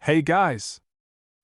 Hey guys!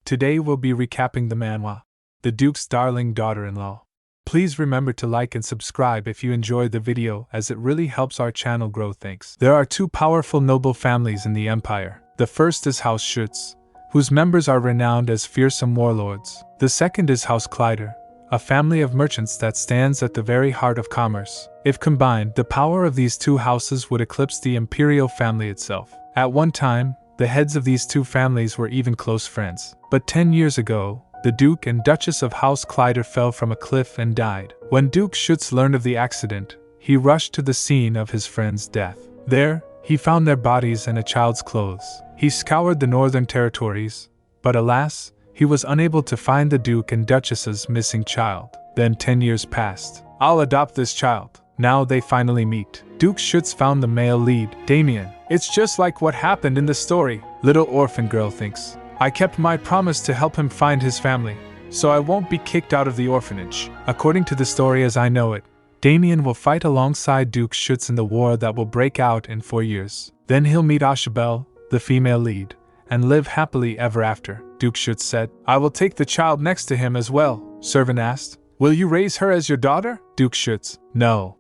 Today we'll be recapping the manhwa, the Duke's darling daughter-in-law. Please remember to like and subscribe if you enjoyed the video, as it really helps our channel grow. Thanks. There are two powerful noble families in the empire. The first is House Schuetz, whose members are renowned as fearsome warlords. The second is House Kleider, a family of merchants that stands at the very heart of commerce. If combined, the power of these two houses would eclipse the imperial family itself. At one time, the heads of these two families were even close friends. But 10 years ago, the Duke and Duchess of House Kleider fell from a cliff and died. When Duke Schuetz learned of the accident, he rushed to the scene of his friend's death. There, he found their bodies and a child's clothes. He scoured the northern territories, but alas, he was unable to find the Duke and Duchess's missing child. Then 10 years passed. "I'll adopt this child." Now they finally meet. Duke Schuetz found the male lead, Damian. "It's just like what happened in the story," little orphan girl thinks. "I kept my promise to help him find his family, so I won't be kicked out of the orphanage." According to the story as I know it, Damian will fight alongside Duke Schuetz in the war that will break out in 4 years. Then he'll meet Ashabel, the female lead, and live happily ever after. Duke Schuetz said, "I will take the child next to him as well." Servant asked, "Will you raise her as your daughter?" Duke Schuetz, "No.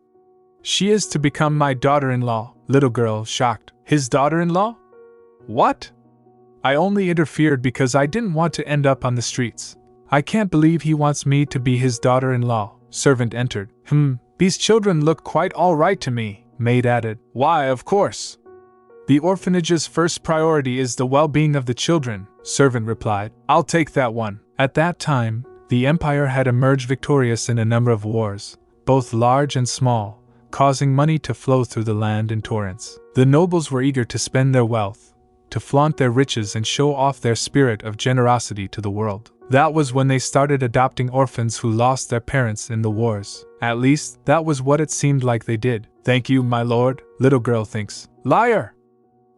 She is to become my daughter-in-law." Little girl, shocked. "His daughter-in-law? What?" "I only interfered because I didn't want to end up on the streets. I can't believe he wants me to be his daughter-in-law." Servant entered. These children look quite all right to me," maid added. "Why, of course. The orphanage's first priority is the well-being of the children," servant replied. "I'll take that one." At that time, the empire had emerged victorious in a number of wars, both large and small, causing money to flow through the land in torrents. The nobles were eager to spend their wealth, to flaunt their riches and show off their spirit of generosity to the world. That was when they started adopting orphans who lost their parents in the wars. At least, that was what it seemed like they did. "Thank you, my lord," little girl thinks. "Liar!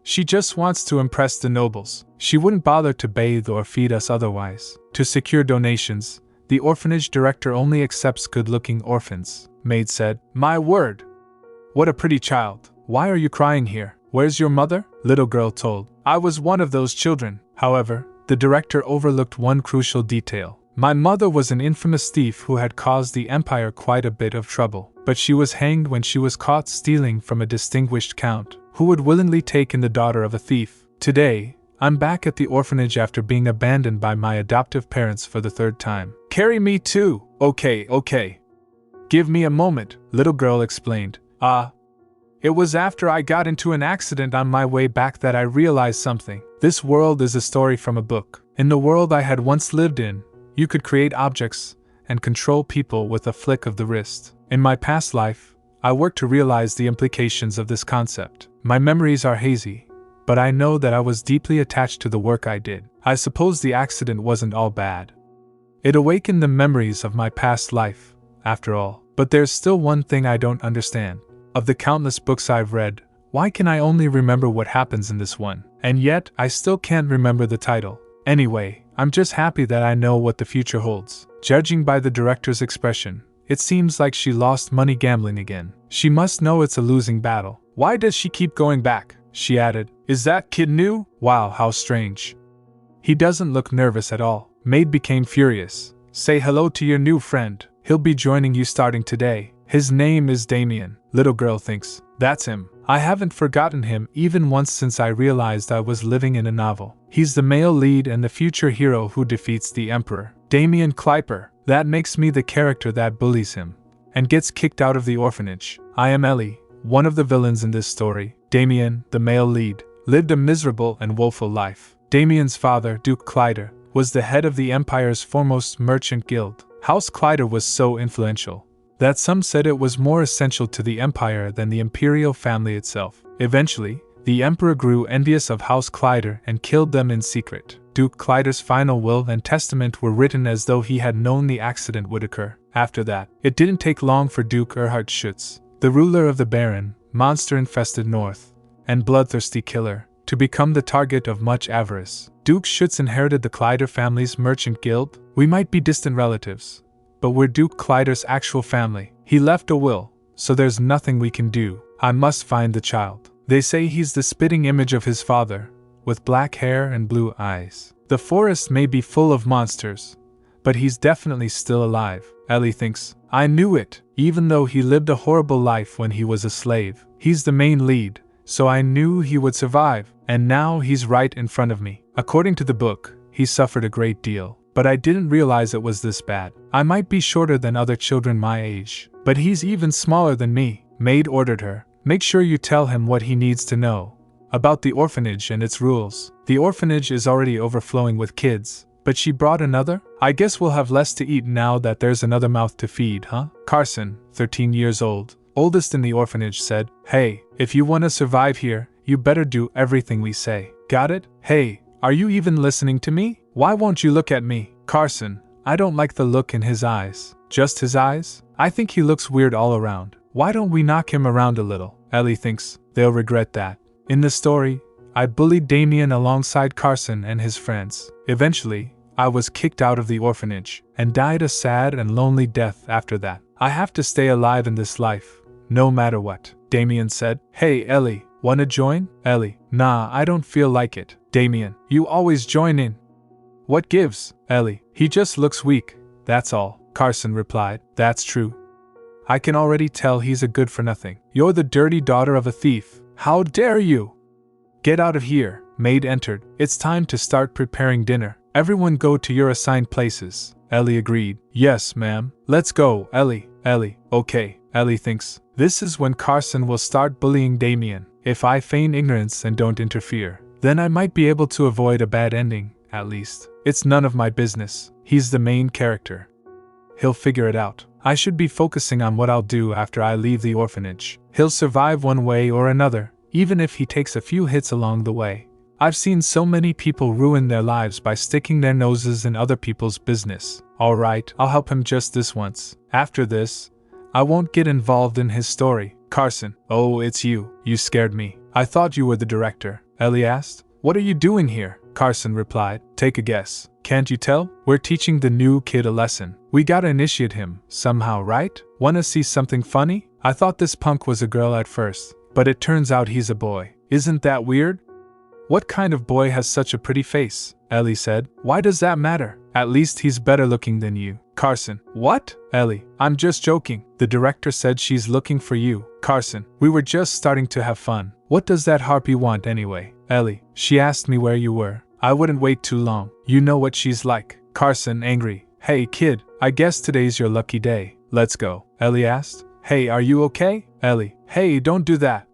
She just wants to impress the nobles. She wouldn't bother to bathe or feed us otherwise." To secure donations, the orphanage director only accepts good-looking orphans, maid said. "My word! What a pretty child. Why are you crying here? Where's your mother?" Little girl told. "I was one of those children." However, the director overlooked one crucial detail. "My mother was an infamous thief who had caused the empire quite a bit of trouble. But she was hanged when she was caught stealing from a distinguished count. Who would willingly take in the daughter of a thief? Today, I'm back at the orphanage after being abandoned by my adoptive parents for the 3rd time." "Carry me too." Okay. "Give me a moment," little girl explained. It was after I got into an accident on my way back that I realized something. This world is a story from a book. In the world I had once lived in, you could create objects and control people with a flick of the wrist. In my past life, I worked to realize the implications of this concept. My memories are hazy, but I know that I was deeply attached to the work I did. I suppose the accident wasn't all bad. It awakened the memories of my past life, after all. But there's still one thing I don't understand. Of the countless books I've read, why can I only remember what happens in this one? And yet, I still can't remember the title. Anyway, I'm just happy that I know what the future holds. Judging by the director's expression, it seems like she lost money gambling again. She must know it's a losing battle. "Why does she keep going back?" she added. "Is that kid new? Wow, how strange. He doesn't look nervous at all." Maid became furious. "Say hello to your new friend. He'll be joining you starting today. His name is Damian." Little girl thinks. "That's him. I haven't forgotten him even once since I realized I was living in a novel. He's the male lead and the future hero who defeats the emperor. Damian Kleider. That makes me the character that bullies him and gets kicked out of the orphanage. I am Ellie, one of the villains in this story." Damian, the male lead, lived a miserable and woeful life. Damian's father, Duke Kleider, was the head of the empire's foremost merchant guild. House Kleider was so influential that some said it was more essential to the empire than the imperial family itself. Eventually, the emperor grew envious of House Kleider and killed them in secret. Duke Kleider's final will and testament were written as though he had known the accident would occur. After that, it didn't take long for Duke Schuetz, the ruler of the barren, monster-infested north, and bloodthirsty killer, to become the target of much avarice. Duke Schuetz inherited the Kleider family's merchant guild. We might be distant relatives, but we're Duke Kleider's actual family. He left a will, so there's nothing we can do. I must find the child. They say he's the spitting image of his father, with black hair and blue eyes. The forest may be full of monsters, but he's definitely still alive, Ellie thinks. I knew it, even though he lived a horrible life when he was a slave. He's the main lead, so I knew he would survive, and now he's right in front of me. According to the book, he suffered a great deal, but I didn't realize it was this bad. I might be shorter than other children my age, but he's even smaller than me. Maid ordered her, make sure you tell him what he needs to know about the orphanage and its rules. The orphanage is already overflowing with kids, but she brought another? I guess we'll have less to eat now that there's another mouth to feed, huh? Carson, 13 years old, oldest in the orphanage, said, Hey, if you want to survive here, you better do everything we say. Got it? Hey, are you even listening to me? Why won't you look at me? Carson, I don't like the look in his eyes. Just his eyes? I think he looks weird all around. Why don't we knock him around a little? Ellie thinks they'll regret that. In the story, I bullied Damian alongside Carson and his friends. Eventually, I was kicked out of the orphanage and died a sad and lonely death after that. I have to stay alive in this life, no matter what. Damian said, Hey Ellie, wanna join? Ellie, nah, I don't feel like it. Damian, you always join in. What gives? Ellie, he just looks weak, that's all. Carson replied, That's true. I can already tell he's a good for nothing. You're the dirty daughter of a thief. How dare you? Get out of here. Maid entered. It's time to start preparing dinner. Everyone go to your assigned places. Ellie agreed. Yes, ma'am. Let's go, Ellie. Ellie, okay. Ellie thinks, this is when Carson will start bullying Damian. If I feign ignorance and don't interfere, then I might be able to avoid a bad ending, at least. It's none of my business. He's the main character. He'll figure it out. I should be focusing on what I'll do after I leave the orphanage. He'll survive one way or another, even if he takes a few hits along the way. I've seen so many people ruin their lives by sticking their noses in other people's business. Alright, I'll help him just this once. After this, I won't get involved in his story. Carson, oh, it's you. You scared me. I thought you were the director. Ellie asked. What are you doing here? Carson replied. Take a guess. Can't you tell? We're teaching the new kid a lesson. We gotta initiate him, somehow, right? Wanna see something funny? I thought this punk was a girl at first, but it turns out he's a boy. Isn't that weird? What kind of boy has such a pretty face? Ellie said. Why does that matter? At least he's better looking than you. Carson. What? Ellie. I'm just joking. The director said she's looking for you. Carson. We were just starting to have fun. What does that harpy want anyway? Ellie. She asked me where you were. I wouldn't wait too long. You know what she's like. Carson, angry. Hey kid, I guess today's your lucky day. Let's go. Ellie asked. Hey, are you okay? Ellie. Hey, don't do that.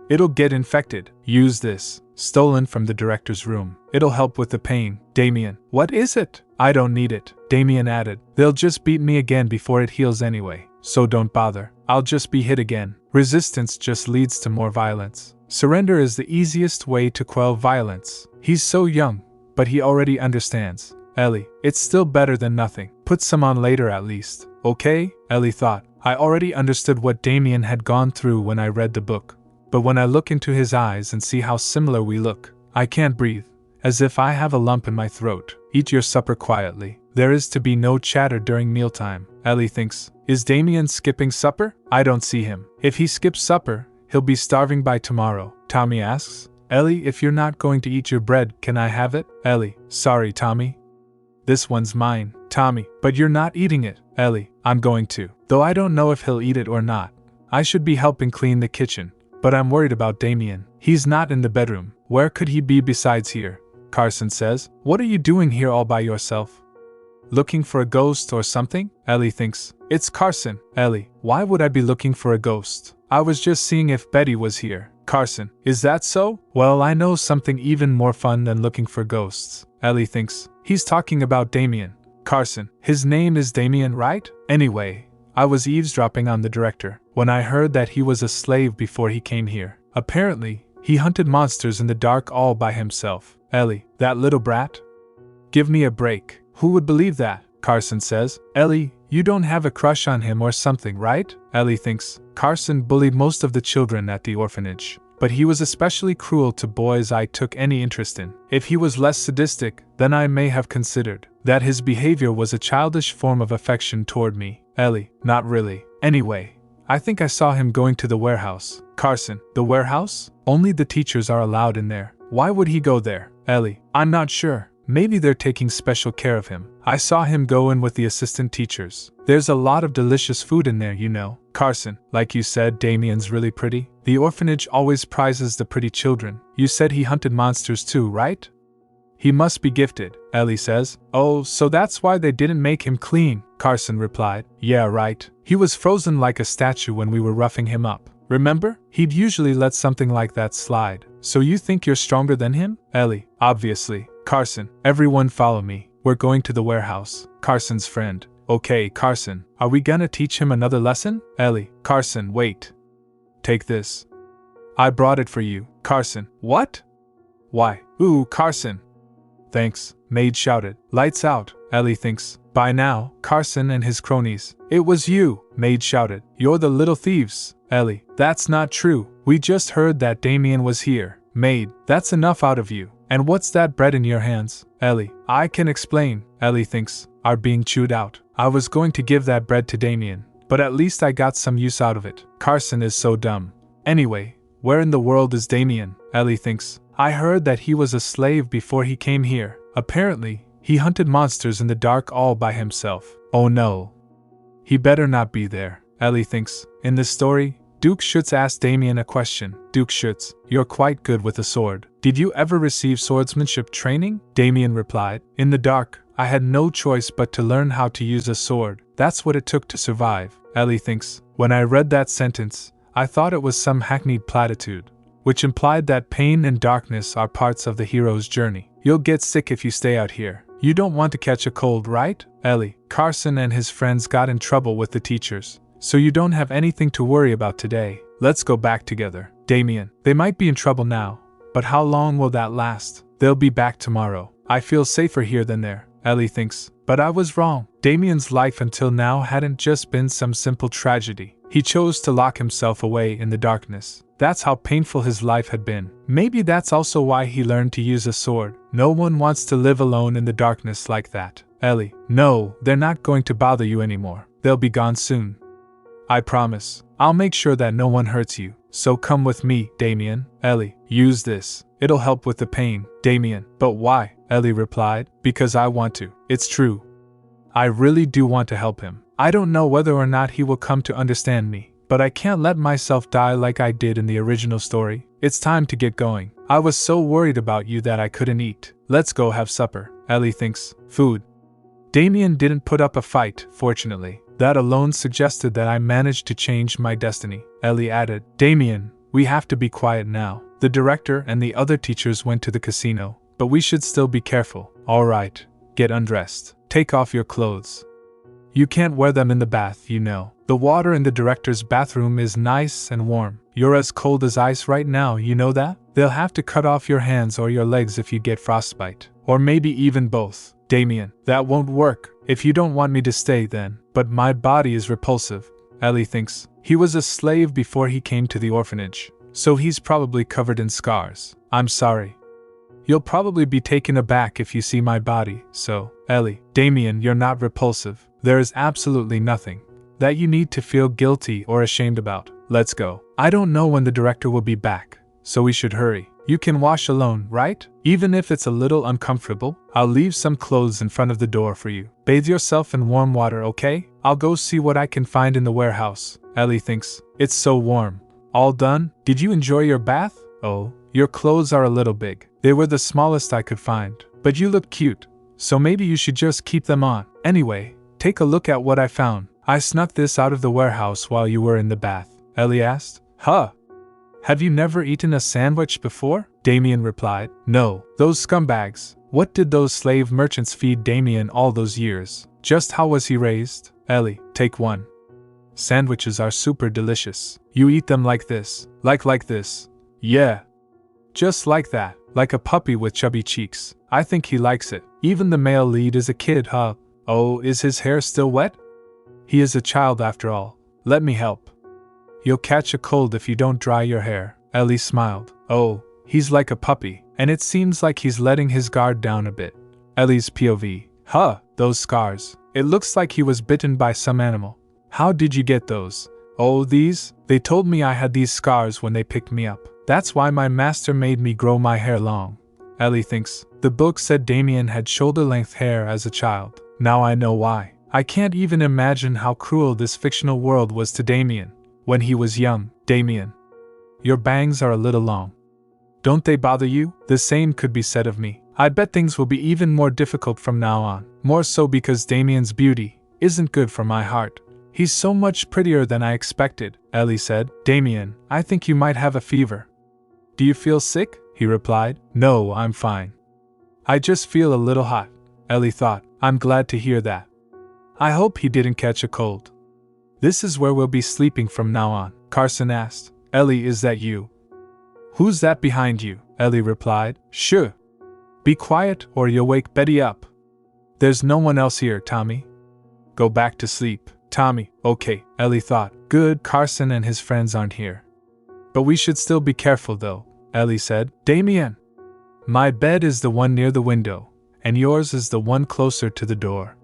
It'll get infected. Use this. Stolen from the director's room. It'll help with the pain. Damian. What is it? I don't need it. Damian added. They'll just beat me again before it heals anyway. So don't bother. I'll just be hit again. Resistance just leads to more violence. Surrender is the easiest way to quell violence. He's so young, but he already understands. Ellie. It's still better than nothing. Put some on later at least. Okay? Ellie thought. I already understood what Damian had gone through when I read the book. But when I look into his eyes and see how similar we look, I can't breathe, as if I have a lump in my throat. Eat your supper quietly. There is to be no chatter during mealtime. Ellie thinks, is Damian skipping supper? I don't see him. If he skips supper, he'll be starving by tomorrow. Tommy asks, Ellie, if you're not going to eat your bread, can I have it? Ellie, sorry Tommy. This one's mine. Tommy, but you're not eating it. Ellie, I'm going to. Though I don't know if he'll eat it or not. I should be helping clean the kitchen. But I'm worried about Damian. He's not in the bedroom. Where could he be besides here? Carson says. What are you doing here all by yourself? Looking for a ghost or something? Ellie thinks. It's Carson. Ellie, why would I be looking for a ghost? I was just seeing if Betty was here. Carson, is that so? Well, I know something even more fun than looking for ghosts. Ellie thinks. He's talking about Damian. Carson, his name is Damian, right? Anyway, I was eavesdropping on the director when I heard that he was a slave before he came here. Apparently, he hunted monsters in the dark all by himself. Ellie, that little brat? Give me a break. Who would believe that? Carson says. Ellie, you don't have a crush on him or something, right? Ellie thinks. Carson bullied most of the children at the orphanage, but he was especially cruel to boys I took any interest in. If he was less sadistic, then I may have considered that his behavior was a childish form of affection toward me. Ellie, not really. Anyway, I think I saw him going to the warehouse. Carson, the warehouse? Only the teachers are allowed in there. Why would he go there? Ellie, I'm not sure. Maybe they're taking special care of him. I saw him go in with the assistant teachers. There's a lot of delicious food in there, you know. Carson, like you said, Damian's really pretty. The orphanage always prizes the pretty children. You said he hunted monsters too, right? He must be gifted, Ellie says. Oh, so that's why they didn't make him clean, Carson replied. Yeah, right. He was frozen like a statue when we were roughing him up. Remember? He'd usually let something like that slide. So you think you're stronger than him? Ellie, obviously. Carson, everyone follow me. We're going to the warehouse. Carson's friend. Okay, Carson, are we gonna teach him another lesson? Ellie, Carson, wait. Take this. I brought it for you. Carson, what? Why? Ooh, Carson. Thanks, Maid shouted. Lights out, Ellie thinks. By now, Carson and his cronies. It was you, Maid shouted. You're the little thieves. Ellie, that's not true. We just heard that Damian was here. Maid, that's enough out of you. And what's that bread in your hands? Ellie, I can explain, Ellie thinks, are being chewed out. I was going to give that bread to Damian, but at least I got some use out of it. Carson is so dumb. Anyway, where in the world is Damian? Ellie thinks. I heard that he was a slave before he came here. Apparently, he hunted monsters in the dark all by himself. Oh no. He better not be there, Ellie thinks. In this story, Duke Schuetz asked Damian a question. Duke Schuetz, you're quite good with a sword. Did you ever receive swordsmanship training? Damian replied. In the dark, I had no choice but to learn how to use a sword. That's what it took to survive, Ellie thinks. When I read that sentence, I thought it was some hackneyed platitude, which implied that pain and darkness are parts of the hero's journey. You'll get sick if you stay out here. You don't want to catch a cold, right? Ellie, Carson and his friends got in trouble with the teachers, so you don't have anything to worry about today. Let's go back together. Damian, they might be in trouble now, but how long will that last? They'll be back tomorrow. I feel safer here than there, Ellie thinks. But I was wrong. Damian's life until now hadn't just been some simple tragedy. He chose to lock himself away in the darkness. That's how painful his life had been. Maybe that's also why he learned to use a sword. No one wants to live alone in the darkness like that. Ellie, no, they're not going to bother you anymore. They'll be gone soon. I promise. I'll make sure that no one hurts you. So come with me, Damian. Ellie, use this. It'll help with the pain. Damian, but why? Ellie replied. Because I want to. It's true. I really do want to help him. I don't know whether or not he will come to understand me, but I can't let myself die like I did in the original story. It's time to get going. I was so worried about you that I couldn't eat. Let's go have supper. Ellie thinks. Food. Damian didn't put up a fight, fortunately. That alone suggested that I managed to change my destiny. Ellie added, Damian, we have to be quiet now. The director and the other teachers went to the casino, but we should still be careful. All right, get undressed. Take off your clothes. You can't wear them in the bath, you know. The water in the director's bathroom is nice and warm. You're as cold as ice right now, you know that? They'll have to cut off your hands or your legs if you get frostbite. Or maybe even both. Damian, that won't work. If you don't want me to stay, then. But my body is repulsive, Ellie thinks. He was a slave before he came to the orphanage, so he's probably covered in scars. I'm sorry. You'll probably be taken aback if you see my body, so, Ellie, Damian, you're not repulsive. There is absolutely nothing that you need to feel guilty or ashamed about. Let's go. I don't know when the director will be back, so we should hurry. You can wash alone, right? Even if it's a little uncomfortable, I'll leave some clothes in front of the door for you. Bathe yourself in warm water, okay? I'll go see what I can find in the warehouse. Ellie thinks. It's so warm. All done? Did you enjoy your bath? Oh, your clothes are a little big. They were the smallest I could find. But you look cute, so maybe you should just keep them on. Anyway, take a look at what I found. I snuck this out of the warehouse while you were in the bath. Ellie asked. Huh? Have you never eaten a sandwich before? Damian replied. No, those scumbags. What did those slave merchants feed Damian all those years? Just how was he raised? Ellie, take one. Sandwiches are super delicious. You eat them like this. Like this. Yeah. Just like that. Like a puppy with chubby cheeks. I think he likes it. Even the male lead is a kid, huh? Oh, is his hair still wet? He is a child after all. Let me help. You'll catch a cold if you don't dry your hair. Ellie smiled. Oh, he's like a puppy, and it seems like he's letting his guard down a bit. Ellie's POV. Huh, those scars. It looks like he was bitten by some animal. How did you get those? Oh, these? They told me I had these scars when they picked me up. That's why my master made me grow my hair long. Ellie thinks. The book said Damian had shoulder-length hair as a child. Now I know why. I can't even imagine how cruel this fictional world was to Damian when he was young. Damian, your bangs are a little long. Don't they bother you? The same could be said of me. I bet things will be even more difficult from now on. More so because Damian's beauty isn't good for my heart. He's so much prettier than I expected, Ellie said. Damian, I think you might have a fever. Do you feel sick? He replied. No, I'm fine. I just feel a little hot, Ellie thought. I'm glad to hear that. I hope he didn't catch a cold. This is where we'll be sleeping from now on, Carson asked. Ellie, is that you? Who's that behind you? Ellie replied. Shh. Be quiet or you'll wake Betty up. There's no one else here, Tommy. Go back to sleep. Tommy, okay, Ellie thought. Good, Carson and his friends aren't here. But we should still be careful though, Ellie said. Damian, my bed is the one near the window, and yours is the one closer to the door.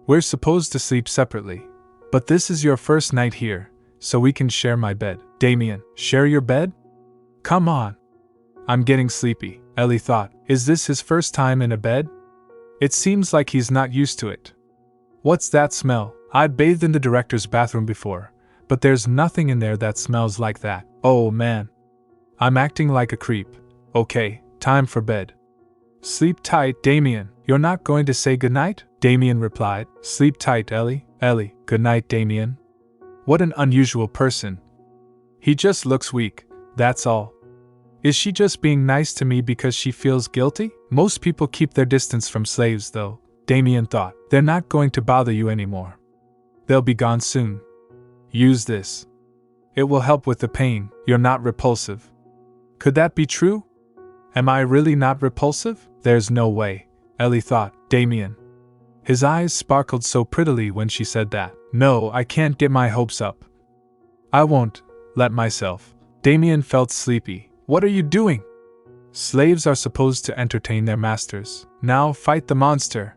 We're supposed to sleep separately, but this is your first night here, so we can share my bed. Damian, share your bed? Come on. I'm getting sleepy, Ellie thought. Is this his first time in a bed? It seems like he's not used to it. What's that smell? I'd bathed in the director's bathroom before, but there's nothing in there that smells like that. Oh man. I'm acting like a creep. Okay, time for bed. Sleep tight, Damian. You're not going to say goodnight? Damian replied. Sleep tight, Ellie. Ellie, goodnight, Damian. What an unusual person. He just looks weak, that's all. Is she just being nice to me because she feels guilty? Most people keep their distance from slaves though, Damian thought. They're not going to bother you anymore. They'll be gone soon. Use this. It will help with the pain. You're not repulsive. Could that be true? Am I really not repulsive? There's no way, Ellie thought. Damian. His eyes sparkled so prettily when she said that. No, I can't get my hopes up. I won't let myself. Damian felt sleepy. What are you doing? Slaves are supposed to entertain their masters. Now fight the monster.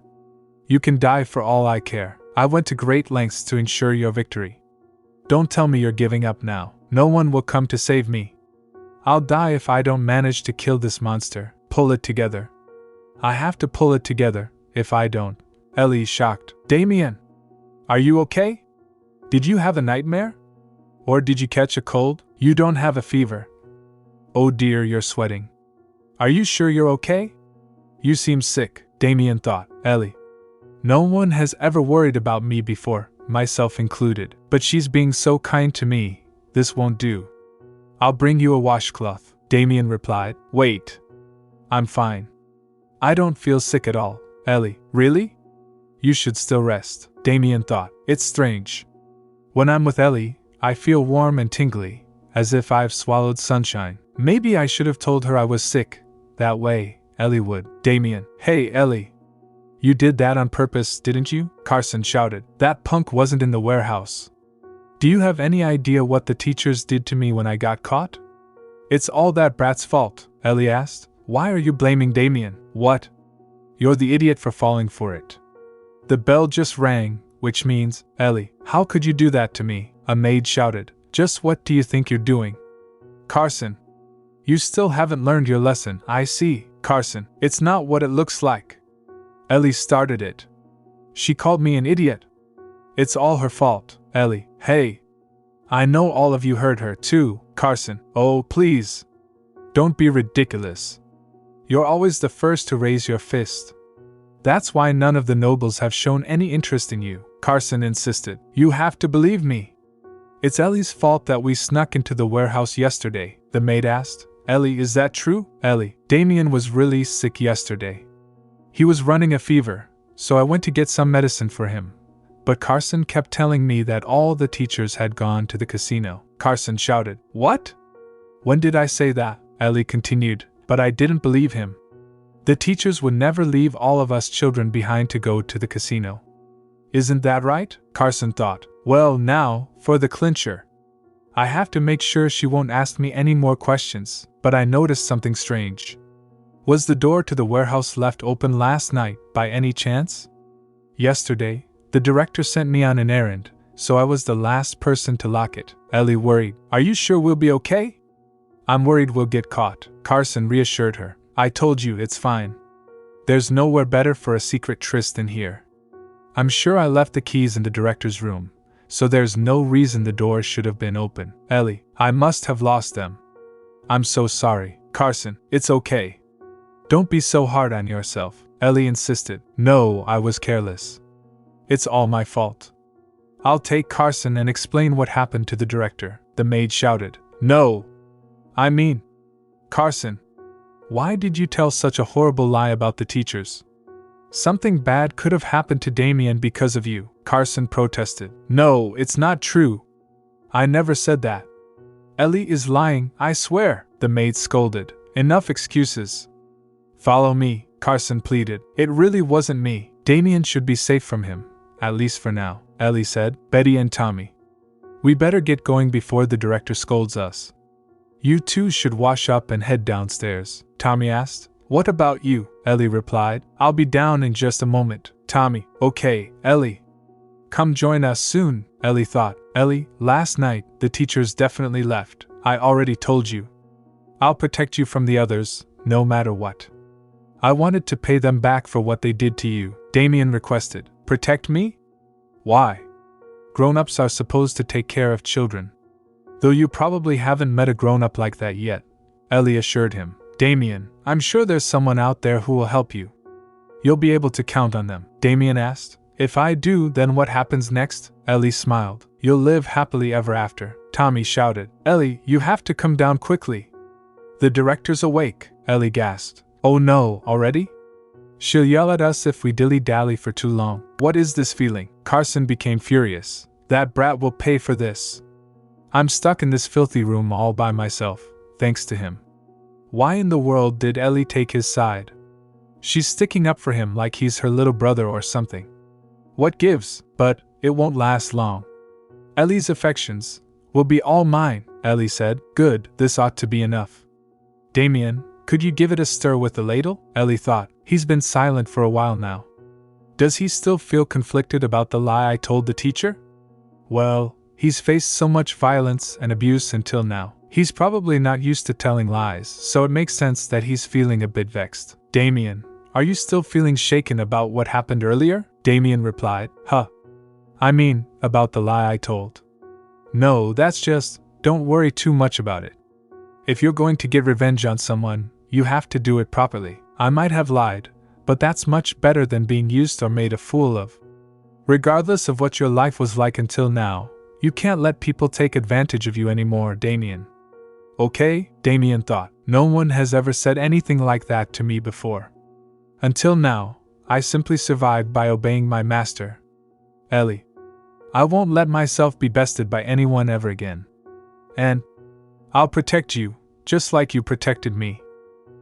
You can die for all I care. I went to great lengths to ensure your victory. Don't tell me you're giving up now. No one will come to save me. I'll die if I don't manage to kill this monster. Pull it together. I have to pull it together, if I don't. Ellie shocked. Damian! Are you okay? Did you have a nightmare? Or did you catch a cold? You don't have a fever. Oh dear, you're sweating. Are you sure you're okay? You seem sick, Damian thought. Ellie. No one has ever worried about me before, myself included. But she's being so kind to me. This won't do. I'll bring you a washcloth, Damian replied. Wait. I'm fine. I don't feel sick at all. Ellie. Really? You should still rest, Damian thought. It's strange. When I'm with Ellie, I feel warm and tingly, as if I've swallowed sunshine. Maybe I should have told her I was sick. That way, Ellie would. Damian. Hey, Ellie. You did that on purpose, didn't you? Carson shouted. That punk wasn't in the warehouse. Do you have any idea what the teachers did to me when I got caught? It's all that brat's fault, Ellie asked. Why are you blaming Damian? What? You're the idiot for falling for it. The bell just rang, which means, Ellie, how could you do that to me? A maid shouted. Just what do you think you're doing? Carson. You still haven't learned your lesson, I see. Carson, it's not what it looks like. Ellie started it. She called me an idiot. It's all her fault, Ellie. Hey. I know all of you heard her too, Carson. Oh, please. Don't be ridiculous. You're always the first to raise your fist. That's why none of the nobles have shown any interest in you, Carson insisted. You have to believe me. It's Ellie's fault that we snuck into the warehouse yesterday, the maid asked. Ellie, is that true? Ellie, Damian was really sick yesterday. He was running a fever, so I went to get some medicine for him. But Carson kept telling me that all the teachers had gone to the casino. Carson shouted. What? When did I say that? Ellie continued, but I didn't believe him. The teachers would never leave all of us children behind to go to the casino. Isn't that right? Carson thought. Well, now, for the clincher. I have to make sure she won't ask me any more questions, but I noticed something strange. Was the door to the warehouse left open last night, by any chance? Yesterday, the director sent me on an errand, so I was the last person to lock it. Ellie worried. Are you sure we'll be okay? I'm worried we'll get caught. Carson reassured her. I told you it's fine. There's nowhere better for a secret tryst than here. I'm sure I left the keys in the director's room, so there's no reason the doors should have been open. Ellie, I must have lost them. I'm so sorry. Carson, it's okay. Don't be so hard on yourself, Ellie insisted. No, I was careless. It's all my fault. I'll take Carson and explain what happened to the director, the maid shouted. No! I mean, Carson, why did you tell such a horrible lie about the teachers? Something bad could have happened to Damian because of you, Carson protested. No, it's not true. I never said that. Ellie is lying, I swear, the maid scolded. Enough excuses. Follow me, Carson pleaded. It really wasn't me. Damian should be safe from him, at least for now, Ellie said. Betty and Tommy. We better get going before the director scolds us. You two should wash up and head downstairs, Tommy asked. What about you? Ellie replied. I'll be down in just a moment. Tommy. Okay, Ellie. Come join us soon, Ellie thought. Ellie, last night, the teachers definitely left. I already told you. I'll protect you from the others, no matter what. I wanted to pay them back for what they did to you, Damian requested. Protect me? Why? Grown-ups are supposed to take care of children. Though you probably haven't met a grown-up like that yet, Ellie assured him. Damian, I'm sure there's someone out there who will help you. You'll be able to count on them, Damian asked. If I do, then what happens next? Ellie smiled. You'll live happily ever after, Tommy shouted. Ellie, you have to come down quickly. The director's awake, Ellie gasped. Oh no, already? She'll yell at us if we dilly-dally for too long. What is this feeling? Carson became furious. That brat will pay for this. I'm stuck in this filthy room all by myself, thanks to him. Why in the world did Ellie take his side? She's sticking up for him like he's her little brother or something. What gives? But it won't last long. Ellie's affections will be all mine, Ellie said. Good, this ought to be enough. Damian, could you give it a stir with the ladle? Ellie thought. He's been silent for a while now. Does he still feel conflicted about the lie I told the teacher? Well, he's faced so much violence and abuse until now. He's probably not used to telling lies, so it makes sense that he's feeling a bit vexed. Damian, are you still feeling shaken about what happened earlier? Damian replied. I mean, about the lie I told. No, that's just, don't worry too much about it. If you're going to get revenge on someone, you have to do it properly. I might have lied, but that's much better than being used or made a fool of. Regardless of what your life was like until now, you can't let people take advantage of you anymore, Damian. Okay, Damian thought. No one has ever said anything like that to me before. Until now, I simply survived by obeying my master. Ellie. I won't let myself be bested by anyone ever again. And I'll protect you, just like you protected me.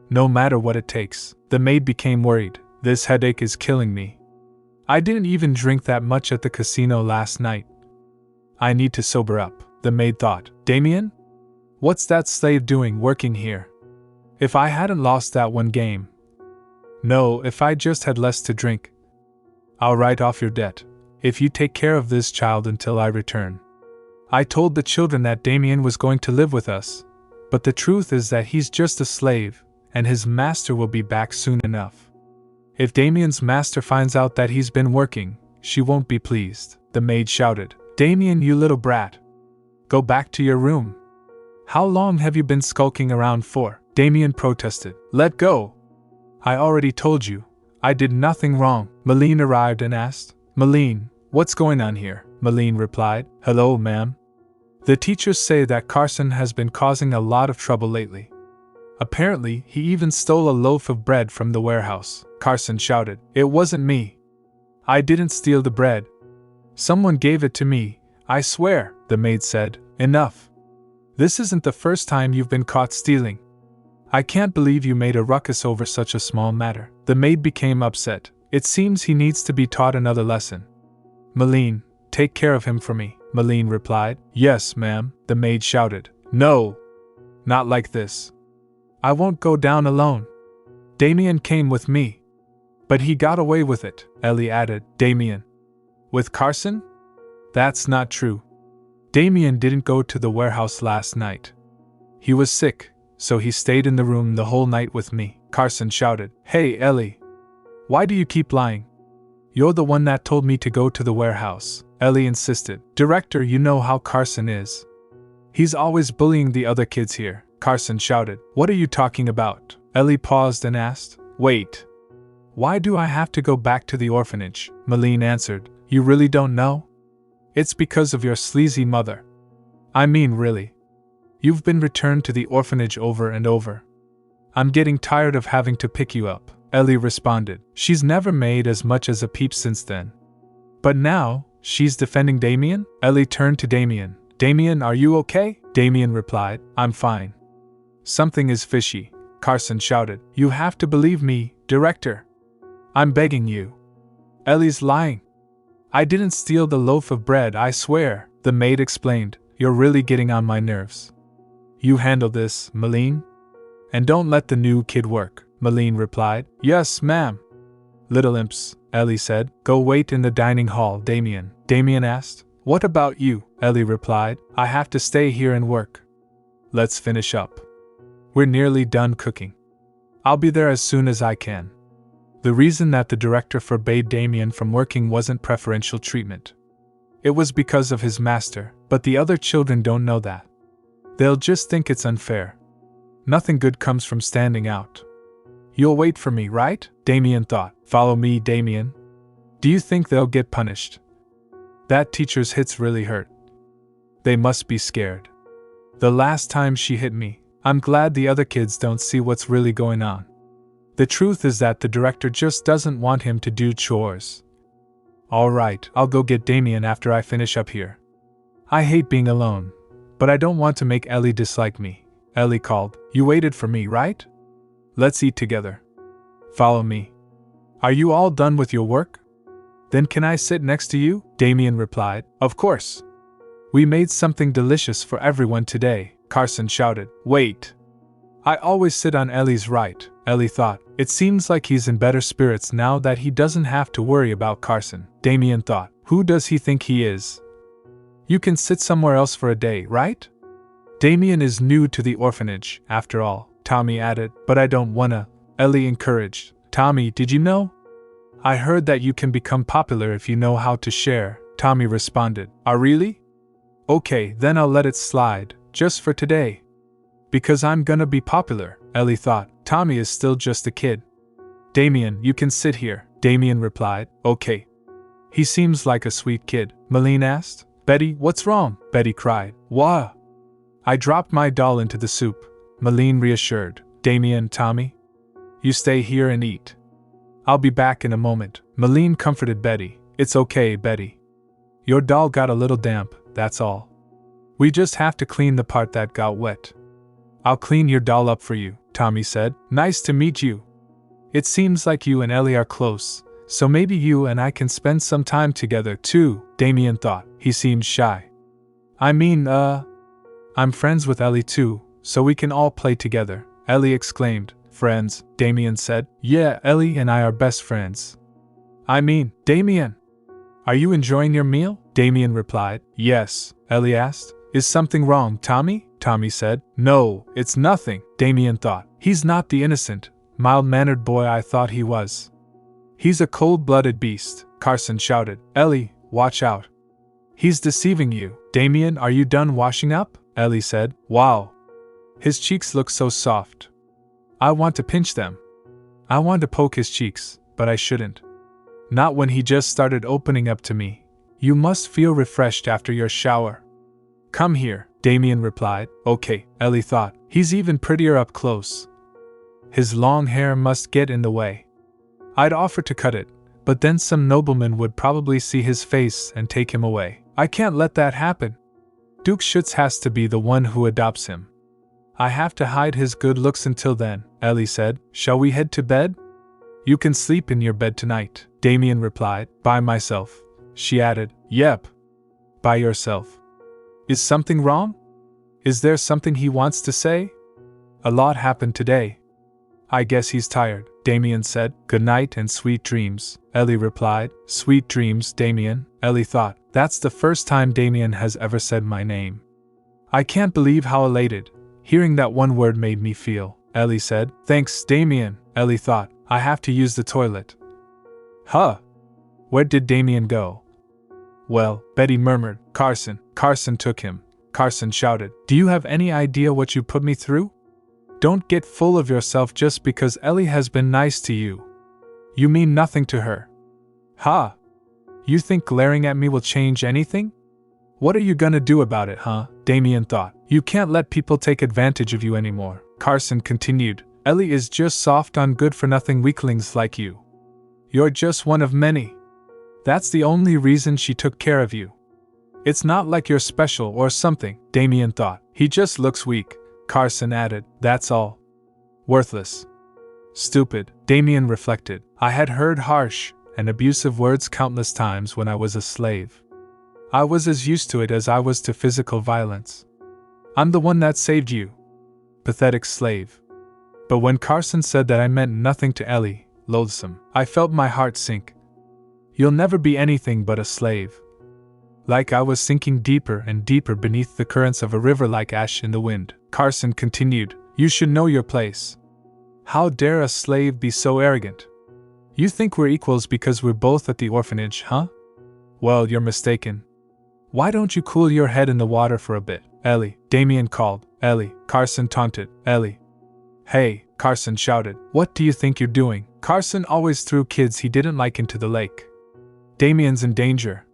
No matter what it takes. The maid became worried. This headache is killing me. I didn't even drink that much at the casino last night. I need to sober up, the maid thought. Damian? What's that slave doing working here? If I hadn't lost that one game. No, if I just had less to drink. I'll write off your debt, if you take care of this child until I return. I told the children that Damian was going to live with us, but the truth is that he's just a slave, and his master will be back soon enough. If Damian's master finds out that he's been working, she won't be pleased, the maid shouted. Damian, you little brat. Go back to your room. How long have you been skulking around for? Damian protested. Let go. I already told you, I did nothing wrong. Malene arrived and asked. Malene, what's going on here? Malene replied. Hello, ma'am. The teachers say that Carson has been causing a lot of trouble lately. Apparently, he even stole a loaf of bread from the warehouse. Carson shouted. It wasn't me. I didn't steal the bread. Someone gave it to me, I swear, the maid said. Enough. This isn't the first time you've been caught stealing. I can't believe you made a ruckus over such a small matter. The maid became upset. It seems he needs to be taught another lesson. Malene, take care of him for me, Malene replied. Yes, ma'am, the maid shouted. No, not like this. I won't go down alone. Damian came with me. But he got away with it, Ellie added. Damian. With Carson? That's not true. Damian didn't go to the warehouse last night. He was sick, so he stayed in the room the whole night with me. Carson shouted, "Hey, Ellie! Why do you keep lying? You're the one that told me to go to the warehouse," Ellie insisted. "Director, you know how Carson is. He's always bullying the other kids here," Carson shouted. "What are you talking about?" Ellie paused and asked. "Wait. Why do I have to go back to the orphanage?" Malene answered. "You really don't know? It's because of your sleazy mother. I mean, really. You've been returned to the orphanage over and over. I'm getting tired of having to pick you up," Ellie responded. She's never made as much as a peep since then. But now, she's defending Damian? Ellie turned to Damian. "Damian, are you okay?" Damian replied, "I'm fine." "Something is fishy," Carson shouted. "You have to believe me, director. I'm begging you." "Ellie's lying. I didn't steal the loaf of bread, I swear," the maid explained. "You're really getting on my nerves." "You handle this, Malene? And don't let the new kid work," Malene replied. "Yes, ma'am." "Little imps," Ellie said. "Go wait in the dining hall, Damian." Damian asked. "What about you?" Ellie replied. "I have to stay here and work." "Let's finish up. We're nearly done cooking. I'll be there as soon as I can." The reason that the director forbade Damian from working wasn't preferential treatment. It was because of his master, but the other children don't know that. They'll just think it's unfair. Nothing good comes from standing out. "You'll wait for me, right?" Damian thought. "Follow me, Damian." "Do you think they'll get punished? That teacher's hits really hurt. They must be scared. The last time she hit me, I'm glad the other kids don't see what's really going on. The truth is that the director just doesn't want him to do chores." "All right, I'll go get Damian after I finish up here. I hate being alone, but I don't want to make Ellie dislike me," Ellie called. "You waited for me, right? Let's eat together. Follow me." "Are you all done with your work? Then can I sit next to you?" Damian replied. "Of course. We made something delicious for everyone today," Carson shouted. "Wait. I always sit on Ellie's right," Ellie thought. "It seems like he's in better spirits now that he doesn't have to worry about Carson." Damian thought. "Who does he think he is? You can sit somewhere else for a day, right? Damian is new to the orphanage, after all," Tommy added. "But I don't wanna," Ellie encouraged. "Tommy, did you know? I heard that you can become popular if you know how to share," Tommy responded. "Oh, really? Okay, then I'll let it slide, just for today. Because I'm gonna be popular," Ellie thought. "Tommy is still just a kid." "Damian, you can sit here," Damian replied. "Okay." "He seems like a sweet kid," Malene asked. "Betty, what's wrong?" Betty cried. "Wah! I dropped my doll into the soup," Malene reassured. "Damian, Tommy, you stay here and eat. I'll be back in a moment." Malene comforted Betty. "It's okay, Betty. Your doll got a little damp, that's all. We just have to clean the part that got wet." "I'll clean your doll up for you," Tommy said. "Nice to meet you. It seems like you and Ellie are close, so maybe you and I can spend some time together too," Damian thought. He seemed shy. "I mean, I'm friends with Ellie too, so we can all play together," Ellie exclaimed. "Friends," Damian said. "Yeah, Ellie and I are best friends." "I mean, Damian, are you enjoying your meal?" Damian replied. "Yes," Ellie asked. "Is something wrong, Tommy?" Tommy said. "No, it's nothing," Damian thought. "He's not the innocent, mild-mannered boy I thought he was. He's a cold-blooded beast," Carson shouted. "Ellie, watch out. He's deceiving you." "Damian, are you done washing up?" Ellie said. "Wow. His cheeks look so soft. I want to pinch them. I want to poke his cheeks, but I shouldn't. Not when he just started opening up to me. You must feel refreshed after your shower." "Come here," Damian replied. "Okay," Ellie thought. "He's even prettier up close. His long hair must get in the way. I'd offer to cut it, but then some nobleman would probably see his face and take him away. I can't let that happen. Duke Schuetz has to be the one who adopts him. I have to hide his good looks until then," Ellie said. "Shall we head to bed?" "You can sleep in your bed tonight," Damian replied. "By myself," she added. "Yep. By yourself. Is something wrong? Is there something he wants to say?" "A lot happened today. I guess he's tired," Damian said. "Good night and sweet dreams," Ellie replied. "Sweet dreams, Damian," Ellie thought. That's the first time Damian has ever said my name. I can't believe how elated Hearing that one word made me feel, Ellie said. Thanks, Damian, Ellie thought. I have to use the toilet. Huh? Where did Damian go? Well, Betty murmured. Carson. Carson took him. Carson shouted. Do you have any idea what you put me through? Don't get full of yourself just because Ellie has been nice to you. You mean nothing to her. Ha! You think glaring at me will change anything? What are you gonna do about it, huh? Damian thought. You can't let people take advantage of you anymore. Carson continued. Ellie is just soft on good-for-nothing weaklings like you. You're just one of many. That's the only reason she took care of you. It's not like you're special or something, Damian thought. He just looks weak, Carson added. That's all. Worthless. Stupid, Damian reflected. I had heard harsh and abusive words countless times when I was a slave. I was as used to it as I was to physical violence. I'm the one that saved you. Pathetic slave. But when Carson said that I meant nothing to Ellie, loathsome, I felt my heart sink. You'll never be anything but a slave. Like I was sinking deeper and deeper beneath the currents of a river like ash in the wind. Carson continued, you should know your place. How dare a slave be so arrogant? You think we're equals because we're both at the orphanage, huh? Well, you're mistaken. Why don't you cool your head in the water for a bit? Ellie, Damian called. Ellie, Carson taunted. Ellie. Hey, Carson shouted. What do you think you're doing? Carson always threw kids he didn't like into the lake. Damian's in danger.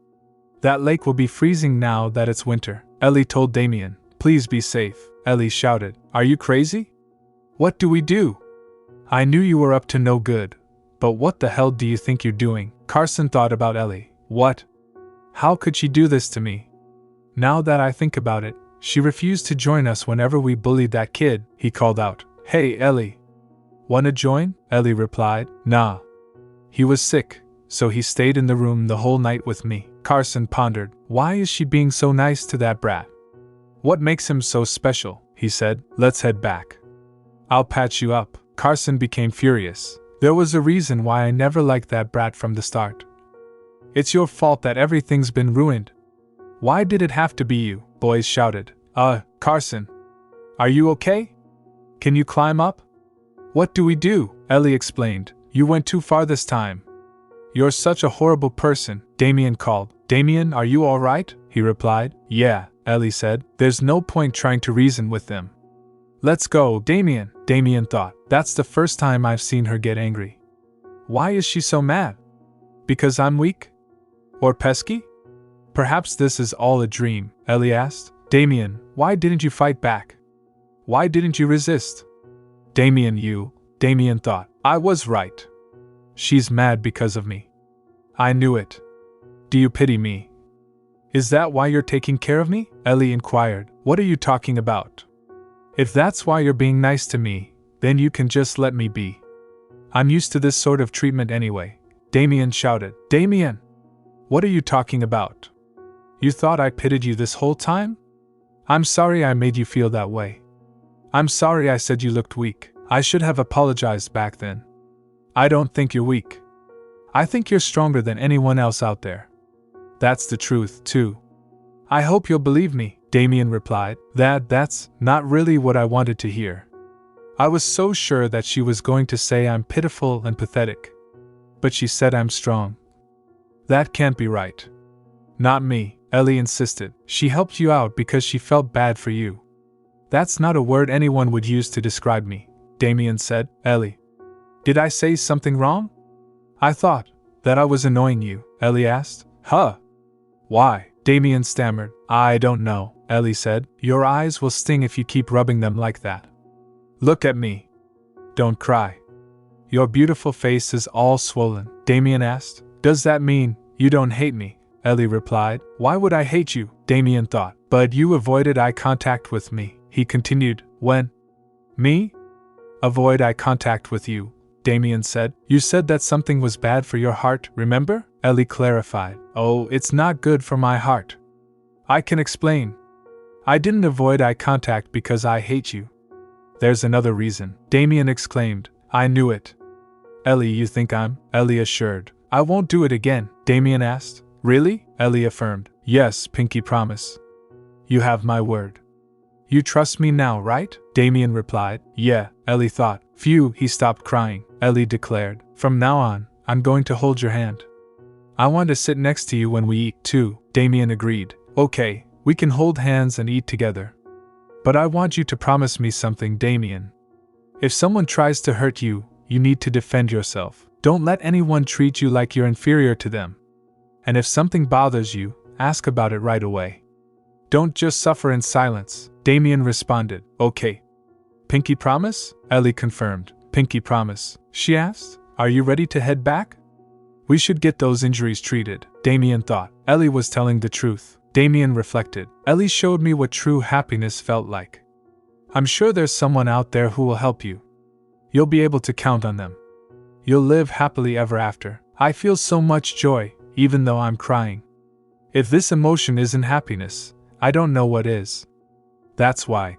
That lake will be freezing now that it's winter. Ellie told Damian. Please be safe. Ellie shouted. Are you crazy? What do we do? I knew you were up to no good. But what the hell do you think you're doing? Carson thought about Ellie. What? How could she do this to me? Now that I think about it, she refused to join us whenever we bullied that kid, he called out. Hey, Ellie. Wanna join? Ellie replied. Nah. He was sick, so he stayed in the room the whole night with me. Carson pondered. Why is she being so nice to that brat? What makes him so special? He said. Let's head back. I'll patch you up. Carson became furious. There was a reason why I never liked that brat from the start. It's your fault that everything's been ruined. Why did it have to be you? Boys shouted. Carson. Are you okay? Can you climb up? What do we do? Ellie explained. You went too far this time. You're such a horrible person, Damian called. Damian, are you alright? He replied. Yeah, Ellie said. There's no point trying to reason with them. Let's go, Damian, Damian thought. That's the first time I've seen her get angry. Why is she so mad? Because I'm weak? Or pesky? Perhaps this is all a dream, Ellie asked. Damian, why didn't you fight back? Why didn't you resist? Damian thought. I was right. She's mad because of me. I knew it. Do you pity me? Is that why you're taking care of me? Ellie inquired. What are you talking about? If that's why you're being nice to me, then you can just let me be. I'm used to this sort of treatment anyway. Damian shouted. Damian! What are you talking about? You thought I pitied you this whole time? I'm sorry I made you feel that way. I'm sorry I said you looked weak. I should have apologized back then. I don't think you're weak. I think you're stronger than anyone else out there. That's the truth, too. I hope you'll believe me, Damian replied. That's not really what I wanted to hear. I was so sure that she was going to say I'm pitiful and pathetic. But she said I'm strong. That can't be right. Not me, Ellie insisted. She helped you out because she felt bad for you. That's not a word anyone would use to describe me, Damian said. Ellie. Did I say something wrong? I thought that I was annoying you, Ellie asked. Huh? Why? Damian stammered. I don't know, Ellie said. Your eyes will sting if you keep rubbing them like that. Look at me. Don't cry. Your beautiful face is all swollen, Damian asked. Does that mean you don't hate me? Ellie replied. Why would I hate you? Damian thought. But you avoided eye contact with me, he continued. When? Me? Avoid eye contact with you, Damian said. You said that something was bad for your heart, remember? Ellie clarified. Oh, it's not good for my heart. I can explain. I didn't avoid eye contact because I hate you. There's another reason, Damian exclaimed. I knew it. Ellie, you think I'm? Ellie assured. I won't do it again, Damian asked. Really? Ellie affirmed. Yes, Pinky promise. You have my word. You trust me now, right? Damian replied. Yeah, Ellie thought. Phew, he stopped crying. Ellie declared. From now on, I'm going to hold your hand. I want to sit next to you when we eat, too. Damian agreed. Okay, we can hold hands and eat together. But I want you to promise me something, Damian. If someone tries to hurt you, you need to defend yourself. Don't let anyone treat you like you're inferior to them. And if something bothers you, ask about it right away. Don't just suffer in silence. Damian responded. Okay. Pinky promise? Ellie confirmed. Pinky promise. She asked, are you ready to head back? We should get those injuries treated. Damian thought. Ellie was telling the truth. Damian reflected. Ellie showed me what true happiness felt like. I'm sure there's someone out there who will help you. You'll be able to count on them. You'll live happily ever after. I feel so much joy, even though I'm crying. If this emotion isn't happiness, I don't know what is. That's why.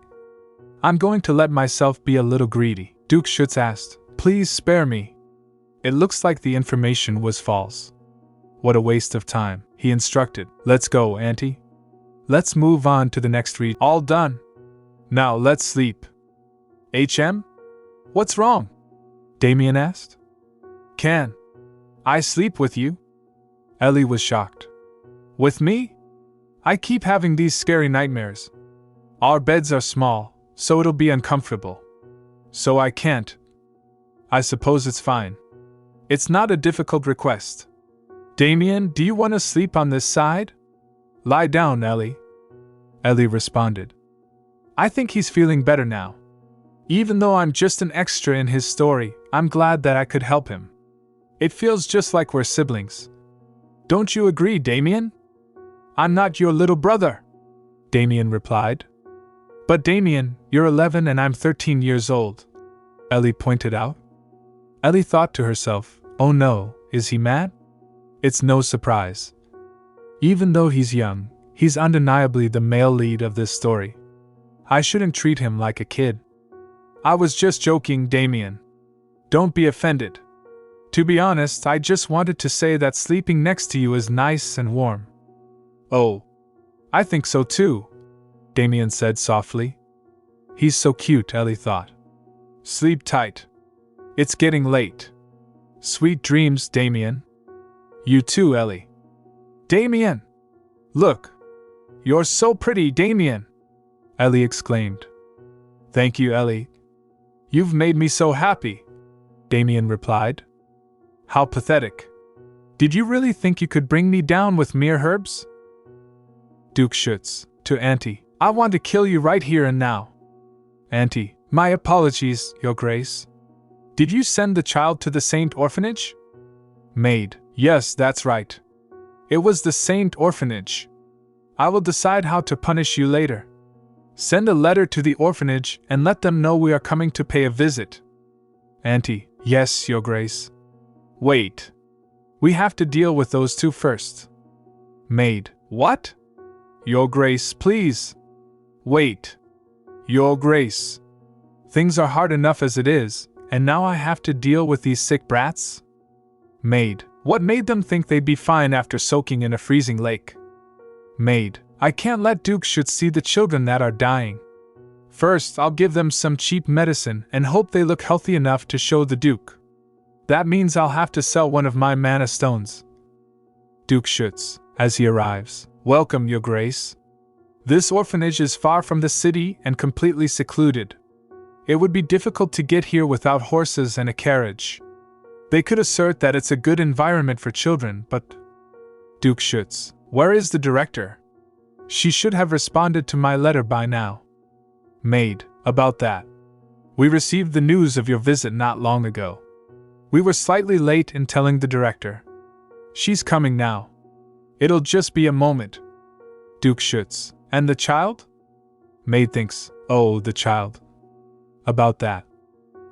I'm going to let myself be a little greedy. Duke Schuetz asked, please spare me. It looks like the information was false. What a waste of time, he instructed. Let's go, Auntie. Let's move on to the next read. All done. Now let's sleep. HM? What's wrong? Damian asked. Can I sleep with you? Ellie was shocked. With me? I keep having these scary nightmares. Our beds are small, so it'll be uncomfortable. So I can't. I suppose it's fine. It's not a difficult request. Damian, do you want to sleep on this side? Lie down, Ellie. Ellie responded. I think he's feeling better now. Even though I'm just an extra in his story, I'm glad that I could help him. It feels just like we're siblings. Don't you agree, Damian? I'm not your little brother, Damian replied. But Damian, you're 11 and I'm 13 years old, Ellie pointed out. Ellie thought to herself, oh no, is he mad? It's no surprise. Even though he's young, he's undeniably the male lead of this story. I shouldn't treat him like a kid. I was just joking, Damian. Don't be offended. To be honest, I just wanted to say that sleeping next to you is nice and warm. Oh, I think so too, Damian said softly. He's so cute, Ellie thought. Sleep tight. It's getting late. Sweet dreams, Damian. You too, Ellie. Damian! Look! You're so pretty, Damian! Ellie exclaimed. Thank you, Ellie. You've made me so happy, Damian replied. How pathetic. Did you really think you could bring me down with mere herbs? Duke Schuetz, to Auntie, I want to kill you right here and now. Auntie, my apologies, Your Grace. Did you send the child to the Saint Orphanage? Maid, yes, that's right. It was the Saint Orphanage. I will decide how to punish you later. Send a letter to the orphanage and let them know we are coming to pay a visit. Auntie, yes, Your Grace. Wait. We have to deal with those two first. Maid, what? Your Grace, please. Wait. Your Grace. Things are hard enough as it is, and now I have to deal with these sick brats? Maid, what made them think they'd be fine after soaking in a freezing lake? Maid, I can't let Duke Schuetz see the children that are dying. First, I'll give them some cheap medicine and hope they look healthy enough to show the Duke. That means I'll have to sell one of my mana stones. Duke Schuetz, as he arrives. Welcome, Your Grace. This orphanage is far from the city and completely secluded. It would be difficult to get here without horses and a carriage. They could assert that it's a good environment for children, but... Duke Schuetz, where is the director? She should have responded to my letter by now. Maid, about that. We received the news of your visit not long ago. We were slightly late in telling the director. She's coming now. It'll just be a moment. Duke Schuetz, and the child? Maid thinks, oh, the child. About that.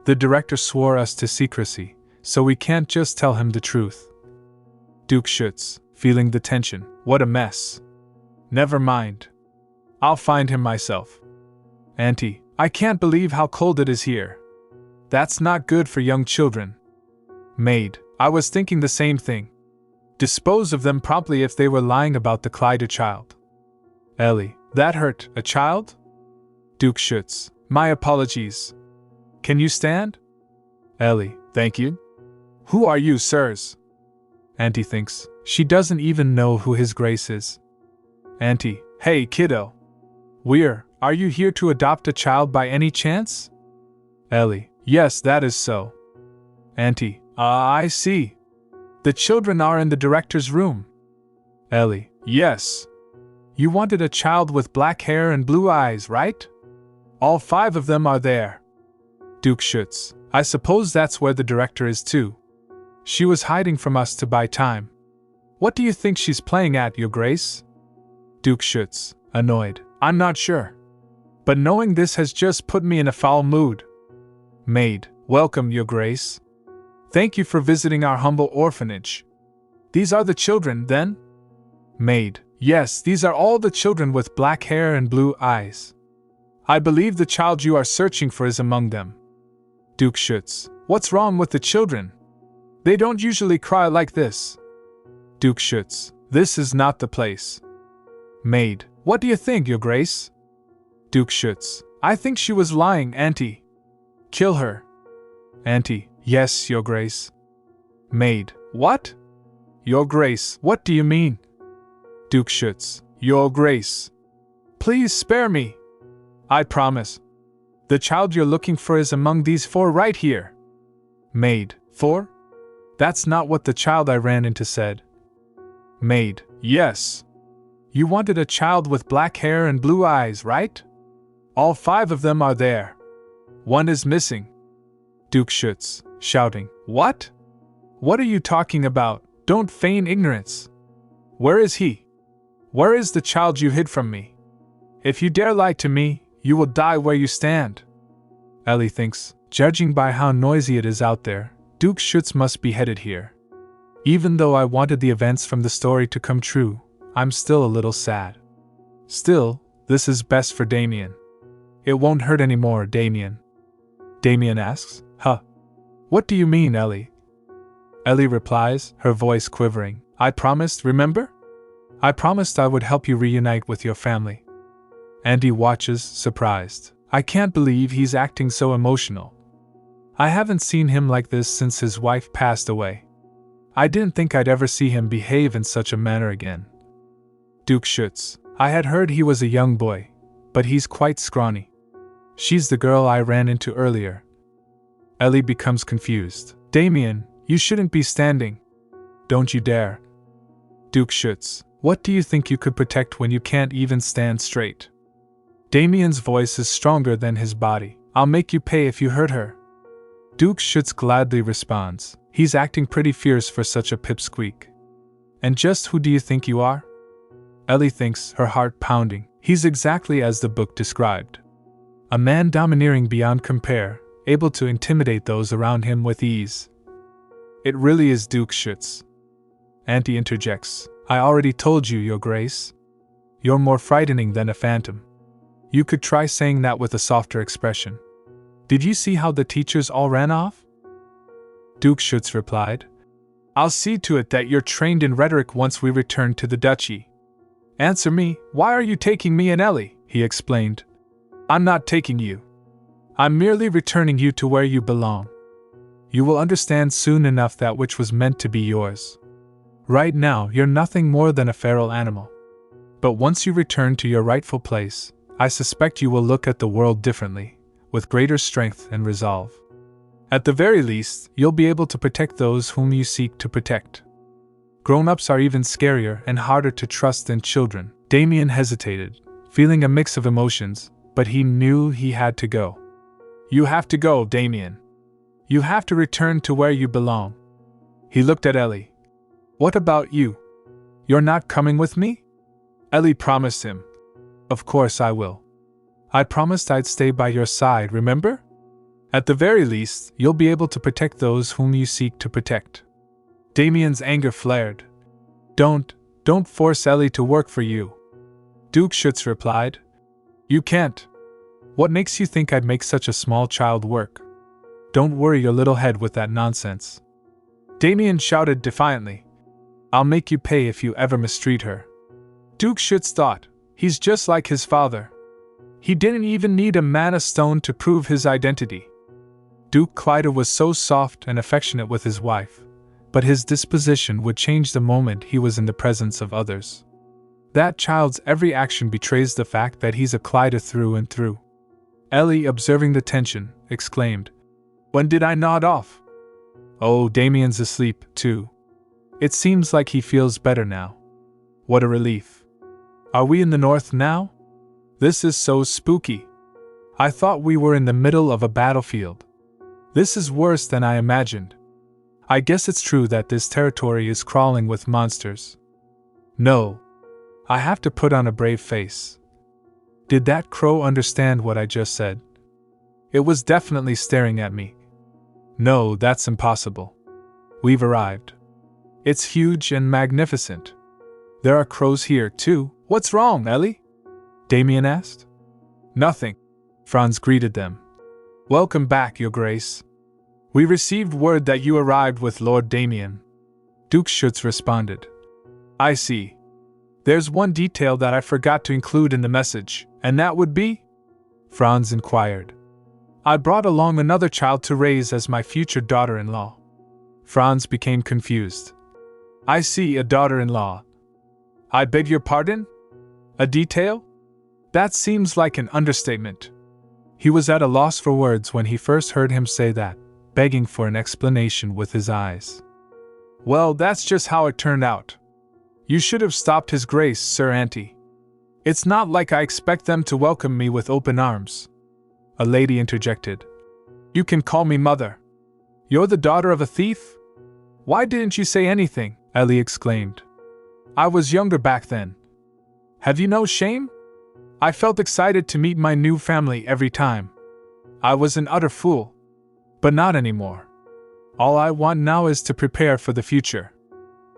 The director swore us to secrecy, so we can't just tell him the truth. Duke Schuetz, feeling the tension. What a mess. Never mind. I'll find him myself. Auntie, I can't believe how cold it is here. That's not good for young children. Maid, I was thinking the same thing. Dispose of them promptly if they were lying about the Clyde child. Ellie, that hurt, a child? Duke Schuetz, my apologies. Can you stand? Ellie, thank you. Who are you, sirs? Auntie thinks she doesn't even know who His Grace is. Auntie, hey kiddo. Are you here to adopt a child by any chance? Ellie, yes, that is so. Auntie, I see. The children are in the director's room. Ellie, yes. You wanted a child with black hair and blue eyes, right? All 5 of them are there. Duke Schuetz, I suppose that's where the director is too. She was hiding from us to buy time. What do you think she's playing at, Your Grace? Duke Schuetz, annoyed, I'm not sure. But knowing this has just put me in a foul mood. Maid, welcome, Your Grace. Thank you for visiting our humble orphanage. These are the children, then? Maid, yes, these are all the children with black hair and blue eyes. I believe the child you are searching for is among them. Duke Schuetz, what's wrong with the children? They don't usually cry like this. Duke Schuetz, this is not the place. Maid, what do you think, Your Grace? Duke Schuetz, I think she was lying, Auntie. Kill her. Auntie, yes, Your Grace. Maid, what? Your Grace, what do you mean? Duke Schuetz, Your Grace. Please spare me. I promise. The child you're looking for is among these 4 right here. Maid, 4? That's not what the child I ran into said. Maid, yes. You wanted a child with black hair and blue eyes, right? All 5 of them are there. 1 is missing. Duke Schuetz, shouting, What? What are you talking about? Don't feign ignorance. Where is he? Where is the child you hid from me? If you dare lie to me, you will die where you stand. Ellie thinks, judging by how noisy it is out there, Duke Schuetz must be headed here. Even though I wanted the events from the story to come true, I'm still a little sad. Still, this is best for Damian. It won't hurt anymore, Damian. Damian asks, Huh? What do you mean, Ellie? Ellie replies, her voice quivering, I promised, remember? I promised I would help you reunite with your family. Andy watches, surprised. I can't believe he's acting so emotional. I haven't seen him like this since his wife passed away. I didn't think I'd ever see him behave in such a manner again. Duke Schuetz, I had heard he was a young boy, but he's quite scrawny. She's the girl I ran into earlier. Ellie becomes confused. Damian, you shouldn't be standing. Don't you dare. Duke Schuetz, what do you think you could protect when you can't even stand straight? Damian's voice is stronger than his body. I'll make you pay if you hurt her. Duke Schuetz gladly responds. He's acting pretty fierce for such a pipsqueak. And just who do you think you are? Ellie thinks, her heart pounding. He's exactly as the book described. A man domineering beyond compare, able to intimidate those around him with ease. It really is Duke Schuetz. Auntie interjects. I already told you, Your Grace. You're more frightening than a phantom. You could try saying that with a softer expression. Did you see how the teachers all ran off? Duke Schuetz replied. I'll see to it that you're trained in rhetoric once we return to the duchy. Answer me, why are you taking me and Ellie? He explained. I'm not taking you. I'm merely returning you to where you belong. You will understand soon enough that which was meant to be yours. Right now, you're nothing more than a feral animal. But once you return to your rightful place, I suspect you will look at the world differently, with greater strength and resolve. At the very least, you'll be able to protect those whom you seek to protect. Grown-ups are even scarier and harder to trust than children. Damian hesitated, feeling a mix of emotions, but he knew he had to go. You have to go, Damian. You have to return to where you belong. He looked at Ellie. What about you? You're not coming with me? Ellie promised him. Of course I will. I promised I'd stay by your side, remember? At the very least, you'll be able to protect those whom you seek to protect. Damian's anger flared. Don't force Ellie to work for you. Duke Schuetz replied. You can't. What makes you think I'd make such a small child work? Don't worry your little head with that nonsense. Damian shouted defiantly. I'll make you pay if you ever mistreat her. Duke Schuetz thought, he's just like his father. He didn't even need a mana stone to prove his identity. Duke Schuetz was so soft and affectionate with his wife, but his disposition would change the moment he was in the presence of others. That child's every action betrays the fact that he's a Schuetz through and through. Ellie, observing the tension, exclaimed, "When did I nod off?" "Oh, Damian's asleep, too. It seems like he feels better now." "What a relief. Are we in the north now? This is so spooky. I thought we were in the middle of a battlefield. This is worse than I imagined. I guess it's true that this territory is crawling with monsters." "No. I have to put on a brave face. Did that crow understand what I just said? It was definitely staring at me." "No, that's impossible. We've arrived. It's huge and magnificent. There are crows here, too." "What's wrong, Ellie?" Damian asked. "Nothing," Franz greeted them. "Welcome back, Your Grace. We received word that you arrived with Lord Damian." Duke Schuetz responded. "I see. There's one detail that I forgot to include in the message, and that would be?" Franz inquired. "I brought along another child to raise as my future daughter-in-law." Franz became confused. "I see, a daughter-in-law. I beg your pardon? A detail? That seems like an understatement." He was at a loss for words when he first heard him say that, begging for an explanation with his eyes. "Well, that's just how it turned out. You should have stopped His Grace, Sir Auntie. It's not like I expect them to welcome me with open arms." A lady interjected. "You can call me Mother. You're the daughter of a thief? Why didn't you say anything?" Ellie exclaimed. "I was younger back then. Have you no shame? I felt excited to meet my new family every time. I was an utter fool. But not anymore. All I want now is to prepare for the future.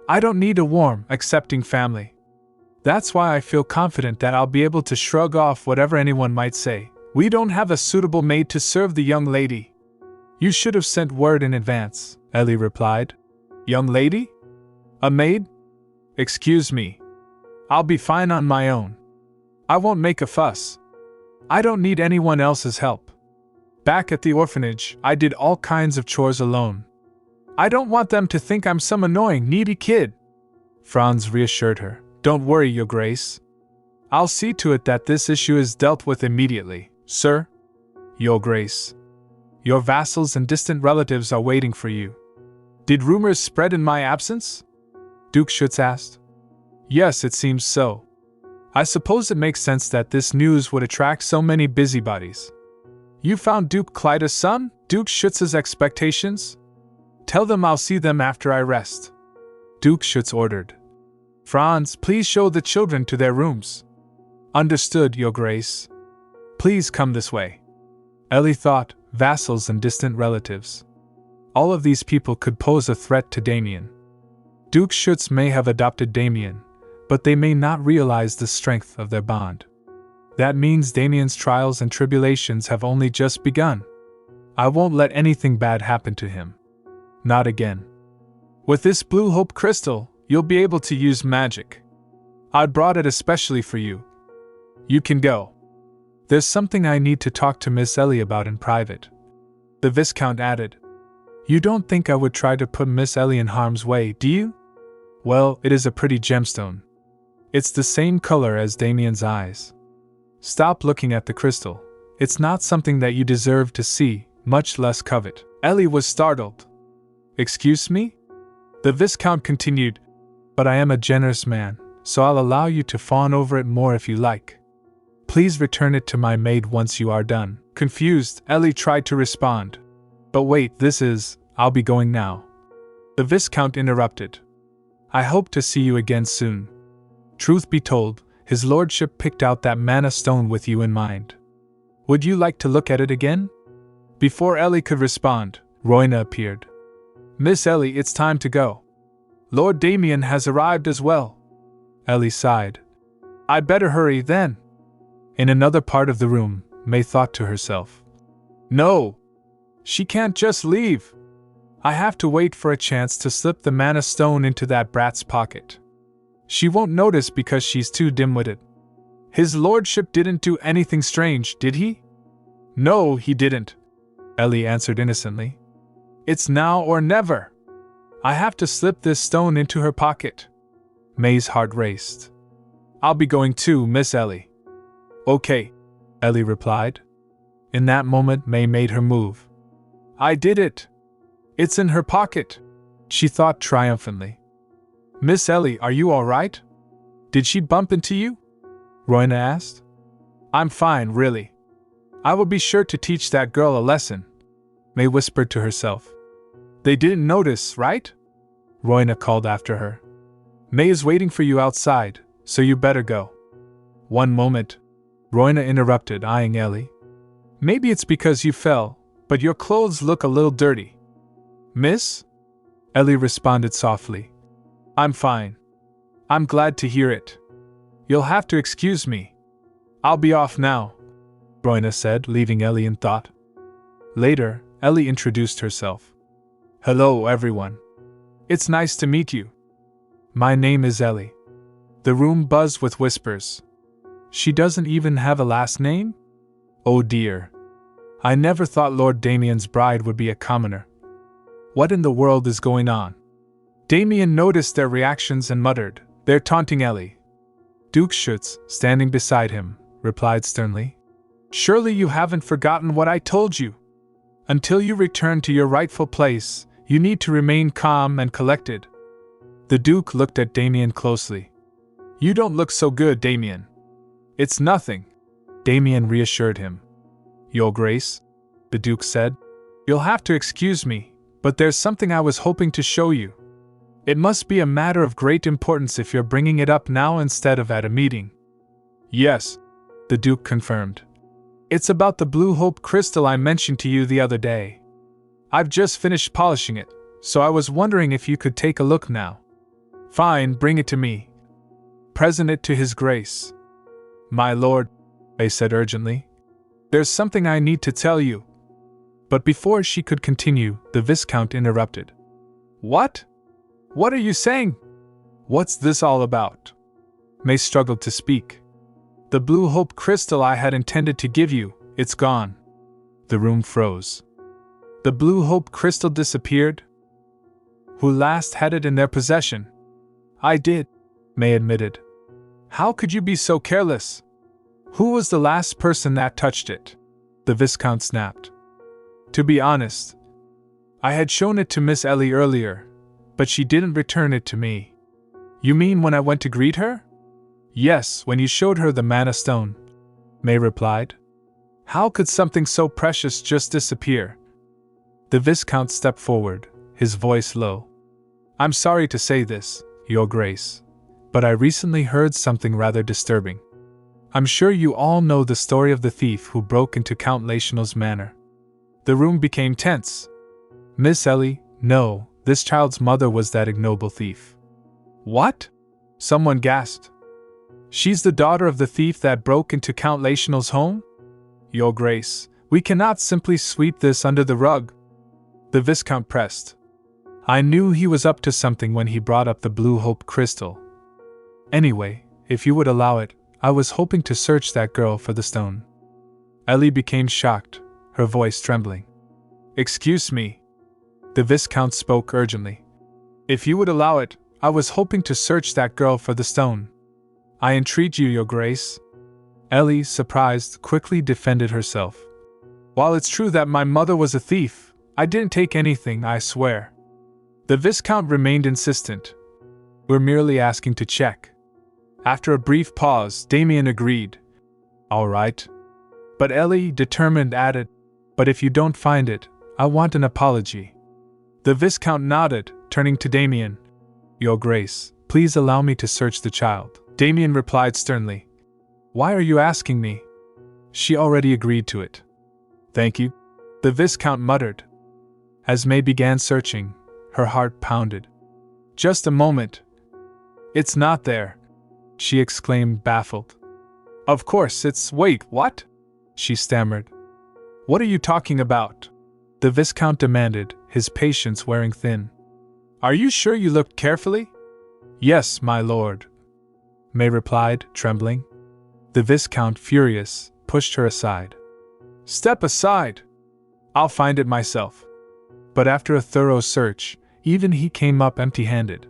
I don't need a warm, accepting family. That's why I feel confident that I'll be able to shrug off whatever anyone might say. We don't have a suitable maid to serve the young lady." "You should have sent word in advance," Ellie replied. "Young lady? A maid? Excuse me. I'll be fine on my own. I won't make a fuss. I don't need anyone else's help. Back at the orphanage, I did all kinds of chores alone. I don't want them to think I'm some annoying, needy kid." Franz reassured her. "Don't worry, Your Grace. I'll see to it that this issue is dealt with immediately, sir. Your Grace. Your vassals and distant relatives are waiting for you." "Did rumors spread in my absence?" Duke Schuetz asked. "Yes, it seems so. I suppose it makes sense that this news would attract so many busybodies." "You found Duke Schuetz's son? Duke Schuetz's expectations? Tell them I'll see them after I rest," Duke Schuetz ordered. "Franz, please show the children to their rooms." "Understood, Your Grace. Please come this way." Ellie thought, vassals and distant relatives. All of these people could pose a threat to Damian. Duke Schuetz may have adopted Damian, but they may not realize the strength of their bond. That means Damian's trials and tribulations have only just begun. I won't let anything bad happen to him. Not again. With this blue hope crystal, you'll be able to use magic. I brought it especially for you. You can go. There's something I need to talk to Miss Ellie about in private." The Viscount added. "You don't think I would try to put Miss Ellie in harm's way, do you? Well, it is a pretty gemstone. It's the same color as Damian's eyes. Stop looking at the crystal. It's not something that you deserve to see, much less covet." Ellie was startled. "Excuse me?" The Viscount continued, "But I am a generous man, so I'll allow you to fawn over it more if you like. Please return it to my maid once you are done." Confused, Ellie tried to respond. "But wait, I'll be going now." The Viscount interrupted. "I hope to see you again soon. Truth be told, His Lordship picked out that mana stone with you in mind. Would you like to look at it again?" Before Ellie could respond, Roina appeared. "Miss Ellie, it's time to go. Lord Damian has arrived as well." Ellie sighed. "I'd better hurry then." In another part of the room, May thought to herself. "No! She can't just leave. I have to wait for a chance to slip the mana stone into that brat's pocket. She won't notice because she's too dim-witted. His lordship didn't do anything strange, did he? No, he didn't, Ellie answered innocently. It's now or never. I have to slip this stone into her pocket. May's heart raced. I'll be going too, Miss Ellie. Okay, Ellie replied. In that moment, May made her move. I did it. It's in her pocket, she thought triumphantly. Miss Ellie, are you all right? Did she bump into you? Roina asked. I'm fine, really. I will be sure to teach that girl a lesson, May whispered to herself. They didn't notice, right? Roina called after her. May is waiting for you outside, so you better go. One moment, Roina interrupted, eyeing Ellie. Maybe it's because you fell, but your clothes look a little dirty. Miss? Ellie responded softly. I'm fine. I'm glad to hear it. You'll have to excuse me. I'll be off now, Roina said, leaving Ellie in thought. Later, Ellie introduced herself. Hello, everyone. It's nice to meet you. My name is Ellie. The room buzzed with whispers. She doesn't even have a last name? Oh dear. I never thought Lord Damian's bride would be a commoner. What in the world is going on? Damian noticed their reactions and muttered, They're taunting Ellie. Duke Schuetz, standing beside him, replied sternly. Surely you haven't forgotten what I told you. Until you return to your rightful place, you need to remain calm and collected. The Duke looked at Damian closely. You don't look so good, Damian. It's nothing, Damian reassured him. Your Grace, the Duke said. You'll have to excuse me, but there's something I was hoping to show you. It must be a matter of great importance if you're bringing it up now instead of at a meeting. Yes, the Duke confirmed. It's about the blue hope crystal I mentioned to you the other day. I've just finished polishing it, so I was wondering if you could take a look now. Fine, bring it to me. Present it to His Grace. My lord, May said urgently. There's something I need to tell you. But before she could continue, the Viscount interrupted. What? What are you saying? What's this all about? May struggled to speak. The blue hope crystal I had intended to give you, it's gone. The room froze. The blue hope crystal disappeared? Who last had it in their possession? I did, May admitted. How could you be so careless? Who was the last person that touched it? The Viscount snapped. To be honest, I had shown it to Miss Ellie earlier, but she didn't return it to me. You mean when I went to greet her? Yes, when you showed her the mana stone, May replied. How could something so precious just disappear? The Viscount stepped forward, his voice low. I'm sorry to say this, Your Grace, but I recently heard something rather disturbing. I'm sure you all know the story of the thief who broke into Count Lachenal's manor. The room became tense. Miss Ellie, no, this child's mother was that ignoble thief. What? Someone gasped. She's the daughter of the thief that broke into Count Lachenal's home? Your Grace, we cannot simply sweep this under the rug. The Viscount pressed. I knew he was up to something when he brought up the blue hope crystal. Anyway, if you would allow it, I was hoping to search that girl for the stone. Ellie became shocked, her voice trembling. Excuse me. The Viscount spoke urgently. If you would allow it, I was hoping to search that girl for the stone. I entreat you, Your Grace. Ellie, surprised, quickly defended herself. While it's true that my mother was a thief, I didn't take anything, I swear. The Viscount remained insistent. We're merely asking to check. After a brief pause, Damian agreed. All right. But Ellie, determined, added, But if you don't find it, I want an apology. The Viscount nodded, turning to Damian. Your Grace, please allow me to search the child. Damian replied sternly. Why are you asking me? She already agreed to it. Thank you, the Viscount muttered. As May began searching, her heart pounded. Just a moment. It's not there, she exclaimed, baffled. Of course it's… Wait, what? She stammered. What are you talking about? The Viscount demanded, his patience wearing thin. Are you sure you looked carefully? Yes, my lord, May replied, trembling. The Viscount, furious, pushed her aside. Step aside! I'll find it myself. But after a thorough search, even he came up empty-handed.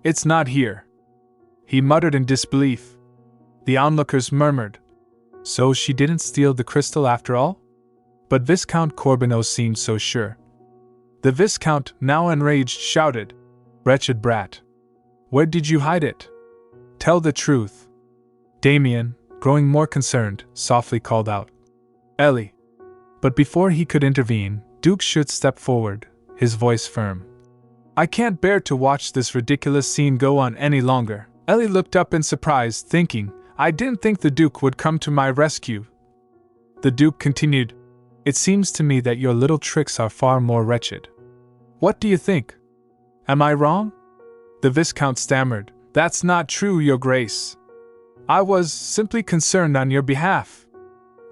It's not here, he muttered in disbelief. The onlookers murmured. So she didn't steal the crystal after all? But Viscount Corbeau seemed so sure. The Viscount, now enraged, shouted, Wretched brat! Where did you hide it? Tell the truth. Damian, growing more concerned, softly called out, Ellie. But before he could intervene, Duke Schuetz stepped forward, his voice firm. I can't bear to watch this ridiculous scene go on any longer. Ellie looked up in surprise, thinking, I didn't think the Duke would come to my rescue. The Duke continued, It seems to me that your little tricks are far more wretched. What do you think? Am I wrong? The Viscount stammered, That's not true, Your Grace. I was simply concerned on your behalf.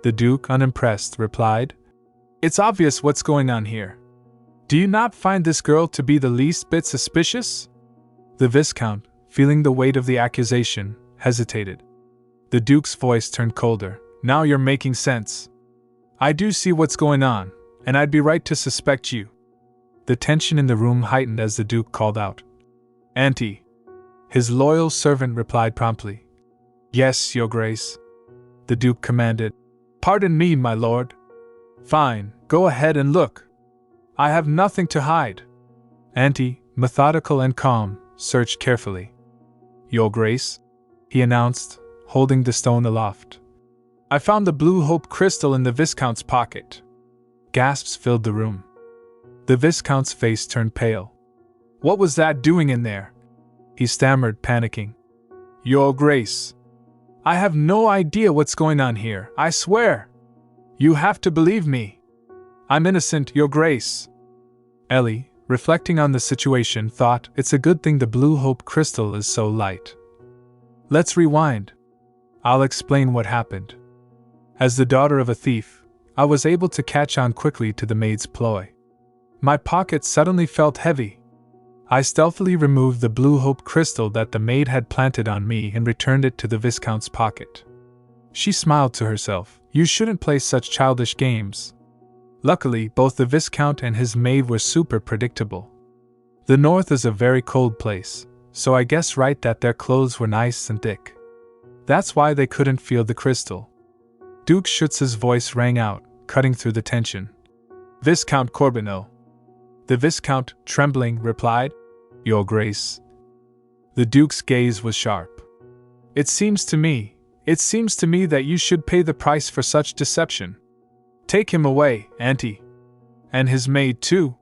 The Duke, unimpressed, replied, It's obvious what's going on here. Do you not find this girl to be the least bit suspicious? The Viscount, feeling the weight of the accusation, hesitated. The Duke's voice turned colder. Now you're making sense. I do see what's going on, and I'd be right to suspect you. The tension in the room heightened as the Duke called out. Auntie. His loyal servant replied promptly. Yes, Your Grace. The Duke commanded. Pardon me, my lord. Fine, go ahead and look. I have nothing to hide. Auntie, methodical and calm, searched carefully. Your Grace, he announced, holding the stone aloft. I found the blue hope crystal in the Viscount's pocket. Gasps filled the room. The Viscount's face turned pale. What was that doing in there? He stammered, panicking. Your Grace, I have no idea what's going on here, I swear. You have to believe me. I'm innocent, Your Grace. Ellie, reflecting on the situation, thought it's a good thing the blue hope crystal is so light. Let's rewind. I'll explain what happened. As the daughter of a thief, I was able to catch on quickly to the maid's ploy. My pocket suddenly felt heavy. I stealthily removed the blue hope crystal that the maid had planted on me and returned it to the Viscount's pocket. She smiled to herself. You shouldn't play such childish games. Luckily, both the Viscount and his maid were super predictable. The north is a very cold place, so I guess right that their clothes were nice and thick. That's why they couldn't feel the crystal. Duke Schuetz's voice rang out, cutting through the tension. Viscount Corbeau. The Viscount, trembling, replied, Your Grace. The Duke's gaze was sharp. It seems to me that you should pay the price for such deception. Take him away, Auntie. And his maid, too.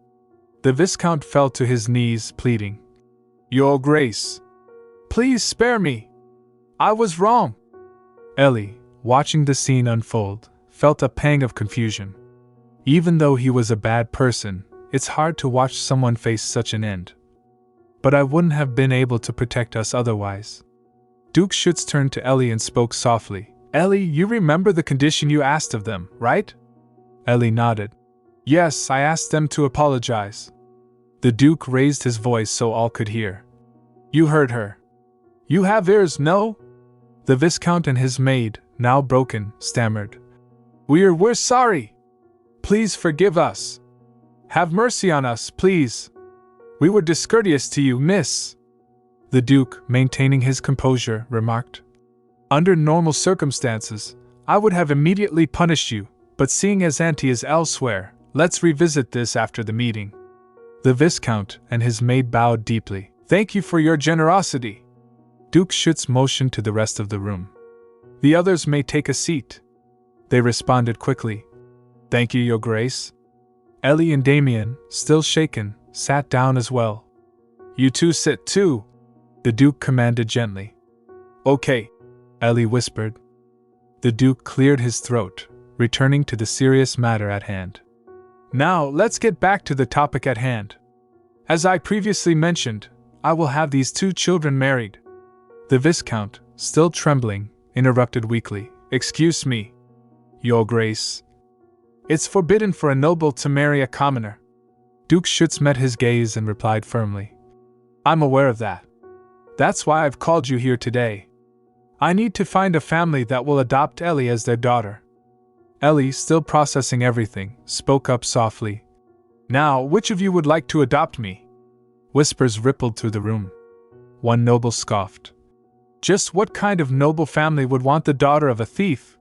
The Viscount fell to his knees, pleading. Your Grace. Please spare me. I was wrong. Ellie, watching the scene unfold, felt a pang of confusion. Even though he was a bad person, it's hard to watch someone face such an end. But I wouldn't have been able to protect us otherwise. Duke Schuetz turned to Ellie and spoke softly. Ellie, you remember the condition you asked of them, right? Ellie nodded. Yes, I asked them to apologize. The Duke raised his voice so all could hear. You heard her. You have ears, no? The Viscount and his maid, now broken, stammered. We're sorry. Please forgive us. Have mercy on us, please. We were discourteous to you, miss. The Duke, maintaining his composure, remarked. Under normal circumstances, I would have immediately punished you, but seeing as Auntie is elsewhere, let's revisit this after the meeting. The Viscount and his maid bowed deeply. Thank you for your generosity. Duke Schuetz motioned to the rest of the room. The others may take a seat. They responded quickly. Thank you, Your Grace. Ellie and Damian, still shaken, sat down as well. You two sit too, the Duke commanded gently. Okay, Ellie whispered. The Duke cleared his throat, returning to the serious matter at hand. Now, let's get back to the topic at hand. As I previously mentioned, I will have these two children married. The Viscount, still trembling, interrupted weakly. Excuse me, Your Grace. It's forbidden for a noble to marry a commoner. Duke Schuetz met his gaze and replied firmly. I'm aware of that. That's why I've called you here today. I need to find a family that will adopt Ellie as their daughter. Ellie, still processing everything, spoke up softly. Now, which of you would like to adopt me? Whispers rippled through the room. One noble scoffed. Just what kind of noble family would want the daughter of a thief?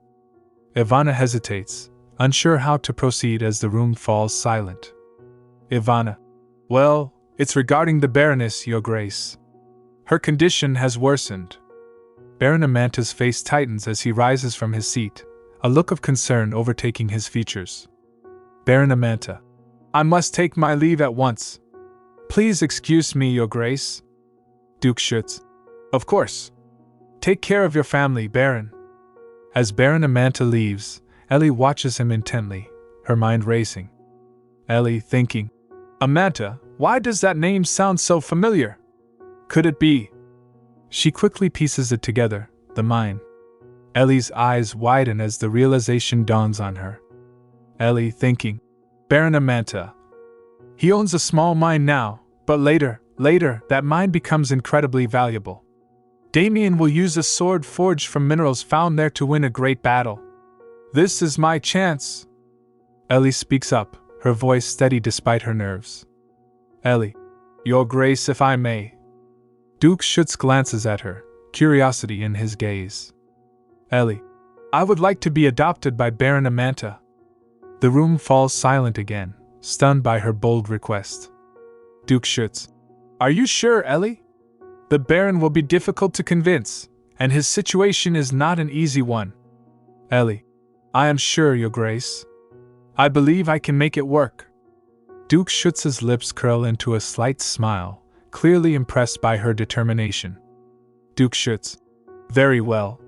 Ivana hesitates, unsure how to proceed as the room falls silent. Ivana. Well, it's regarding the Baroness, Your Grace. Her condition has worsened. Baron Amanta's face tightens as he rises from his seat, a look of concern overtaking his features. Baron Amanta. I must take my leave at once. Please excuse me, Your Grace. Duke Schuetz. Of course. Take care of your family, Baron. As Baron Amanta leaves, Ellie watches him intently, her mind racing. Ellie thinking, Amanta, why does that name sound so familiar? Could it be? She quickly pieces it together, the mine. Ellie's eyes widen as the realization dawns on her. Ellie thinking, Baron Amanta. He owns a small mine now, but later, that mine becomes incredibly valuable. Damian will use a sword forged from minerals found there to win a great battle. This is my chance. Ellie speaks up, her voice steady despite her nerves. Ellie. Your Grace, if I may. Duke Schuetz glances at her, curiosity in his gaze. Ellie. I would like to be adopted by Baron Amanta. The room falls silent again, stunned by her bold request. Duke Schuetz. Are you sure, Ellie? The Baron will be difficult to convince, and his situation is not an easy one. Ellie. I am sure, Your Grace. I believe I can make it work. Duke Schuetz's lips curl into a slight smile, clearly impressed by her determination. Duke Schuetz. Very well.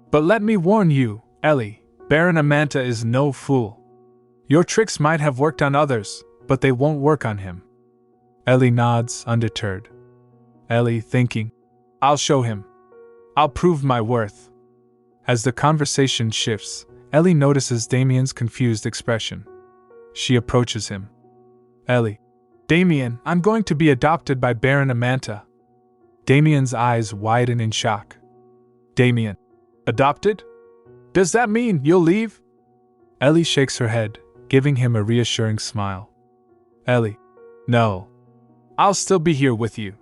But let me warn you, Ellie, Baron Amanta is no fool. Your tricks might have worked on others, but they won't work on him. Ellie nods, undeterred. Ellie thinking, I'll show him. I'll prove my worth. As the conversation shifts, Ellie notices Damian's confused expression. She approaches him. Ellie. Damian, I'm going to be adopted by Baron Amanta. Damian's eyes widen in shock. Damian. Adopted? Does that mean you'll leave? Ellie shakes her head, giving him a reassuring smile. Ellie. No. I'll still be here with you.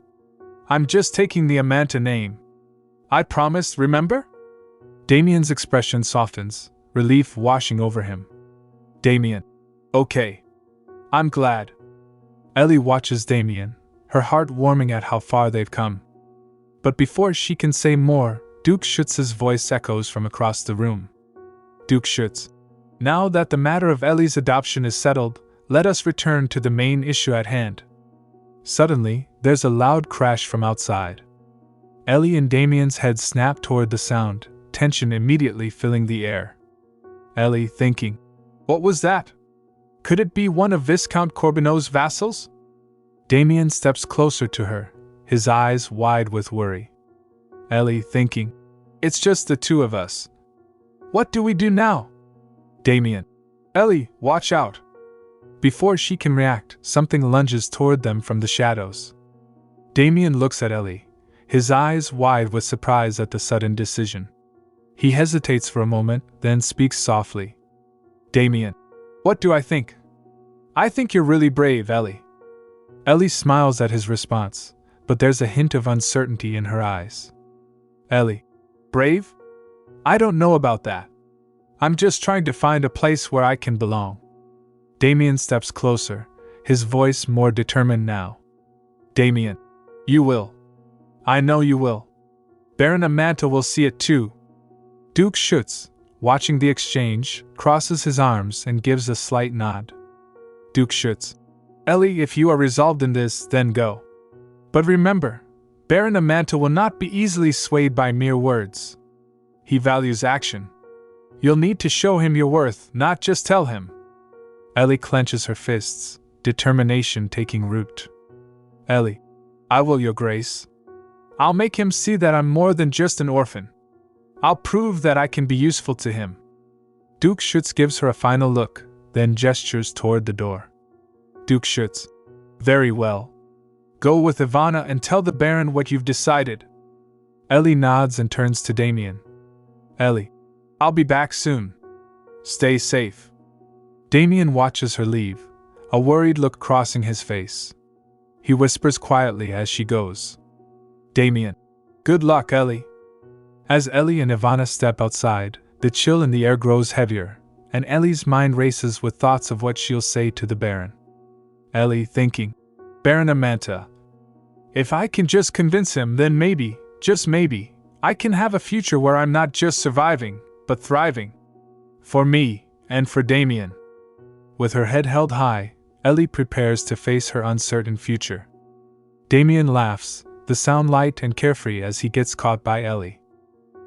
I'm just taking the Amanta name. I promised, remember? Damian's expression softens, relief washing over him. Damian. Okay. I'm glad. Ellie watches Damian, her heart warming at how far they've come. But before she can say more, Duke Schuetz's voice echoes from across the room. Duke Schuetz. Now that the matter of Ellie's adoption is settled, let us return to the main issue at hand. Suddenly, there's a loud crash from outside. Ellie and Damian's heads snap toward the sound, tension immediately filling the air. Ellie thinking, what was that? Could it be one of Viscount Corbeau's vassals? Damian steps closer to her, his eyes wide with worry. Ellie thinking, it's just the two of us. What do we do now? Damian. Ellie, watch out. Before she can react, something lunges toward them from the shadows. Damian looks at Ellie, his eyes wide with surprise at the sudden decision. He hesitates for a moment, then speaks softly. Damian. What do I think? I think you're really brave, Ellie. Ellie smiles at his response, but there's a hint of uncertainty in her eyes. Ellie. Brave? I don't know about that. I'm just trying to find a place where I can belong. Damian steps closer, his voice more determined now. Damian. You will. I know you will. Baron Amanta will see it too. Duke Schuetz, watching the exchange, crosses his arms and gives a slight nod. Duke Schuetz. Ellie, if you are resolved in this, then go. But remember, Baron Amanta will not be easily swayed by mere words. He values action. You'll need to show him your worth, not just tell him. Ellie clenches her fists, determination taking root. Ellie. I will, Your Grace. I'll make him see that I'm more than just an orphan. I'll prove that I can be useful to him. Duke Schuetz gives her a final look, then gestures toward the door. Duke Schuetz. Very well. Go with Ivana and tell the Baron what you've decided. Ellie nods and turns to Damian. Ellie, I'll be back soon. Stay safe. Damian watches her leave, a worried look crossing his face. He whispers quietly as she goes. Damian, good luck, Ellie. As Ellie and Ivana step outside, the chill in the air grows heavier, and Ellie's mind races with thoughts of what she'll say to the Baron. Ellie thinking, Baron Amanta. If I can just convince him, then maybe, just maybe, I can have a future where I'm not just surviving, but thriving. For me, and for Damian. With her head held high, Ellie prepares to face her uncertain future. Damian laughs, the sound light and carefree as he gets caught by Ellie.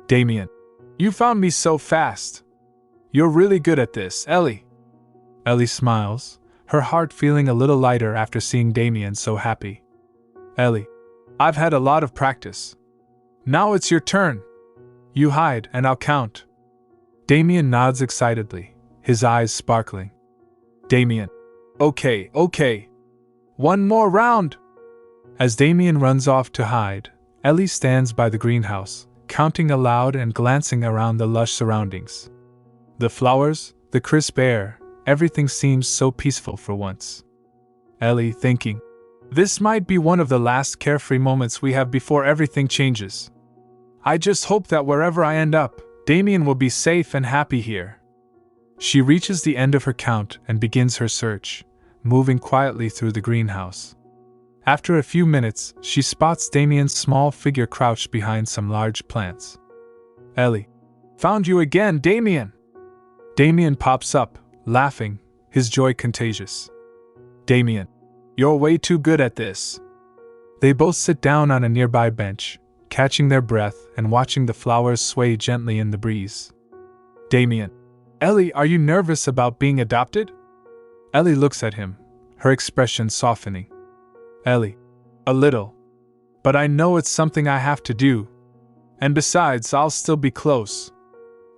Damian, you found me so fast. You're really good at this, Ellie. Ellie smiles, her heart feeling a little lighter after seeing Damian so happy. Ellie, I've had a lot of practice. Now it's your turn. You hide and I'll count. Damian nods excitedly, his eyes sparkling. Damian, okay. One more round. As Damian runs off to hide, Ellie stands by the greenhouse, counting aloud and glancing around the lush surroundings. The flowers, the crisp air, everything seems so peaceful for once. Ellie thinking, this might be one of the last carefree moments we have before everything changes. I just hope that wherever I end up, Damian will be safe and happy here. She reaches the end of her count and begins her search, moving quietly through the greenhouse. After a few minutes, she spots Damian's small figure crouched behind some large plants. Ellie, found you again, Damian! Damian pops up, laughing, his joy contagious. Damian, you're way too good at this. They both sit down on a nearby bench, catching their breath and watching the flowers sway gently in the breeze. Damian, Ellie, are you nervous about being adopted? Ellie looks at him, her expression softening. Ellie, a little. But I know it's something I have to do. And besides, I'll still be close.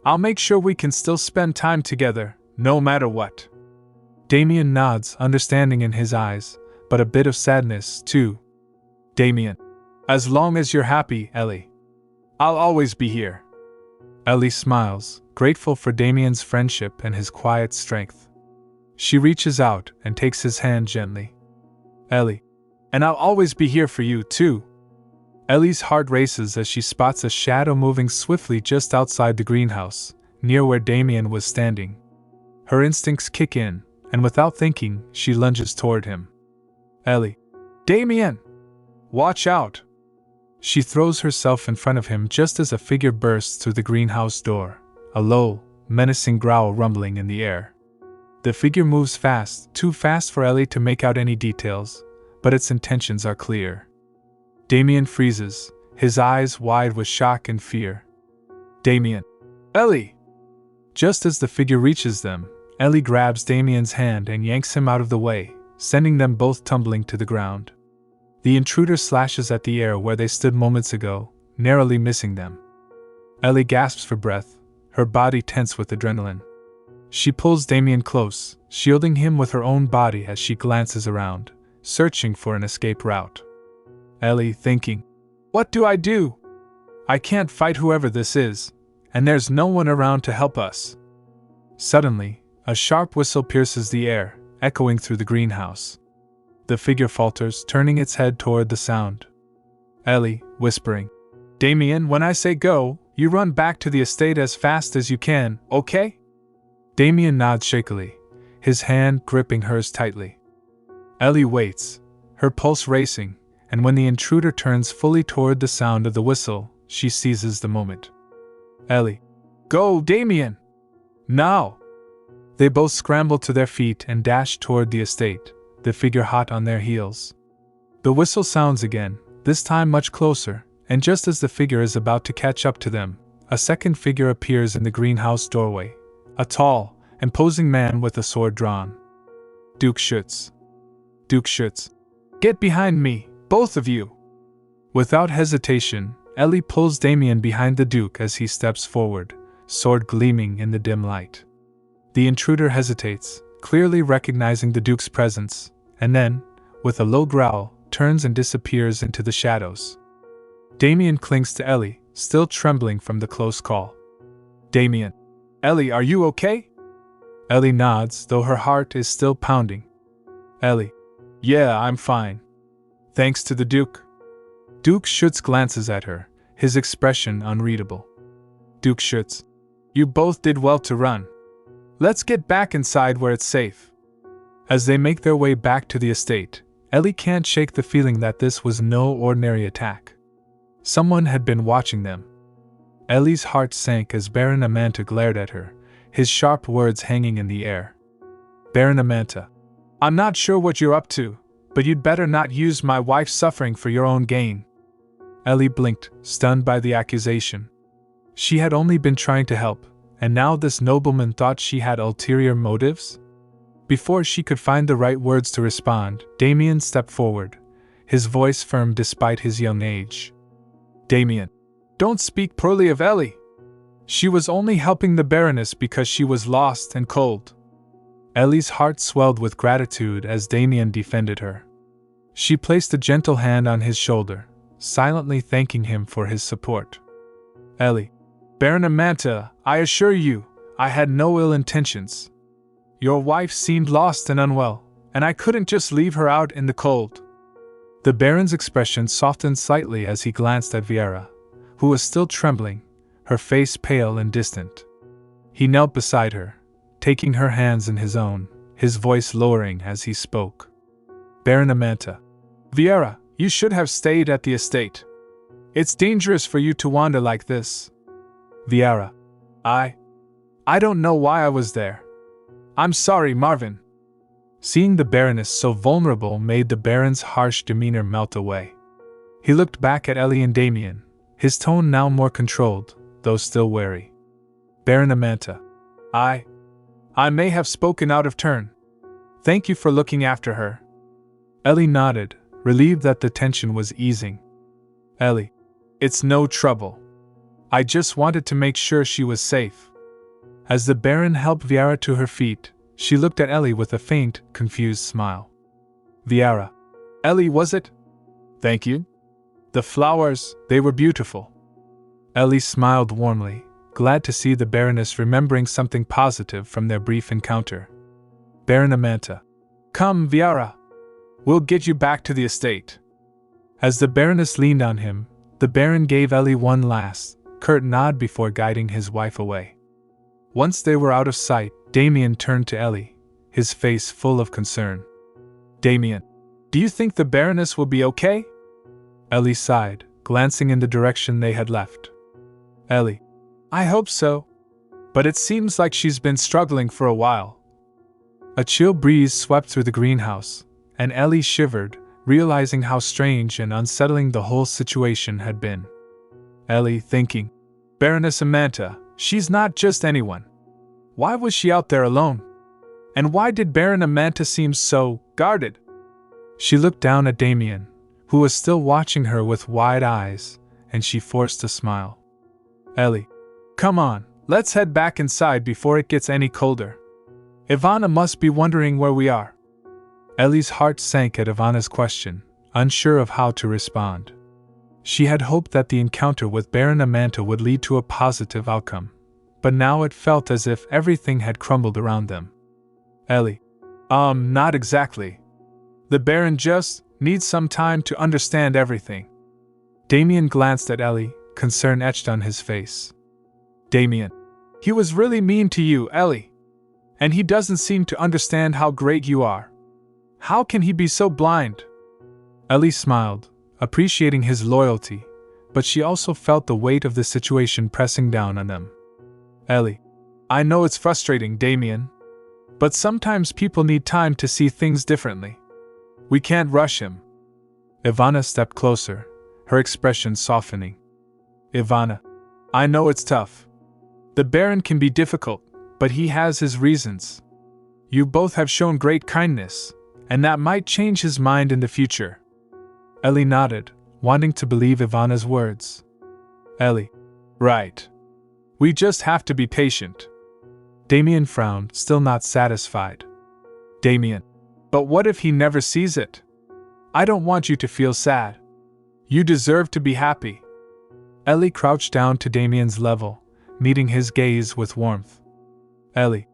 I'll make sure we can still spend time together, no matter what. Damian nods, understanding in his eyes, but a bit of sadness, too. Damian, as long as you're happy, Ellie. I'll always be here. Ellie smiles, grateful for Damian's friendship and his quiet strength. She reaches out and takes his hand gently. Ellie, and I'll always be here for you, too. Ellie's heart races as she spots a shadow moving swiftly just outside the greenhouse, near where Damian was standing. Her instincts kick in, and without thinking, she lunges toward him. Ellie, Damian! Watch out! She throws herself in front of him just as a figure bursts through the greenhouse door, a low, menacing growl rumbling in the air. The figure moves fast, too fast for Ellie to make out any details, but its intentions are clear. Damian freezes, his eyes wide with shock and fear. Damian! Ellie! Just as the figure reaches them, Ellie grabs Damian's hand and yanks him out of the way, sending them both tumbling to the ground. The intruder slashes at the air where they stood moments ago, narrowly missing them. Ellie gasps for breath, her body tense with adrenaline. She pulls Damian close, shielding him with her own body as she glances around, searching for an escape route. Ellie thinking, what do I do? I can't fight whoever this is, and there's no one around to help us. Suddenly, a sharp whistle pierces the air, echoing through the greenhouse. The figure falters, turning its head toward the sound. Ellie, whispering, Damian, when I say go, you run back to the estate as fast as you can, okay? Damian nods shakily, his hand gripping hers tightly. Ellie waits, her pulse racing, and when the intruder turns fully toward the sound of the whistle, she seizes the moment. Ellie, go, Damian! Now! They both scramble to their feet and dash toward the estate, the figure hot on their heels. The whistle sounds again, this time much closer, and just as the figure is about to catch up to them, a second figure appears in the greenhouse doorway, a tall, imposing man with a sword drawn. Duke Schuetz. Duke Schuetz. Get behind me, both of you! Without hesitation, Ellie pulls Damian behind the Duke as he steps forward, sword gleaming in the dim light. The intruder hesitates, clearly recognizing the Duke's presence, and then, with a low growl, turns and disappears into the shadows. Damian clings to Ellie, still trembling from the close call. Damian. Ellie, are you okay? Ellie nods, though her heart is still pounding. Ellie. Yeah, I'm fine. Thanks to the Duke. Duke Schuetz glances at her, his expression unreadable. Duke Schuetz. You both did well to run. Let's get back inside where it's safe. As they make their way back to the estate, Ellie can't shake the feeling that this was no ordinary attack. Someone had been watching them. Ellie's heart sank as Baron Amanta glared at her, his sharp words hanging in the air. Baron Amanta. I'm not sure what you're up to, but you'd better not use my wife's suffering for your own gain. Ellie blinked, stunned by the accusation. She had only been trying to help, and now this nobleman thought she had ulterior motives? Before she could find the right words to respond, Damian stepped forward, his voice firm despite his young age. Damian. Don't speak poorly of Ellie. She was only helping the Baroness because she was lost and cold. Ellie's heart swelled with gratitude as Damian defended her. She placed a gentle hand on his shoulder, silently thanking him for his support. Ellie. Baron Amanta, I assure you, I had no ill intentions. Your wife seemed lost and unwell, and I couldn't just leave her out in the cold. The Baron's expression softened slightly as he glanced at Vieira, who was still trembling, her face pale and distant. He knelt beside her, taking her hands in his own, his voice lowering as he spoke. Baron Amanta. Vieira, you should have stayed at the estate. It's dangerous for you to wander like this. Vieira. I don't know why I was there. I'm sorry, Marvin. Seeing the Baroness so vulnerable made the Baron's harsh demeanor melt away. He looked back at Ellie and Damian, his tone now more controlled, though still wary. Baron Amanta. I may have spoken out of turn. Thank you for looking after her. Ellie nodded, relieved that the tension was easing. Ellie. It's no trouble. I just wanted to make sure she was safe. As the Baron helped Vieira to her feet, she looked at Ellie with a faint, confused smile. Vieira. Ellie, was it? Thank you. The flowers, they were beautiful. Ellie smiled warmly, glad to see the Baroness remembering something positive from their brief encounter. Baron Amanta. Come, Vieira. We'll get you back to the estate. As the Baroness leaned on him, the Baron gave Ellie one last, curt nod before guiding his wife away. Once they were out of sight, Damian turned to Ellie, his face full of concern. Damian. Do you think the Baroness will be okay? Ellie sighed, glancing in the direction they had left. Ellie. I hope so. But it seems like she's been struggling for a while. A chill breeze swept through the greenhouse, and Ellie shivered, realizing how strange and unsettling the whole situation had been. Ellie thinking, Baroness Amanta, she's not just anyone. Why was she out there alone? And why did Baron Amanta seem so guarded? She looked down at Damian, who was still watching her with wide eyes, and she forced a smile. Ellie. Come on, let's head back inside before it gets any colder. Ivana must be wondering where we are. Ellie's heart sank at Ivana's question, unsure of how to respond. She had hoped that the encounter with Baron Amanta would lead to a positive outcome, but now it felt as if everything had crumbled around them. Ellie. Not exactly. The Baron just needs some time to understand everything. Damian glanced at Ellie, concern etched on his face. Damian. He was really mean to you, Ellie. And he doesn't seem to understand how great you are. How can he be so blind? Ellie smiled, appreciating his loyalty, but she also felt the weight of the situation pressing down on them. Ellie. I know it's frustrating, Damian. But sometimes people need time to see things differently. We can't rush him. Ivana stepped closer, her expression softening. Ivana. I know it's tough. The Baron can be difficult, but he has his reasons. You both have shown great kindness, and that might change his mind in the future. Ellie nodded, wanting to believe Ivana's words. Ellie. Right. We just have to be patient. Damian frowned, still not satisfied. Damian. But what if he never sees it? I don't want you to feel sad. You deserve to be happy. Ellie crouched down to Damian's level, meeting his gaze with warmth. Ellie.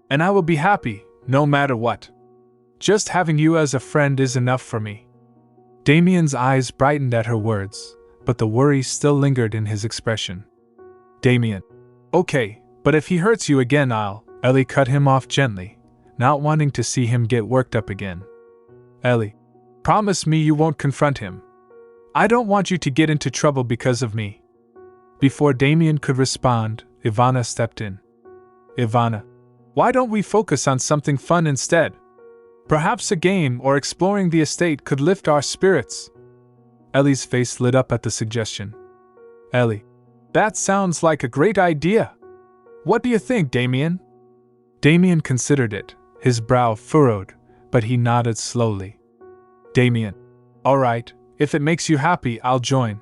And I will be happy, no matter what. Just having you as a friend is enough for me. Damian's eyes brightened at her words, but the worry still lingered in his expression. Damian. Okay, but if he hurts you again Ellie cut him off gently, not wanting to see him get worked up again. Ellie. Promise me you won't confront him. I don't want you to get into trouble because of me. Before Damian could respond, Ivana stepped in. Ivana. Why don't we focus on something fun instead? Perhaps a game or exploring the estate could lift our spirits. Ellie's face lit up at the suggestion. Ellie. That sounds like a great idea. What do you think, Damian? Damian considered it, his brow furrowed, but he nodded slowly. Damian. All right, if it makes you happy, I'll join.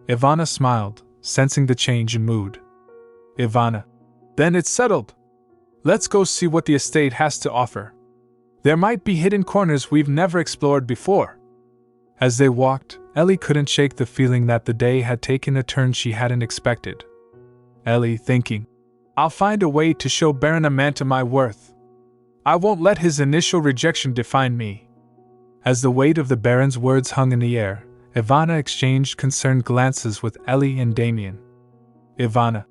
Ivana smiled, sensing the change in mood. Ivana. Then it's settled. Let's go see what the estate has to offer. There might be hidden corners we've never explored before. As they walked, Ellie couldn't shake the feeling that the day had taken a turn she hadn't expected. Ellie thinking, I'll find a way to show Baron Amanta my worth. I won't let his initial rejection define me. As the weight of the Baron's words hung in the air, Ivana exchanged concerned glances with Ellie and Damian. Ivana.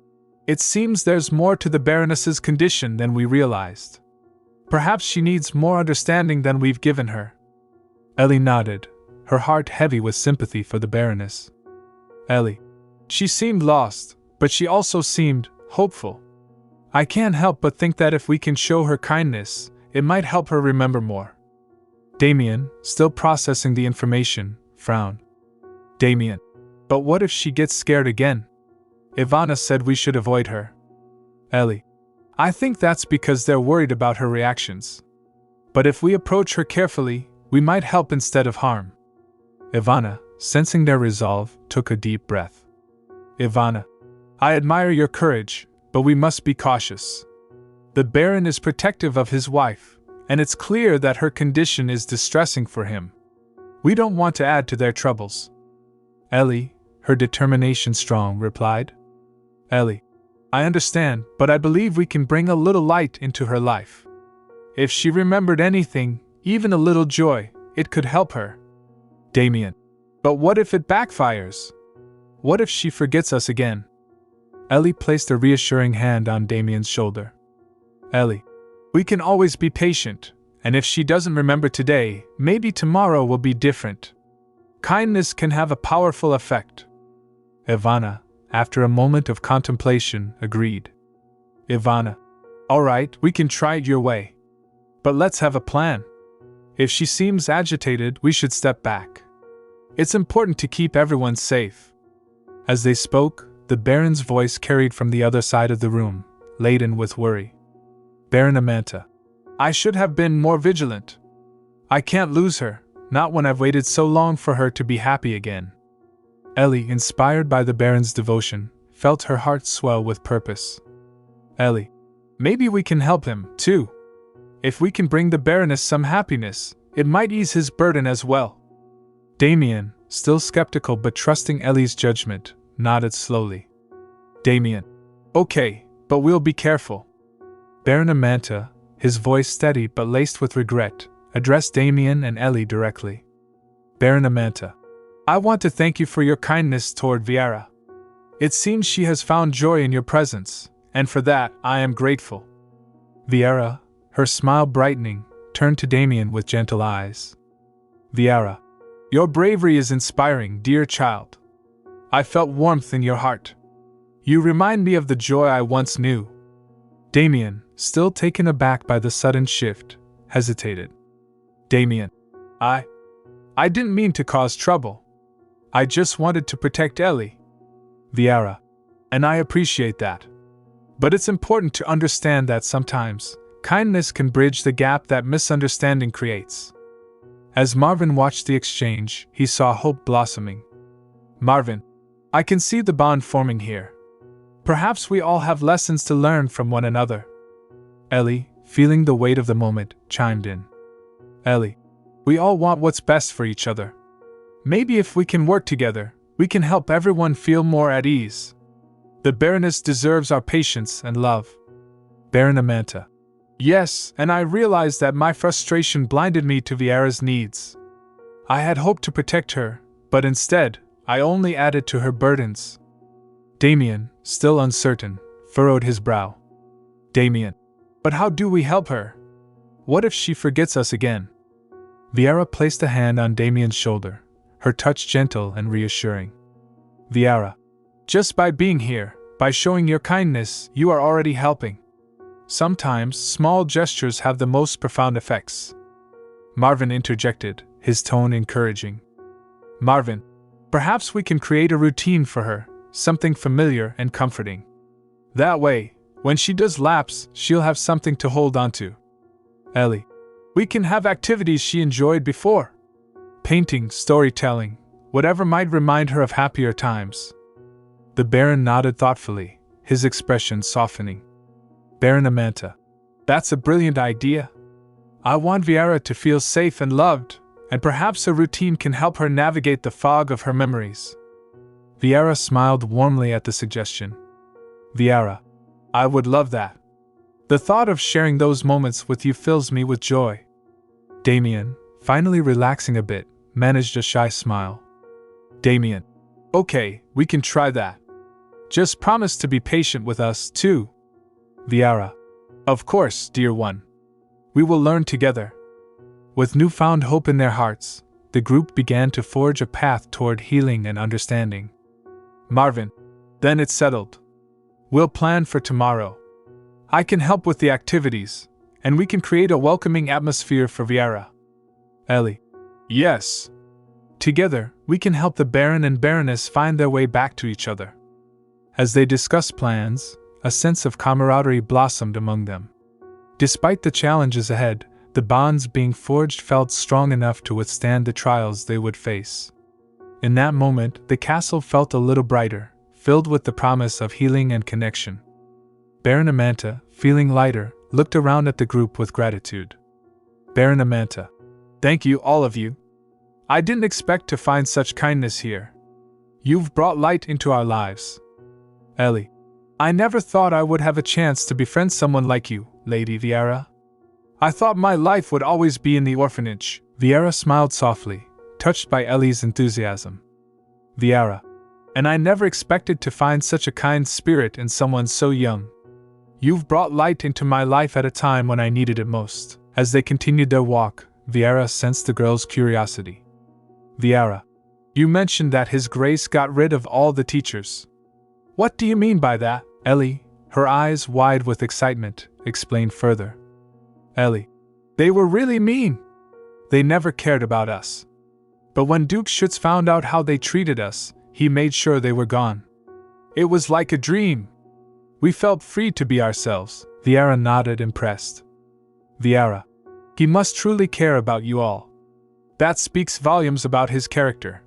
It seems there's more to the Baroness's condition than we realized. Perhaps she needs more understanding than we've given her. Ellie nodded, her heart heavy with sympathy for the Baroness. Ellie. She seemed lost, but she also seemed hopeful. I can't help but think that if we can show her kindness, it might help her remember more. Damian, still processing the information, frowned. Damian. But what if she gets scared again? Ivana said we should avoid her. Ellie. I think that's because they're worried about her reactions. But if we approach her carefully, we might help instead of harm. Ivana, sensing their resolve, took a deep breath. Ivana. I admire your courage, but we must be cautious. The Baron is protective of his wife, and it's clear that her condition is distressing for him. We don't want to add to their troubles. Ellie, her determination strong, replied. Ellie. I understand, but I believe we can bring a little light into her life. If she remembered anything, even a little joy, it could help her. Damian. But what if it backfires? What if she forgets us again? Ellie placed a reassuring hand on Damian's shoulder. Ellie. We can always be patient, and if she doesn't remember today, maybe tomorrow will be different. Kindness can have a powerful effect. Ivana, after a moment of contemplation, agreed. Ivana. All right, we can try it your way. But let's have a plan. If she seems agitated, we should step back. It's important to keep everyone safe. As they spoke, the Baron's voice carried from the other side of the room, laden with worry. Baron Amanta. I should have been more vigilant. I can't lose her, not when I've waited so long for her to be happy again. Ellie, inspired by the Baron's devotion, felt her heart swell with purpose. Ellie. Maybe we can help him, too. If we can bring the Baroness some happiness, it might ease his burden as well. Damian, still skeptical but trusting Ellie's judgment, nodded slowly. Damian. Okay, but we'll be careful. Baron Amanta, his voice steady but laced with regret, addressed Damian and Ellie directly. Baron Amanta. I want to thank you for your kindness toward Viera. It seems she has found joy in your presence, and for that I am grateful. Viera, her smile brightening, turned to Damian with gentle eyes. Viera. Your bravery is inspiring, dear child. I felt warmth in your heart. You remind me of the joy I once knew. Damian, still taken aback by the sudden shift, hesitated. Damian. I didn't mean to cause trouble. I just wanted to protect Ellie. Viera. And I appreciate that. But it's important to understand that sometimes, kindness can bridge the gap that misunderstanding creates. As Marvin watched the exchange, he saw hope blossoming. Marvin. I can see the bond forming here. Perhaps we all have lessons to learn from one another. Ellie, feeling the weight of the moment, chimed in. Ellie. We all want what's best for each other. Maybe if we can work together, we can help everyone feel more at ease. The Baroness deserves our patience and love. Baron Amanta. Yes, and I realized that my frustration blinded me to Vieira's needs. I had hoped to protect her, but instead, I only added to her burdens. Damian, still uncertain, furrowed his brow. Damian. But how do we help her? What if she forgets us again? Vieira placed a hand on Damian's shoulder, her touch gentle and reassuring. Vieira. Just by being here, by showing your kindness, you are already helping. Sometimes, small gestures have the most profound effects. Marvin interjected, his tone encouraging. Marvin. Perhaps we can create a routine for her, something familiar and comforting. That way, when she does lapse, she'll have something to hold on to. Ellie. We can have activities she enjoyed before. Painting, storytelling, whatever might remind her of happier times. The Baron nodded thoughtfully, his expression softening. Baron Amanta. That's a brilliant idea. I want Vieira to feel safe and loved, and perhaps a routine can help her navigate the fog of her memories. Vieira smiled warmly at the suggestion. Vieira. I would love that. The thought of sharing those moments with you fills me with joy. Damian, finally relaxing a bit, managed a shy smile. Damian. Okay, we can try that. Just promise to be patient with us, too. Vieira. Of course, dear one. We will learn together. With newfound hope in their hearts, the group began to forge a path toward healing and understanding. Marvin. Then it's settled. We'll plan for tomorrow. I can help with the activities, and we can create a welcoming atmosphere for Vieira. Ellie. Yes. Together, we can help the Baron and Baroness find their way back to each other. As they discussed plans, a sense of camaraderie blossomed among them. Despite the challenges ahead, the bonds being forged felt strong enough to withstand the trials they would face. In that moment, the castle felt a little brighter, filled with the promise of healing and connection. Baron Amanta, feeling lighter, looked around at the group with gratitude. Baron Amanta. Thank you, all of you. I didn't expect to find such kindness here. You've brought light into our lives. Ellie. I never thought I would have a chance to befriend someone like you, Lady Vieira. I thought my life would always be in the orphanage. Vieira smiled softly, touched by Ellie's enthusiasm. Vieira. And I never expected to find such a kind spirit in someone so young. You've brought light into my life at a time when I needed it most. As they continued their walk, Vieira sensed the girl's curiosity. Vieira. You mentioned that His Grace got rid of all the teachers. What do you mean by that? Ellie, her eyes wide with excitement, explained further. Ellie. They were really mean. They never cared about us. But when Duke Schuetz found out how they treated us, he made sure they were gone. It was like a dream. We felt free to be ourselves. Vieira nodded, impressed. Vieira. He must truly care about you all. That speaks volumes about his character.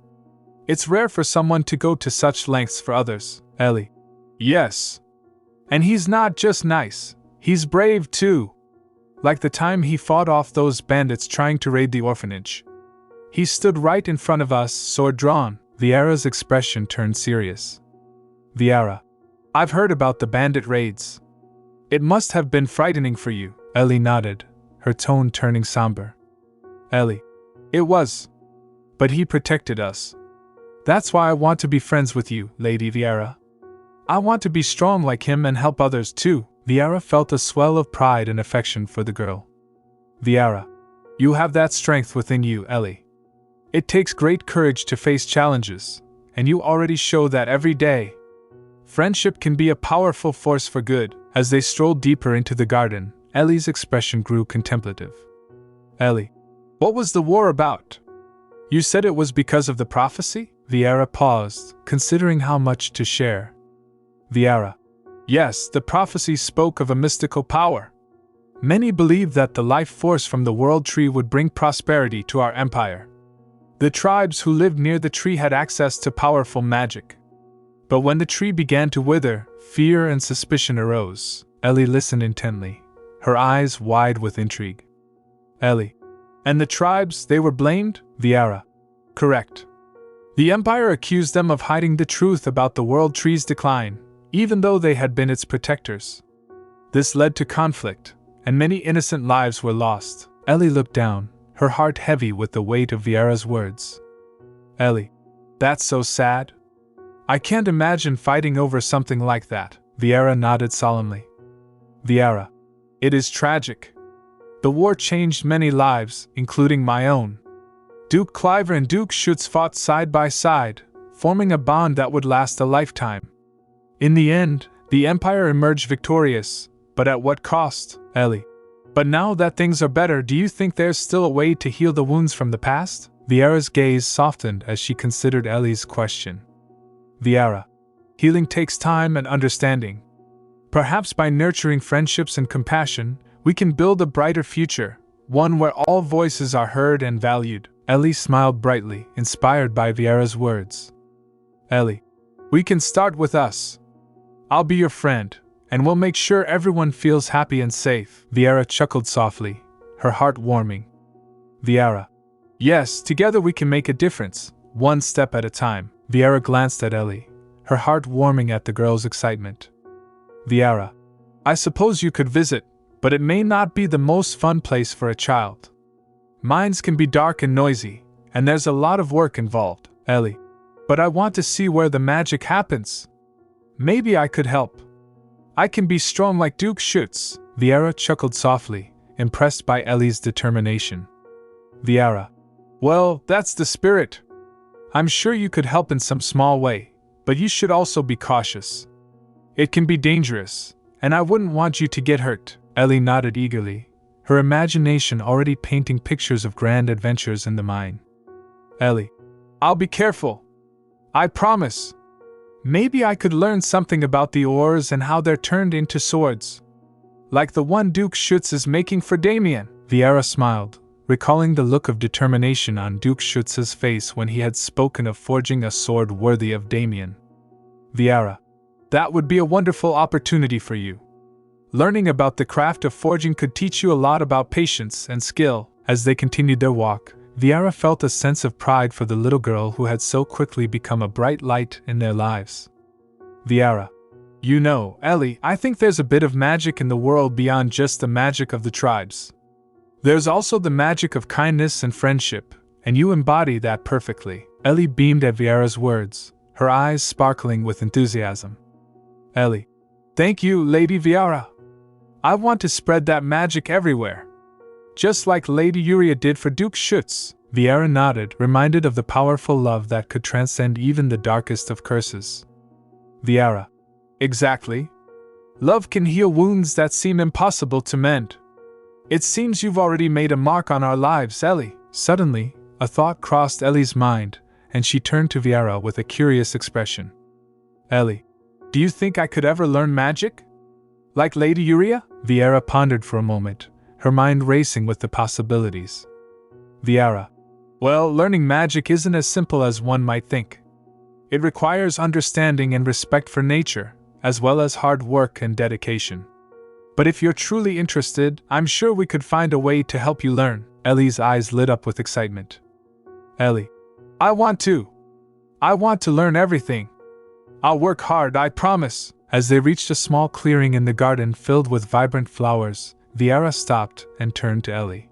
It's rare for someone to go to such lengths for others. Ellie. Yes. And he's not just nice, he's brave too. Like the time he fought off those bandits trying to raid the orphanage. He stood right in front of us, sword drawn. Vieira's expression turned serious. Vieira. I've heard about the bandit raids. It must have been frightening for you. Ellie nodded, her tone turning somber. Ellie. It was. But he protected us. That's why I want to be friends with you, Lady Vieira. I want to be strong like him and help others too. Vieira felt a swell of pride and affection for the girl. Vieira. You have that strength within you, Ellie. It takes great courage to face challenges, and you already show that every day. Friendship can be a powerful force for good. As they strolled deeper into the garden, Ellie's expression grew contemplative. Ellie. What was the war about? You said it was because of the prophecy? Vieira paused, considering how much to share. Vieira. Yes, the prophecy spoke of a mystical power. Many believed that the life force from the world tree would bring prosperity to our empire. The tribes who lived near the tree had access to powerful magic. But when the tree began to wither, fear and suspicion arose. Ellie listened intently, her eyes wide with intrigue. Ellie. And the tribes, they were blamed? Vieira. Correct. The Empire accused them of hiding the truth about the world tree's decline, even though they had been its protectors. This led to conflict, and many innocent lives were lost. Ellie looked down, her heart heavy with the weight of Viera's words. Ellie, that's so sad. I can't imagine fighting over something like that. Viera nodded solemnly. Viera, it is tragic. The war changed many lives, including my own. Duke Cliver and Duke Schuetz fought side by side, forming a bond that would last a lifetime. In the end, the Empire emerged victorious, but at what cost, Ellie? But now that things are better, do you think there's still a way to heal the wounds from the past? Viera's gaze softened as she considered Ellie's question. Viera, healing takes time and understanding. Perhaps by nurturing friendships and compassion, we can build a brighter future, one where all voices are heard and valued. Ellie smiled brightly, inspired by Viera's words. Ellie, we can start with us. I'll be your friend, and we'll make sure everyone feels happy and safe. Viera chuckled softly, her heart warming. Viera, yes, together we can make a difference, one step at a time. Viera glanced at Ellie, her heart warming at the girl's excitement. Viera, I suppose you could visit, but it may not be the most fun place for a child. Minds can be dark and noisy, and there's a lot of work involved. Ellie, but I want to see where the magic happens. Maybe I could help. I can be strong like Duke Schuetz. Viera chuckled softly, impressed by Ellie's determination. Viera, well, that's the spirit. I'm sure you could help in some small way, but you should also be cautious. It can be dangerous, and I wouldn't want you to get hurt. Ellie nodded eagerly, her imagination already painting pictures of grand adventures in the mind. Ellie, I'll be careful. I promise. Maybe I could learn something about the oars and how they're turned into swords. Like the one Duke Schuetz is making for Damian. Viera smiled, recalling the look of determination on Duke Schuetz's face when he had spoken of forging a sword worthy of Damian. Viera, that would be a wonderful opportunity for you. Learning about the craft of forging could teach you a lot about patience and skill. As they continued their walk, Viera felt a sense of pride for the little girl who had so quickly become a bright light in their lives. Viera, you know, Ellie, I think there's a bit of magic in the world beyond just the magic of the tribes. There's also the magic of kindness and friendship, and you embody that perfectly. Ellie beamed at Viera's words, her eyes sparkling with enthusiasm. Ellie, thank you, Lady Viera. I want to spread that magic everywhere. Just like Lady Yuria did for Duke Schuetz. Viera nodded, reminded of the powerful love that could transcend even the darkest of curses. Viera, exactly. Love can heal wounds that seem impossible to mend. It seems you've already made a mark on our lives, Ellie. Suddenly, a thought crossed Ellie's mind, and she turned to Viera with a curious expression. Ellie, do you think I could ever learn magic? Like Lady Yuria? Viera pondered for a moment, her mind racing with the possibilities. Viera, well, learning magic isn't as simple as one might think. It requires understanding and respect for nature, as well as hard work and dedication. But if you're truly interested, I'm sure we could find a way to help you learn. Ellie's eyes lit up with excitement. Ellie, I want to learn everything. I'll work hard, I promise. As they reached a small clearing in the garden filled with vibrant flowers, Viera stopped and turned to Ellie.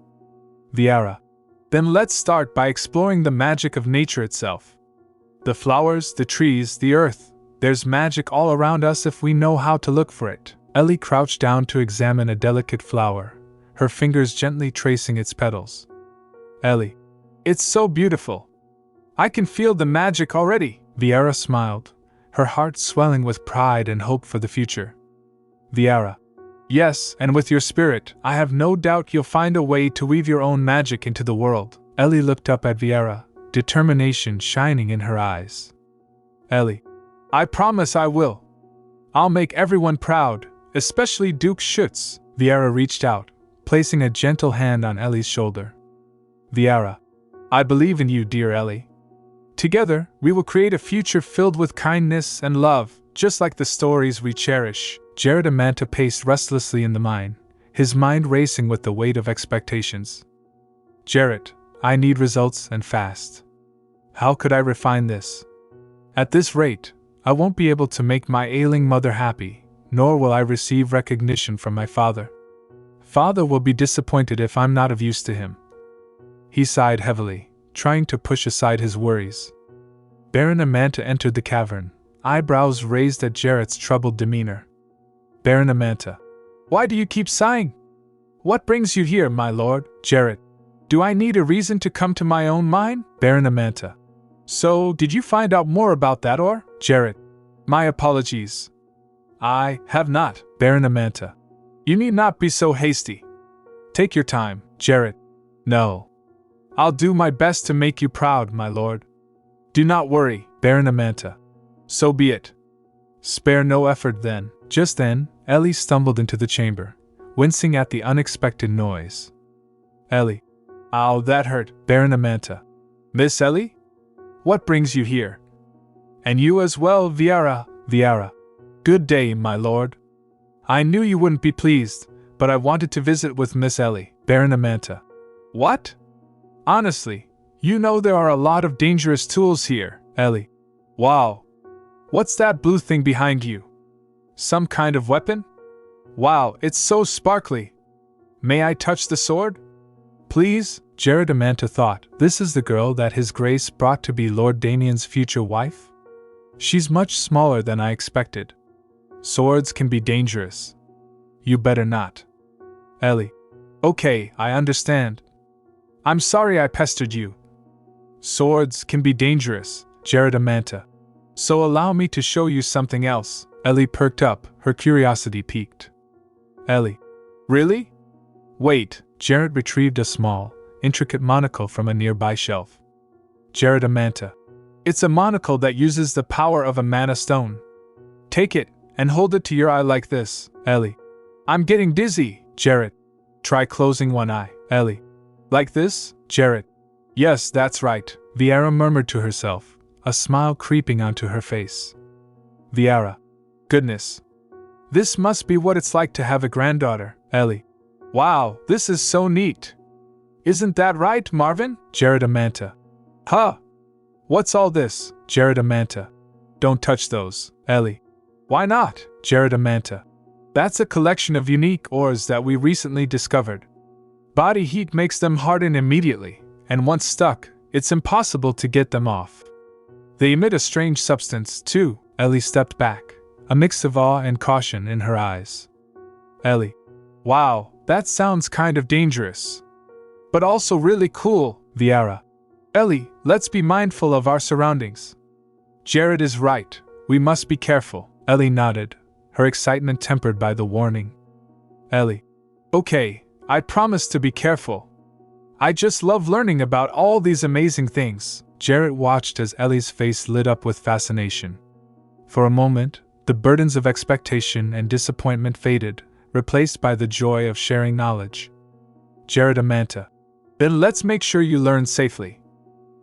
Viera, then let's start by exploring the magic of nature itself. The flowers, the trees, the earth, there's magic all around us if we know how to look for it. Ellie crouched down to examine a delicate flower, her fingers gently tracing its petals. Ellie, it's so beautiful. I can feel the magic already. Viera smiled, her heart swelling with pride and hope for the future. Viera, yes, and with your spirit, I have no doubt you'll find a way to weave your own magic into the world. Ellie looked up at Viera, determination shining in her eyes. Ellie, I promise I will. I'll make everyone proud, especially Duke Schuetz. Viera reached out, placing a gentle hand on Ellie's shoulder. Viera, I believe in you, dear Ellie. Together, we will create a future filled with kindness and love, just like the stories we cherish. Jared Amanta paced restlessly in the mine, his mind racing with the weight of expectations. Jared, I need results and fast. How could I refine this? At this rate, I won't be able to make my ailing mother happy, nor will I receive recognition from my father. Father will be disappointed if I'm not of use to him. He sighed heavily, trying to push aside his worries. Baron Amanta entered the cavern, eyebrows raised at Jarrett's troubled demeanor. Baron Amanta. Why do you keep sighing? What brings you here, my lord? Jarrett. Do I need a reason to come to my own mine? Baron Amanta. So, did you find out more about that or? Jarrett. My apologies. I have not, Baron Amanta. You need not be so hasty. Take your time, Jarrett. No. I'll do my best to make you proud, my lord. Do not worry, Baron Amanta. So be it. Spare no effort then. Just then, Ellie stumbled into the chamber, wincing at the unexpected noise. Ellie. Ow, that hurt, Baron Amanta. Miss Ellie? What brings you here? And you as well, Viara. Good day, my lord. I knew you wouldn't be pleased, but I wanted to visit with Miss Ellie, Baron Amanta. What? Honestly, you know there are a lot of dangerous tools here, Ellie. Wow. What's that blue thing behind you? Some kind of weapon? Wow, it's so sparkly. May I touch the sword? Please, Jared Amanta thought, this is the girl that His Grace brought to be Lord Damian's future wife? She's much smaller than I expected. Swords can be dangerous. You better not. Ellie. Okay, I understand. I'm sorry I pestered you. Swords can be dangerous, Jared Amanta. So allow me to show you something else. Ellie perked up, her curiosity piqued. Ellie. Really? Wait, Jared retrieved a small, intricate monocle from a nearby shelf. Jared Amanta. It's a monocle that uses the power of a mana stone. Take it, and hold it to your eye like this, Ellie. I'm getting dizzy, Jared. Try closing one eye, Ellie. Like this, Jared? Yes, that's right, Viara murmured to herself, a smile creeping onto her face. Viara. Goodness. This must be what it's like to have a granddaughter, Ellie. Wow, this is so neat. Isn't that right, Marvin? Jared Amanta. Huh? What's all this, Jared Amanta? Don't touch those, Ellie. Why not, Jared Amanta? That's a collection of unique ores that we recently discovered. Body heat makes them harden immediately, and once stuck, it's impossible to get them off. They emit a strange substance, too. Ellie stepped back, a mix of awe and caution in her eyes. Ellie. Wow, that sounds kind of dangerous. But also really cool, Viara. Ellie, let's be mindful of our surroundings. Jared is right, we must be careful. Ellie nodded, her excitement tempered by the warning. Ellie. Okay, I promise to be careful. I just love learning about all these amazing things. Jared watched as Ellie's face lit up with fascination. For a moment, the burdens of expectation and disappointment faded, replaced by the joy of sharing knowledge. Jared Amanta. Then let's make sure you learn safely.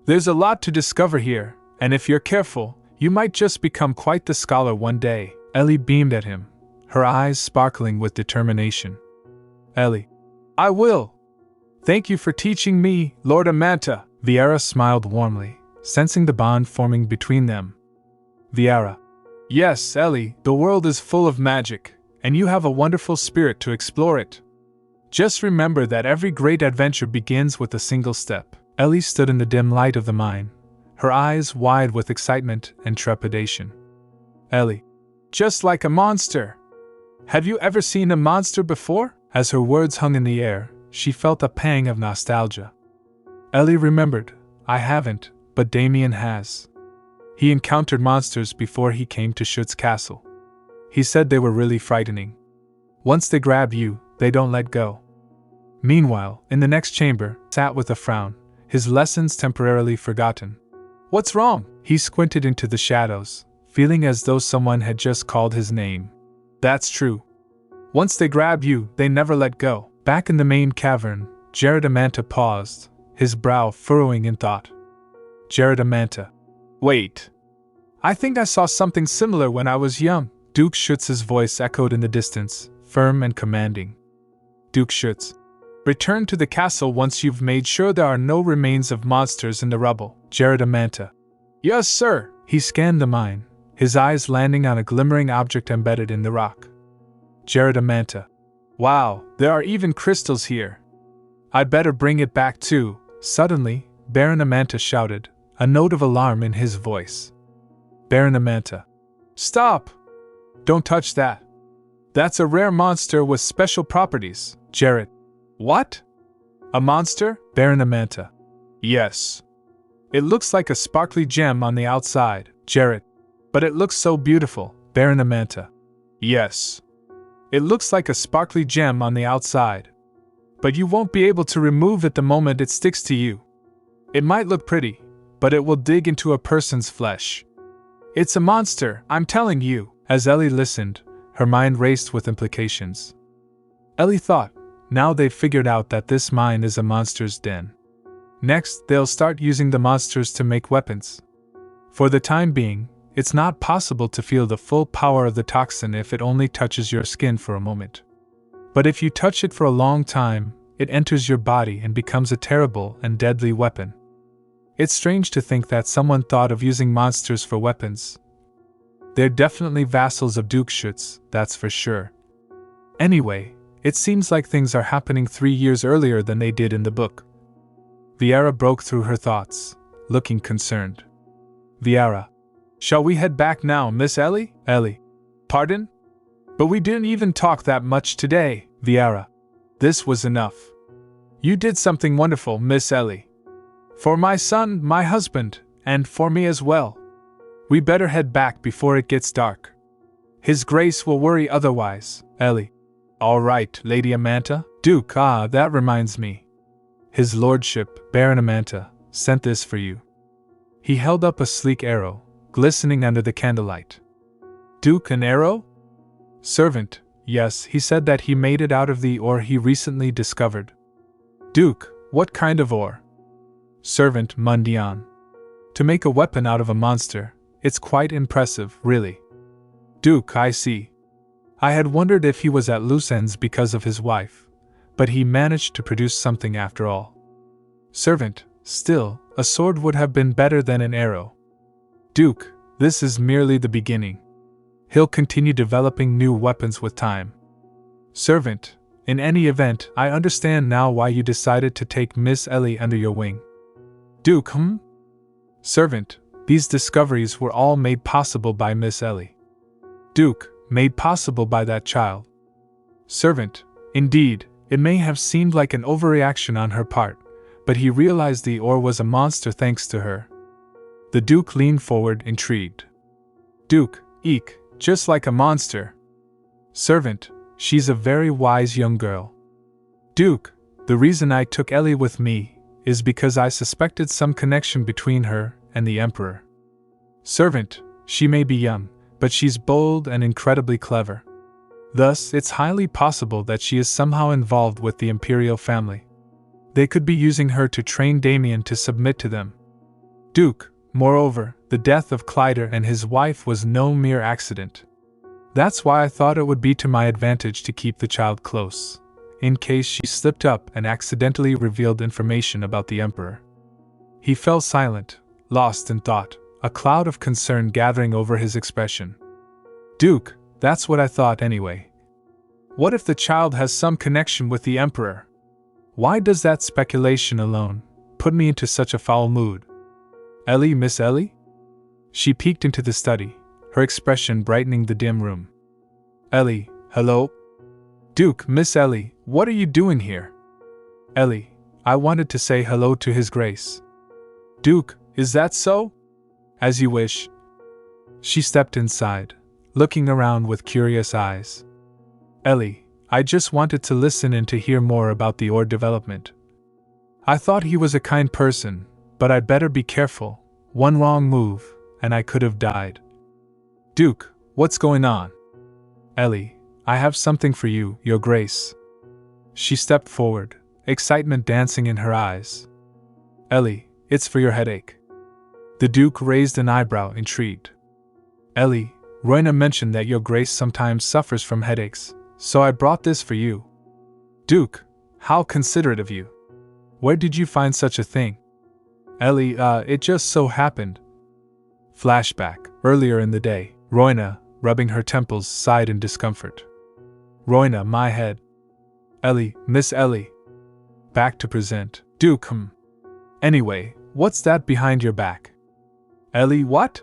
There's a lot to discover here, and if you're careful, you might just become quite the scholar one day. Ellie beamed at him, her eyes sparkling with determination. Ellie. I will. Thank you for teaching me, Lord Amanta. Viara smiled warmly, sensing the bond forming between them. Viara. Yes, Ellie, the world is full of magic, and you have a wonderful spirit to explore it. Just remember that every great adventure begins with a single step. Ellie stood in the dim light of the mine, her eyes wide with excitement and trepidation. Ellie. Just like a monster. Have you ever seen a monster before? As her words hung in the air, she felt a pang of nostalgia. Ellie remembered. I haven't, but Damian has. He encountered monsters before he came to Schuetz Castle. He said they were really frightening. Once they grab you, they don't let go. Meanwhile, in the next chamber, sat with a frown, his lessons temporarily forgotten. What's wrong? He squinted into the shadows, feeling as though someone had just called his name. That's true. Once they grab you, they never let go. Back in the main cavern, Jared Amanta paused, his brow furrowing in thought. Jared Amanta. Wait. I think I saw something similar when I was young. Duke Schuetz's voice echoed in the distance, firm and commanding. Duke Schuetz. Return to the castle once you've made sure there are no remains of monsters in the rubble. Jared Amanta. Yes, sir. He scanned the mine, his eyes landing on a glimmering object embedded in the rock. Jared Amanta. Wow, there are even crystals here. I'd better bring it back too. Suddenly, Baron Amanta shouted, a note of alarm in his voice. Baron Amanta. Stop! Don't touch that. That's a rare monster with special properties. Jared. What? A monster? Baron Amanta. Yes. It looks like a sparkly gem on the outside. Jared. But it looks so beautiful. Baron Amanta. Yes. It looks like a sparkly gem on the outside. But you won't be able to remove it the moment it sticks to you. It might look pretty, but it will dig into a person's flesh. It's a monster, I'm telling you. As Ellie listened, her mind raced with implications. Ellie thought, now they've figured out that this mine is a monster's den. Next, they'll start using the monsters to make weapons. For the time being, it's not possible to feel the full power of the toxin if it only touches your skin for a moment. But if you touch it for a long time, it enters your body and becomes a terrible and deadly weapon. It's strange to think that someone thought of using monsters for weapons. They're definitely vassals of Duke Schuetz, that's for sure. Anyway, it seems like things are happening 3 years earlier than they did in the book. Viera broke through her thoughts, looking concerned. Viera. Shall we head back now, Miss Ellie? Ellie. Pardon? But we didn't even talk that much today, Viera. This was enough. You did something wonderful, Miss Ellie. For my son, my husband, and for me as well. We better head back before it gets dark. His Grace will worry otherwise, Ellie. All right, Lady Amanta. Duke, that reminds me. His Lordship, Baron Amanta, sent this for you. He held up a sleek arrow, glistening under the candlelight. Duke, an arrow? Servant, yes, he said that he made it out of the ore he recently discovered. Duke, what kind of ore? Servant, Mundian. To make a weapon out of a monster, it's quite impressive, really. Duke, I see. I had wondered if he was at loose ends because of his wife, but he managed to produce something after all. Servant, still, a sword would have been better than an arrow. Duke, this is merely the beginning. He'll continue developing new weapons with time. Servant, in any event, I understand now why you decided to take Miss Ellie under your wing. Duke, Servant, these discoveries were all made possible by Miss Ellie. Duke, made possible by that child. Servant, indeed, it may have seemed like an overreaction on her part, but he realized the ore was a monster thanks to her. The Duke leaned forward, intrigued. Duke, eek, just like a monster. Servant, she's a very wise young girl. Duke, the reason I took Ellie with me is because I suspected some connection between her and the Emperor. Servant, she may be young, but she's bold and incredibly clever. Thus, it's highly possible that she is somehow involved with the imperial family. They could be using her to train Damian to submit to them. Duke, moreover, the death of Clyder and his wife was no mere accident. That's why I thought it would be to my advantage to keep the child close, in case she slipped up and accidentally revealed information about the Emperor. He fell silent, lost in thought, a cloud of concern gathering over his expression. Duke, that's what I thought anyway. What if the child has some connection with the Emperor? Why does that speculation alone put me into such a foul mood? Ellie, Miss Ellie? She peeked into the study, her expression brightening the dim room. Ellie, hello? Duke, Miss Ellie, what are you doing here? Ellie, I wanted to say hello to His Grace. Duke, is that so? As you wish. She stepped inside, looking around with curious eyes. Ellie, I just wanted to listen and to hear more about the ore development. I thought he was a kind person, but I'd better be careful. One wrong move, and I could have died. Duke, what's going on? Ellie, I have something for you, Your Grace. She stepped forward, excitement dancing in her eyes. Ellie, it's for your headache. The Duke raised an eyebrow, intrigued. Ellie, Roina mentioned that Your Grace sometimes suffers from headaches, so I brought this for you. Duke, How considerate of you. Where did you find such a thing? Ellie, it just so happened. Flashback, earlier in the day, Roina, rubbing her temples, sighed in discomfort. Roina, my head. Ellie, Miss Ellie. Back to present. Duke, Anyway, what's that behind your back? Ellie, what?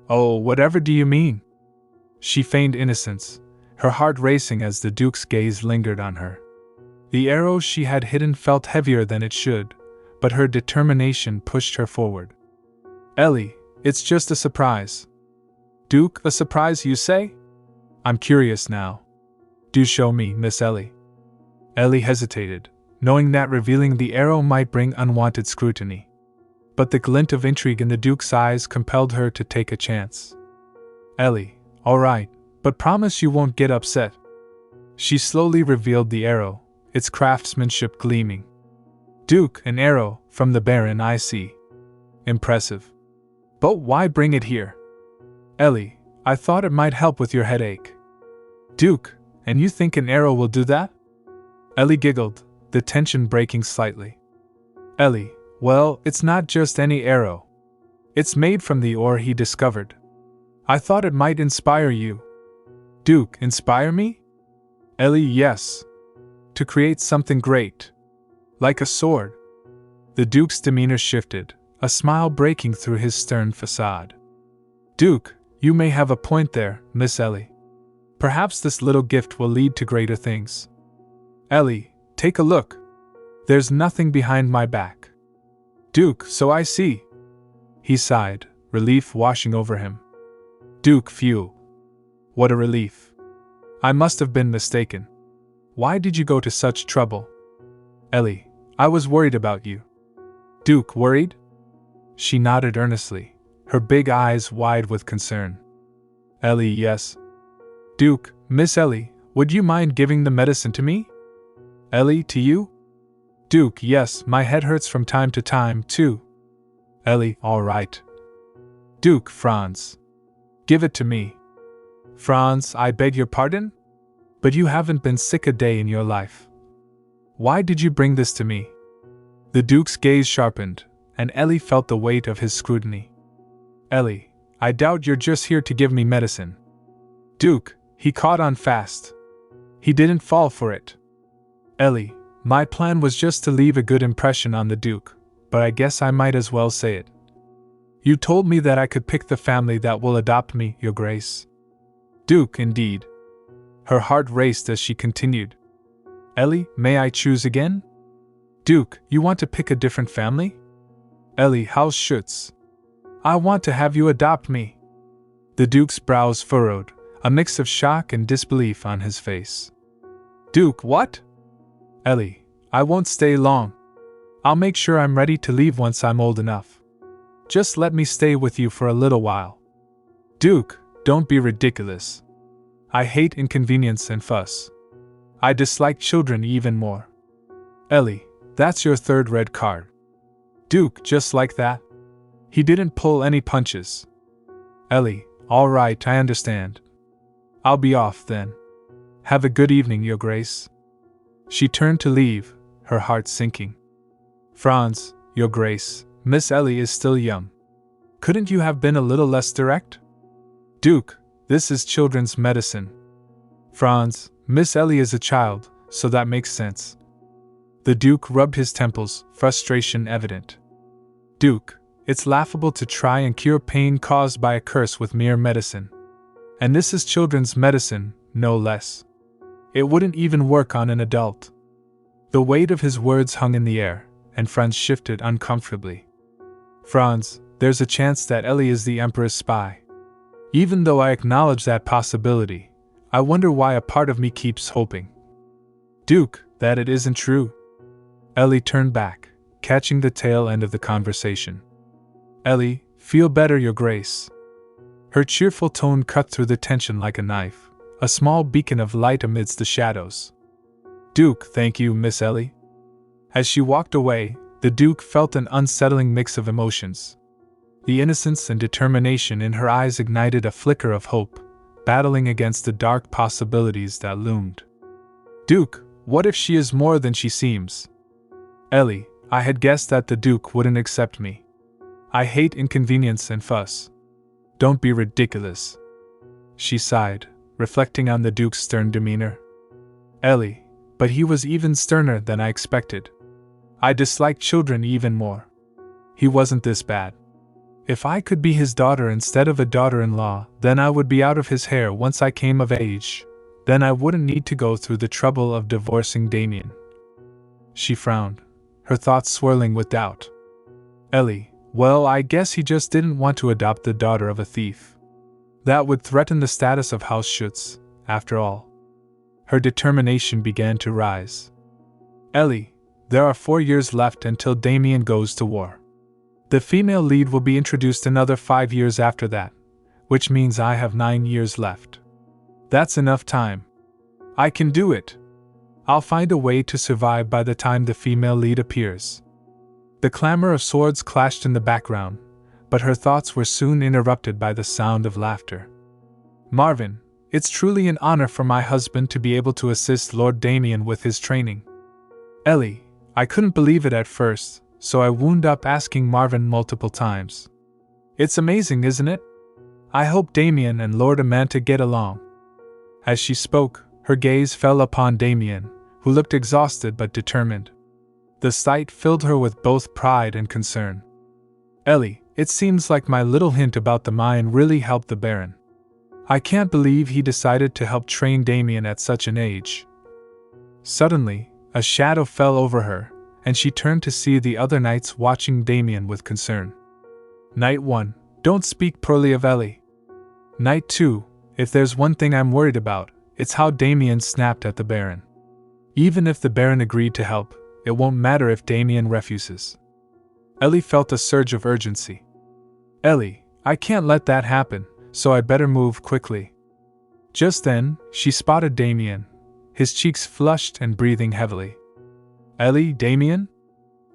Oh, whatever do you mean? She feigned innocence, her heart racing as the Duke's gaze lingered on her. The arrow she had hidden felt heavier than it should, but her determination pushed her forward. Ellie, it's just a surprise. Duke, a surprise, you say? I'm curious now. Do show me, Miss Ellie. Ellie hesitated, knowing that revealing the arrow might bring unwanted scrutiny. But the glint of intrigue in the Duke's eyes compelled her to take a chance. Ellie, all right, but promise you won't get upset. She slowly revealed the arrow, its craftsmanship gleaming. Duke, an arrow, from the Baron, I see. Impressive. But why bring it here? Ellie, I thought it might help with your headache. Duke, and you think an arrow will do that? Ellie giggled, the tension breaking slightly. Ellie, well, it's not just any arrow. It's made from the ore he discovered. I thought it might inspire you. Duke, inspire me? Ellie, yes. To create something great. Like a sword. The Duke's demeanor shifted, a smile breaking through his stern facade. Duke, you may have a point there, Miss Ellie. Perhaps this little gift will lead to greater things. Ellie, take a look. There's nothing behind my back. Duke, so I see. He sighed, relief washing over him. Duke, phew. What a relief. I must have been mistaken. Why did you go to such trouble? Ellie, I was worried about you. Duke, worried? She nodded earnestly, her big eyes wide with concern. Ellie, yes. Duke, Miss Ellie, would you mind giving the medicine to me? Ellie, to you? Duke, yes, my head hurts from time to time, too. Ellie, all right. Duke, Franz. Give it to me. Franz, I beg your pardon? But you haven't been sick a day in your life. Why did you bring this to me? The Duke's gaze sharpened, and Ellie felt the weight of his scrutiny. Ellie, I doubt you're just here to give me medicine. Duke, he caught on fast. He didn't fall for it. Ellie, my plan was just to leave a good impression on the Duke, but I guess I might as well say it. You told me that I could pick the family that will adopt me, Your Grace. Duke, indeed. Her heart raced as she continued. Ellie, may I choose again? Duke, you want to pick a different family? Ellie, House Schuetz. I want to have you adopt me. The Duke's brows furrowed, a mix of shock and disbelief on his face. Duke, what? Ellie, I won't stay long. I'll make sure I'm ready to leave once I'm old enough. Just let me stay with you for a little while. Duke, don't be ridiculous. I hate inconvenience and fuss. I dislike children even more. Ellie, that's your third red card. Duke, just like that? He didn't pull any punches. Ellie, all right, I understand. I'll be off then. Have a good evening, Your Grace. She turned to leave, her heart sinking. Franz, Your Grace, Miss Ellie is still young. Couldn't you have been a little less direct? Duke, this is children's medicine. Franz, Miss Ellie is a child, so that makes sense. The Duke rubbed his temples, frustration evident. Duke, it's laughable to try and cure pain caused by a curse with mere medicine. And this is children's medicine, no less. It wouldn't even work on an adult. The weight of his words hung in the air, and Franz shifted uncomfortably. Franz, there's a chance that Ellie is the Emperor's spy. Even though I acknowledge that possibility, I wonder why a part of me keeps hoping. Duke, that it isn't true. Ellie turned back, catching the tail end of the conversation. Ellie, feel better, Your Grace. Her cheerful tone cut through the tension like a knife, a small beacon of light amidst the shadows. Duke, thank you, Miss Ellie. As she walked away, the Duke felt an unsettling mix of emotions. The innocence and determination in her eyes ignited a flicker of hope, battling against the dark possibilities that loomed. Duke, What if she is more than she seems? Ellie, I had guessed that the Duke wouldn't accept me. I hate inconvenience and fuss. Don't be ridiculous. She sighed, reflecting on the Duke's stern demeanor. Ellie, but he was even sterner than I expected. I dislike children even more. He wasn't this bad. If I could be his daughter instead of a daughter-in-law, then I would be out of his hair once I came of age. Then I wouldn't need to go through the trouble of divorcing Damian. She frowned, her thoughts swirling with doubt. Ellie, well, I guess he just didn't want to adopt the daughter of a thief. That would threaten the status of House Schuetz, after all. Her determination began to rise. Ellie, there are 4 years left until Damian goes to war. The female lead will be introduced another 5 years after that, which means I have 9 years left. That's enough time. I can do it. I'll find a way to survive by the time the female lead appears. The clamor of swords clashed in the background, but her thoughts were soon interrupted by the sound of laughter. Marvin, it's truly an honor for my husband to be able to assist Lord Damian with his training. Ellie, I couldn't believe it at first, so I wound up asking Marvin multiple times. It's amazing, isn't it? I hope Damian and Lord Amanta get along. As she spoke, her gaze fell upon Damian, who looked exhausted but determined. The sight filled her with both pride and concern. Ellie, it seems like my little hint about the mine really helped the Baron. I can't believe he decided to help train Damian at such an age. Suddenly, a shadow fell over her, and she turned to see the other knights watching Damian with concern. Knight 1, don't speak poorly of Ellie. Knight 2, if there's one thing I'm worried about, it's how Damian snapped at the Baron. Even if the Baron agreed to help, it won't matter if Damian refuses. Ellie felt a surge of urgency. Ellie, I can't let that happen, so I better move quickly. Just then, she spotted Damian, his cheeks flushed and breathing heavily. Ellie, Damian?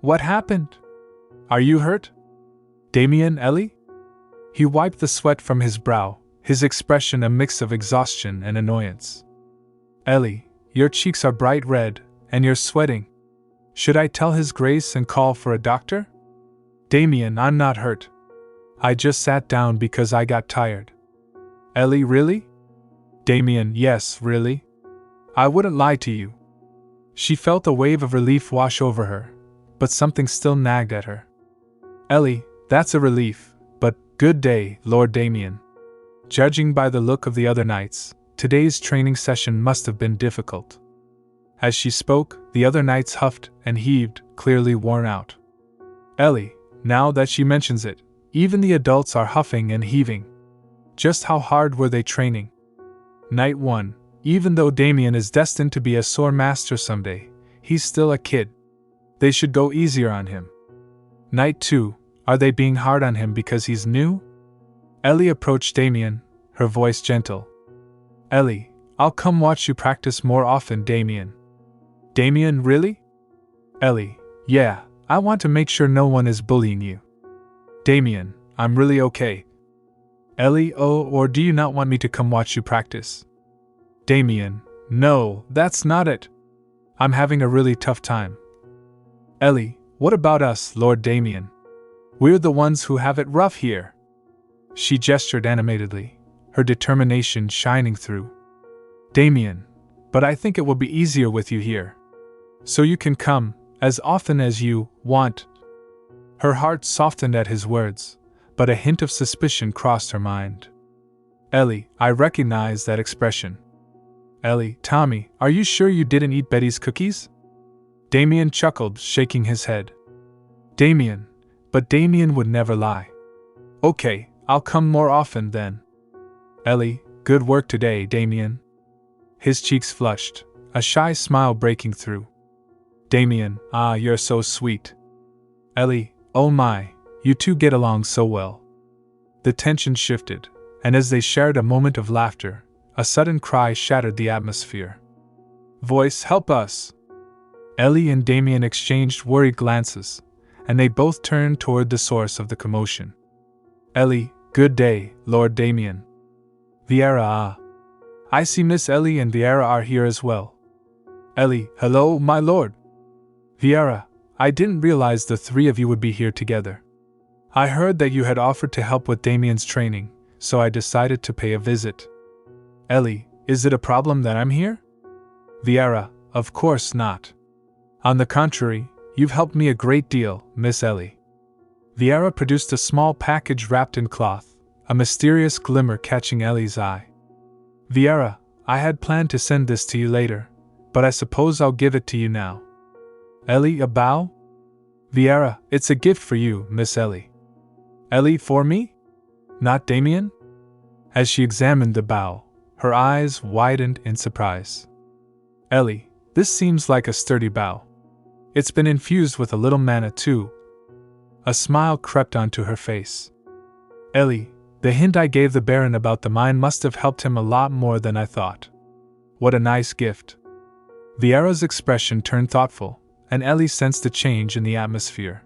What happened? Are you hurt? Damian, Ellie? He wiped the sweat from his brow, his expression a mix of exhaustion and annoyance. Ellie, your cheeks are bright red, and you're sweating. Should I tell His Grace and call for a doctor? Damian, I'm not hurt. I just sat down because I got tired. Ellie, really? Damian, yes, really. I wouldn't lie to you. She felt a wave of relief wash over her, but something still nagged at her. Ellie, that's a relief, but good day, Lord Damian. Judging by the look of the other knights, today's training session must have been difficult. As she spoke, the other knights huffed and heaved, clearly worn out. Ellie, now that she mentions it, even the adults are huffing and heaving. Just how hard were they training? Knight 1, even though Damian is destined to be a sword master someday, he's still a kid. They should go easier on him. Knight 2, are they being hard on him because he's new? Ellie approached Damian, her voice gentle. Ellie, I'll come watch you practice more often, Damian. Damian, really? Ellie, yeah, I want to make sure no one is bullying you. Damian, I'm really okay. Ellie, oh, or do you not want me to come watch you practice? Damian, no, that's not it. I'm having a really tough time. Ellie, what about us, Lord Damian? We're the ones who have it rough here. She gestured animatedly, her determination shining through. Damian, but I think it will be easier with you here. So you can come, as often as you want. Her heart softened at his words, but a hint of suspicion crossed her mind. Ellie, I recognize that expression. Ellie, Tommy, are you sure you didn't eat Betty's cookies? Damian chuckled, shaking his head. Damian, but Damian would never lie. Okay, I'll come more often then. Ellie, good work today, Damian. His cheeks flushed, a shy smile breaking through. Damian, ah, you're so sweet. Ellie, oh my, you two get along so well. The tension shifted, and as they shared a moment of laughter, a sudden cry shattered the atmosphere. Voice, help us! Ellie and Damian exchanged worried glances, and they both turned toward the source of the commotion. Ellie, good day, Lord Damian. Viera, ah. I see Miss Ellie and Viera are here as well. Ellie, hello, my lord. Viera, I didn't realize the three of you would be here together. I heard that you had offered to help with Damian's training, so I decided to pay a visit. Ellie, is it a problem that I'm here? Viera, of course not. On the contrary, you've helped me a great deal, Miss Ellie. Viera produced a small package wrapped in cloth, a mysterious glimmer catching Ellie's eye. Viera, I had planned to send this to you later, but I suppose I'll give it to you now. Ellie, a bow? Viera, it's a gift for you, Miss Ellie. Ellie, for me? Not Damian? As she examined the bow, her eyes widened in surprise. Ellie, this seems like a sturdy bow. It's been infused with a little mana too. A smile crept onto her face. Ellie, the hint I gave the Baron about the mine must have helped him a lot more than I thought. What a nice gift. Viera's expression turned thoughtful, and Ellie sensed a change in the atmosphere.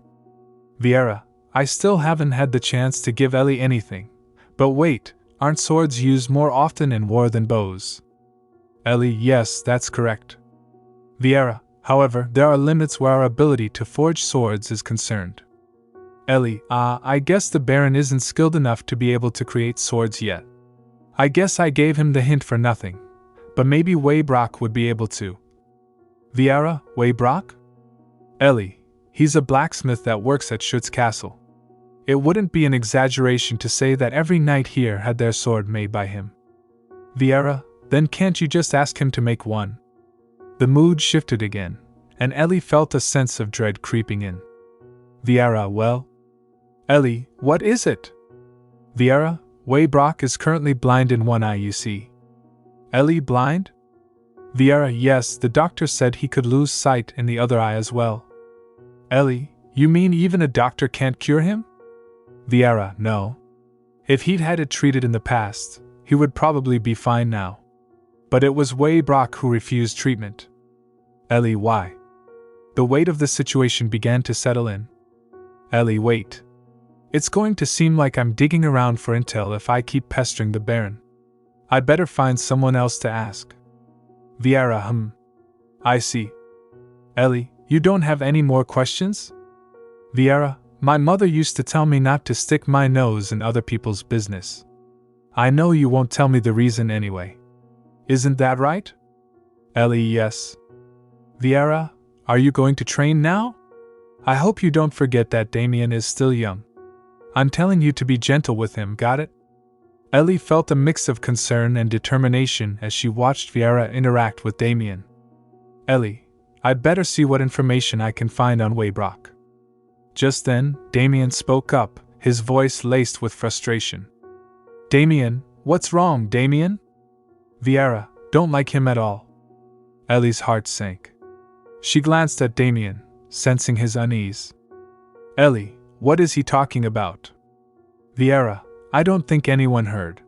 Viera, I still haven't had the chance to give Ellie anything. But wait, aren't swords used more often in war than bows? Ellie, yes, that's correct. Viera, however, there are limits where our ability to forge swords is concerned. Ellie, I guess the Baron isn't skilled enough to be able to create swords yet. I guess I gave him the hint for nothing, but maybe Waybrock would be able to. Viera, Waybrock? Ellie, he's a blacksmith that works at Schuetz Castle. It wouldn't be an exaggeration to say that every knight here had their sword made by him. Viera, then can't you just ask him to make one? The mood shifted again, and Ellie felt a sense of dread creeping in. Viera, well? Ellie, what is it? Viera, Waybrock is currently blind in one eye, you see. Ellie, blind? Viera, yes, the doctor said he could lose sight in the other eye as well. Ellie, you mean even a doctor can't cure him? Viera, no. If he'd had it treated in the past, he would probably be fine now. But it was Waybrock who refused treatment. Ellie, why? The weight of the situation began to settle in. Ellie, wait. It's going to seem like I'm digging around for intel if I keep pestering the Baron. I'd better find someone else to ask. Viera, I see. Ellie, you don't have any more questions? Viera, my mother used to tell me not to stick my nose in other people's business. I know you won't tell me the reason anyway. Isn't that right? Ellie, yes. Viera, are you going to train now? I hope you don't forget that Damian is still young. I'm telling you to be gentle with him, got it? Ellie felt a mix of concern and determination as she watched Viera interact with Damian. Ellie, I'd better see what information I can find on Waybrock. Just then, Damian spoke up, his voice laced with frustration. Damian, what's wrong, Damian? Viera, don't like him at all. Ellie's heart sank. She glanced at Damian, sensing his unease. Ellie, what is he talking about? Viera, I don't think anyone heard.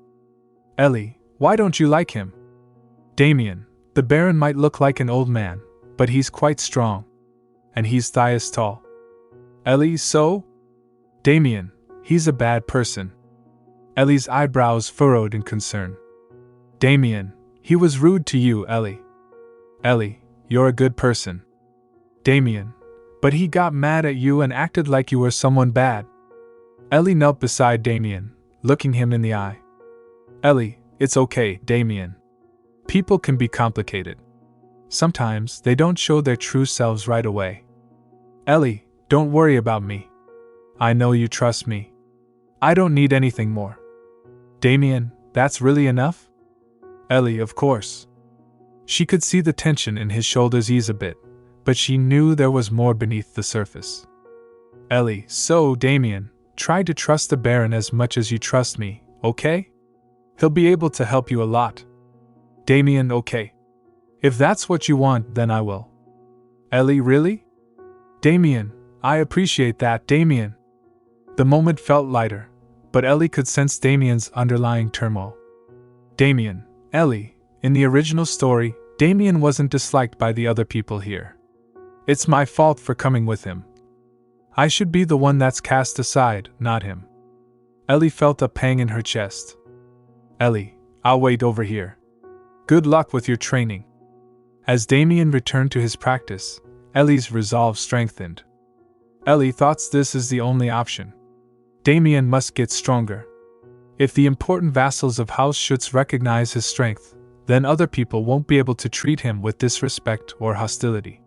Ellie, why don't you like him? Damian, the Baron might look like an old man, but he's quite strong. And he's thighs tall. Ellie, so? Damian, he's a bad person. Ellie's eyebrows furrowed in concern. Damian, he was rude to you, Ellie. Ellie, you're a good person. Damian, but he got mad at you and acted like you were someone bad. Ellie knelt beside Damian, looking him in the eye. Ellie, it's okay, Damian. People can be complicated. Sometimes they don't show their true selves right away. Ellie, don't worry about me. I know you trust me. I don't need anything more. Damian, that's really enough? Ellie, of course. She could see the tension in his shoulders ease a bit, but she knew there was more beneath the surface. Ellie, so Damian, try to trust the Baron as much as you trust me, okay? He'll be able to help you a lot. Damian, okay. If that's what you want, then I will. Ellie, really? Damian, I appreciate that, Damian. The moment felt lighter, but Ellie could sense Damian's underlying turmoil. Damian, Ellie, in the original story, Damian wasn't disliked by the other people here. It's my fault for coming with him. I should be the one that's cast aside, not him. Ellie felt a pang in her chest. Ellie, I'll wait over here. Good luck with your training. As Damian returned to his practice, Ellie's resolve strengthened. Ellie thought this is the only option. Damian must get stronger. If the important vassals of House Schuetz recognize his strength, then other people won't be able to treat him with disrespect or hostility.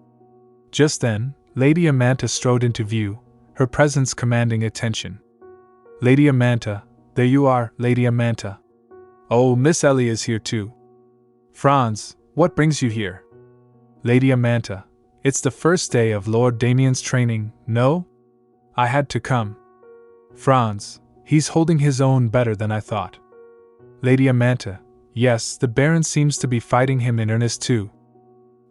Just then, Lady Amanta strode into view, her presence commanding attention. Lady Amanta, there you are, Lady Amanta. Oh, Miss Ellie is here too. Franz, what brings you here? Lady Amanta, it's the first day of Lord Damian's training, no? I had to come. Franz, he's holding his own better than I thought. Lady Amanta, yes, the Baron seems to be fighting him in earnest too.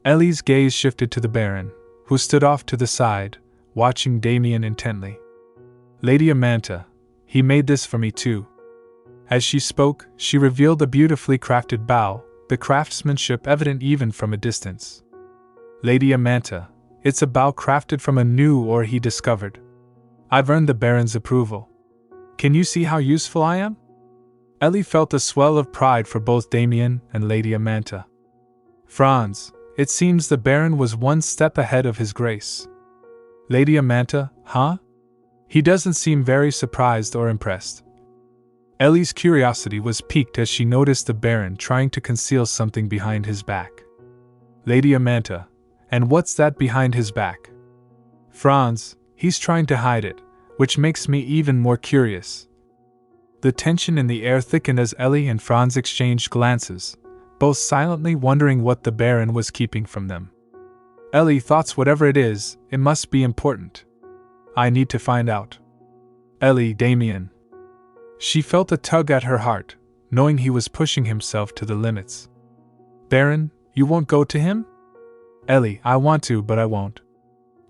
Ellie's gaze shifted to the Baron, who stood off to the side, watching Damian intently. Lady Amanta, he made this for me too. As she spoke, she revealed a beautifully crafted bow, the craftsmanship evident even from a distance. Lady Amanta, it's a bow crafted from a new ore he discovered. I've earned the Baron's approval. Can you see how useful I am? Ellie felt a swell of pride for both Damian and Lady Amanta. Franz, it seems the Baron was one step ahead of his grace. Lady Amanta, huh? He doesn't seem very surprised or impressed. Ellie's curiosity was piqued as she noticed the Baron trying to conceal something behind his back. Lady Amanta, and what's that behind his back? Franz, he's trying to hide it, which makes me even more curious. The tension in the air thickened as Ellie and Franz exchanged glances, both silently wondering what the Baron was keeping from them. Ellie thought whatever it is, it must be important. I need to find out. Ellie, Damian. She felt a tug at her heart, knowing he was pushing himself to the limits. Baron, you won't go to him? Ellie, I want to, but I won't.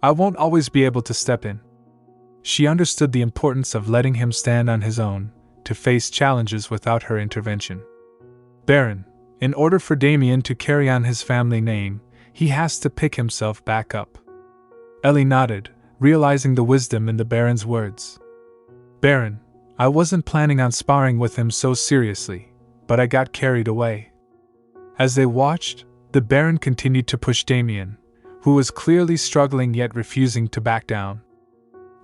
I won't always be able to step in. She understood the importance of letting him stand on his own, to face challenges without her intervention. Baron, in order for Damian to carry on his family name, he has to pick himself back up. Ellie nodded, realizing the wisdom in the Baron's words. Baron, I wasn't planning on sparring with him so seriously, but I got carried away. As they watched, the Baron continued to push Damian, who was clearly struggling yet refusing to back down.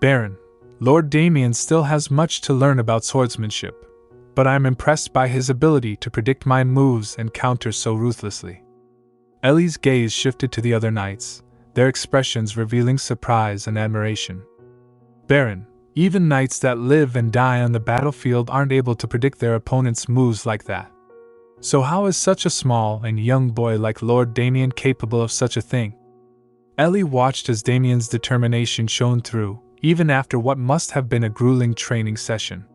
Baron, Lord Damian still has much to learn about swordsmanship, but I'm impressed by his ability to predict my moves and counter so ruthlessly. Ellie's gaze shifted to the other knights, their expressions revealing surprise and admiration. Baron, even knights that live and die on the battlefield aren't able to predict their opponent's moves like that. So how is such a small and young boy like Lord Damian capable of such a thing? Ellie watched as Damian's determination shone through, even after what must have been a grueling training session.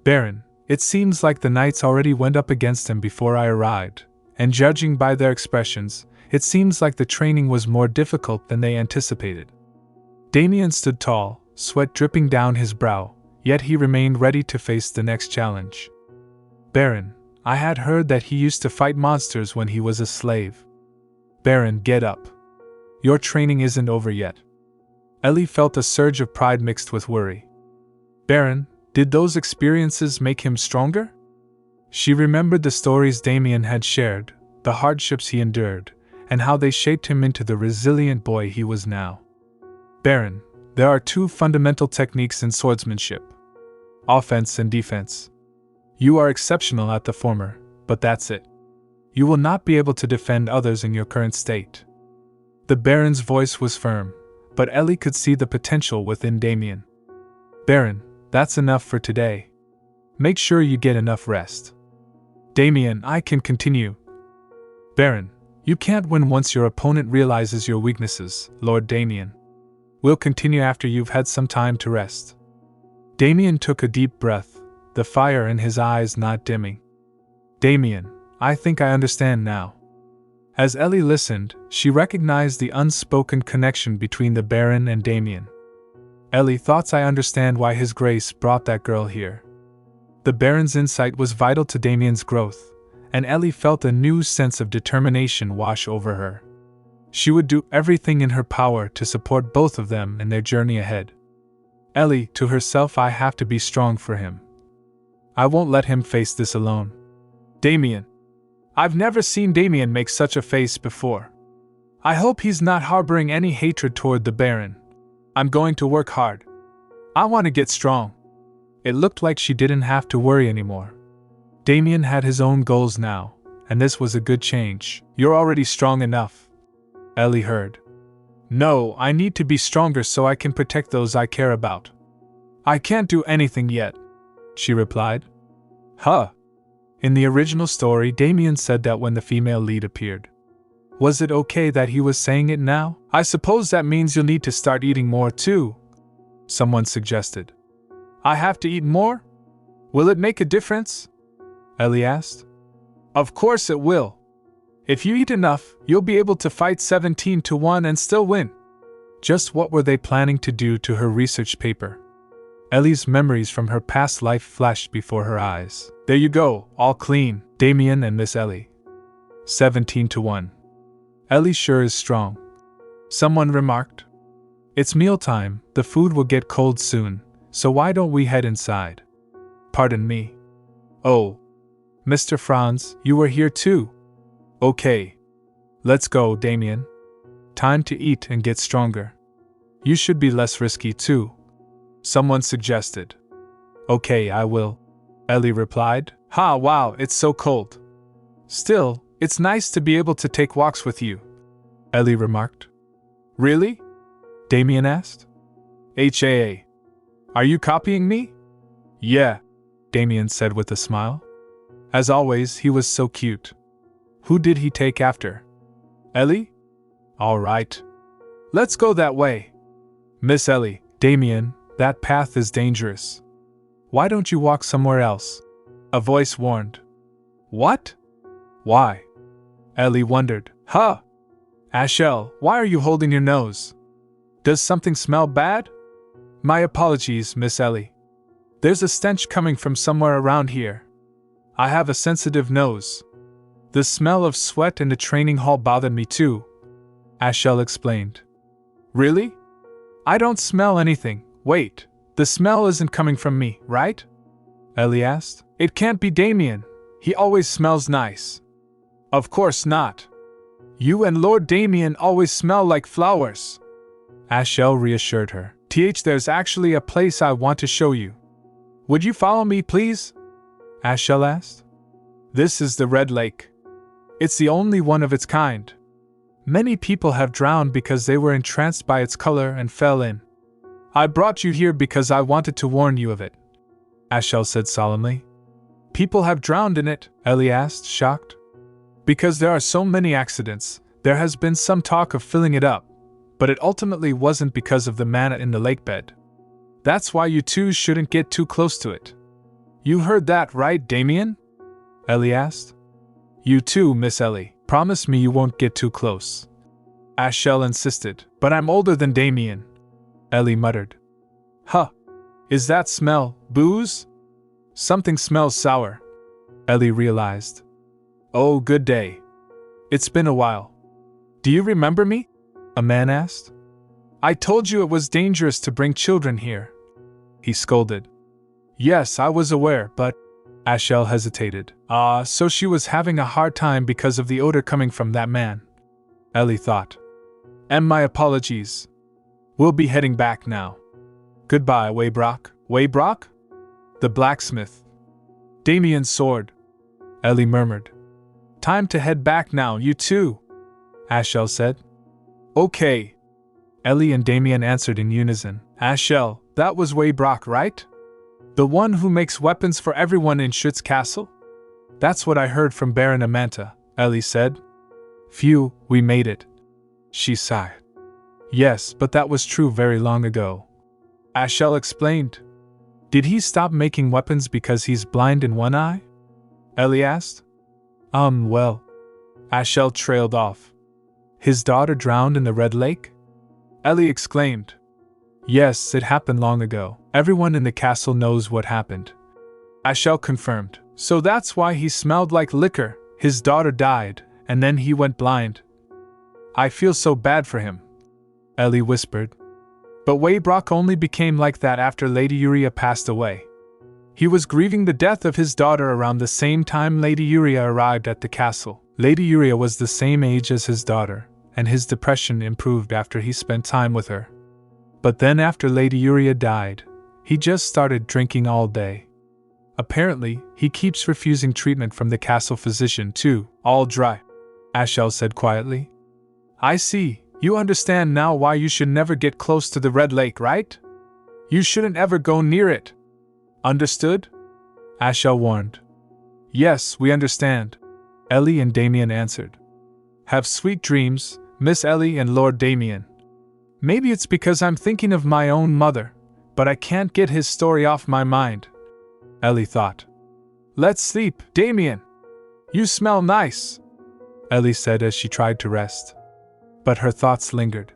Baron, it seems like the knights already went up against him before I arrived, and judging by their expressions, it seems like the training was more difficult than they anticipated. Damian stood tall, sweat dripping down his brow, yet he remained ready to face the next challenge. Baron, I had heard that he used to fight monsters when he was a slave. Baron, get up. Your training isn't over yet. Ellie felt a surge of pride mixed with worry. Baron, did those experiences make him stronger? She remembered the stories Damian had shared, the hardships he endured, and how they shaped him into the resilient boy he was now. Baron, there are two fundamental techniques in swordsmanship: offense and defense. You are exceptional at the former, but that's it. You will not be able to defend others in your current state. The Baron's voice was firm, but Ellie could see the potential within Damian. Baron, that's enough for today. Make sure you get enough rest. Damian, I can continue. Baron, you can't win once your opponent realizes your weaknesses, Lord Damian. We'll continue after you've had some time to rest. Damian took a deep breath, the fire in his eyes not dimming. Damian, I think I understand now. As Ellie listened, she recognized the unspoken connection between the Baron and Damian. Ellie thought, I understand why His Grace brought that girl here. The Baron's insight was vital to Damian's growth, and Ellie felt a new sense of determination wash over her. She would do everything in her power to support both of them in their journey ahead. Ellie, to herself, I have to be strong for him. I won't let him face this alone. Damian. I've never seen Damian make such a face before. I hope he's not harboring any hatred toward the Baron. I'm going to work hard. I want to get strong. It looked like she didn't have to worry anymore. Damian had his own goals now, and this was a good change. You're already strong enough. Ellie heard. No, I need to be stronger so I can protect those I care about. I can't do anything yet, she replied. Huh. In the original story, Damian said that when the female lead appeared. Was it okay that he was saying it now? I suppose that means you'll need to start eating more too, someone suggested. I have to eat more? Will it make a difference? Ellie asked. Of course it will. If you eat enough, you'll be able to fight 17-1 and still win. Just what were they planning to do to her research paper? Ellie's memories from her past life flashed before her eyes. There you go, all clean, Damian and Miss Ellie. 17-1. Ellie sure is strong. Someone remarked. It's mealtime, the food will get cold soon, so why don't we head inside? Pardon me. Oh. Mr. Franz, you were here too. Okay. Let's go, Damian. Time to eat and get stronger. You should be less risky too, someone suggested. Okay, I will, Ellie replied. Ha, wow, it's so cold. Still, it's nice to be able to take walks with you, Ellie remarked. Really? Damian asked. HAA. Are you copying me? Yeah, Damian said with a smile. As always, he was so cute. Who did he take after? Ellie? All right. Let's go that way. Miss Ellie, Damian, that path is dangerous. Why don't you walk somewhere else? A voice warned. What? Why? Ellie wondered. Huh? Ashel, why are you holding your nose? Does something smell bad? My apologies, Miss Ellie. There's a stench coming from somewhere around here. I have a sensitive nose. The smell of sweat in the training hall bothered me too, Ashel explained. Really? I don't smell anything. Wait, the smell isn't coming from me, right? Ellie asked. It can't be Damian. He always smells nice. Of course not. You and Lord Damian always smell like flowers, Ashel reassured her. There's actually a place I want to show you. Would you follow me, please? Ashel asked. This is the Red Lake. It's the only one of its kind. Many people have drowned because they were entranced by its color and fell in. I brought you here because I wanted to warn you of it, Ashel said solemnly. People have drowned in it, Ellie asked, shocked. Because there are so many accidents, there has been some talk of filling it up, but it ultimately wasn't because of the manna in the lake bed. That's why you two shouldn't get too close to it. You heard that, right, Damian? Ellie asked. You too, Miss Ellie. Promise me you won't get too close. Ashel insisted. But I'm older than Damian, Ellie muttered. Huh. Is that smell booze? Something smells sour, Ellie realized. Oh, good day. It's been a while. Do you remember me? A man asked. I told you it was dangerous to bring children here, he scolded. Yes, I was aware, but... Ashel hesitated. So she was having a hard time because of the odor coming from that man, Ellie thought. And my apologies. We'll be heading back now. Goodbye, Waybrock. Waybrock? The blacksmith. Damian's sword, Ellie murmured. Time to head back now, you too, Ashel said. Okay. Ellie and Damian answered in unison. Ashel, that was Waybrock, right? The one who makes weapons for everyone in Schuetz Castle? That's what I heard from Baron Amanta, Ellie said. Phew, we made it. She sighed. Yes, but that was true very long ago. Ashel explained. Did he stop making weapons because he's blind in one eye? Ellie asked. Well. Ashel trailed off. His daughter drowned in the Red Lake? Ellie exclaimed. Yes, it happened long ago. Everyone in the castle knows what happened. Ashel confirmed. So that's why he smelled like liquor. His daughter died, and then he went blind. I feel so bad for him, Ellie whispered. But Waybrock only became like that after Lady Uriah passed away. He was grieving the death of his daughter around the same time Lady Uriah arrived at the castle. Lady Uriah was the same age as his daughter, and his depression improved after he spent time with her. But then after Lady Uriah died, he just started drinking all day. Apparently, he keeps refusing treatment from the castle physician too. All dry, Ashel said quietly. I see, you understand now why you should never get close to the Red Lake, right? You shouldn't ever go near it. Understood? Ashel warned. Yes, we understand, Ellie and Damian answered. Have sweet dreams, Miss Ellie and Lord Damian. Maybe it's because I'm thinking of my own mother, but I can't get his story off my mind, Ellie thought. Let's sleep, Damian. You smell nice, Ellie said as she tried to rest. But her thoughts lingered.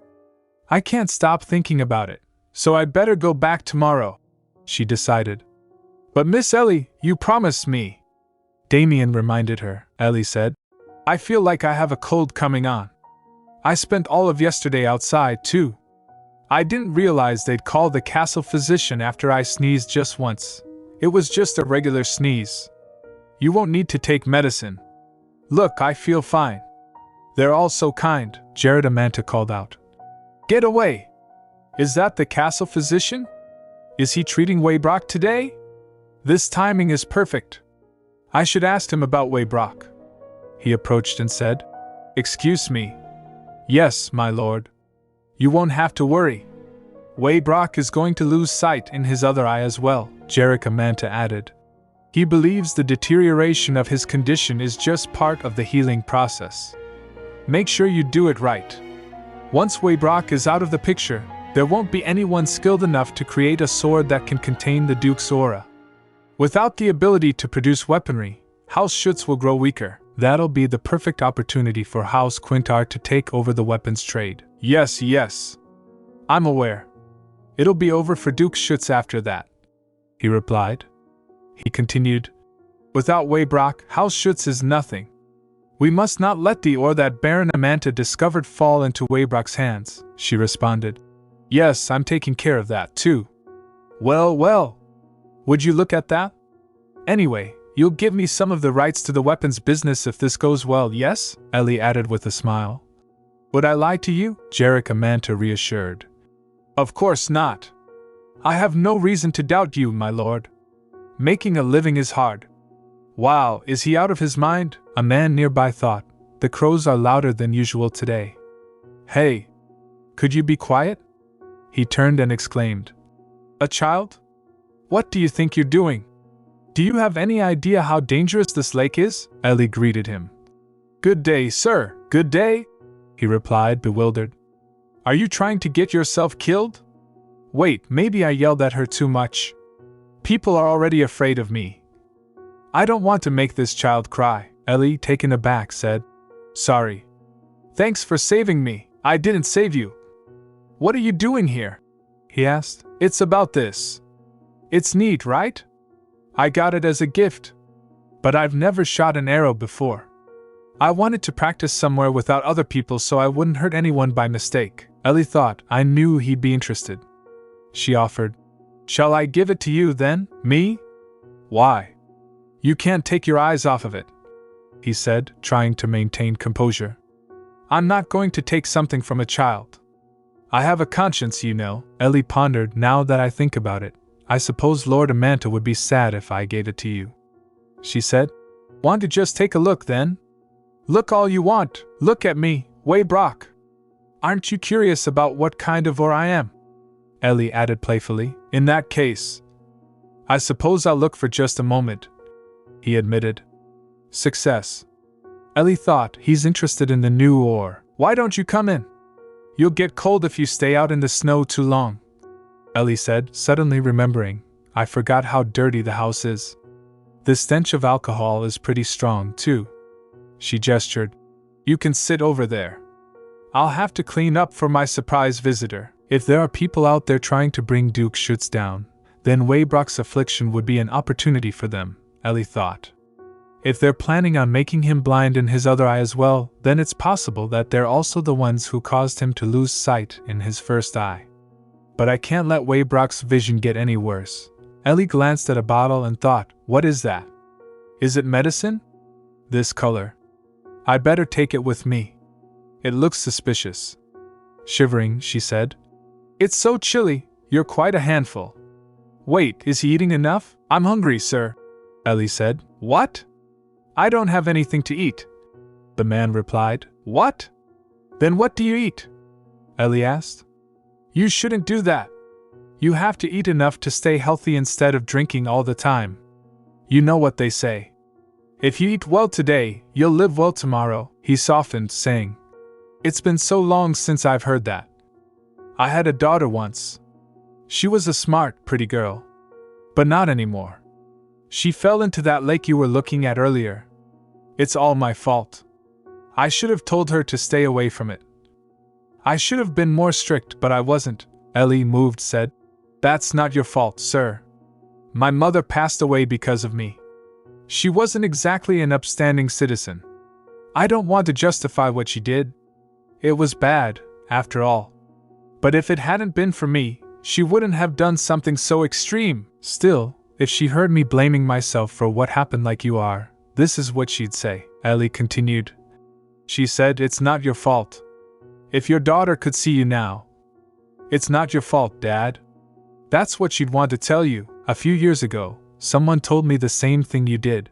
I can't stop thinking about it, so I'd better go back tomorrow, she decided. But Miss Ellie, you promised me, Damian reminded her, Ellie said. I feel like I have a cold coming on. I spent all of yesterday outside, too. I didn't realize they'd call the castle physician after I sneezed just once. It was just a regular sneeze. You won't need to take medicine. Look, I feel fine. They're all so kind, Jared Amanta called out. Get away! Is that the castle physician? Is he treating Waybrock today? This timing is perfect. I should ask him about Waybrock. He approached and said, Excuse me. Yes, my lord. You won't have to worry. Waybrock is going to lose sight in his other eye as well, Jarek Amanta added. He believes the deterioration of his condition is just part of the healing process. Make sure you do it right. Once Waybrock is out of the picture, there won't be anyone skilled enough to create a sword that can contain the Duke's aura. Without the ability to produce weaponry, House Schuetz will grow weaker. That'll be the perfect opportunity for House Quintar to take over the weapons trade. Yes. I'm aware. It'll be over for Duke Schuetz after that, he replied. He continued, Without Waybrock, House Schuetz is nothing. We must not let the ore that Baron Amanta discovered fall into Waybrock's hands, she responded. Yes, I'm taking care of that too. Well. Would you look at that? Anyway, you'll give me some of the rights to the weapons business if this goes well, yes? Ellie added with a smile. Would I lie to you? Jarek Amanta reassured. Of course not. I have no reason to doubt you, my lord. Making a living is hard. Wow, is he out of his mind? A man nearby thought. The crows are louder than usual today. Hey, could you be quiet? He turned and exclaimed. A child? What do you think you're doing? Do you have any idea how dangerous this lake is? Ellie greeted him. Good day, sir, good day, he replied, bewildered. Are you trying to get yourself killed? Wait, maybe I yelled at her too much. People are already afraid of me. I don't want to make this child cry, Ellie, taken aback, said. Sorry. Thanks for saving me. I didn't save you. What are you doing here? He asked. It's about this. It's neat, right? I got it as a gift. But I've never shot an arrow before. I wanted to practice somewhere without other people so I wouldn't hurt anyone by mistake. Ellie thought. I knew he'd be interested. She offered. Shall I give it to you then? Me? Why? You can't take your eyes off of it, he said, trying to maintain composure. I'm not going to take something from a child. I have a conscience, you know, Ellie pondered. Now that I think about it, I suppose Lord Amanta would be sad if I gave it to you, she said. Want to just take a look then? Look all you want. Look at me, Waybrock. Aren't you curious about what kind of ore I am? Ellie added playfully. In that case, I suppose I'll look for just a moment, he admitted. Success. Ellie thought, he's interested in the new ore. Why don't you come in? You'll get cold if you stay out in the snow too long, Ellie said, suddenly remembering. I forgot how dirty the house is. The stench of alcohol is pretty strong, too. She gestured. You can sit over there. I'll have to clean up for my surprise visitor. If there are people out there trying to bring Duke Schuetz down, then Waybrock's affliction would be an opportunity for them, Ellie thought. If they're planning on making him blind in his other eye as well, then it's possible that they're also the ones who caused him to lose sight in his first eye. But I can't let Waybrock's vision get any worse. Ellie glanced at a bottle and thought, what is that? Is it medicine? This color. I better take it with me. It looks suspicious. Shivering, she said. It's so chilly, you're quite a handful. Wait, is he eating enough? I'm hungry, sir, Ellie said. What? I don't have anything to eat, the man replied. What? Then what do you eat? Ellie asked. You shouldn't do that. You have to eat enough to stay healthy instead of drinking all the time. You know what they say. If you eat well today, you'll live well tomorrow, he softened, saying. It's been so long since I've heard that. I had a daughter once. She was a smart, pretty girl. But not anymore. She fell into that lake you were looking at earlier. It's all my fault. I should have told her to stay away from it. I should have been more strict, but I wasn't, Ellie, moved, said. That's not your fault, sir. My mother passed away because of me. She wasn't exactly an upstanding citizen. I don't want to justify what she did. It was bad, after all. But if it hadn't been for me, she wouldn't have done something so extreme. Still, if she heard me blaming myself for what happened like you are, this is what she'd say, Ellie continued. She said, it's not your fault. If your daughter could see you now. It's not your fault, Dad. That's what she'd want to tell you. A few years ago, someone told me the same thing you did.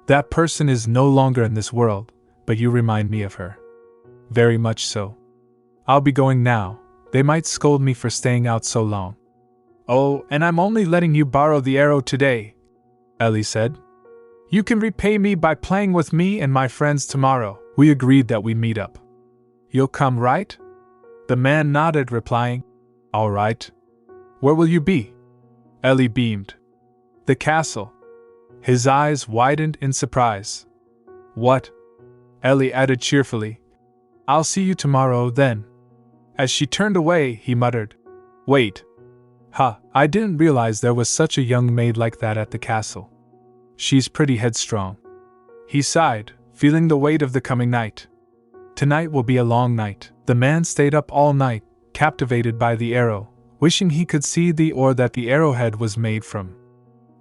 That person is no longer in this world, but you remind me of her. Very much so. I'll be going now. They might scold me for staying out so long. Oh, and I'm only letting you borrow the arrow today, Ellie said. You can repay me by playing with me and my friends tomorrow. We agreed that we'd meet up. You'll come, right? The man nodded, replying, All right. Where will you be? Ellie beamed. The castle. His eyes widened in surprise. What? Ellie added cheerfully. I'll see you tomorrow, then. As she turned away, he muttered, Wait. I didn't realize there was such a young maid like that at the castle. She's pretty headstrong. He sighed, feeling the weight of the coming night. Tonight will be a long night. The man stayed up all night, captivated by the arrow, wishing he could see the ore that the arrowhead was made from.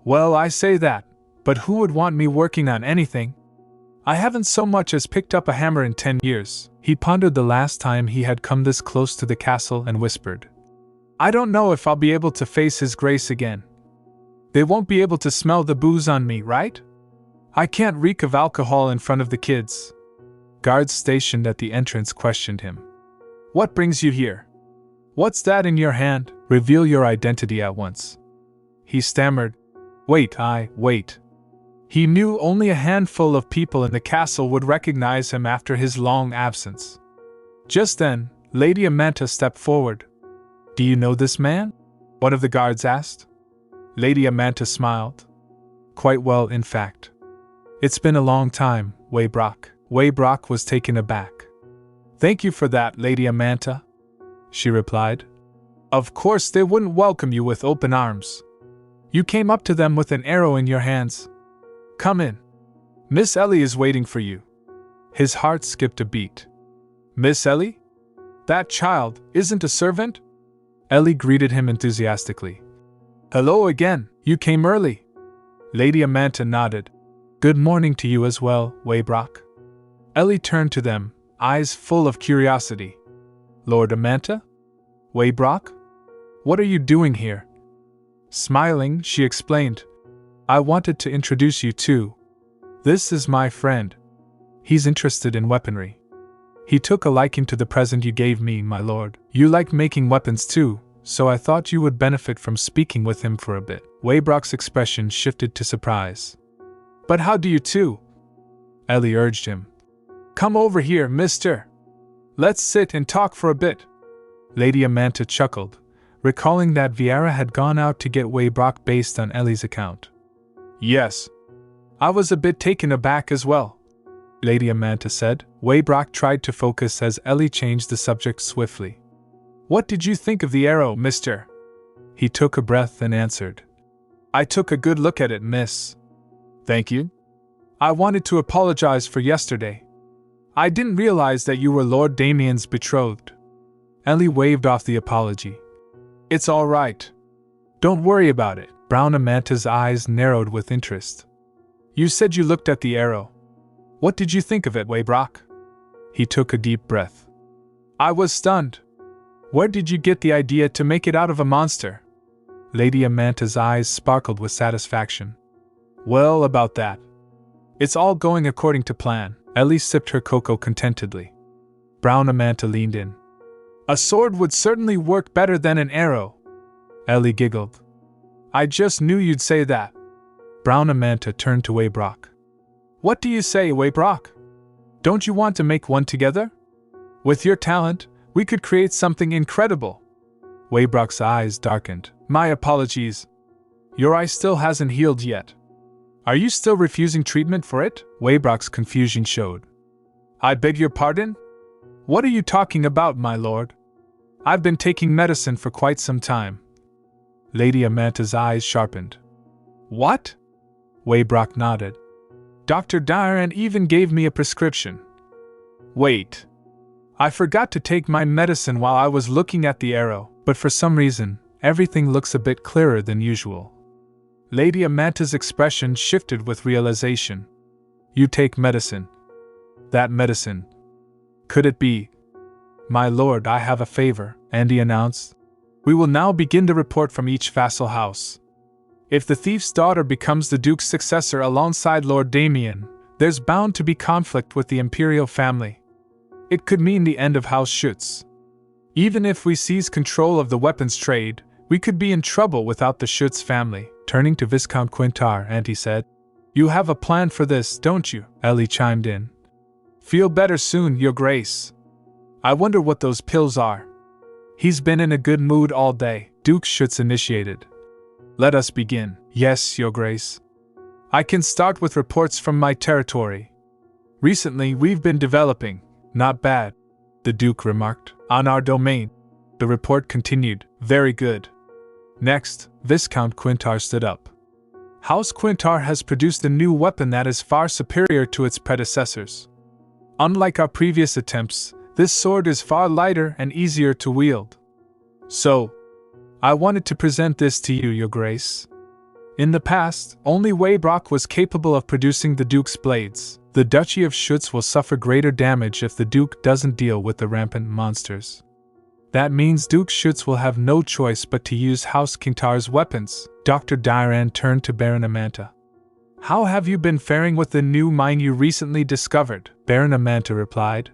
Well, I say that, but who would want me working on anything? I haven't so much as picked up a hammer in 10 years. He pondered the last time he had come this close to the castle and whispered, I don't know if I'll be able to face His Grace again. They won't be able to smell the booze on me, right? I can't reek of alcohol in front of the kids. Guards stationed at the entrance questioned him. What brings you here? What's that in your hand? Reveal your identity at once. He stammered. Wait. He knew only a handful of people in the castle would recognize him after his long absence. Just then, Lady Amanta stepped forward. Do you know this man? One of the guards asked. Lady Amanta smiled. Quite well, in fact. It's been a long time, Waybrock. Waybrock was taken aback. Thank you for that, Lady Amanta, she replied. Of course they wouldn't welcome you with open arms. You came up to them with an arrow in your hands. Come in. Miss Ellie is waiting for you. His heart skipped a beat. Miss Ellie? That child isn't a servant? Ellie greeted him enthusiastically. Hello again, you came early. Lady Amanta nodded. Good morning to you as well, Waybrock. Ellie turned to them, eyes full of curiosity. Lord Amanta? Waybrock? What are you doing here? Smiling, she explained. I wanted to introduce you to. This is my friend. He's interested in weaponry. He took a liking to the present you gave me, my lord. You like making weapons too, so I thought you would benefit from speaking with him for a bit. Waybrock's expression shifted to surprise. But how do you two? Ellie urged him. Come over here, mister. Let's sit and talk for a bit. Lady Amanta chuckled, recalling that Viera had gone out to get Waybrock based on Ellie's account. Yes. I was a bit taken aback as well, Lady Amanta said. Waybrock tried to focus as Ellie changed the subject swiftly. What did you think of the arrow, mister? He took a breath and answered. I took a good look at it, miss. Thank you. I wanted to apologize for yesterday. I didn't realize that you were Lord Damian's betrothed. Ellie waved off the apology. It's all right. Don't worry about it. Brown Amanta's eyes narrowed with interest. You said you looked at the arrow. What did you think of it, Waybrock? He took a deep breath. I was stunned. Where did you get the idea to make it out of a monster? Lady Amanta's eyes sparkled with satisfaction. Well, about that. It's all going according to plan. Ellie sipped her cocoa contentedly. Brown Amanta leaned in. A sword would certainly work better than an arrow. Ellie giggled. I just knew you'd say that. Brown Amanta turned to Waybrock. What do you say, Waybrock? Don't you want to make one together? With your talent, we could create something incredible. Waybrock's eyes darkened. My apologies. Your eye still hasn't healed yet. Are you still refusing treatment for it? Waybrock's confusion showed. I beg your pardon? What are you talking about, my lord? I've been taking medicine for quite some time. Lady Amanta's eyes sharpened. What? Waybrock nodded. Dr. Damian even gave me a prescription. Wait. I forgot to take my medicine while I was looking at the arrow, but for some reason, everything looks a bit clearer than usual. Lady Amanta's expression shifted with realization. You take medicine. That medicine. Could it be? My lord, I have a favor, Andy announced. We will now begin the report from each vassal house. If the thief's daughter becomes the Duke's successor alongside Lord Damian, there's bound to be conflict with the imperial family. It could mean the end of House Schuetz. Even if we seize control of the weapons trade, we could be in trouble without the Schuetz family. Turning to Viscount Quintar, Auntie said. You have a plan for this, don't you? Ellie chimed in. Feel better soon, Your Grace. I wonder what those pills are. He's been in a good mood all day, Duke Schuetz initiated. Let us begin. Yes, Your Grace. I can start with reports from my territory. Recently, we've been developing. Not bad, the Duke remarked. On our domain. The report continued. Very good. Next, Viscount Quintar stood up. House Quintar has produced a new weapon that is far superior to its predecessors. Unlike our previous attempts, this sword is far lighter and easier to wield. So, I wanted to present this to you, Your Grace. In the past, only Waybrock was capable of producing the Duke's blades. The Duchy of Schuetz will suffer greater damage if the Duke doesn't deal with the rampant monsters. That means Duke Schuetz will have no choice but to use House Quintar's weapons. Dr. Damian turned to Baron Amanta. How have you been faring with the new mine you recently discovered? Baron Amanta replied.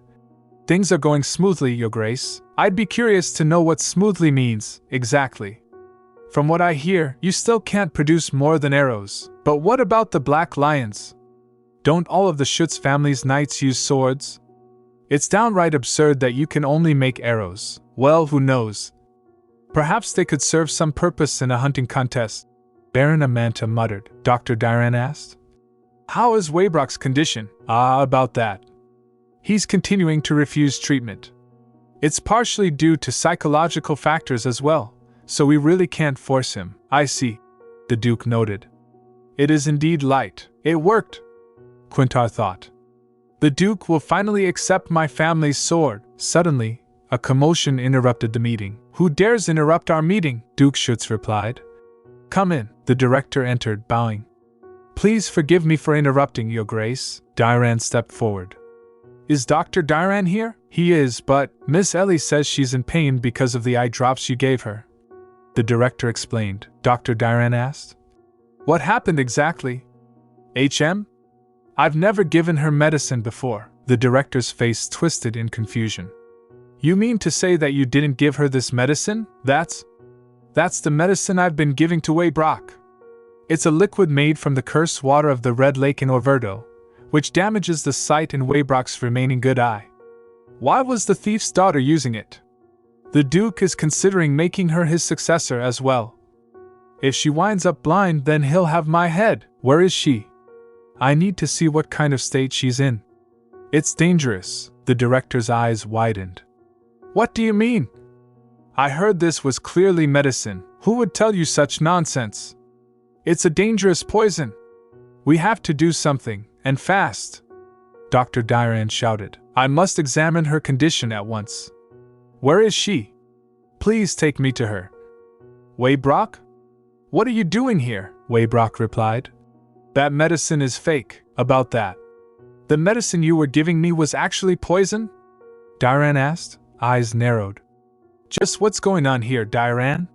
Things are going smoothly, Your Grace. I'd be curious to know what smoothly means, exactly. From what I hear, you still can't produce more than arrows. But what about the Black Lions? Don't all of the Schuetz family's knights use swords? It's downright absurd that you can only make arrows. Well, who knows? Perhaps they could serve some purpose in a hunting contest. Baron Amanta muttered. Dr. Damian asked. How is Waybrock's condition? About that. He's continuing to refuse treatment. It's partially due to psychological factors as well, so we really can't force him. I see, the Duke noted. It is indeed light. It worked, Quintar thought. The Duke will finally accept my family's sword. Suddenly, a commotion interrupted the meeting. Who dares interrupt our meeting? Duke Schuetz replied. Come in. The director entered, bowing. Please forgive me for interrupting, Your Grace. Damian stepped forward. Is Dr. Damian here? He is, but Miss Ellie says she's in pain because of the eye drops you gave her. The director explained. Dr. Damian asked. What happened exactly? HM? I've never given her medicine before. The director's face twisted in confusion. You mean to say that you didn't give her this medicine? That's the medicine I've been giving to Waybrock. It's a liquid made from the cursed water of the Red Lake in Orverdo, which damages the sight in Waybrock's remaining good eye. Why was the thief's daughter using it? The Duke is considering making her his successor as well. If she winds up blind, then he'll have my head. Where is she? I need to see what kind of state she's in. It's dangerous. The director's eyes widened. What do you mean? I heard this was clearly medicine. Who would tell you such nonsense? It's a dangerous poison. We have to do something, and fast. Dr. Damian shouted. I must examine her condition at once. Where is she? Please take me to her. Waybrock? What are you doing here? Waybrock replied. That medicine is fake. About that. The medicine you were giving me was actually poison? Dairan asked, eyes narrowed. Just what's going on here, Dairan?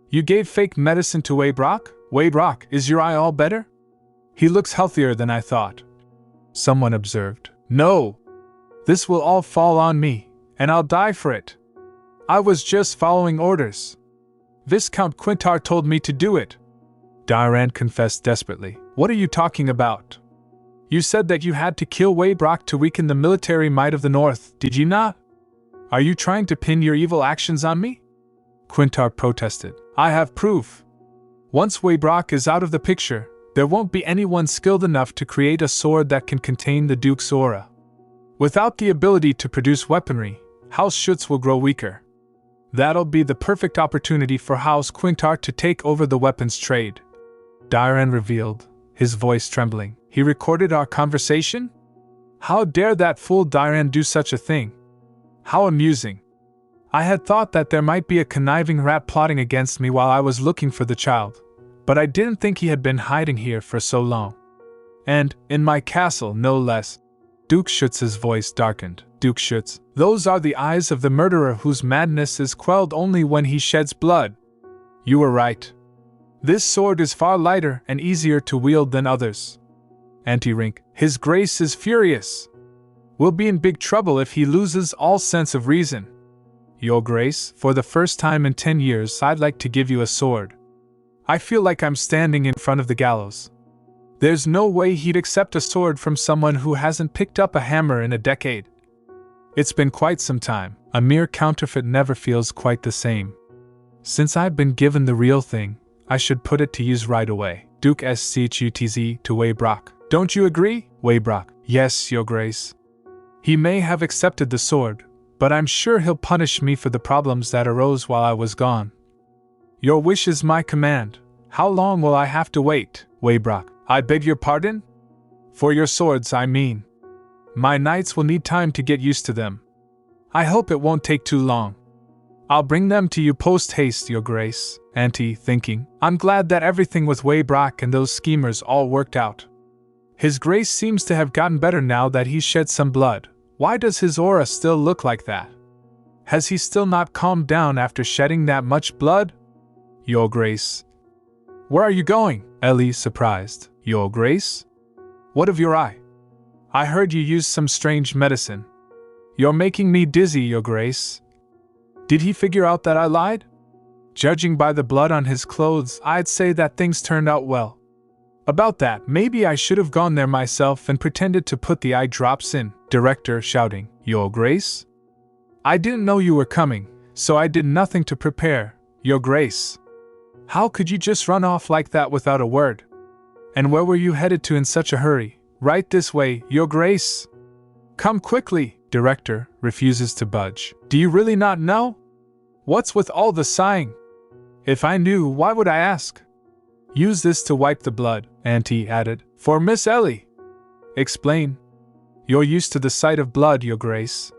You gave fake medicine to Waybrock? Waybrock, is your eye all better? He looks healthier than I thought. Someone observed. No. This will all fall on me, and I'll die for it. I was just following orders. Viscount Quintar told me to do it. Dairan confessed desperately. What are you talking about? You said that you had to kill Waybrock to weaken the military might of the North, did you not? Are you trying to pin your evil actions on me? Quintar protested. I have proof. Once Waybrock is out of the picture, there won't be anyone skilled enough to create a sword that can contain the Duke's aura. Without the ability to produce weaponry, House Schuetz will grow weaker. That'll be the perfect opportunity for House Quintar to take over the weapons trade. Dairan revealed, his voice trembling. He recorded our conversation? How dare that fool Dairan do such a thing? How amusing. I had thought that there might be a conniving rat plotting against me while I was looking for the child, but I didn't think he had been hiding here for so long. And, in my castle, no less. Duke Schuetz's voice darkened. Duke Schuetz, those are the eyes of the murderer whose madness is quelled only when he sheds blood. You were right. This sword is far lighter and easier to wield than others. Anti-Rink, His Grace is furious. We'll be in big trouble if he loses all sense of reason. Your Grace, for the first time in 10 years I'd like to give you a sword. I feel like I'm standing in front of the gallows. There's no way he'd accept a sword from someone who hasn't picked up a hammer in a decade. It's been quite some time. A mere counterfeit never feels quite the same. Since I've been given the real thing, I should put it to use right away. Duke Schuetz to Waybrock. Don't you agree? Waybrock. Yes, Your Grace. He may have accepted the sword, but I'm sure he'll punish me for the problems that arose while I was gone. Your wish is my command. How long will I have to wait? Waybrock. I beg your pardon? For your swords, I mean. My knights will need time to get used to them. I hope it won't take too long. I'll bring them to you post-haste, Your Grace. Auntie, thinking, I'm glad that everything with Waybrock and those schemers all worked out. His Grace seems to have gotten better now that he's shed some blood. Why does his aura still look like that? Has he still not calmed down after shedding that much blood? Your Grace. Where are you going? Ellie, surprised. Your Grace? What of your eye? I heard you used some strange medicine. You're making me dizzy, Your Grace. Did he figure out that I lied? Judging by the blood on his clothes, I'd say that things turned out well. About that, maybe I should have gone there myself and pretended to put the eye drops in. Director shouting, Your Grace? I didn't know you were coming, so I did nothing to prepare, Your Grace. How could you just run off like that without a word? And where were you headed to in such a hurry? Right this way, Your Grace. Come quickly. Director refuses to budge. Do you really not know? What's with all the sighing? If I knew, why would I ask? Use this to wipe the blood, Auntie added. For Miss Ellie. Explain. You're used to the sight of blood, Your Grace.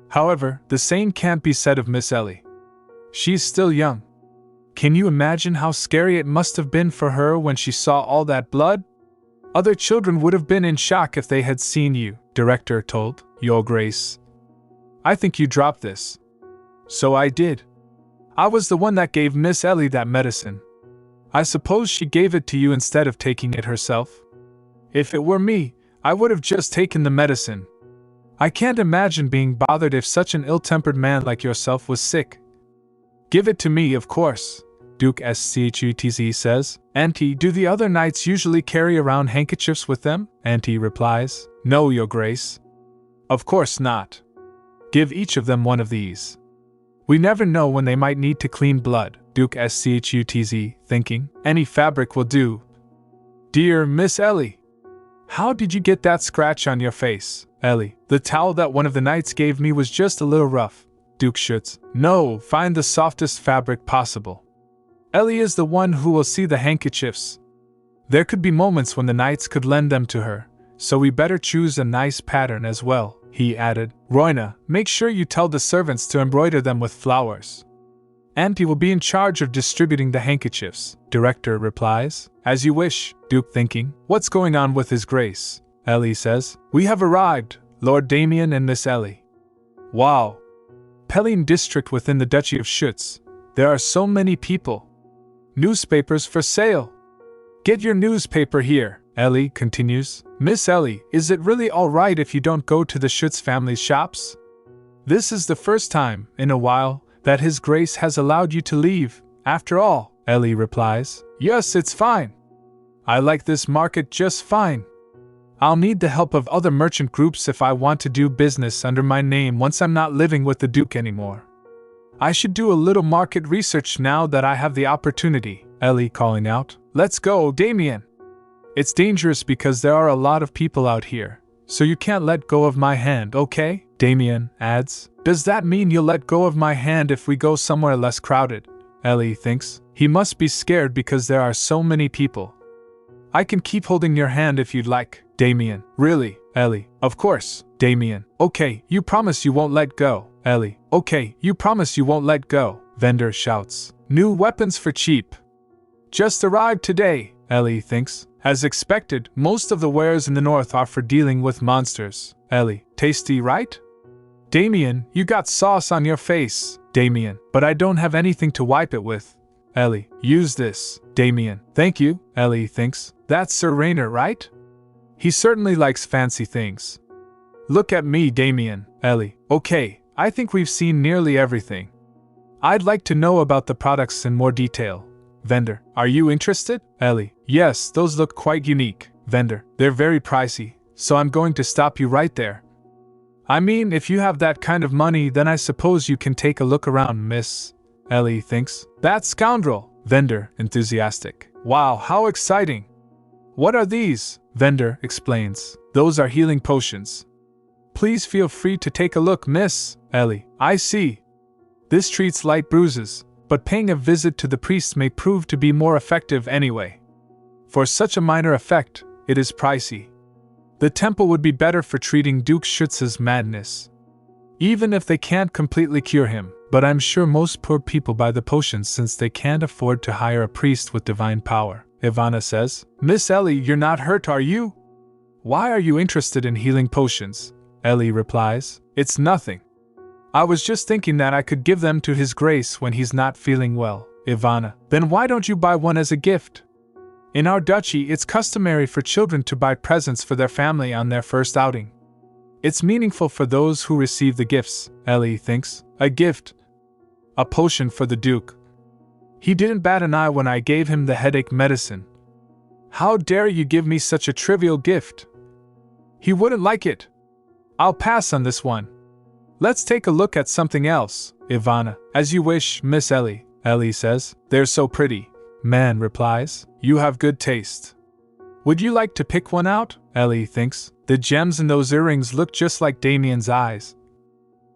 However, the same can't be said of Miss Ellie. She's still young. Can you imagine how scary it must have been for her when she saw all that blood? Other children would have been in shock if they had seen you, Director told, Your Grace. I think you dropped this. So I did. I was the one that gave Miss Ellie that medicine. I suppose she gave it to you instead of taking it herself. If it were me, I would have just taken the medicine. I can't imagine being bothered if such an ill-tempered man like yourself was sick. Give it to me, of course, Duke Schuetz says. Auntie, do the other knights usually carry around handkerchiefs with them? Auntie replies, No, Your Grace. Of course not. Give each of them one of these. We never know when they might need to clean blood, Duke Schuetz, thinking. Any fabric will do. Dear Miss Ellie. How did you get that scratch on your face? Ellie, the towel that one of the knights gave me was just a little rough. Duke Schuetz, no, find the softest fabric possible. Ellie is the one who will see the handkerchiefs. There could be moments when the knights could lend them to her, so we better choose a nice pattern as well, he added. Roina, make sure you tell the servants to embroider them with flowers. Auntie will be in charge of distributing the handkerchiefs, Director replies. As you wish, Duke thinking. What's going on with His Grace? Ellie says. We have arrived, Lord Damian and Miss Ellie. Wow. Pelling district within the Duchy of Schuetz. There are so many people. Newspapers for sale. Get your newspaper here, Ellie continues. Miss Ellie, is it really alright if you don't go to the Schuetz family's shops? This is the first time, in a while, that His Grace has allowed you to leave. After all, Ellie replies. Yes, it's fine. I like this market just fine. I'll need the help of other merchant groups if I want to do business under my name once I'm not living with the Duke anymore. I should do a little market research now that I have the opportunity, Ellie calling out. Let's go, Damian! It's dangerous because there are a lot of people out here, so you can't let go of my hand, okay? Damian adds. Does that mean you'll let go of my hand if we go somewhere less crowded? Ellie thinks. He must be scared because there are so many people. I can keep holding your hand if you'd like. Damian. Really, Ellie? Of course, Damian. Okay, you promise you won't let go. Ellie. Okay, you promise you won't let go. Vendor shouts. New weapons for cheap. Just arrived today, Ellie thinks. As expected, most of the wares in the north are for dealing with monsters. Ellie. Tasty, right? Damian, you got sauce on your face. Damian. But I don't have anything to wipe it with. Ellie. Use this. Damian. Thank you, Ellie thinks. That's Sir Rainer, right? He certainly likes fancy things. Look at me, Damian. Ellie. Okay, I think we've seen nearly everything. I'd like to know about the products in more detail. Vendor. Are you interested? Ellie. Yes, those look quite unique. Vendor. They're very pricey, so I'm going to stop you right there. I mean, if you have that kind of money, then I suppose you can take a look around, miss. Ellie thinks. That scoundrel. Vendor. Enthusiastic. Wow, how exciting. What are these? Vendor explains. Those are healing potions. Please feel free to take a look, miss. Ellie. I see. This treats light bruises, but paying a visit to the priest may prove to be more effective anyway. For such a minor effect, it is pricey. The temple would be better for treating Duke Schuetz's madness. Even if they can't completely cure him, but I'm sure most poor people buy the potions since they can't afford to hire a priest with divine power. Ivana says. Miss Ellie, you're not hurt, are you? Why are you interested in healing potions? Ellie replies. It's nothing. I was just thinking that I could give them to His Grace when he's not feeling well. Ivana. Then why don't you buy one as a gift? In our duchy, it's customary for children to buy presents for their family on their first outing. It's meaningful for those who receive the gifts, Ellie thinks. A gift. A potion for the Duke. He didn't bat an eye when I gave him the headache medicine. How dare you give me such a trivial gift? He wouldn't like it. I'll pass on this one. Let's take a look at something else, Ivana. As you wish, Miss Ellie, Ellie says. They're so pretty. Man replies. You have good taste. Would you like to pick one out? Ellie thinks. The gems in those earrings look just like Damian's eyes.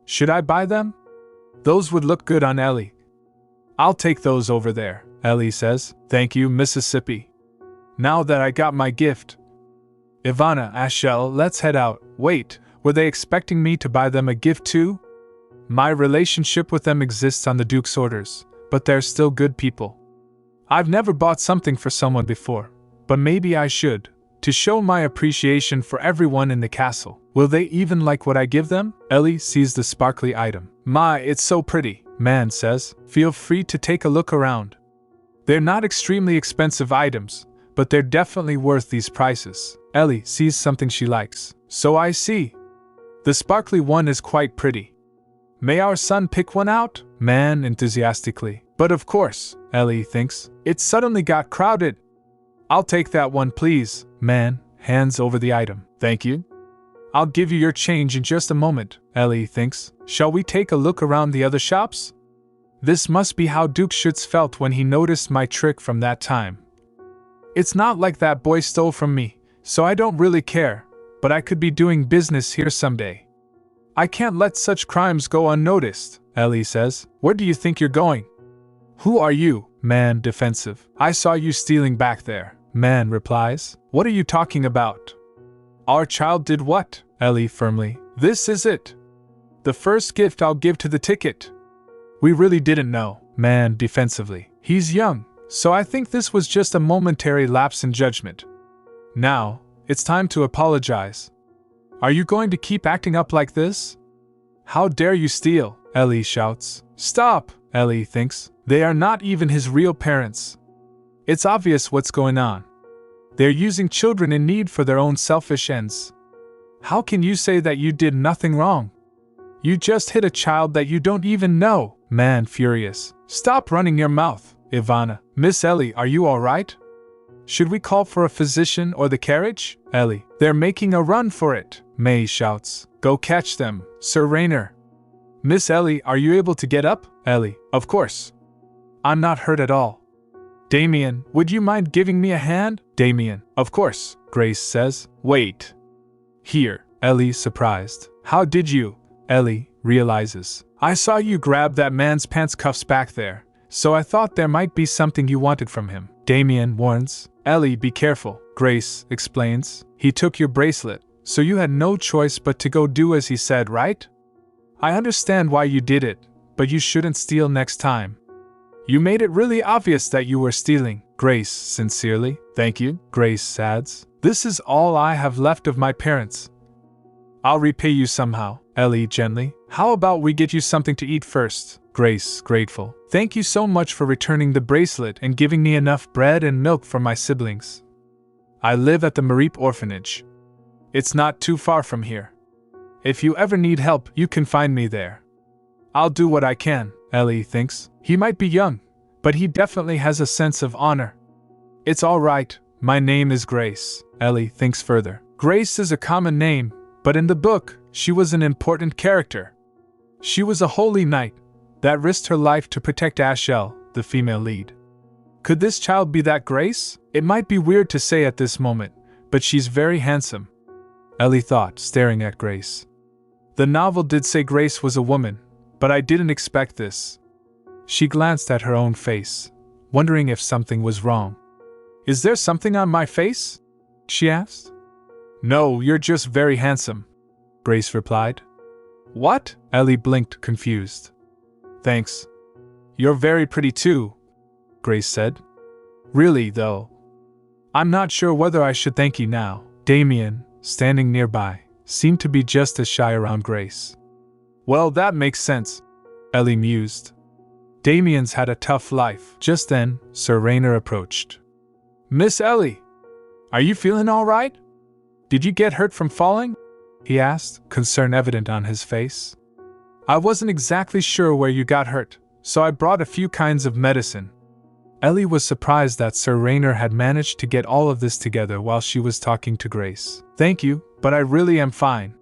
Should I buy them? Those would look good on Ellie. I'll take those over there, Ellie says. Thank you, Mississippi. Now that I got my gift. Ivana, Ashel, let's head out. Wait, were they expecting me to buy them a gift too? My relationship with them exists on the Duke's orders, but they're still good people. I've never bought something for someone before, but maybe I should, to show my appreciation for everyone in the castle. Will they even like what I give them? Ellie sees the sparkly item. My, it's so pretty. Man says, feel free to take a look around. They're not extremely expensive items, but they're definitely worth these prices. Ellie sees something she likes. So I see. The sparkly one is quite pretty. May our son pick one out? Man enthusiastically. But of course, Ellie thinks. It suddenly got crowded. I'll take that one, please. Man hands over the item. Thank you. I'll give you your change in just a moment, Ellie thinks. Shall we take a look around the other shops? This must be how Duke Schuetz felt when he noticed my trick from that time. It's not like that boy stole from me, so I don't really care, but I could be doing business here someday. I can't let such crimes go unnoticed, Ellie says. Where do you think you're going? Who are you? Man defensive. I saw you stealing back there. Man replies. What are you talking about? Our child did what? Ellie firmly. This is it. The first gift I'll give to the ticket. We really didn't know. Man defensively. He's young, so I think this was just a momentary lapse in judgment. Now, It's time to apologize. Are you going to keep acting up like this? How dare you steal? Ellie shouts. Stop, Ellie thinks. They are not even his real parents. It's obvious what's going on. They're using children in need for their own selfish ends. How can you say that you did nothing wrong? You just hit a child that you don't even know. Man furious. Stop running your mouth, Ivana. Miss Ellie, are you alright? Should we call for a physician or the carriage? Ellie. They're making a run for it, May shouts. Go catch them, Sir Rainer. Miss Ellie, are you able to get up? Ellie. Of course. I'm not hurt at all. Damian, would you mind giving me a hand? Damian. Of course, Grace says. Wait. Here. Ellie surprised. How did you? Ellie realizes. I saw you grab that man's pants cuffs back there, so I thought there might be something you wanted from him. Damian warns. Ellie, be careful. Grace explains. He took your bracelet, so you had no choice but to go do as he said, right? I understand why you did it, but you shouldn't steal next time. You made it really obvious that you were stealing. Grace sincerely. Thank you. Grace adds. This is all I have left of my parents. I'll repay you somehow. Ellie gently. How about we get you something to eat first? Grace grateful. Thank you so much for returning the bracelet and giving me enough bread and milk for my siblings. I live at the Mareep orphanage. It's not too far from here. If you ever need help, you can find me there. I'll do what I can. Ellie thinks. He might be young, but he definitely has a sense of honor. It's all right. My name is Grace. Ellie thinks further. Grace is a common name, but in the book, she was an important character. She was a holy knight that risked her life to protect Ashel, the female lead. Could this child be that Grace? It might be weird to say at this moment, but she's very handsome. Ellie thought, staring at Grace. The novel did say Grace was a woman, but I didn't expect this. She glanced at her own face, wondering if something was wrong. Is there something on my face? She asked. No, you're just very handsome, Grace replied. What? Ellie blinked, confused. Thanks. You're very pretty too, Grace said. Really, though. I'm not sure whether I should thank you now. Damian, standing nearby, seemed to be just as shy around Grace. Well, that makes sense, Ellie mused. Damian's had a tough life. Just then, Sir Rainer approached. Miss Ellie, are you feeling all right? Did you get hurt from falling? He asked, concern evident on his face. I wasn't exactly sure where you got hurt, so I brought a few kinds of medicine. Ellie was surprised that Sir Rainer had managed to get all of this together while she was talking to Grace. Thank you, but I really am fine,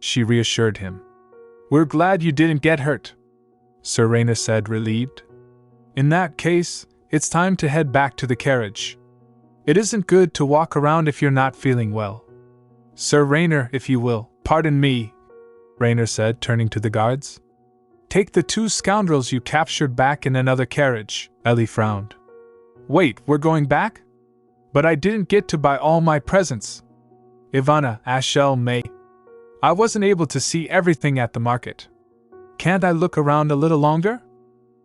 she reassured him. We're glad you didn't get hurt, Sir Rainer said, relieved. In that case, it's time to head back to the carriage. It isn't good to walk around if you're not feeling well. Sir Rainer, if you will. Pardon me, Rainer said, turning to the guards. Take the two scoundrels you captured back in another carriage. Ellie frowned. Wait, we're going back? But I didn't get to buy all my presents. Ivana, Ashel, May. I wasn't able to see everything at the market. Can't I look around a little longer?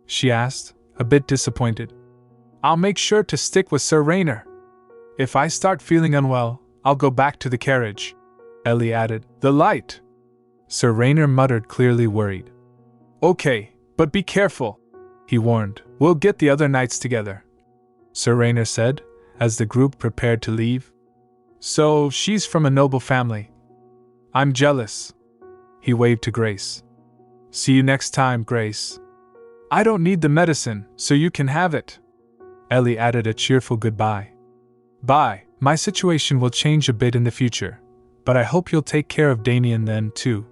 She asked, a bit disappointed. I'll make sure to stick with Sir Rainer. If I start feeling unwell, I'll go back to the carriage, Ellie added. The light, Sir Rainer muttered, clearly worried. Okay, but be careful, he warned. We'll get the other knights together, Sir Rainer said, as the group prepared to leave. So, she's from a noble family. I'm jealous. He waved to Grace. See you next time, Grace. I don't need the medicine, so you can have it. Ellie added a cheerful goodbye. Bye. My situation will change a bit in the future, but I hope you'll take care of Damian then, too.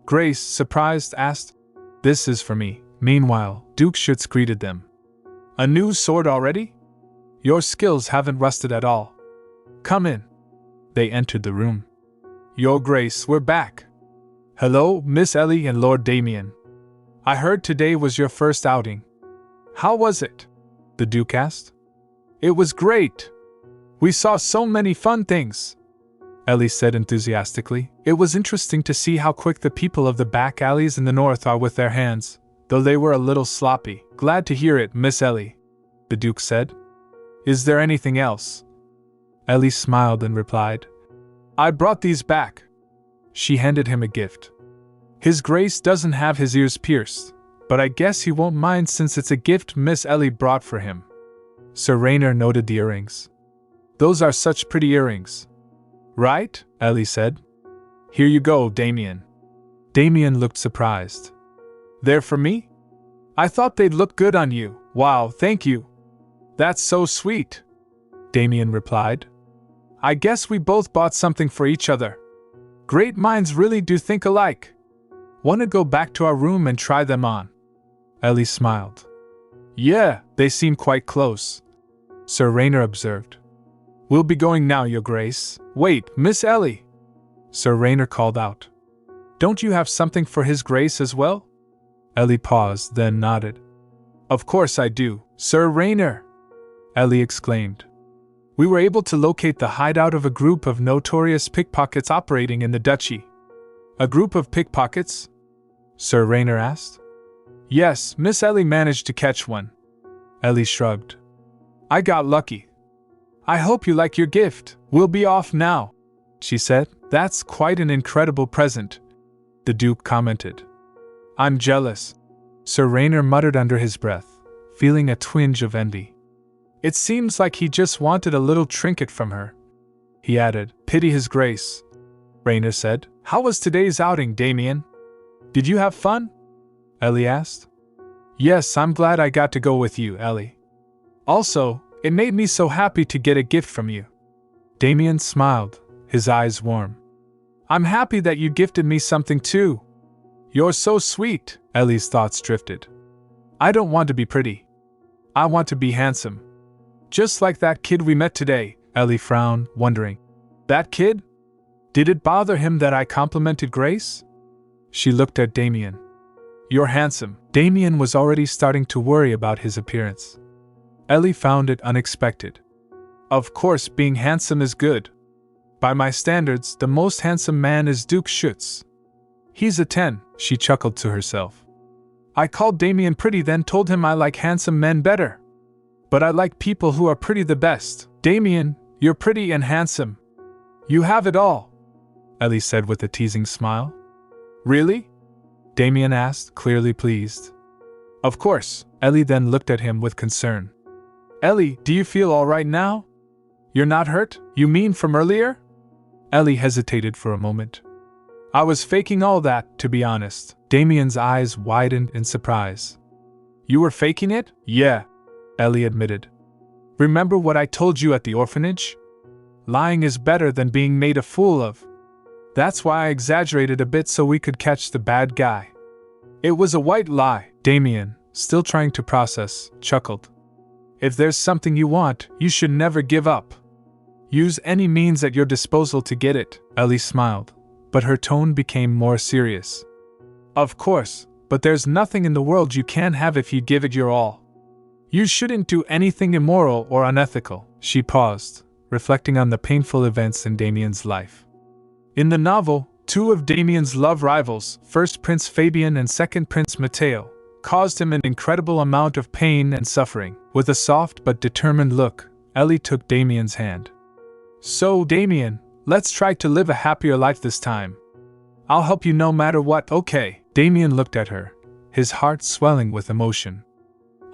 Grace, surprised, asked. This is for me. Meanwhile, Duke Schuetz greeted them. A new sword already? Your skills haven't rusted at all. Come in. They entered the room. Your Grace, we're back. Hello, Miss Ellie and Lord Damian. I heard today was your first outing. How was it? The Duke asked. It was great. We saw so many fun things, Ellie said enthusiastically. It was interesting to see how quick the people of the back alleys in the north are with their hands, though they were a little sloppy. Glad to hear it, Miss Ellie, the Duke said. Is there anything else? Ellie smiled and replied, I brought these back. She handed him a gift. His Grace doesn't have his ears pierced, but I guess he won't mind since it's a gift Miss Ellie brought for him. Sir Raynor noted the earrings. Those are such pretty earrings. Right? Ellie said. Here you go, Damian. Damian looked surprised. They're for me? I thought they'd look good on you. Wow, thank you. That's so sweet, Damian replied. I guess we both bought something for each other. Great minds really do think alike. Want to go back to our room and try them on? Ellie smiled. Yeah, they seem quite close, Sir Raynor observed. We'll be going now, Your Grace. Wait, Miss Ellie, Sir Raynor called out. Don't you have something for His Grace as well? Ellie paused, then nodded. Of course I do, Sir Raynor, Ellie exclaimed. We were able to locate the hideout of a group of notorious pickpockets operating in the duchy. A group of pickpockets? Sir Raynor asked. Yes, Miss Ellie managed to catch one. Ellie shrugged. I got lucky. I hope you like your gift. We'll be off now, she said. That's quite an incredible present, the Duke commented. I'm jealous, Sir Raynor muttered under his breath, feeling a twinge of envy. It seems like he just wanted a little trinket from her. He added, Pity His Grace, Raynor said. How was today's outing, Damian? Did you have fun? Ellie asked. Yes, I'm glad I got to go with you, Ellie. Also, it made me so happy to get a gift from you. Damian smiled, his eyes warm. I'm happy that you gifted me something too. You're so sweet, Ellie's thoughts drifted. I don't want to be pretty. I want to be handsome. Just like that kid we met today, Ellie frowned, wondering. That kid? Did it bother him that I complimented Grace? She looked at Damian. You're handsome. Damian was already starting to worry about his appearance. Ellie found it unexpected. Of course, being handsome is good. By my standards, the most handsome man is Duke Schuetz. He's a 10, she chuckled to herself. I called Damian pretty, then told him I like handsome men better. But I like people who are pretty the best. Damian, you're pretty and handsome. You have it all, Ellie said with a teasing smile. Really? Damian asked, clearly pleased. Of course, Ellie then looked at him with concern. Ellie, do you feel all right now? You're not hurt? You mean from earlier? Ellie hesitated for a moment. I was faking all that, to be honest. Damian's eyes widened in surprise. You were faking it? Yeah, Ellie admitted. Remember what I told you at the orphanage? Lying is better than being made a fool of. That's why I exaggerated a bit so we could catch the bad guy. It was a white lie, Damian, still trying to process, chuckled. If there's something you want, you should never give up. Use any means at your disposal to get it, Ellie smiled, but her tone became more serious. Of course, but there's nothing in the world you can't have if you give it your all. You shouldn't do anything immoral or unethical, she paused, reflecting on the painful events in Damian's life. In the novel, two of Damian's love rivals, first Prince Fabian and second Prince Matteo, caused him an incredible amount of pain and suffering. With a soft but determined look, Ellie took Damian's hand. So, Damian, let's try to live a happier life this time. I'll help you no matter what, okay? Damian looked at her, his heart swelling with emotion.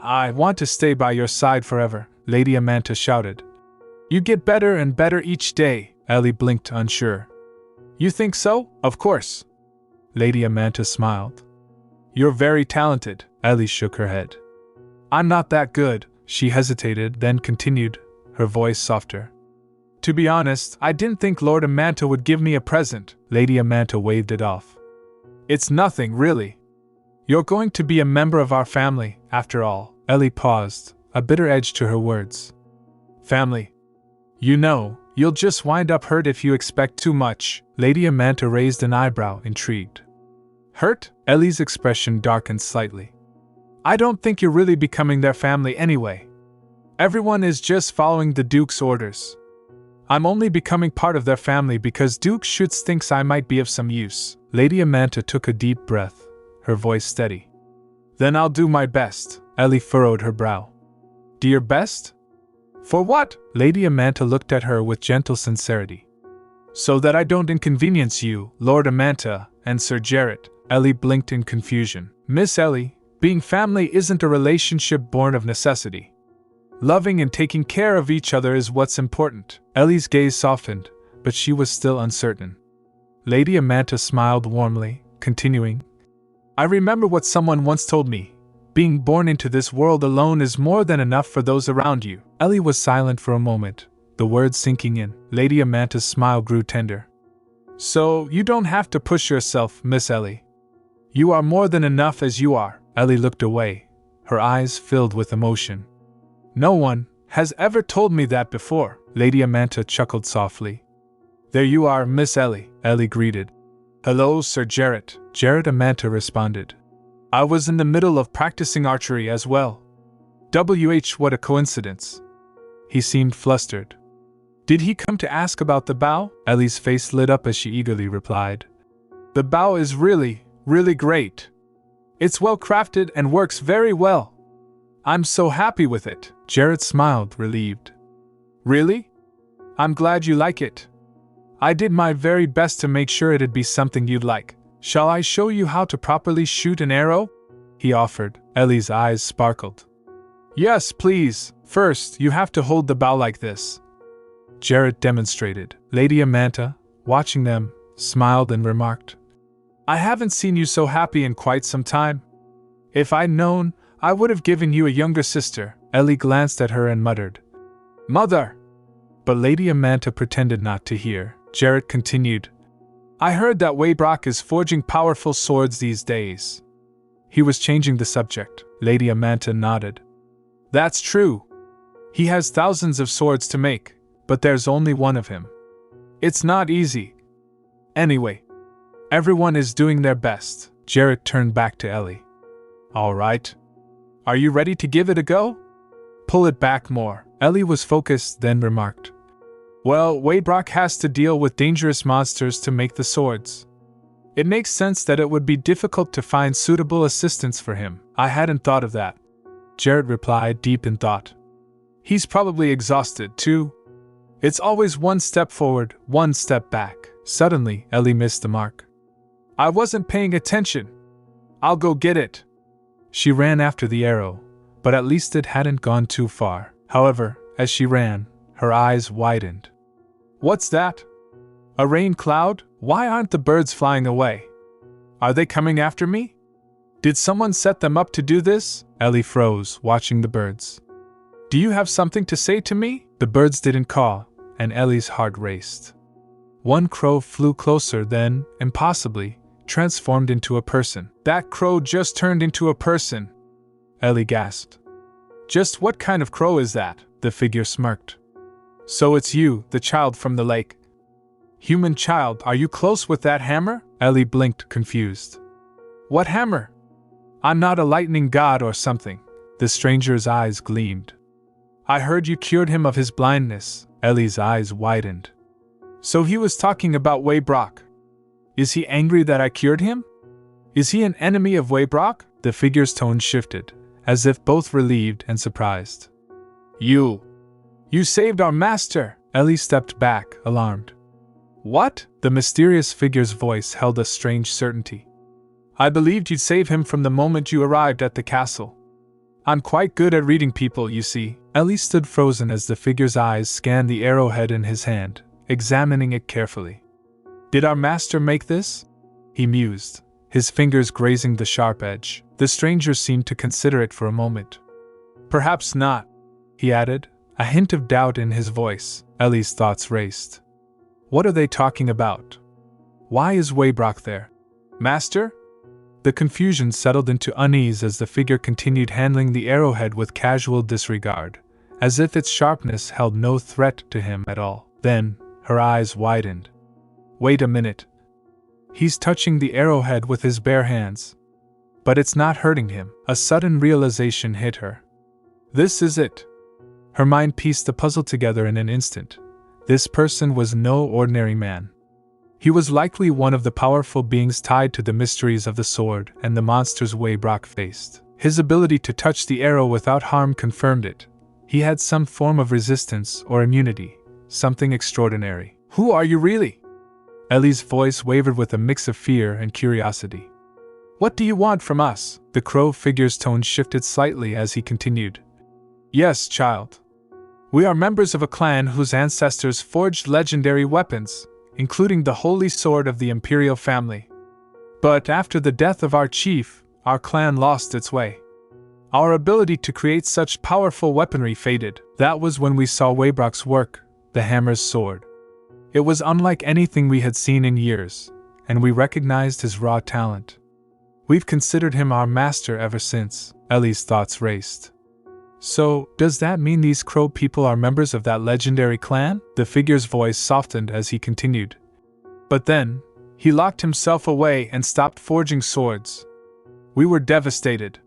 I want to stay by your side forever, Lady Amanta shouted. You get better and better each day, Ellie blinked unsure. You think so? Of course. Lady Amanta smiled. You're very talented, Ellie shook her head. I'm not that good, she hesitated, then continued, her voice softer. To be honest, I didn't think Lord Amanta would give me a present, Lady Amanta waved it off. It's nothing, really. You're going to be a member of our family, after all. Ellie paused, a bitter edge to her words. Family. You know, you'll just wind up hurt if you expect too much. Lady Amanta raised an eyebrow, intrigued. Hurt? Ellie's expression darkened slightly. I don't think you're really becoming their family anyway. Everyone is just following the Duke's orders. I'm only becoming part of their family because Duke Schuetz thinks I might be of some use. Lady Amanta took a deep breath, her voice steady. Then I'll do my best. Ellie furrowed her brow. Do your best? For what? Lady Amanta looked at her with gentle sincerity. So that I don't inconvenience you, Lord Amanta, and Sir Jarrett. Ellie blinked in confusion. Miss Ellie, being family isn't a relationship born of necessity. Loving and taking care of each other is what's important. Ellie's gaze softened, but she was still uncertain. Lady Amanta smiled warmly, continuing, I remember what someone once told me. Being born into this world alone is more than enough for those around you. Ellie was silent for a moment, the words sinking in. Lady Amanta's smile grew tender. So, you don't have to push yourself, Miss Ellie. You are more than enough as you are. Ellie looked away, her eyes filled with emotion. No one has ever told me that before. Lady Amanta chuckled softly. There you are, Miss Ellie, Ellie greeted. Hello, Sir Jarrett. Jarrett Amanta responded. I was in the middle of practicing archery as well. What a coincidence. He seemed flustered. Did he come to ask about the bow? Ellie's face lit up as she eagerly replied. The bow is really great. It's well crafted and works very well. I'm so happy with it. Jarrett smiled, relieved. Really? I'm glad you like it. I did my very best to make sure it'd be something you'd like. Shall I show you how to properly shoot an arrow? He offered. Ellie's eyes sparkled. Yes, please. First, you have to hold the bow like this. Jarrett demonstrated. Lady Amanta, watching them, smiled and remarked, I haven't seen you so happy in quite some time. If I'd known, I would have given you a younger sister. Ellie glanced at her and muttered, Mother! But Lady Amanta pretended not to hear. Jarrett continued, I heard that Waybrock is forging powerful swords these days. He was changing the subject. Lady Amanta nodded. That's true. He has thousands of swords to make, but there's only one of him. It's not easy. Anyway, everyone is doing their best. Jarrett turned back to Ellie. All right. Are you ready to give it a go? Pull it back more. Ellie was focused, then remarked, Well, Waybrock has to deal with dangerous monsters to make the swords. It makes sense that it would be difficult to find suitable assistants for him. I hadn't thought of that. Jarrett replied, deep in thought. He's probably exhausted, too. It's always one step forward, one step back. Suddenly, Ellie missed the mark. I wasn't paying attention. I'll go get it. She ran after the arrow, but at least it hadn't gone too far. However, as she ran, her eyes widened. What's that? A rain cloud? Why aren't the birds flying away? Are they coming after me? Did someone set them up to do this? Ellie froze, watching the birds. Do you have something to say to me? The birds didn't call, and Ellie's heart raced. One crow flew closer, then, impossibly, transformed into a person. That crow just turned into a person, Ellie gasped. Just what kind of crow is that? The figure smirked. So it's you, the child from the lake. Human child, are you close with that hammer? Ellie blinked, confused. What hammer? I'm not a lightning god or something. The stranger's eyes gleamed. I heard you cured him of his blindness. Ellie's eyes widened. So he was talking about Waybrock. Is he angry that I cured him? Is he an enemy of Waybrock? The figure's tone shifted, as if both relieved and surprised. You saved our master! Ellie stepped back, alarmed. What? The mysterious figure's voice held a strange certainty. I believed you'd save him from the moment you arrived at the castle. I'm quite good at reading people, you see. Ellie stood frozen as the figure's eyes scanned the arrowhead in his hand, examining it carefully. Did our master make this? He mused, his fingers grazing the sharp edge. The stranger seemed to consider it for a moment. Perhaps not, he added, a hint of doubt in his voice. Ellie's thoughts raced. What are they talking about? Why is Waybrock there? Master? The confusion settled into unease as the figure continued handling the arrowhead with casual disregard, as if its sharpness held no threat to him at all. Then, her eyes widened. Wait a minute. He's touching the arrowhead with his bare hands. But it's not hurting him. A sudden realization hit her. This is it. Her mind pieced the puzzle together in an instant. This person was no ordinary man. He was likely one of the powerful beings tied to the mysteries of the sword and the monsters Waybrock faced. His ability to touch the arrow without harm confirmed it. He had some form of resistance or immunity, something extraordinary. Who are you really? Ellie's voice wavered with a mix of fear and curiosity. What do you want from us? The crow figure's tone shifted slightly as he continued. Yes, child. We are members of a clan whose ancestors forged legendary weapons, including the holy sword of the imperial family. But after the death of our chief, our clan lost its way. Our ability to create such powerful weaponry faded. That was when we saw Weibrock's work, the hammer's sword. It was unlike anything we had seen in years, and we recognized his raw talent. We've considered him our master ever since. Ellie's thoughts raced. So, does that mean these crow people are members of that legendary clan? The figure's voice softened as he continued. But then, he locked himself away and stopped forging swords. We were devastated.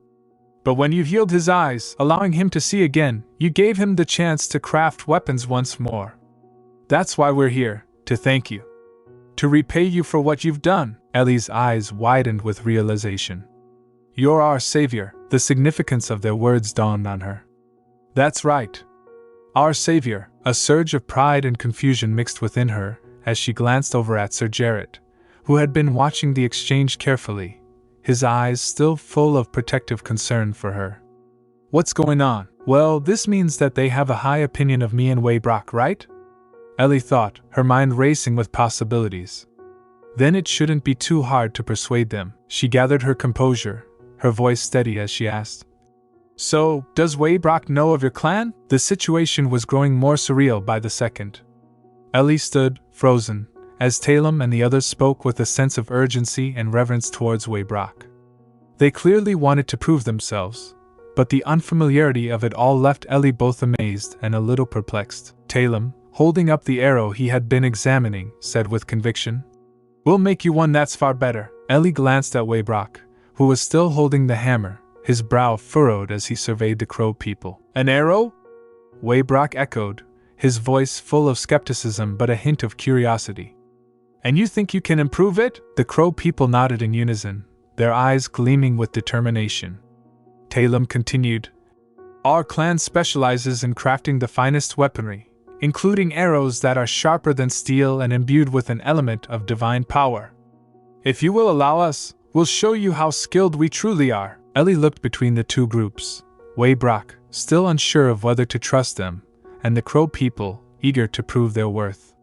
But when you healed his eyes, allowing him to see again, you gave him the chance to craft weapons once more. That's why we're here, to thank you. To repay you for what you've done. Ellie's eyes widened with realization. You're our savior. The significance of their words dawned on her. That's right. Our savior. A surge of pride and confusion mixed within her as she glanced over at Sir Jarrett, who had been watching the exchange carefully, his eyes still full of protective concern for her. What's going on? Well, this means that they have a high opinion of me and Weibrock, right? Ellie thought, her mind racing with possibilities. Then it shouldn't be too hard to persuade them. She gathered her composure, her voice steady as she asked. So, does Weibrock know of your clan? The situation was growing more surreal by the second. Ellie stood, frozen, as Talem and the others spoke with a sense of urgency and reverence towards Weibrock. They clearly wanted to prove themselves, but the unfamiliarity of it all left Ellie both amazed and a little perplexed. Talem, holding up the arrow he had been examining, said with conviction, We'll make you one that's far better. Ellie glanced at Weibrock, who was still holding the hammer, his brow furrowed as he surveyed the crow people. An arrow? Weibrock echoed, his voice full of skepticism but a hint of curiosity. And you think you can improve it? The crow people nodded in unison, their eyes gleaming with determination. Talem continued, Our clan specializes in crafting the finest weaponry, including arrows that are sharper than steel and imbued with an element of divine power. If you will allow us, we'll show you how skilled we truly are. Ellie looked between the two groups, Weibrock, still unsure of whether to trust them, and the crow people, eager to prove their worth.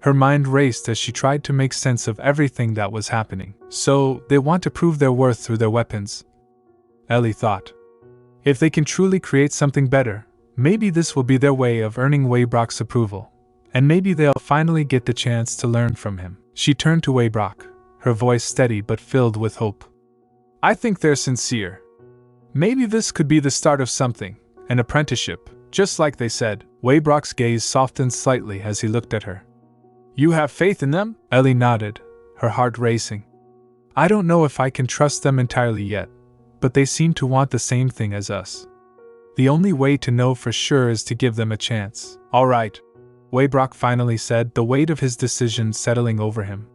Her mind raced as she tried to make sense of everything that was happening. So, they want to prove their worth through their weapons, Ellie thought. If they can truly create something better, maybe this will be their way of earning Weibrock's approval, and maybe they'll finally get the chance to learn from him. She turned to Weibrock, her voice steady but filled with hope. I think they're sincere. Maybe this could be the start of something, an apprenticeship, just like they said. Weibrock's gaze softened slightly as he looked at her. You have faith in them? Ellie nodded, her heart racing. I don't know if I can trust them entirely yet, but they seem to want the same thing as us. The only way to know for sure is to give them a chance. All right, Weibrock finally said, the weight of his decision settling over him.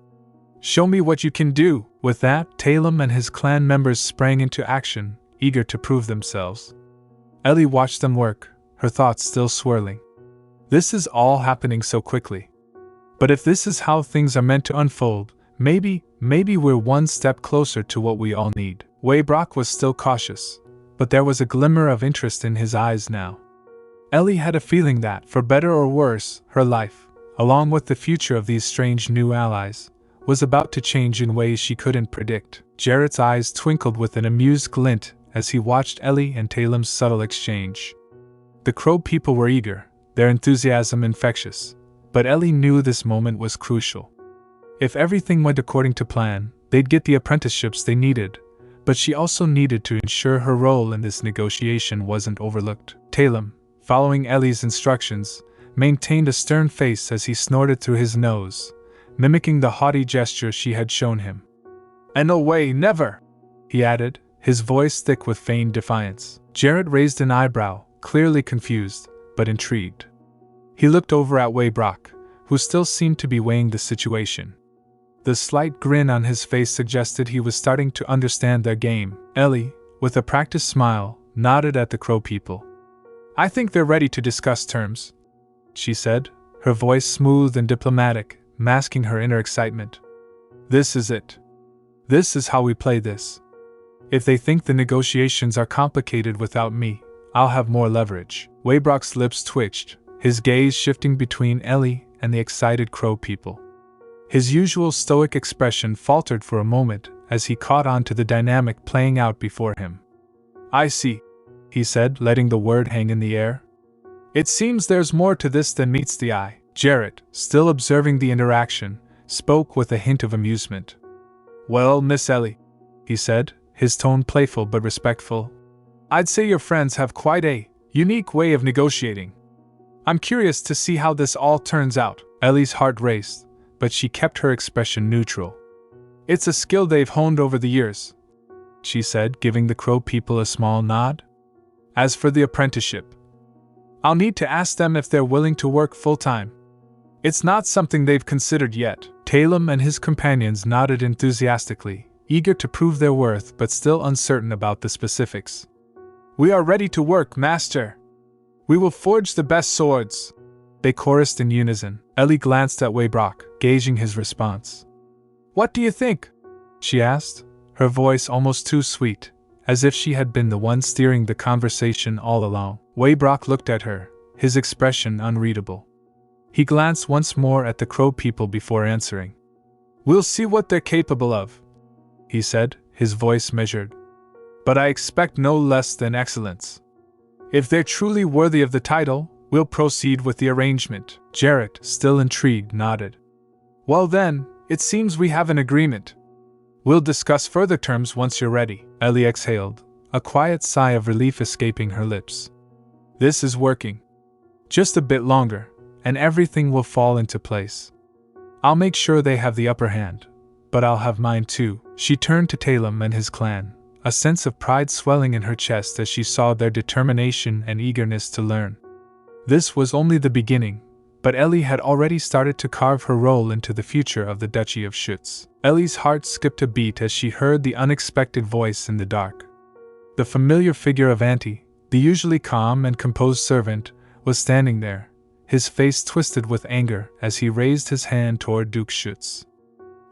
Show me what you can do. With that, Talem and his clan members sprang into action, eager to prove themselves. Ellie watched them work, her thoughts still swirling. This is all happening so quickly. But if this is how things are meant to unfold, maybe we're one step closer to what we all need. Weibrock was still cautious, but there was a glimmer of interest in his eyes now. Ellie had a feeling that, for better or worse, her life, along with the future of these strange new allies, was about to change in ways she couldn't predict. Jarrett's eyes twinkled with an amused glint as he watched Ellie and Talem's subtle exchange. The crow people were eager, their enthusiasm infectious, but Ellie knew this moment was crucial. If everything went according to plan, they'd get the apprenticeships they needed, but she also needed to ensure her role in this negotiation wasn't overlooked. Talem, following Ellie's instructions, maintained a stern face as he snorted through his nose, mimicking the haughty gesture she had shown him. And no way, never, he added, his voice thick with feigned defiance. Jarrett raised an eyebrow, clearly confused, but intrigued. He looked over at Weibrock, who still seemed to be weighing the situation. The slight grin on his face suggested he was starting to understand their game. Ellie, with a practiced smile, nodded at the crow people. I think they're ready to discuss terms, she said, her voice smooth and diplomatic, masking her inner excitement. This is it. This is how we play this. If they think the negotiations are complicated without me, I'll have more leverage. Waybrock's lips twitched, his gaze shifting between Ellie and the excited crow people. His usual stoic expression faltered for a moment as he caught on to the dynamic playing out before him. I see, he said, letting the word hang in the air. It seems there's more to this than meets the eye. Jarrett, still observing the interaction, spoke with a hint of amusement. Well, Miss Ellie, he said, his tone playful but respectful, I'd say your friends have quite a unique way of negotiating. I'm curious to see how this all turns out. Ellie's heart raced, but she kept her expression neutral. It's a skill they've honed over the years, she said, giving the crow people a small nod. As for the apprenticeship, I'll need to ask them if they're willing to work full-time. It's not something they've considered yet. Talem and his companions nodded enthusiastically, eager to prove their worth but still uncertain about the specifics. We are ready to work, Master. We will forge the best swords, they chorused in unison. Ellie glanced at Waybrock, gauging his response. What do you think? She asked, her voice almost too sweet, as if she had been the one steering the conversation all along. Waybrock looked at her, his expression unreadable. He glanced once more at the crow people before answering. We'll see what they're capable of, he said, his voice measured. But I expect no less than excellence. If they're truly worthy of the title, we'll proceed with the arrangement. Jarrett, still intrigued, nodded. Well then, it seems we have an agreement. We'll discuss further terms once you're ready. Ellie exhaled, a quiet sigh of relief escaping her lips. This is working. Just a bit longer, and everything will fall into place. I'll make sure they have the upper hand, but I'll have mine too. She turned to Talem and his clan, a sense of pride swelling in her chest as she saw their determination and eagerness to learn. This was only the beginning, but Ellie had already started to carve her role into the future of the Duchy of Schuetz. Ellie's heart skipped a beat as she heard the unexpected voice in the dark. The familiar figure of Auntie, the usually calm and composed servant, was standing there, his face twisted with anger as he raised his hand toward Duke Schuetz.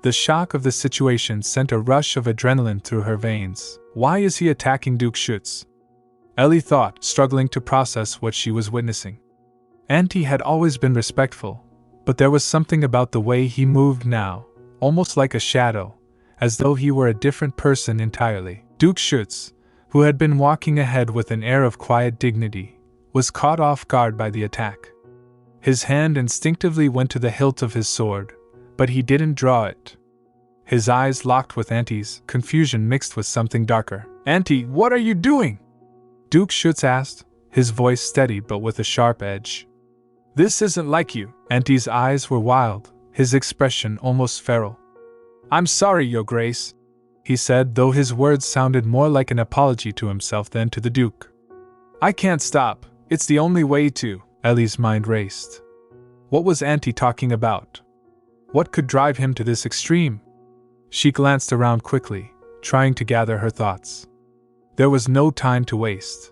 The shock of the situation sent a rush of adrenaline through her veins. Why is he attacking Duke Schuetz? Ellie thought, struggling to process what she was witnessing. Auntie had always been respectful, but there was something about the way he moved now, almost like a shadow, as though he were a different person entirely. Duke Schuetz, who had been walking ahead with an air of quiet dignity, was caught off guard by the attack. His hand instinctively went to the hilt of his sword, but he didn't draw it. His eyes locked with Auntie's, confusion mixed with something darker. Auntie, what are you doing? Duke Schuetz asked, his voice steady but with a sharp edge. This isn't like you. Auntie's eyes were wild, his expression almost feral. I'm sorry, Your Grace, he said, though his words sounded more like an apology to himself than to the Duke. I can't stop. It's the only way to. Ellie's mind raced. What was Auntie talking about? What could drive him to this extreme? She glanced around quickly, trying to gather her thoughts. There was no time to waste.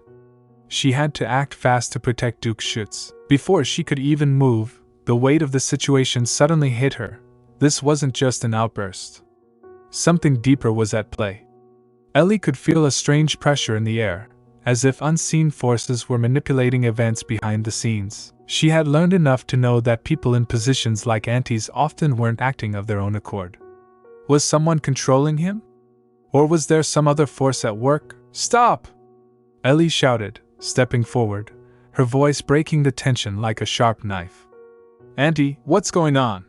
She had to act fast to protect Duke Schuetz. Before she could even move, the weight of the situation suddenly hit her. This wasn't just an outburst. Something deeper was at play. Ellie could feel a strange pressure in the air, as if unseen forces were manipulating events behind the scenes. She had learned enough to know that people in positions like Auntie's often weren't acting of their own accord. Was someone controlling him? Or was there some other force at work? Stop! Ellie shouted, stepping forward, her voice breaking the tension like a sharp knife. Auntie, what's going on?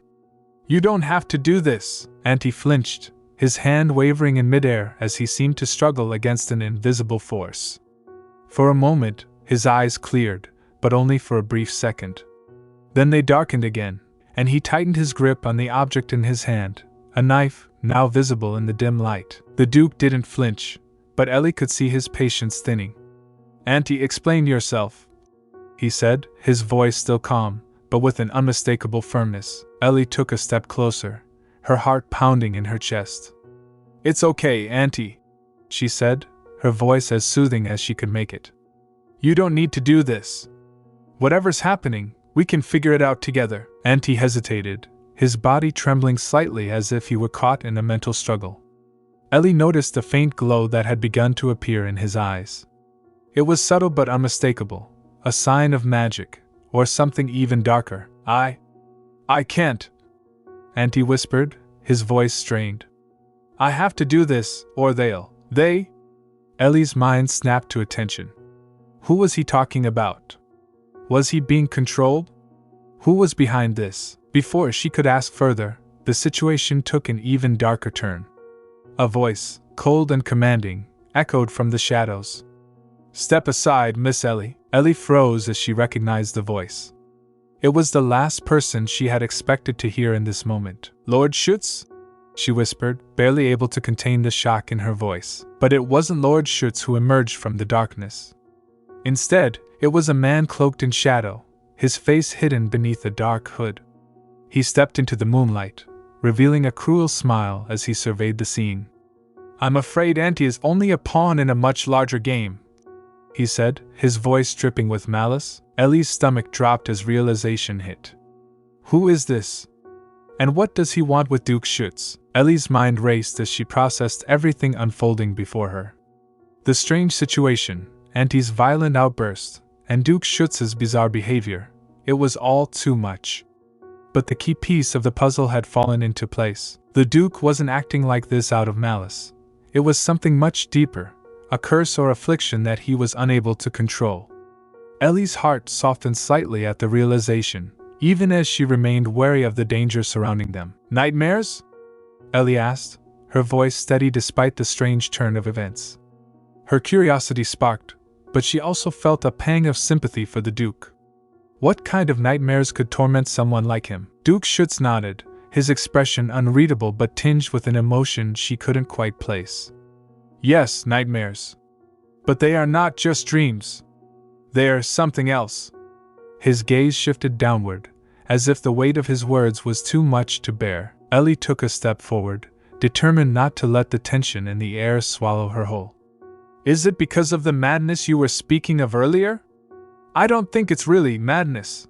You don't have to do this. Auntie flinched, his hand wavering in midair as he seemed to struggle against an invisible force. For a moment, his eyes cleared, but only for a brief second. Then they darkened again, and he tightened his grip on the object in his hand, a knife, now visible in the dim light. The Duke didn't flinch, but Ellie could see his patience thinning. Auntie, explain yourself, he said, his voice still calm, but with an unmistakable firmness. Ellie took a step closer, her heart pounding in her chest. It's okay, Auntie, she said, her voice as soothing as she could make it. You don't need to do this. Whatever's happening, we can figure it out together. Auntie hesitated, his body trembling slightly as if he were caught in a mental struggle. Ellie noticed a faint glow that had begun to appear in his eyes. It was subtle but unmistakable, a sign of magic, or something even darker. I can't," Auntie whispered, his voice strained. "I have to do this, or they. Ellie's mind snapped to attention. Who was he talking about? Was he being controlled? Who was behind this? Before she could ask further, the situation took an even darker turn. A voice, cold and commanding, echoed from the shadows. "Step aside, Miss Ellie." Ellie froze as she recognized the voice. It was the last person she had expected to hear in this moment. "Lord Schuetz?" she whispered, barely able to contain the shock in her voice. But it wasn't Lord Schuetz who emerged from the darkness. Instead, it was a man cloaked in shadow, his face hidden beneath a dark hood. He stepped into the moonlight, revealing a cruel smile as he surveyed the scene. "I'm afraid Auntie is only a pawn in a much larger game," he said, his voice dripping with malice. Ellie's stomach dropped as realization hit. Who is this? And what does he want with Duke Schuetz? Ellie's mind raced as she processed everything unfolding before her. The strange situation, Auntie's violent outburst, and Duke Schuetz's bizarre behavior. It was all too much. But the key piece of the puzzle had fallen into place. The Duke wasn't acting like this out of malice. It was something much deeper, a curse or affliction that he was unable to control. Ellie's heart softened slightly at the realization, even as she remained wary of the danger surrounding them. "Nightmares?" Ellie asked, her voice steady despite the strange turn of events. Her curiosity sparked, but she also felt a pang of sympathy for the Duke. What kind of nightmares could torment someone like him? Duke Schuetz nodded, his expression unreadable but tinged with an emotion she couldn't quite place. "Yes, nightmares. But they are not just dreams. They are something else." His gaze shifted downward, as if the weight of his words was too much to bear. Ellie took a step forward, determined not to let the tension in the air swallow her whole. "Is it because of the madness you were speaking of earlier?" "I don't think it's really madness.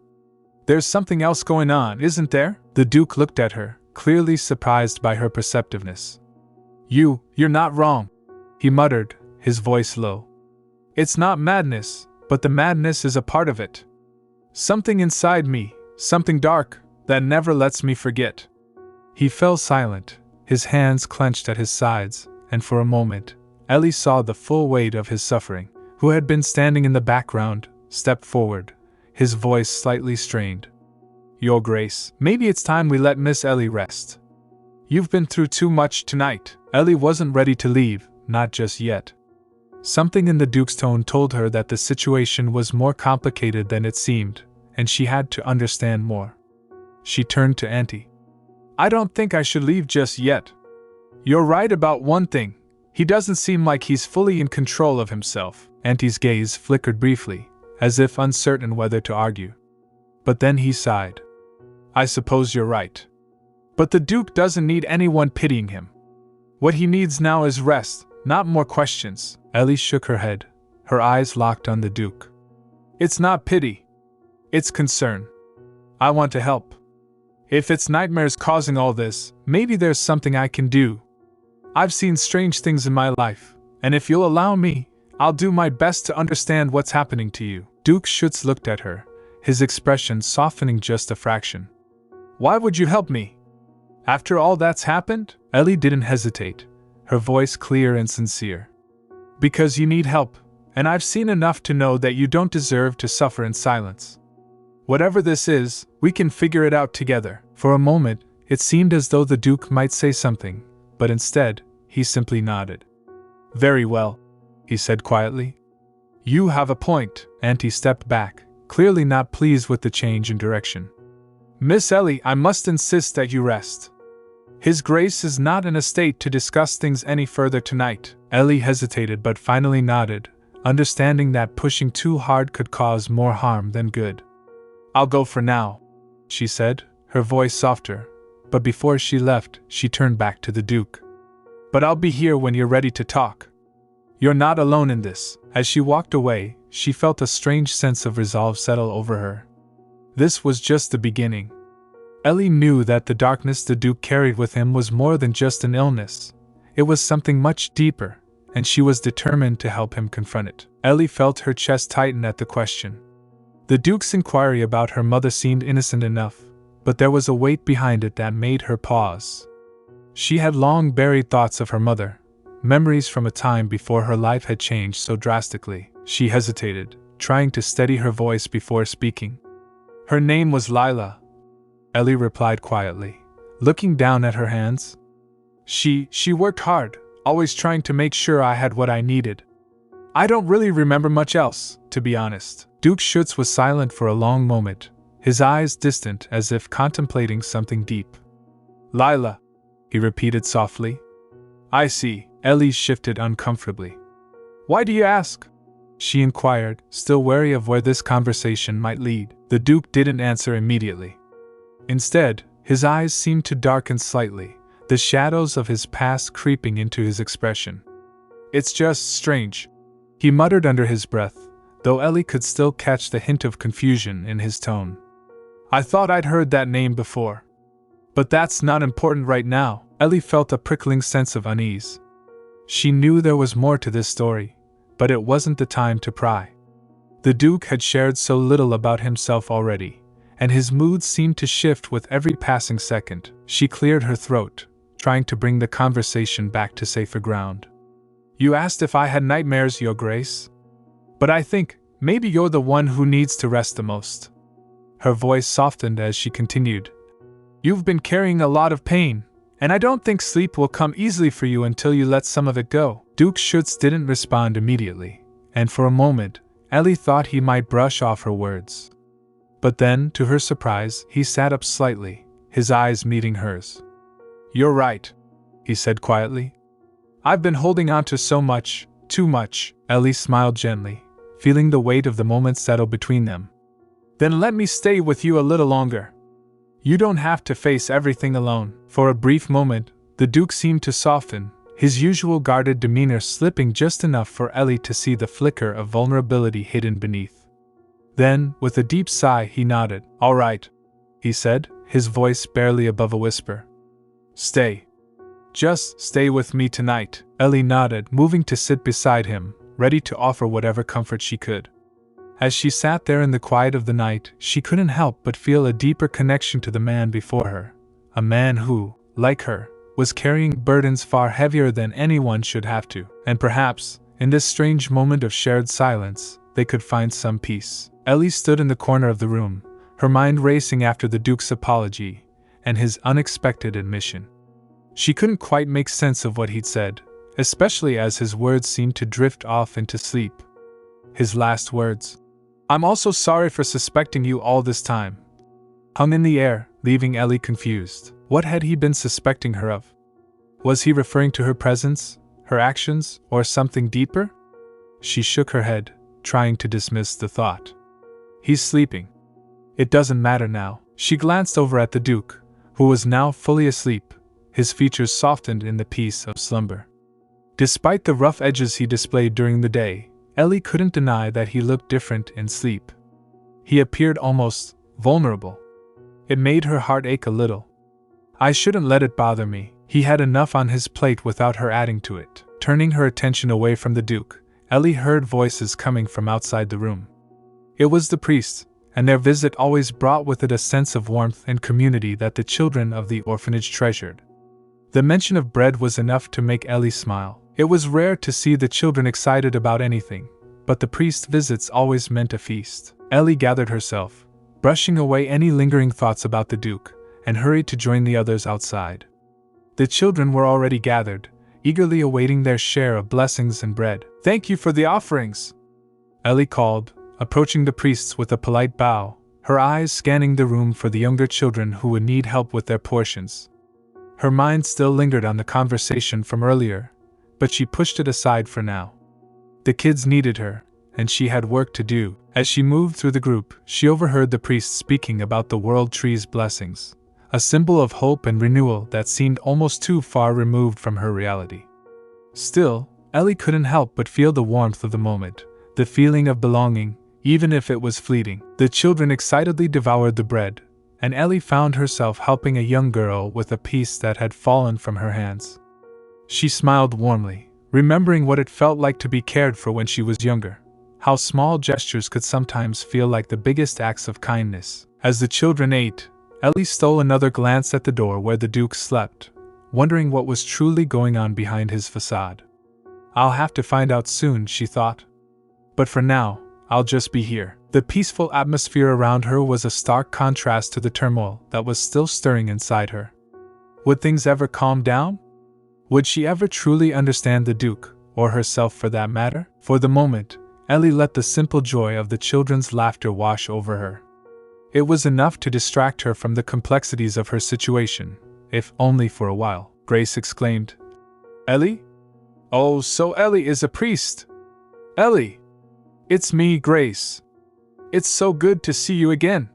There's something else going on, isn't there?" The Duke looked at her, clearly surprised by her perceptiveness. You're not wrong," he muttered, his voice low. "It's not madness, but the madness is a part of it. Something inside me, something dark, that never lets me forget." He fell silent, his hands clenched at his sides, and for a moment, Ellie saw the full weight of his suffering. Who had been standing in the background, stepped forward, his voice slightly strained. "Your Grace, maybe it's time we let Miss Ellie rest. You've been through too much tonight." Ellie wasn't ready to leave, not just yet. Something in the Duke's tone told her that the situation was more complicated than it seemed, and she had to understand more. She turned to Auntie. "I don't think I should leave just yet. You're right about one thing. He doesn't seem like he's fully in control of himself." Auntie's gaze flickered briefly, as if uncertain whether to argue. But then he sighed. "I suppose you're right. But the Duke doesn't need anyone pitying him. What he needs now is rest, not more questions." Ellie shook her head, her eyes locked on the Duke. "It's not pity. It's concern. I want to help. If it's nightmares causing all this, maybe there's something I can do. I've seen strange things in my life, and if you'll allow me, I'll do my best to understand what's happening to you." Duke Schuetz looked at her, his expression softening just a fraction. "Why would you help me? After all that's happened?" Ellie didn't hesitate, her voice clear and sincere. "Because you need help, and I've seen enough to know that you don't deserve to suffer in silence. Whatever this is, we can figure it out together." For a moment, it seemed as though the Duke might say something, but instead, he simply nodded. "Very well," he said quietly. "You have a point." Auntie stepped back, clearly not pleased with the change in direction. "Miss Ellie, I must insist that you rest. His Grace is not in a state to discuss things any further tonight." Ellie hesitated but finally nodded, understanding that pushing too hard could cause more harm than good. "I'll go for now," she said, her voice softer, but before she left, she turned back to the Duke. "But I'll be here when you're ready to talk. You're not alone in this." As she walked away, she felt a strange sense of resolve settle over her. This was just the beginning. Ellie knew that the darkness the Duke carried with him was more than just an illness. It was something much deeper, and she was determined to help him confront it. Ellie felt her chest tighten at the question. The Duke's inquiry about her mother seemed innocent enough, but there was a weight behind it that made her pause. She had long buried thoughts of her mother, memories from a time before her life had changed so drastically. She hesitated, trying to steady her voice before speaking. Her name was Lila, Ellie replied quietly, looking down at her hands. She worked hard, always trying to make sure I had what I needed. I don't really remember much else, to be honest. Duke Schuetz was silent for a long moment, his eyes distant as if contemplating something deep. Lila, he repeated softly. I see. Ellie shifted uncomfortably. Why do you ask? She inquired, still wary of where this conversation might lead. The Duke didn't answer immediately. Instead, his eyes seemed to darken slightly, the shadows of his past creeping into his expression. It's just strange, he muttered under his breath, though Ellie could still catch the hint of confusion in his tone. I thought I'd heard that name before. But that's not important right now. Ellie felt a prickling sense of unease. She knew there was more to this story, but it wasn't the time to pry. The Duke had shared so little about himself already, and his mood seemed to shift with every passing second. She cleared her throat, trying to bring the conversation back to safer ground. You asked if I had nightmares, Your Grace? But I think, maybe you're the one who needs to rest the most. Her voice softened as she continued. You've been carrying a lot of pain, and I don't think sleep will come easily for you until you let some of it go. Duke Schuetz didn't respond immediately, and for a moment, Ellie thought he might brush off her words. But then, to her surprise, he sat up slightly, his eyes meeting hers. You're right, he said quietly. I've been holding on to so much, too much. Ellie smiled gently, feeling the weight of the moment settle between them. Then let me stay with you a little longer. You don't have to face everything alone. For a brief moment, the Duke seemed to soften, his usual guarded demeanor slipping just enough for Ellie to see the flicker of vulnerability hidden beneath. Then, with a deep sigh, he nodded. All right, he said, his voice barely above a whisper. Stay. Just stay with me tonight. Ellie nodded, moving to sit beside him, ready to offer whatever comfort she could. As she sat there in the quiet of the night, she couldn't help but feel a deeper connection to the man before her, a man who, like her, was carrying burdens far heavier than anyone should have to, and perhaps, in this strange moment of shared silence, they could find some peace. Ellie stood in the corner of the room, her mind racing after the Duke's apology and his unexpected admission. She couldn't quite make sense of what he'd said, especially as his words seemed to drift off into sleep. His last words, I'm also sorry for suspecting you all this time, hung in the air, leaving Ellie confused. What had he been suspecting her of? Was he referring to her presence, her actions, or something deeper? She shook her head, trying to dismiss the thought. He's sleeping. It doesn't matter now. She glanced over at the Duke, who was now fully asleep, his features softened in the peace of slumber. Despite the rough edges he displayed during the day, Ellie couldn't deny that he looked different in sleep. He appeared almost vulnerable. It made her heart ache a little. I shouldn't let it bother me. He had enough on his plate without her adding to it. Turning her attention away from the Duke, Ellie heard voices coming from outside the room. It was the priests, and their visit always brought with it a sense of warmth and community that the children of the orphanage treasured. The mention of bread was enough to make Ellie smile. It was rare to see the children excited about anything, but the priest's visits always meant a feast. Ellie gathered herself, brushing away any lingering thoughts about the Duke, and hurried to join the others outside. The children were already gathered, eagerly awaiting their share of blessings and bread. Thank you for the offerings, Ellie called, approaching the priests with a polite bow, her eyes scanning the room for the younger children who would need help with their portions. Her mind still lingered on the conversation from earlier, but she pushed it aside for now. The kids needed her, and she had work to do. As she moved through the group, she overheard the priest speaking about the world tree's blessings, a symbol of hope and renewal that seemed almost too far removed from her reality. Still, Ellie couldn't help but feel the warmth of the moment, the feeling of belonging, even if it was fleeting. The children excitedly devoured the bread, and Ellie found herself helping a young girl with a piece that had fallen from her hands. She smiled warmly, remembering what it felt like to be cared for when she was younger, how small gestures could sometimes feel like the biggest acts of kindness. As the children ate, Ellie stole another glance at the door where the Duke slept, wondering what was truly going on behind his facade. I'll have to find out soon, she thought. But for now, I'll just be here. The peaceful atmosphere around her was a stark contrast to the turmoil that was still stirring inside her. Would things ever calm down? Would she ever truly understand the Duke, or herself for that matter? For the moment, Ellie let the simple joy of the children's laughter wash over her. It was enough to distract her from the complexities of her situation, if only for a while. Grace exclaimed, "Ellie? Oh, so Ellie is a priest! Ellie! It's me, Grace. It's so good to see you again."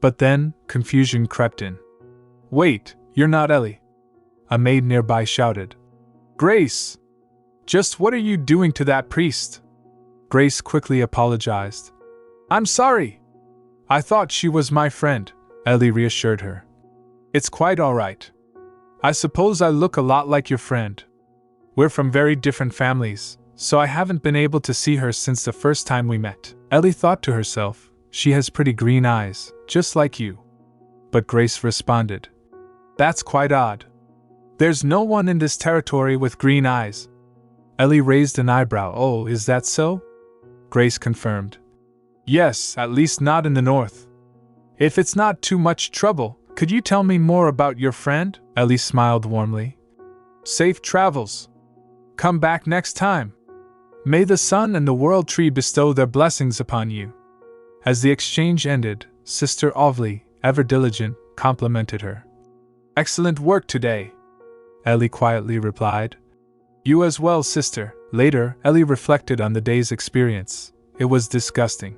But then, confusion crept in. "Wait, you're not Ellie," a maid nearby shouted. "Grace! Just what are you doing to that priest?" Grace quickly apologized. "I'm sorry. I thought she was my friend," Ellie reassured her. "It's quite all right. I suppose I look a lot like your friend. We're from very different families, so I haven't been able to see her since the first time we met." Ellie thought to herself, "She has pretty green eyes, just like you." But Grace responded, "That's quite odd. There's no one in this territory with green eyes." Ellie raised an eyebrow. "Oh, is that so?" Grace confirmed. "Yes, at least not in the north. If it's not too much trouble, could you tell me more about your friend?" Ellie smiled warmly. "Safe travels. Come back next time. May the sun and the world tree bestow their blessings upon you." As the exchange ended, Sister Ovely, ever diligent, complimented her. "Excellent work today," Ellie quietly replied. "You as well, sister." Later, Ellie reflected on the day's experience. It was disgusting.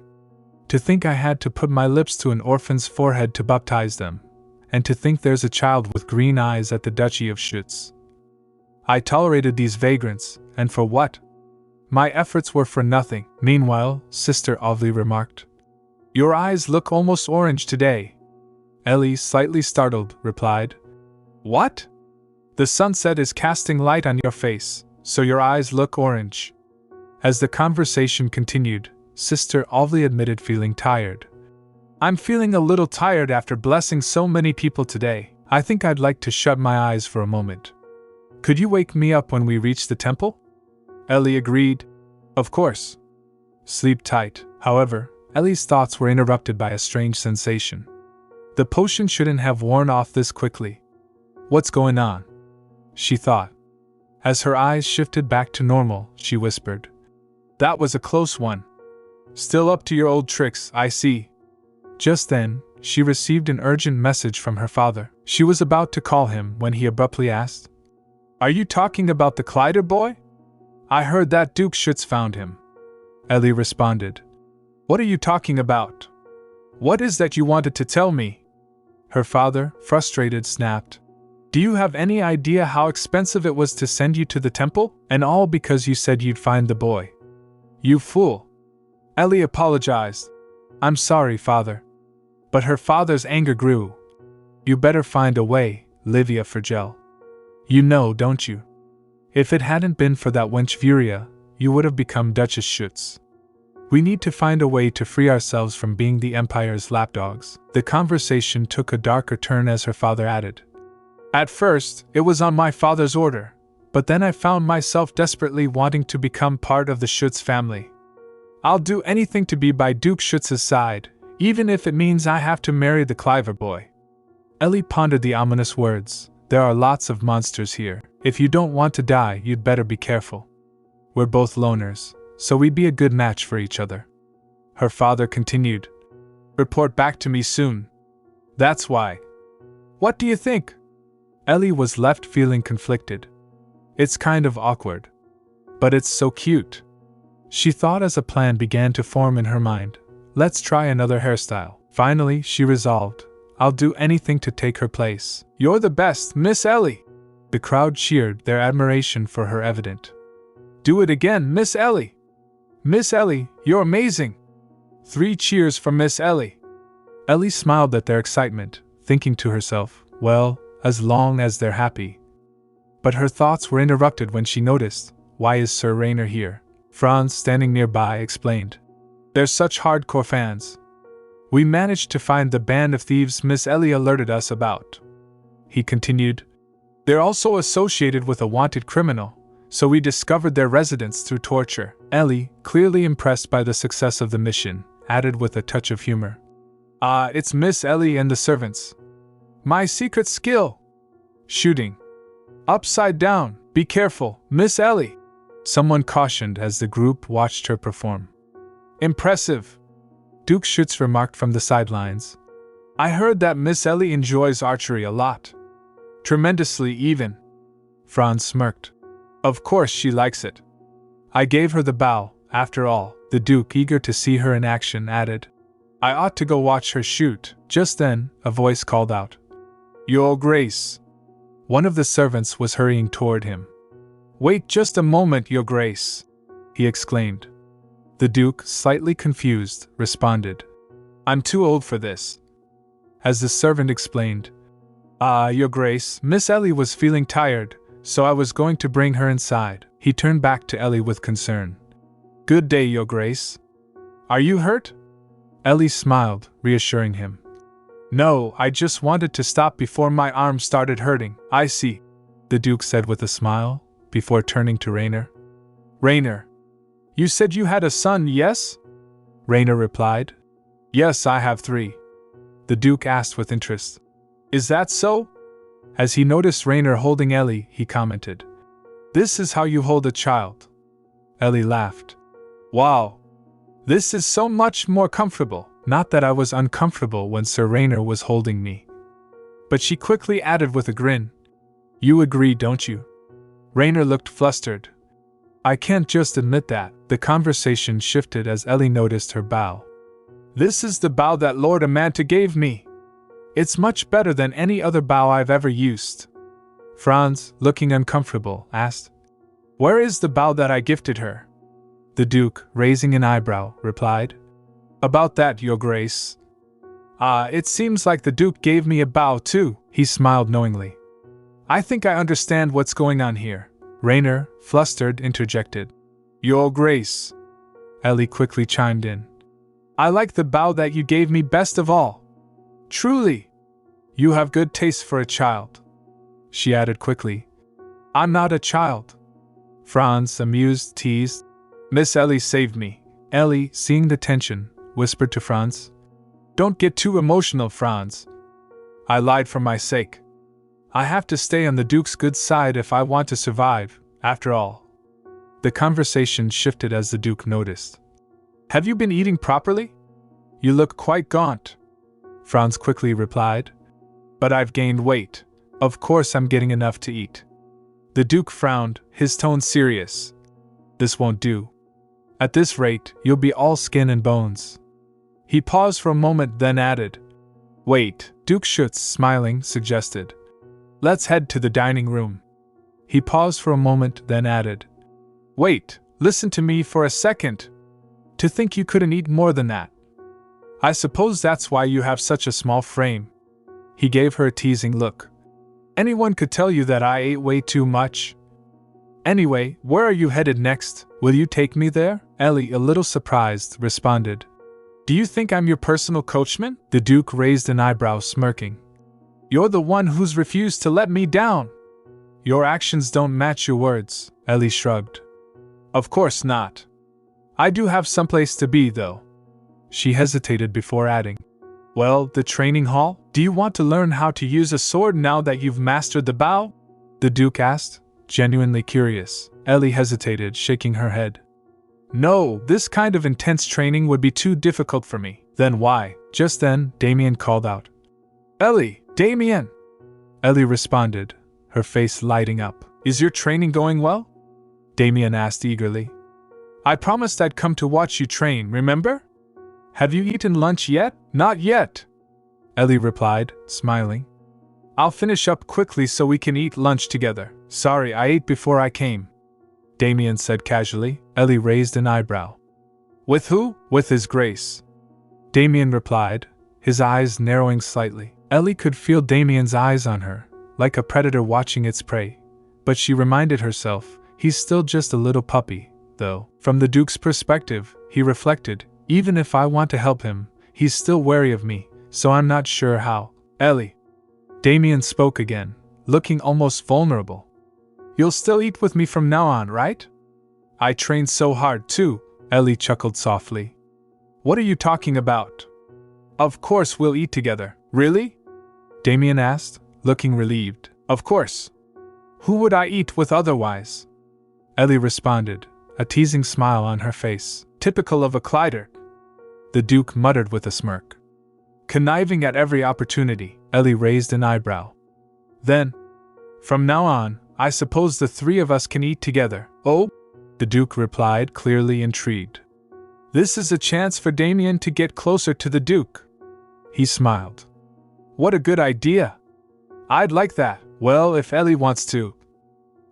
To think I had to put my lips to an orphan's forehead to baptize them, and to think there's a child with green eyes at the Duchy of Schuetz. I tolerated these vagrants, and for what? My efforts were for nothing. Meanwhile, Sister Ovely remarked, "Your eyes look almost orange today." Ellie, slightly startled, replied, "What?" "The sunset is casting light on your face, so your eyes look orange." As the conversation continued, Sister Ovely admitted feeling tired. "I'm feeling a little tired after blessing so many people today. I think I'd like to shut my eyes for a moment. Could you wake me up when we reach the temple?" Ellie agreed. "Of course. Sleep tight." However, Ellie's thoughts were interrupted by a strange sensation. The potion shouldn't have worn off this quickly. "What's going on?" she thought. As her eyes shifted back to normal, she whispered, "That was a close one. Still up to your old tricks, I see." Just then, she received an urgent message from her father. She was about to call him when he abruptly asked, "Are you talking about the Kleider boy? I heard that Duke Schuetz found him." Ellie responded, "What are you talking about? What is that you wanted to tell me?" Her father, frustrated, snapped, "Do you have any idea how expensive it was to send you to the temple? And all because you said you'd find the boy. You fool." Ellie apologized. "I'm sorry, father." But her father's anger grew. "You better find a way, Livia Fragile. You know, don't you? If it hadn't been for that wench Vuria, you would have become Duchess Schuetz. We need to find a way to free ourselves from being the Empire's lapdogs." The conversation took a darker turn as her father added, "At first, it was on my father's order, but then I found myself desperately wanting to become part of the Schuetz family. I'll do anything to be by Duke Schuetz's side, even if it means I have to marry the Kleider boy." Ellie pondered the ominous words. "There are lots of monsters here. If you don't want to die, you'd better be careful. We're both loners, so we'd be a good match for each other." Her father continued, "Report back to me soon. That's why." "What do you think?" Ellie was left feeling conflicted. "It's kind of awkward. But it's so cute," she thought as a plan began to form in her mind. "Let's try another hairstyle." Finally, she resolved, "I'll do anything to take her place." "You're the best, Miss Ellie!" The crowd cheered, their admiration for her evident. "Do it again, Miss Ellie!" "Miss Ellie, you're amazing!" 3 cheers for Miss Ellie. Ellie smiled at their excitement, thinking to herself, well, as long as they're happy. But her thoughts were interrupted when she noticed, why is Sir Rainer here? Franz, standing nearby, explained. They're such hardcore fans. We managed to find the band of thieves Miss Ellie alerted us about. He continued. They're also associated with a wanted criminal, so we discovered their residence through torture. Ellie, clearly impressed by the success of the mission, added with a touch of humor. It's Miss Ellie and the servants. My secret skill! Shooting. Upside down, be careful, Miss Ellie! Someone cautioned as the group watched her perform. Impressive! Duke Schuetz remarked from the sidelines. I heard that Miss Ellie enjoys archery a lot. Tremendously even. Franz smirked. Of course she likes it. I gave her the bow, after all, the Duke, eager to see her in action, added. I ought to go watch her shoot. Just then, a voice called out. Your Grace. One of the servants was hurrying toward him. Wait just a moment, Your Grace, he exclaimed. The Duke, slightly confused, responded. I'm too old for this. As the servant explained, Your Grace, Miss Ellie was feeling tired, so I was going to bring her inside. He turned back to Ellie with concern. Good day, Your Grace. Are you hurt? Ellie smiled, reassuring him. No, I just wanted to stop before my arm started hurting. I see, the Duke said with a smile, before turning to Rainer. Rainer. You said you had a son, yes? Rainer replied. Yes, I have 3. The Duke asked with interest. Is that so? As he noticed Rainer holding Ellie, he commented. This is how you hold a child. Ellie laughed. Wow. This is so much more comfortable. Not that I was uncomfortable when Sir Rainer was holding me. But she quickly added with a grin. You agree, don't you? Rainer looked flustered. I can't just admit that. The conversation shifted as Ellie noticed her bow. This is the bow that Lord Amanta gave me. It's much better than any other bow I've ever used. Franz, looking uncomfortable, asked. Where is the bow that I gifted her? The Duke, raising an eyebrow, replied. About that, Your Grace. It seems like the Duke gave me a bow too, he smiled knowingly. I think I understand what's going on here. Rainer, flustered, interjected. Your Grace. Ellie quickly chimed in. I like the bow that you gave me best of all. Truly. You have good taste for a child. She added quickly. I'm not a child. Franz, amused, teased. Miss Ellie saved me. Ellie, seeing the tension, whispered to Franz. Don't get too emotional, Franz. I lied for my sake. I have to stay on the Duke's good side if I want to survive, after all. The conversation shifted as the Duke noticed. Have you been eating properly? You look quite gaunt. Franz quickly replied. But I've gained weight. Of course I'm getting enough to eat. The Duke frowned, his tone serious. This won't do. At this rate, you'll be all skin and bones. He paused for a moment, then added. Wait, Duke Schuetz, smiling, suggested. Let's head to the dining room. He paused for a moment, then added. Wait, listen to me for a second. To think you couldn't eat more than that. I suppose that's why you have such a small frame. He gave her a teasing look. Anyone could tell you that I ate way too much. Anyway, where are you headed next? Will you take me there? Ellie, a little surprised, responded. Do you think I'm your personal coachman? The Duke raised an eyebrow, smirking. You're the one who's refused to let me down. Your actions don't match your words, Ellie shrugged. Of course not. I do have someplace to be, though. She hesitated before adding. Well, the training hall? Do you want to learn how to use a sword now that you've mastered the bow? The Duke asked, genuinely curious. Ellie hesitated, shaking her head. No, this kind of intense training would be too difficult for me. Then why? Just then, Damian called out. Ellie, Damian! Ellie responded, her face lighting up. Is your training going well? Damian asked eagerly. I promised I'd come to watch you train, remember? Have you eaten lunch yet? Not yet, Ellie replied, smiling. I'll finish up quickly so we can eat lunch together. Sorry, I ate before I came, Damian said casually. Ellie raised an eyebrow. With who? With His Grace, Damian replied, his eyes narrowing slightly. Ellie could feel Damian's eyes on her, like a predator watching its prey. But she reminded herself, he's still just a little puppy, though. From the Duke's perspective, he reflected, even if I want to help him, he's still wary of me, so I'm not sure how. Ellie. Damian spoke again, looking almost vulnerable. You'll still eat with me from now on, right? I trained so hard too, Ellie chuckled softly. What are you talking about? Of course we'll eat together. Really? Damian asked, looking relieved. Of course. Who would I eat with otherwise? Ellie responded, a teasing smile on her face, typical of a Clyder. The Duke muttered with a smirk. Conniving at every opportunity, Ellie raised an eyebrow. Then, from now on, I suppose the three of us can eat together. Oh? The Duke replied, clearly intrigued. This is a chance for Damian to get closer to the Duke. He smiled. What a good idea. I'd like that. Well, if Ellie wants to.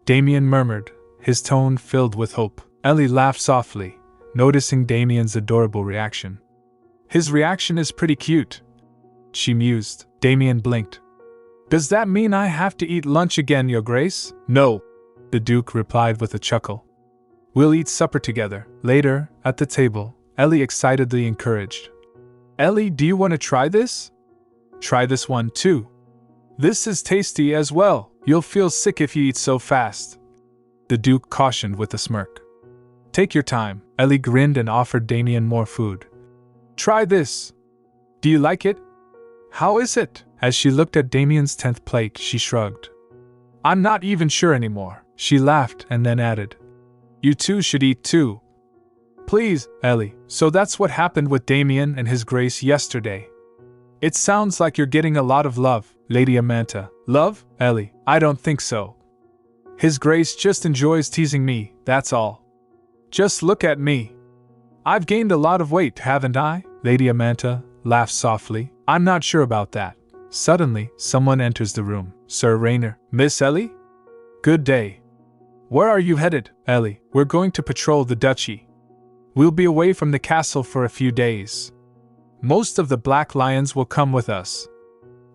Damian murmured, his tone filled with hope. Ellie laughed softly, noticing Damian's adorable reaction. His reaction is pretty cute, she mused. Damian blinked. Does that mean I have to eat lunch again, Your Grace? No, the Duke replied with a chuckle. We'll eat supper together. Later, at the table, Ellie excitedly encouraged. Ellie, do you want to try this? Try this one too. This is tasty as well. You'll feel sick if you eat so fast. The Duke cautioned with a smirk. Take your time. Ellie grinned and offered Damian more food. Try this. Do you like it? How is it? As she looked at Damian's 10th plate, she shrugged. I'm not even sure anymore. She laughed and then added. You two should eat too. Please, Ellie. So that's what happened with Damian and his Grace yesterday. It sounds like you're getting a lot of love, Lady Amanta. Love, Ellie? I don't think so. His Grace just enjoys teasing me, that's all. Just look at me. I've gained a lot of weight, haven't I? Lady Amanta laughed softly. I'm not sure about that. Suddenly, someone enters the room. Sir Rainer. Miss Ellie? Good day. Where are you headed, Ellie? We're going to patrol the duchy. We'll be away from the castle for a few days. Most of the Black Lions will come with us.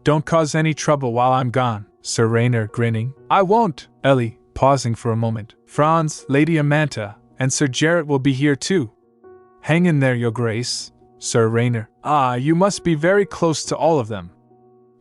Don't cause any trouble while I'm gone, Sir Rainer grinning. I won't, Ellie, pausing for a moment. Franz, Lady Amanta, and Sir Jarrett will be here too. Hang in there, Your Grace, Sir Rainer. Ah, you must be very close to all of them.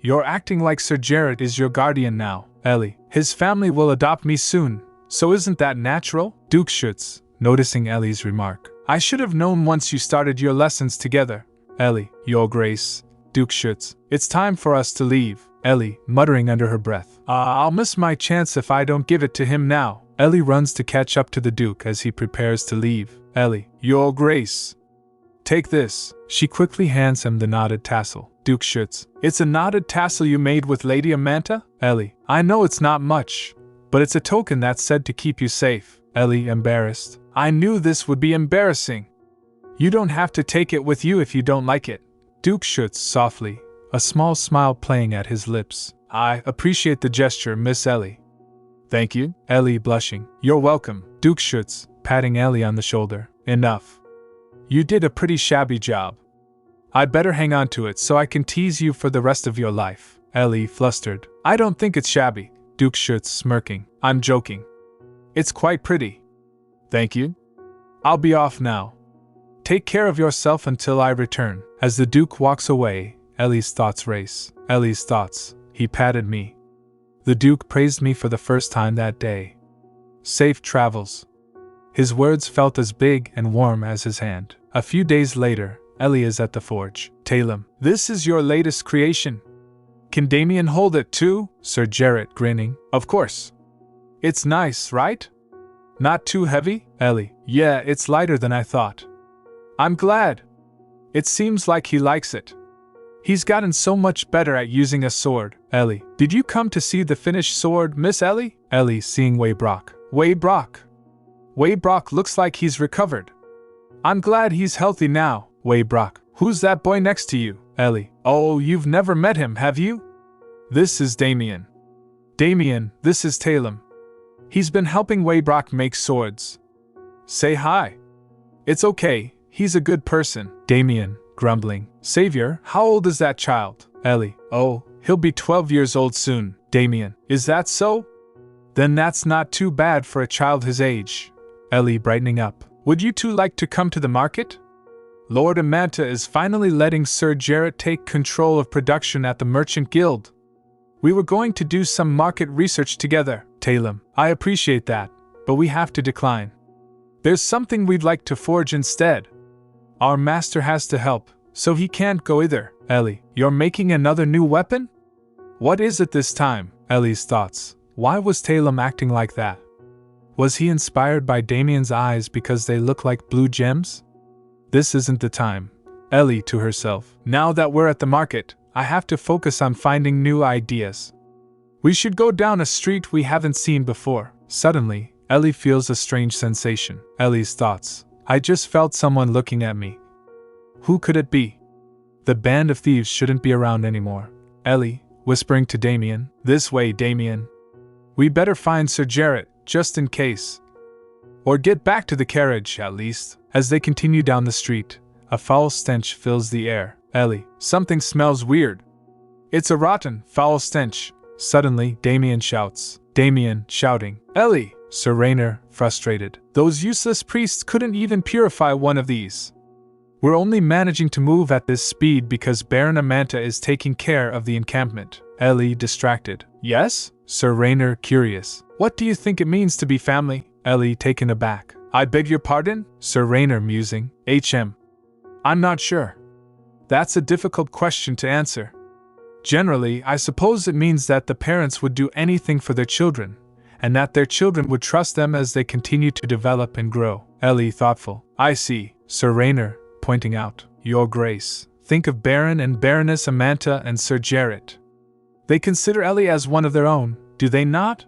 You're acting like Sir Jarrett is your guardian now, Ellie. His family will adopt me soon, so isn't that natural? Duke Schuetz, noticing Ellie's remark. I should have known once you started your lessons together. Ellie, Your Grace, Duke Schuetz. It's time for us to leave, Ellie, muttering under her breath. I'll miss my chance if I don't give it to him now. Ellie runs to catch up to the Duke as he prepares to leave. Ellie, Your Grace. Take this. She quickly hands him the knotted tassel. Duke Schuetz. It's a knotted tassel you made with Lady Amanta? Ellie. I know it's not much, but it's a token that's said to keep you safe. Ellie, embarrassed. I knew this would be embarrassing. You don't have to take it with you if you don't like it. Duke Schuetz softly, a small smile playing at his lips. I appreciate the gesture, Miss Ellie. Thank you, Ellie blushing. You're welcome. Duke Schuetz, patting Ellie on the shoulder. Enough. You did a pretty shabby job. I'd better hang on to it so I can tease you for the rest of your life. Ellie flustered. I don't think it's shabby. Duke Schuetz smirking. I'm joking. It's quite pretty. Thank you. I'll be off now. Take care of yourself until I return. As the Duke walks away, Ellie's thoughts race. Ellie's thoughts. He patted me. The Duke praised me for the first time that day. Safe travels. His words felt as big and warm as his hand. A few days later, Ellie is at the forge. Talem, this is your latest creation. Can Damian hold it too? Sir Jarrett grinning. Of course. It's nice, right? Not too heavy? Ellie. Yeah, it's lighter than I thought. I'm glad. It seems like he likes it. He's gotten so much better at using a sword. Ellie. Did you come to see the finished sword, Miss Ellie? Ellie, seeing Waybrock. Waybrock looks like he's recovered. I'm glad he's healthy now. Waybrock. Who's that boy next to you? Ellie. Oh, you've never met him, have you? This is Damian. Damian, this is Talem. He's been helping Waybrock make swords. Say hi. It's okay, he's a good person. Damian, grumbling. Savior, how old is that child? Ellie, oh, he'll be 12 years old soon. Damian, is that so? Then that's not too bad for a child his age. Ellie, brightening up. Would you two like to come to the market? Lord Amanta is finally letting Sir Jarrett take control of production at the Merchant Guild. We were going to do some market research together. Talem, I appreciate that, but we have to decline. There's something we'd like to forge instead. Our master has to help, so he can't go either. Ellie, you're making another new weapon? What is it this time? Ellie's thoughts. Why was Talem acting like that? Was he inspired by Damian's eyes because they look like blue gems? This isn't the time. Ellie to herself. Now that we're at the market, I have to focus on finding new ideas. We should go down a street we haven't seen before. Suddenly, Ellie feels a strange sensation. Ellie's thoughts. I just felt someone looking at me. Who could it be? The band of thieves shouldn't be around anymore. Ellie, whispering to Damian. This way, Damian. We better find Sir Jarrett, just in case. Or get back to the carriage, at least. As they continue down the street, a foul stench fills the air. Ellie, something smells weird. It's a rotten, foul stench. Suddenly, Damian shouts. Damian, shouting. Ellie! Sir Raynor, frustrated. Those useless priests couldn't even purify one of these. We're only managing to move at this speed because Baron Amanta is taking care of the encampment. Ellie, distracted. Yes? Sir Raynor, curious. What do you think it means to be family? Ellie, taken aback. I beg your pardon? Sir Raynor, musing. I'm not sure. That's a difficult question to answer. Generally, I suppose it means that the parents would do anything for their children, and that their children would trust them as they continue to develop and grow. Ellie, thoughtful. I see. Sir Raynor, pointing out. Your Grace, think of Baron and Baroness Amanta and Sir Jarrett. They consider Ellie as one of their own, do they not?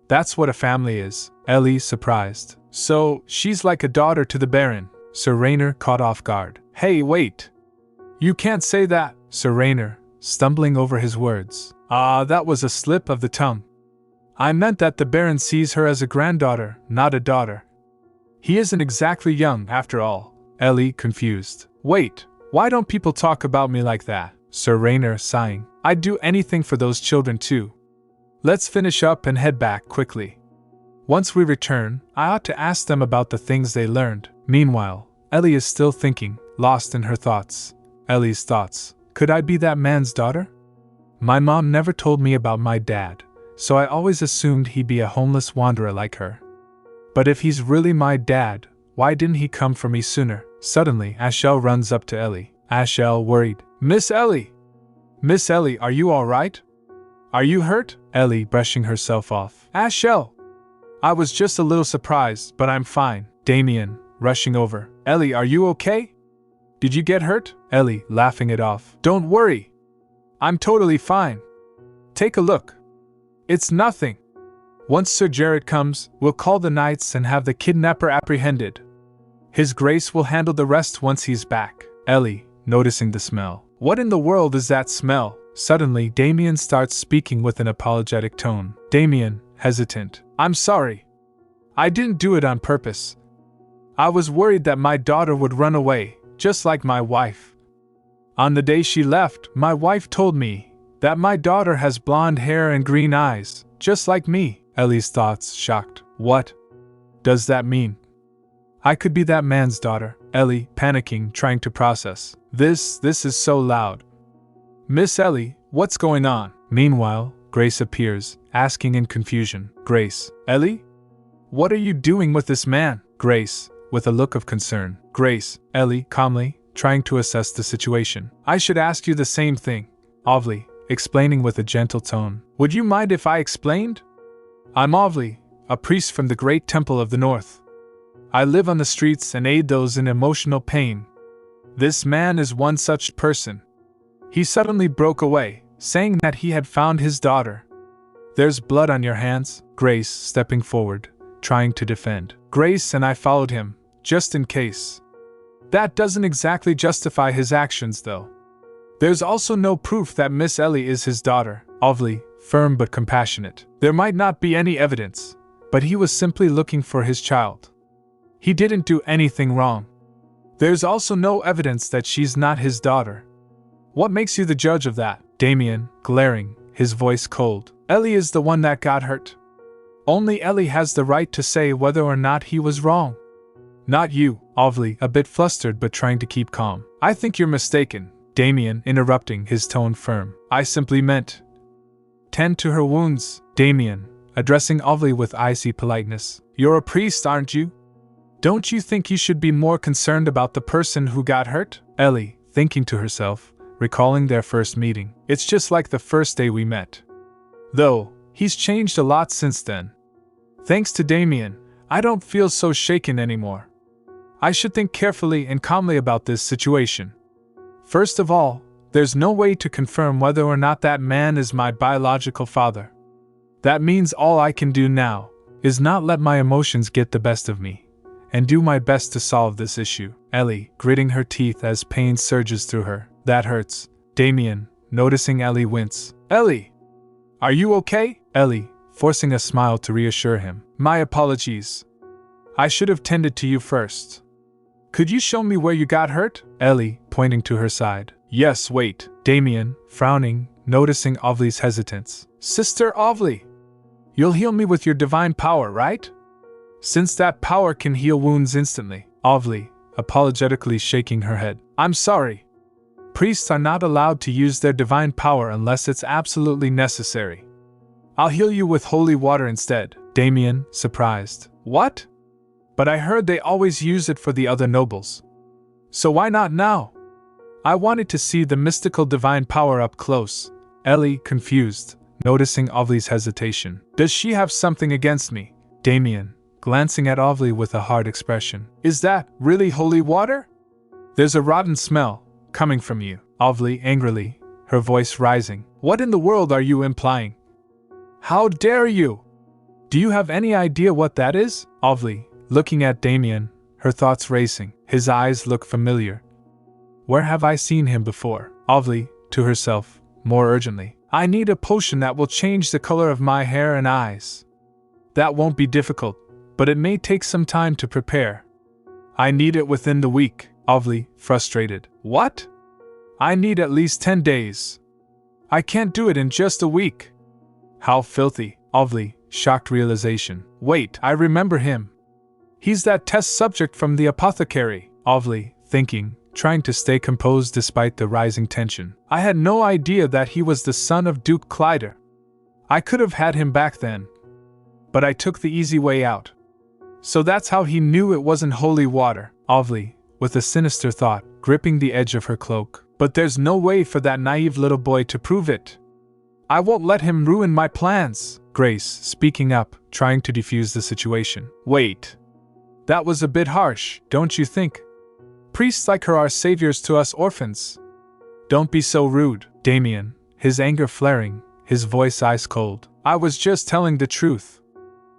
That's what a family is. Ellie, surprised. So, she's like a daughter to the Baron. Sir Raynor, caught off guard. Hey, wait! You can't say that, Sir Raynor, stumbling over his words. That was a slip of the tongue. I meant that the Baron sees her as a granddaughter, not a daughter. He isn't exactly young, after all. Ellie, confused. Wait, why don't people talk about me like that? Sir Raynor, sighing. I'd do anything for those children too. Let's finish up and head back quickly. Once we return, I ought to ask them about the things they learned. Meanwhile, Ellie is still thinking, lost in her thoughts. Ellie's thoughts. Could I be that man's daughter? My mom never told me about my dad, so I always assumed he'd be a homeless wanderer like her. But if he's really my dad, why didn't he come for me sooner? Suddenly, Ashel runs up to Ellie. Ashel, worried. Miss Ellie! Miss Ellie, are you all right? Are you hurt? Ellie, brushing herself off. Ashel! I was just a little surprised, but I'm fine. Damian, rushing over. Ellie, are you okay? Did you get hurt? Ellie, laughing it off. Don't worry. I'm totally fine. Take a look. It's nothing. Once Sir Jarrett comes, we'll call the knights and have the kidnapper apprehended. His Grace will handle the rest once he's back. Ellie, noticing the smell. What in the world is that smell? Suddenly, Damian starts speaking with an apologetic tone. Damian, hesitant. I'm sorry. I didn't do it on purpose. I was worried that my daughter would run away, just like my wife. On the day she left, my wife told me that my daughter has blonde hair and green eyes, just like me. Ellie's thoughts, shocked. What does that mean? I could be that man's daughter. Ellie, panicking, trying to process. This is so loud. Miss Ellie, what's going on? Meanwhile, Grace appears, asking in confusion. Grace, Ellie? What are you doing with this man? Grace, with a look of concern. Grace, Ellie, calmly, trying to assess the situation. I should ask you the same thing. Ovely, explaining with a gentle tone. Would you mind if I explained? I'm Ovely, a priest from the Great Temple of the North. I live on the streets and aid those in emotional pain. This man is one such person. He suddenly broke away, saying that he had found his daughter. There's blood on your hands, Grace, stepping forward, trying to defend. Grace and I followed him, just in case. That doesn't exactly justify his actions, though. There's also no proof that Miss Ellie is his daughter. Ovely, firm but compassionate. There might not be any evidence, but he was simply looking for his child. He didn't do anything wrong. There's also no evidence that she's not his daughter. What makes you the judge of that? Damian, glaring, his voice cold. Ellie is the one that got hurt. Only Ellie has the right to say whether or not he was wrong. Not you, Ovly, a bit flustered but trying to keep calm. I think you're mistaken, Damian, interrupting, his tone firm. I simply meant tend to her wounds. Damian, addressing Ovly with icy politeness. You're a priest, aren't you? Don't you think you should be more concerned about the person who got hurt? Ellie, thinking to herself, recalling their first meeting. It's just like the first day we met. Though, he's changed a lot since then. Thanks to Damian, I don't feel so shaken anymore. I should think carefully and calmly about this situation. First of all, there's no way to confirm whether or not that man is my biological father. That means all I can do now is not let my emotions get the best of me, and do my best to solve this issue. Ellie, gritting her teeth as pain surges through her. That hurts. Damian, noticing Ellie wince. Ellie! Are you okay? Ellie, forcing a smile to reassure him. My apologies. I should have tended to you first. Could you show me where you got hurt? Ellie, pointing to her side. Yes, wait. Damian, frowning, noticing Ovly's hesitance. Sister Ovly! You'll heal me with your divine power, right? Since that power can heal wounds instantly. Ovly, apologetically shaking her head. I'm sorry. Priests are not allowed to use their divine power unless it's absolutely necessary. I'll heal you with holy water instead. Damian, surprised. What? But I heard they always use it for the other nobles. So why not now? I wanted to see the mystical divine power up close. Ellie, confused, noticing Ovly's hesitation. Does she have something against me? Damian, glancing at Ovly with a hard expression. Is that really holy water? There's a rotten smell coming from you. Ovly, angrily, her voice rising. What in the world are you implying? How dare you? Do you have any idea what that is? Ovly, looking at Damian, her thoughts racing. His eyes look familiar. Where have I seen him before? Ovly, to herself, more urgently. I need a potion that will change the color of my hair and eyes. That won't be difficult, but it may take some time to prepare. I need it within the week. Ovly, frustrated. What? I need at least 10 days. I can't do it in just a week. How filthy. Ovly, shocked realization. Wait, I remember him. He's that test subject from the apothecary. Ovly, thinking, trying to stay composed despite the rising tension. I had no idea that he was the son of Duke Schuetz. I could have had him back then. But I took the easy way out. So that's how he knew it wasn't holy water. Ovly, with a sinister thought, gripping the edge of her cloak. But there's no way for that naive little boy to prove it. I won't let him ruin my plans. Grace, speaking up, trying to defuse the situation. Wait. That was a bit harsh, don't you think? Priests like her are saviors to us orphans. Don't be so rude. Damian, his anger flaring, his voice ice cold. I was just telling the truth.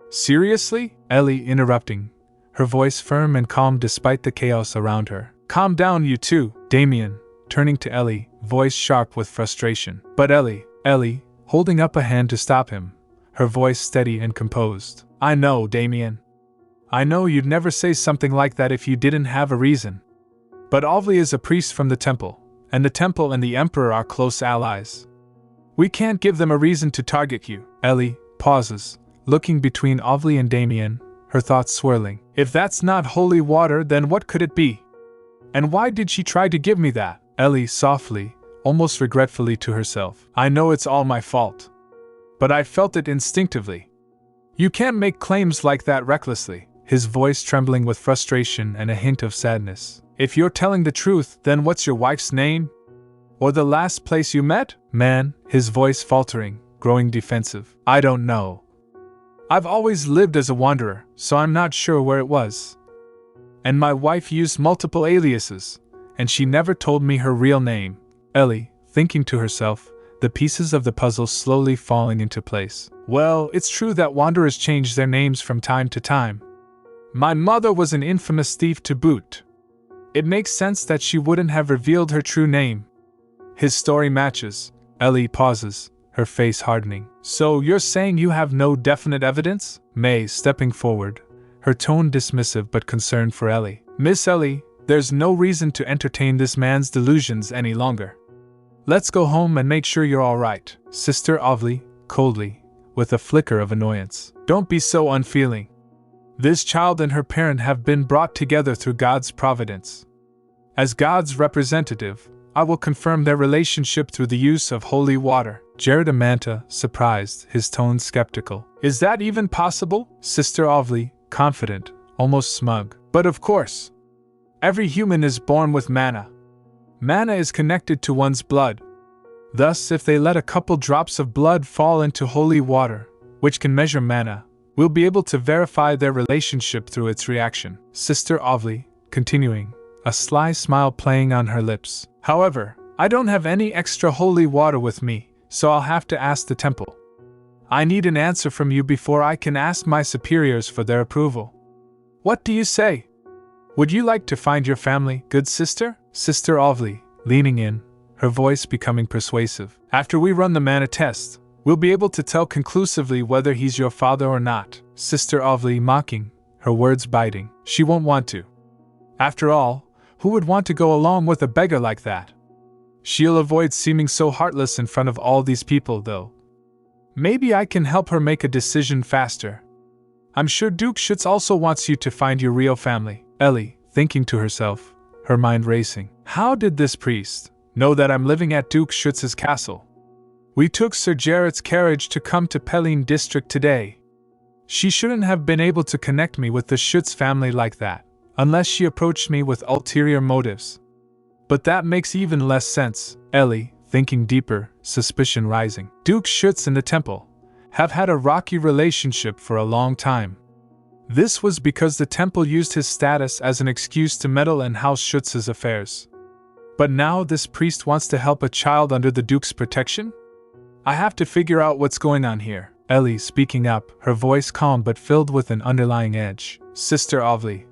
Seriously? Ellie interrupting, her voice firm and calm despite the chaos around her. Calm down, you two. Damian, turning to Ellie, voice sharp with frustration. But Ellie, holding up a hand to stop him, her voice steady and composed. I know, Damian. I know you'd never say something like that if you didn't have a reason. But Ovly is a priest from the temple, and the temple and the emperor are close allies. We can't give them a reason to target you. Ellie pauses, looking between Ovly and Damian, her thoughts swirling. If that's not holy water, then what could it be? And why did she try to give me that? Ellie softly, almost regretfully to herself. I know it's all my fault. But I felt it instinctively. You can't make claims like that recklessly. His voice trembling with frustration and a hint of sadness. If you're telling the truth, then what's your wife's name? Or the last place you met? Man, his voice faltering, growing defensive. I don't know. I've always lived as a wanderer, so I'm not sure where it was. And my wife used multiple aliases, and she never told me her real name. Ellie, thinking to herself, the pieces of the puzzle slowly falling into place. Well, it's true that wanderers change their names from time to time. My mother was an infamous thief to boot. It makes sense that she wouldn't have revealed her true name. His story matches. Ellie pauses, her face hardening. So you're saying you have no definite evidence? May, stepping forward, her tone dismissive but concerned for Ellie. Miss Ellie, There's no reason to entertain this man's delusions any longer. Let's go home and make sure you're all right, Sister Ovli, coldly, with a flicker of annoyance. Don't be so unfeeling. This child and her parent have been brought together through God's providence. As God's representative, I will confirm their relationship through the use of holy water. Jared Amanta, surprised, his tone skeptical. Is that even possible? Sister Ovli, confident, almost smug. But of course. Every human is born with mana. Mana is connected to one's blood. Thus, if they let a couple drops of blood fall into holy water, which can measure mana, we'll be able to verify their relationship through its reaction. Sister Ovli, continuing, a sly smile playing on her lips. However, I don't have any extra holy water with me, so I'll have to ask the temple. I need an answer from you before I can ask my superiors for their approval. What do you say? Would you like to find your family, good sister? Sister Ovli, leaning in, her voice becoming persuasive. After we run the mana test, we'll be able to tell conclusively whether he's your father or not. Sister Ovli mocking, her words biting. She won't want to. After all, who would want to go along with a beggar like that? She'll avoid seeming so heartless in front of all these people, though. Maybe I can help her make a decision faster. I'm sure Duke Schuetz also wants you to find your real family. Ellie, thinking to herself, her mind racing. How did this priest know that I'm living at Duke Schuetz's castle? We took Sir Jarrett's carriage to come to Pelin district today. She shouldn't have been able to connect me with the Schuetz family like that, unless she approached me with ulterior motives. But that makes even less sense. Ellie, thinking deeper, suspicion rising. Duke Schuetz and the temple have had a rocky relationship for a long time. This was because the temple used his status as an excuse to meddle in House Schuetz's affairs. But now this priest wants to help a child under the Duke's protection? I have to figure out what's going on here. Ellie speaking up, her voice calm but filled with an underlying edge. Sister Ovli,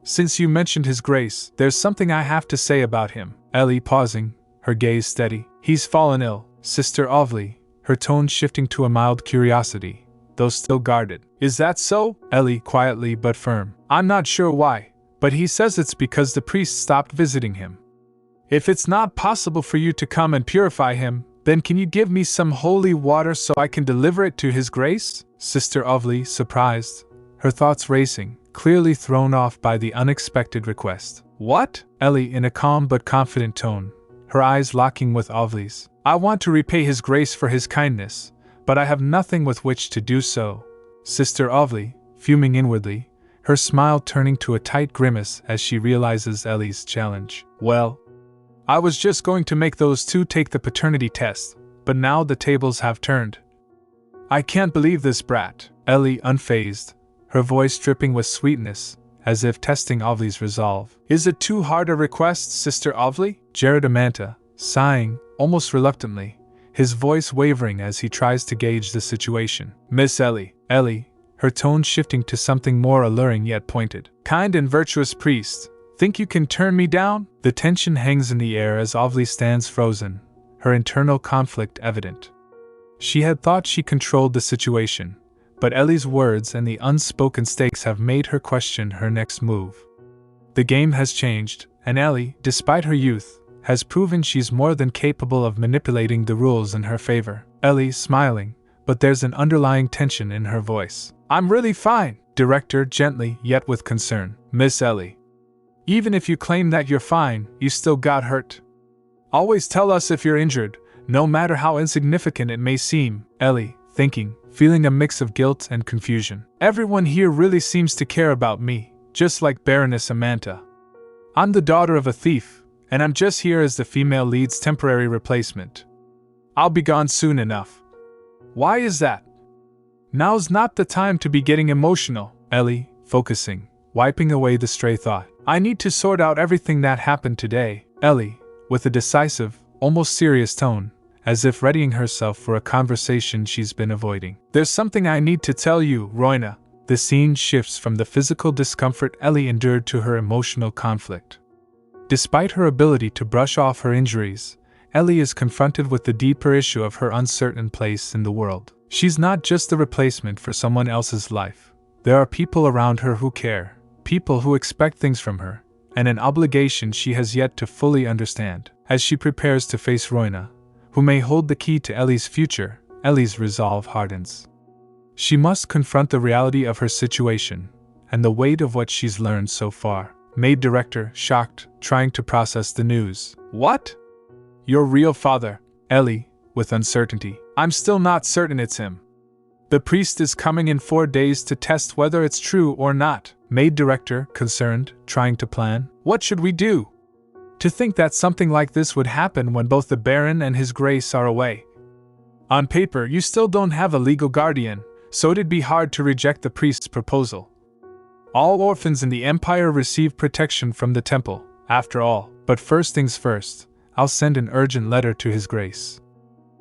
since you mentioned his grace, there's something I have to say about him. Ellie pausing, her gaze steady. He's fallen ill. Sister Ovli, her tone shifting to a mild curiosity, though still guarded. Is that so? Ellie quietly but firm. I'm not sure why, but he says it's because the priest stopped visiting him. If it's not possible for you to come and purify him, then can you give me some holy water so I can deliver it to his grace? Sister Ovli, surprised, her thoughts racing, clearly thrown off by the unexpected request. What? Ellie in a calm but confident tone, her eyes locking with Ovli's. I want to repay his grace for his kindness, but I have nothing with which to do so. Sister Ovli, fuming inwardly, her smile turning to a tight grimace as she realizes Ellie's challenge. Well, I was just going to make those two take the paternity test, but now the tables have turned. I can't believe this brat. Ellie unfazed, her voice dripping with sweetness, as if testing Ovli's resolve. Is it too hard a request, Sister Ovli? Jared Amanta, sighing, almost reluctantly, his voice wavering as he tries to gauge the situation. Miss Ellie. Ellie, her tone shifting to something more alluring yet pointed. Kind and virtuous priest, think you can turn me down? The tension hangs in the air as Ovli stands frozen, her internal conflict evident. She had thought she controlled the situation, but Ellie's words and the unspoken stakes have made her question her next move. The game has changed, and Ellie, despite her youth, has proven she's more than capable of manipulating the rules in her favor. Ellie smiling, but there's an underlying tension in her voice. I'm really fine, director gently yet with concern. Miss Ellie, even if you claim that you're fine, you still got hurt. Always tell us if you're injured, no matter how insignificant it may seem. Ellie, thinking, feeling a mix of guilt and confusion. Everyone here really seems to care about me, just like Baroness Amanta. I'm the daughter of a thief, and I'm just here as the female lead's temporary replacement. I'll be gone soon enough. Why is that? Now's not the time to be getting emotional. Ellie, focusing, wiping away the stray thought. I need to sort out everything that happened today. Ellie, with a decisive, almost serious tone, as if readying herself for a conversation she's been avoiding. There's something I need to tell you, Roina. The scene shifts from the physical discomfort Ellie endured to her emotional conflict. Despite her ability to brush off her injuries, Ellie is confronted with the deeper issue of her uncertain place in the world. She's not just a replacement for someone else's life. There are people around her who care, people who expect things from her, and an obligation she has yet to fully understand. As she prepares to face Roina, who may hold the key to Ellie's future, Ellie's resolve hardens. She must confront the reality of her situation, and the weight of what she's learned so far. Maid director, shocked, trying to process the news. What? Your real father? Ellie, with uncertainty. I'm still not certain it's him. The priest is coming in 4 days to test whether it's true or not. Maid director, concerned, trying to plan. What should we do? To think that something like this would happen when both the Baron and his grace are away. On paper, you still don't have a legal guardian, so it'd be hard to reject the priest's proposal. All orphans in the Empire receive protection from the temple, after all. But first things first, I'll send an urgent letter to His Grace.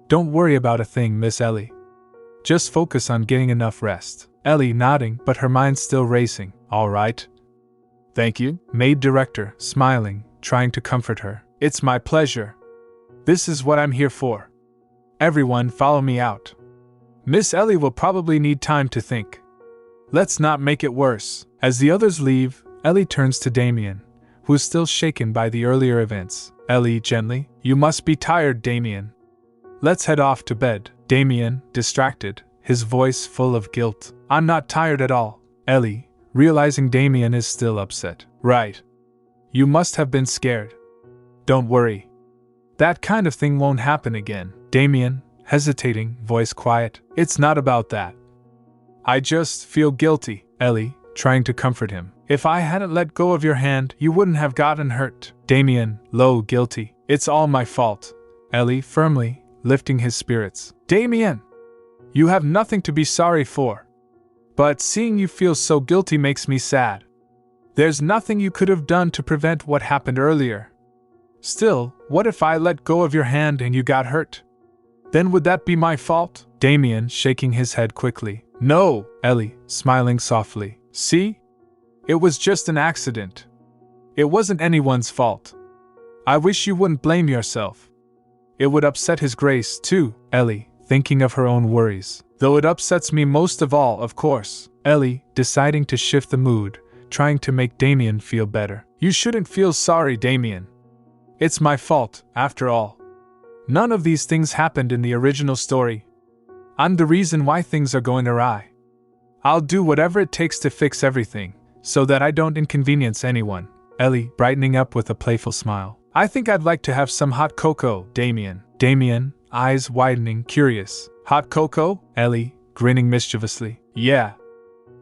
Don't worry about a thing, Miss Ellie. Just focus on getting enough rest. Ellie nodding, but her mind still racing. All right. Thank you. Maid director, smiling, trying to comfort her. It's my pleasure. This is what I'm here for. Everyone follow me out. Miss Ellie will probably need time to think. Let's not make it worse. As the others leave, Ellie turns to Damian, who is still shaken by the earlier events. Ellie, gently, you must be tired, Damian. Let's head off to bed. Damian, distracted, his voice full of guilt. I'm not tired at all. Ellie, realizing Damian is still upset. Right. You must have been scared. Don't worry. That kind of thing won't happen again. Damian, hesitating, voice quiet. It's not about that. I just feel guilty. Ellie, trying to comfort him. If I hadn't let go of your hand, you wouldn't have gotten hurt. Damian, low, guilty. It's all my fault. Ellie, firmly, lifting his spirits. Damian! You have nothing to be sorry for. But seeing you feel so guilty makes me sad. There's nothing you could have done to prevent what happened earlier. Still, what if I let go of your hand and you got hurt? Then would that be my fault? Damian, shaking his head quickly. No, Ellie, smiling softly. See? It was just an accident. It wasn't anyone's fault. I wish you wouldn't blame yourself. It would upset His Grace, too. Ellie, thinking of her own worries. Though it upsets me most of all, of course. Ellie, deciding to shift the mood, trying to make Damian feel better. You shouldn't feel sorry, Damian. It's my fault, after all. None of these things happened in the original story. I'm the reason why things are going awry. I'll do whatever it takes to fix everything, so that I don't inconvenience anyone. Ellie, brightening up with a playful smile. I think I'd like to have some hot cocoa, Damian. Damian, eyes widening, curious. Hot cocoa? Ellie, grinning mischievously. Yeah.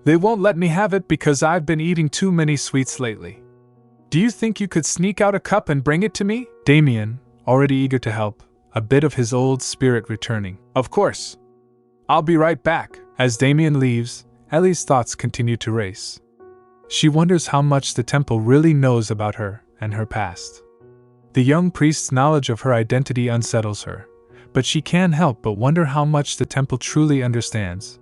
They won't let me have it because I've been eating too many sweets lately. Do you think you could sneak out a cup and bring it to me? Damian, already eager to help, a bit of his old spirit returning. Of course. I'll be right back. As Damian leaves, Ellie's thoughts continue to race. She wonders how much the temple really knows about her and her past. The young priest's knowledge of her identity unsettles her, but she can't help but wonder how much the temple truly understands,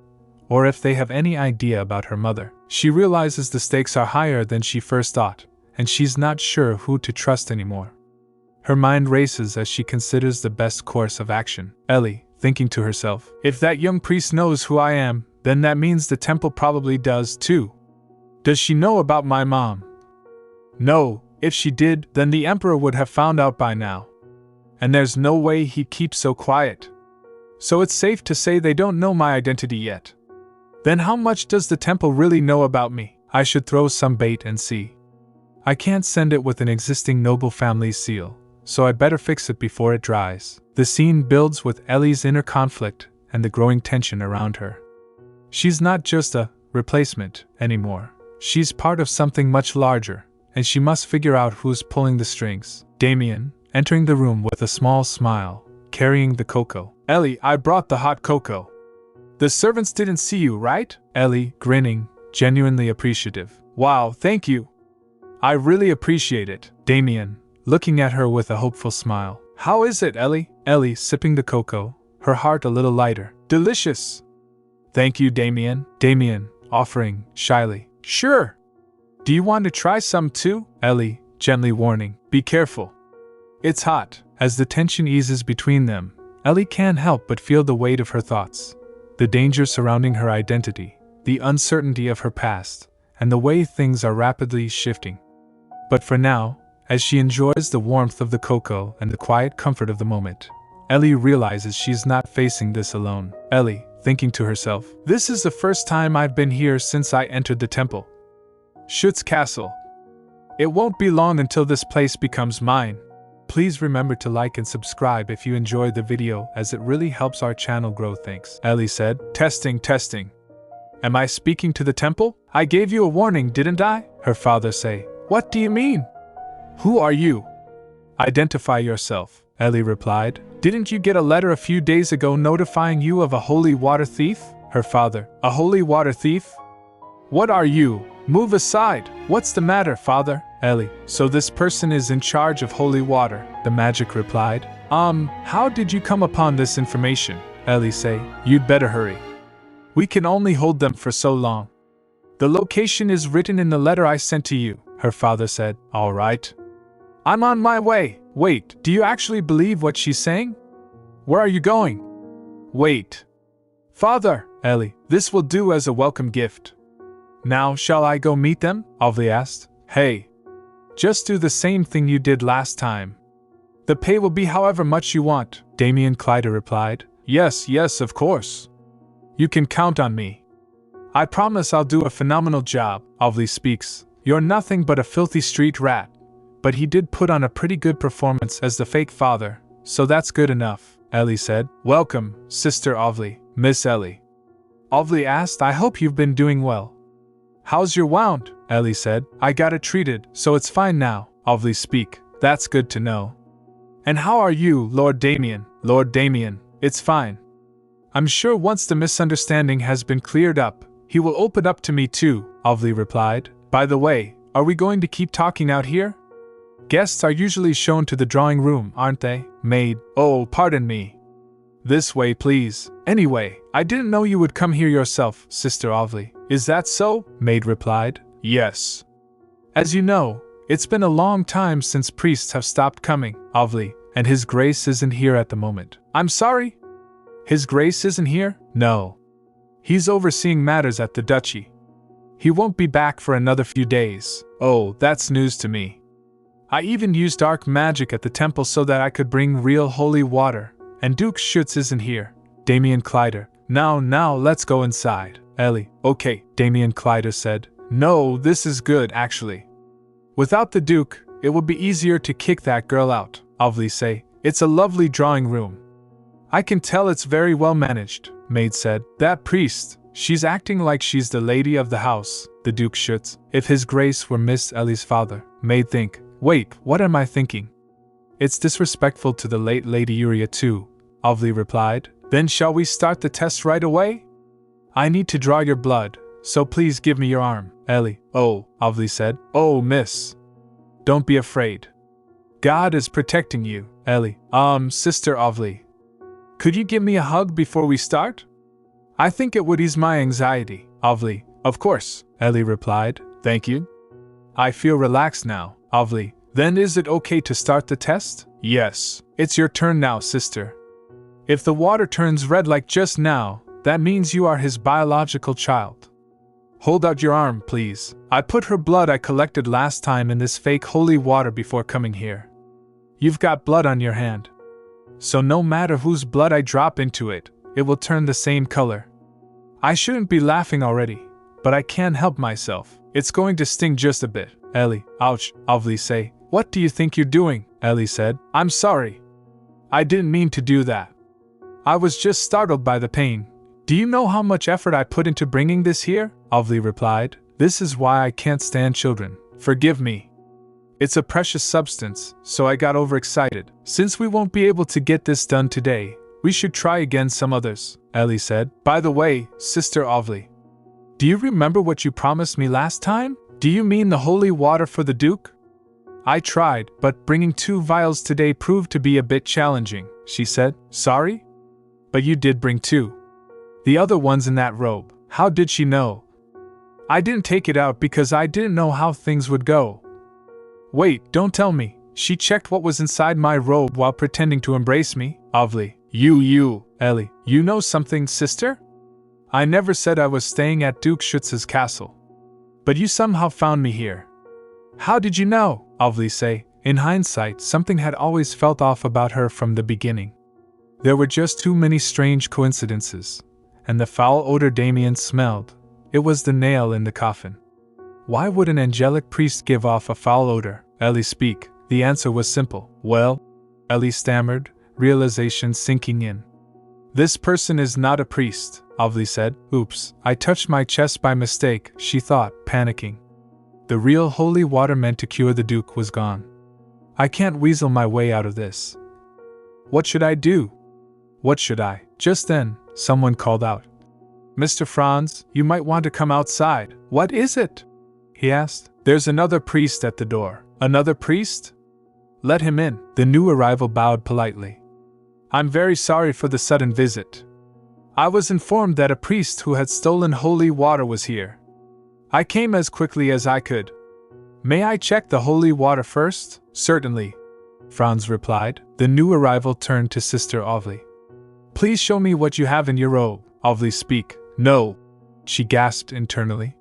or if they have any idea about her mother. She realizes the stakes are higher than she first thought, and she's not sure who to trust anymore. Her mind races as she considers the best course of action. Ellie, thinking to herself, if that young priest knows who I am, then that means the temple probably does too. Does she know about my mom? No, if she did, then the emperor would have found out by now. And there's no way he'd keep so quiet. So it's safe to say they don't know my identity yet. Then how much does the temple really know about me? I should throw some bait and see. I can't send it with an existing noble family's seal, so I'd better fix it before it dries. The scene builds with Ellie's inner conflict and the growing tension around her. She's not just a replacement anymore. She's part of something much larger, and she must figure out who's pulling the strings. Damian, entering the room with a small smile, carrying the cocoa. Ellie, I brought the hot cocoa. The servants didn't see you, right? Ellie, grinning, genuinely appreciative. Wow, thank you. I really appreciate it. Damian, looking at her with a hopeful smile. How is it, Ellie? Ellie, sipping the cocoa, her heart a little lighter. Delicious. Thank you, Damian. Damian, offering, shyly. Sure. Do you want to try some too? Ellie, gently warning. Be careful. It's hot. As the tension eases between them, Ellie can't help but feel the weight of her thoughts. The danger surrounding her identity, the uncertainty of her past, and the way things are rapidly shifting. But for now, as she enjoys the warmth of the cocoa and the quiet comfort of the moment, Ellie realizes she's not facing this alone. Ellie, thinking to herself, this is the first time I've been here since I entered the temple. Schuetz Castle. It won't be long until this place becomes mine. Please remember to like and subscribe if you enjoyed the video, as it really helps our channel grow. Thanks. Ellie said, testing. Am I speaking to the temple? I gave you a warning, didn't I? Her father say. What do you mean? Who are you? Identify yourself, Ellie replied. Didn't you get a letter a few days ago notifying you of a holy water thief? Her father. A holy water thief? What are you? Move aside. What's the matter, father? Ellie. So this person is in charge of holy water, the magic replied. How did you come upon this information? Ellie say. You'd better hurry. We can only hold them for so long. The location is written in the letter I sent to you, her father said. All right. I'm on my way. Wait, do you actually believe what she's saying? Where are you going? Wait. Father, Ellie, this will do as a welcome gift. Now shall I go meet them? Ovly asked. Hey. Just do the same thing you did last time. The pay will be however much you want, Damian Kleider replied. Yes, of course. You can count on me. I promise I'll do a phenomenal job, Ovly speaks. You're nothing but a filthy street rat. But he did put on a pretty good performance as the fake father, so that's good enough, Ellie said. Welcome, Sister Ovly, Miss Ellie. Ovly asked, I hope you've been doing well. How's your wound? Ellie said. I got it treated, so it's fine now, Ovly speak. That's good to know. And how are you, Lord Damian? Lord Damian, it's fine. I'm sure once the misunderstanding has been cleared up, he will open up to me too, Ovly replied. By the way, are we going to keep talking out here? Guests are usually shown to the drawing room, aren't they? Maid. Oh, pardon me. This way, please. Anyway, I didn't know you would come here yourself, Sister Ovly. Is that so? Maid replied. Yes. As you know, it's been a long time since priests have stopped coming, Ovly, and His Grace isn't here at the moment. I'm sorry? His Grace isn't here? No. He's overseeing matters at the duchy. He won't be back for another few days. Oh, that's news to me. I even used dark magic at the temple so that I could bring real holy water, and Duke Schuetz isn't here. Damian Kleider. Now, let's go inside. Ellie. Okay, Damian Kleider said. No, this is good, actually. Without the Duke, it would be easier to kick that girl out, Ovly say. It's a lovely drawing room. I can tell it's very well managed, Maid said. That priest, she's acting like she's the lady of the house, the Duke Schuetz. If His Grace were Miss Ellie's father, Maid think. Wait, what am I thinking? It's disrespectful to the late Lady Uria too, Ovly replied. Then shall we start the test right away? I need to draw your blood, so please give me your arm, Ellie. Oh, Ovly said. Oh, miss. Don't be afraid. God is protecting you, Ellie. Sister Ovly. Could you give me a hug before we start? I think it would ease my anxiety, Ovly. Of course, Ellie replied. Thank you. I feel relaxed now, Ovly. Then is it okay to start the test? Yes. It's your turn now, sister. If the water turns red like just now, that means you are his biological child. Hold out your arm, please. I put her blood I collected last time in this fake holy water before coming here. You've got blood on your hand. So no matter whose blood I drop into it, it will turn the same color. I shouldn't be laughing already, but I can't help myself. It's going to sting just a bit. Ellie. Ouch, Ovly say. What do you think you're doing? Ellie said. I'm sorry. I didn't mean to do that. I was just startled by the pain. Do you know how much effort I put into bringing this here? Ovly replied. This is why I can't stand children. Forgive me. It's a precious substance, so I got overexcited. Since we won't be able to get this done today, we should try again some others, Ellie said. By the way, Sister Ovly, do you remember what you promised me last time? Do you mean the holy water for the Duke? I tried, but bringing 2 vials today proved to be a bit challenging, she said. Sorry? But you did bring 2. The other one's in that robe. How did she know? I didn't take it out because I didn't know how things would go. Wait, don't tell me. She checked what was inside my robe while pretending to embrace me? Ovly. You, Ellie. You know something, sister? I never said I was staying at Duke Schuetz's castle. But you somehow found me here. How did you know? Ovly say. In hindsight, something had always felt off about her from the beginning. There were just too many strange coincidences, and the foul odor Damian smelled, it was the nail in the coffin. Why would an angelic priest give off a foul odor? Ellie speak. The answer was simple. Well, Ellie stammered, realization sinking in. This person is not a priest, Ovly said. Oops, I touched my chest by mistake, she thought, panicking. The real holy water meant to cure the Duke was gone. I can't weasel my way out of this. What should I do? What should I? Just then, someone called out. Mr. Franz, you might want to come outside. What is it? He asked. There's another priest at the door. Another priest? Let him in. The new arrival bowed politely. I'm very sorry for the sudden visit. I was informed that a priest who had stolen holy water was here. I came as quickly as I could. May I check the holy water first? Certainly, Franz replied. The new arrival turned to Sister Ovly. Please show me what you have in your robe. Ovly speak. No, she gasped internally.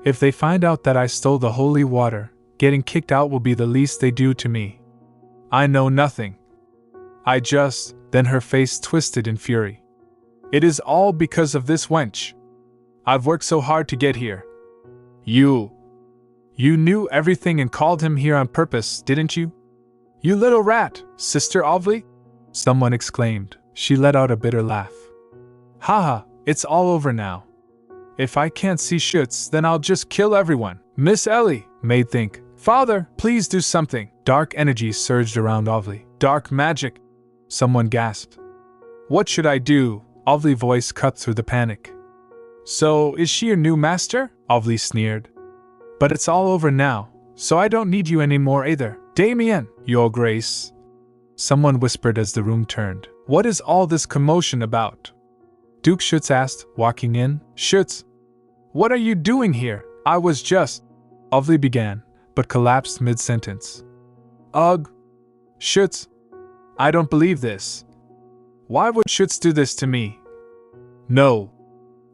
If they find out that I stole the holy water, getting kicked out will be the least they do to me. I know nothing. Then her face twisted in fury. It is all because of this wench. I've worked so hard to get here. You knew everything and called him here on purpose, didn't you? You little rat, Sister Ovly? Someone exclaimed. She let out a bitter laugh. Haha, it's all over now. If I can't see Schuetz, then I'll just kill everyone. Miss Ellie, made think. Father, please do something. Dark energy surged around Ovly. Dark magic. Someone gasped. What should I do? Ovly's voice cut through the panic. So, is she your new master? Ovly sneered. But it's all over now, so I don't need you anymore either. Damian, Your Grace. Someone whispered as the room turned. What is all this commotion about? Duke Schuetz asked, walking in. Schuetz, what are you doing here? I was just... Ovly began, but collapsed mid-sentence. Ugh. Schuetz, I don't believe this. Why would Schuetz do this to me? No.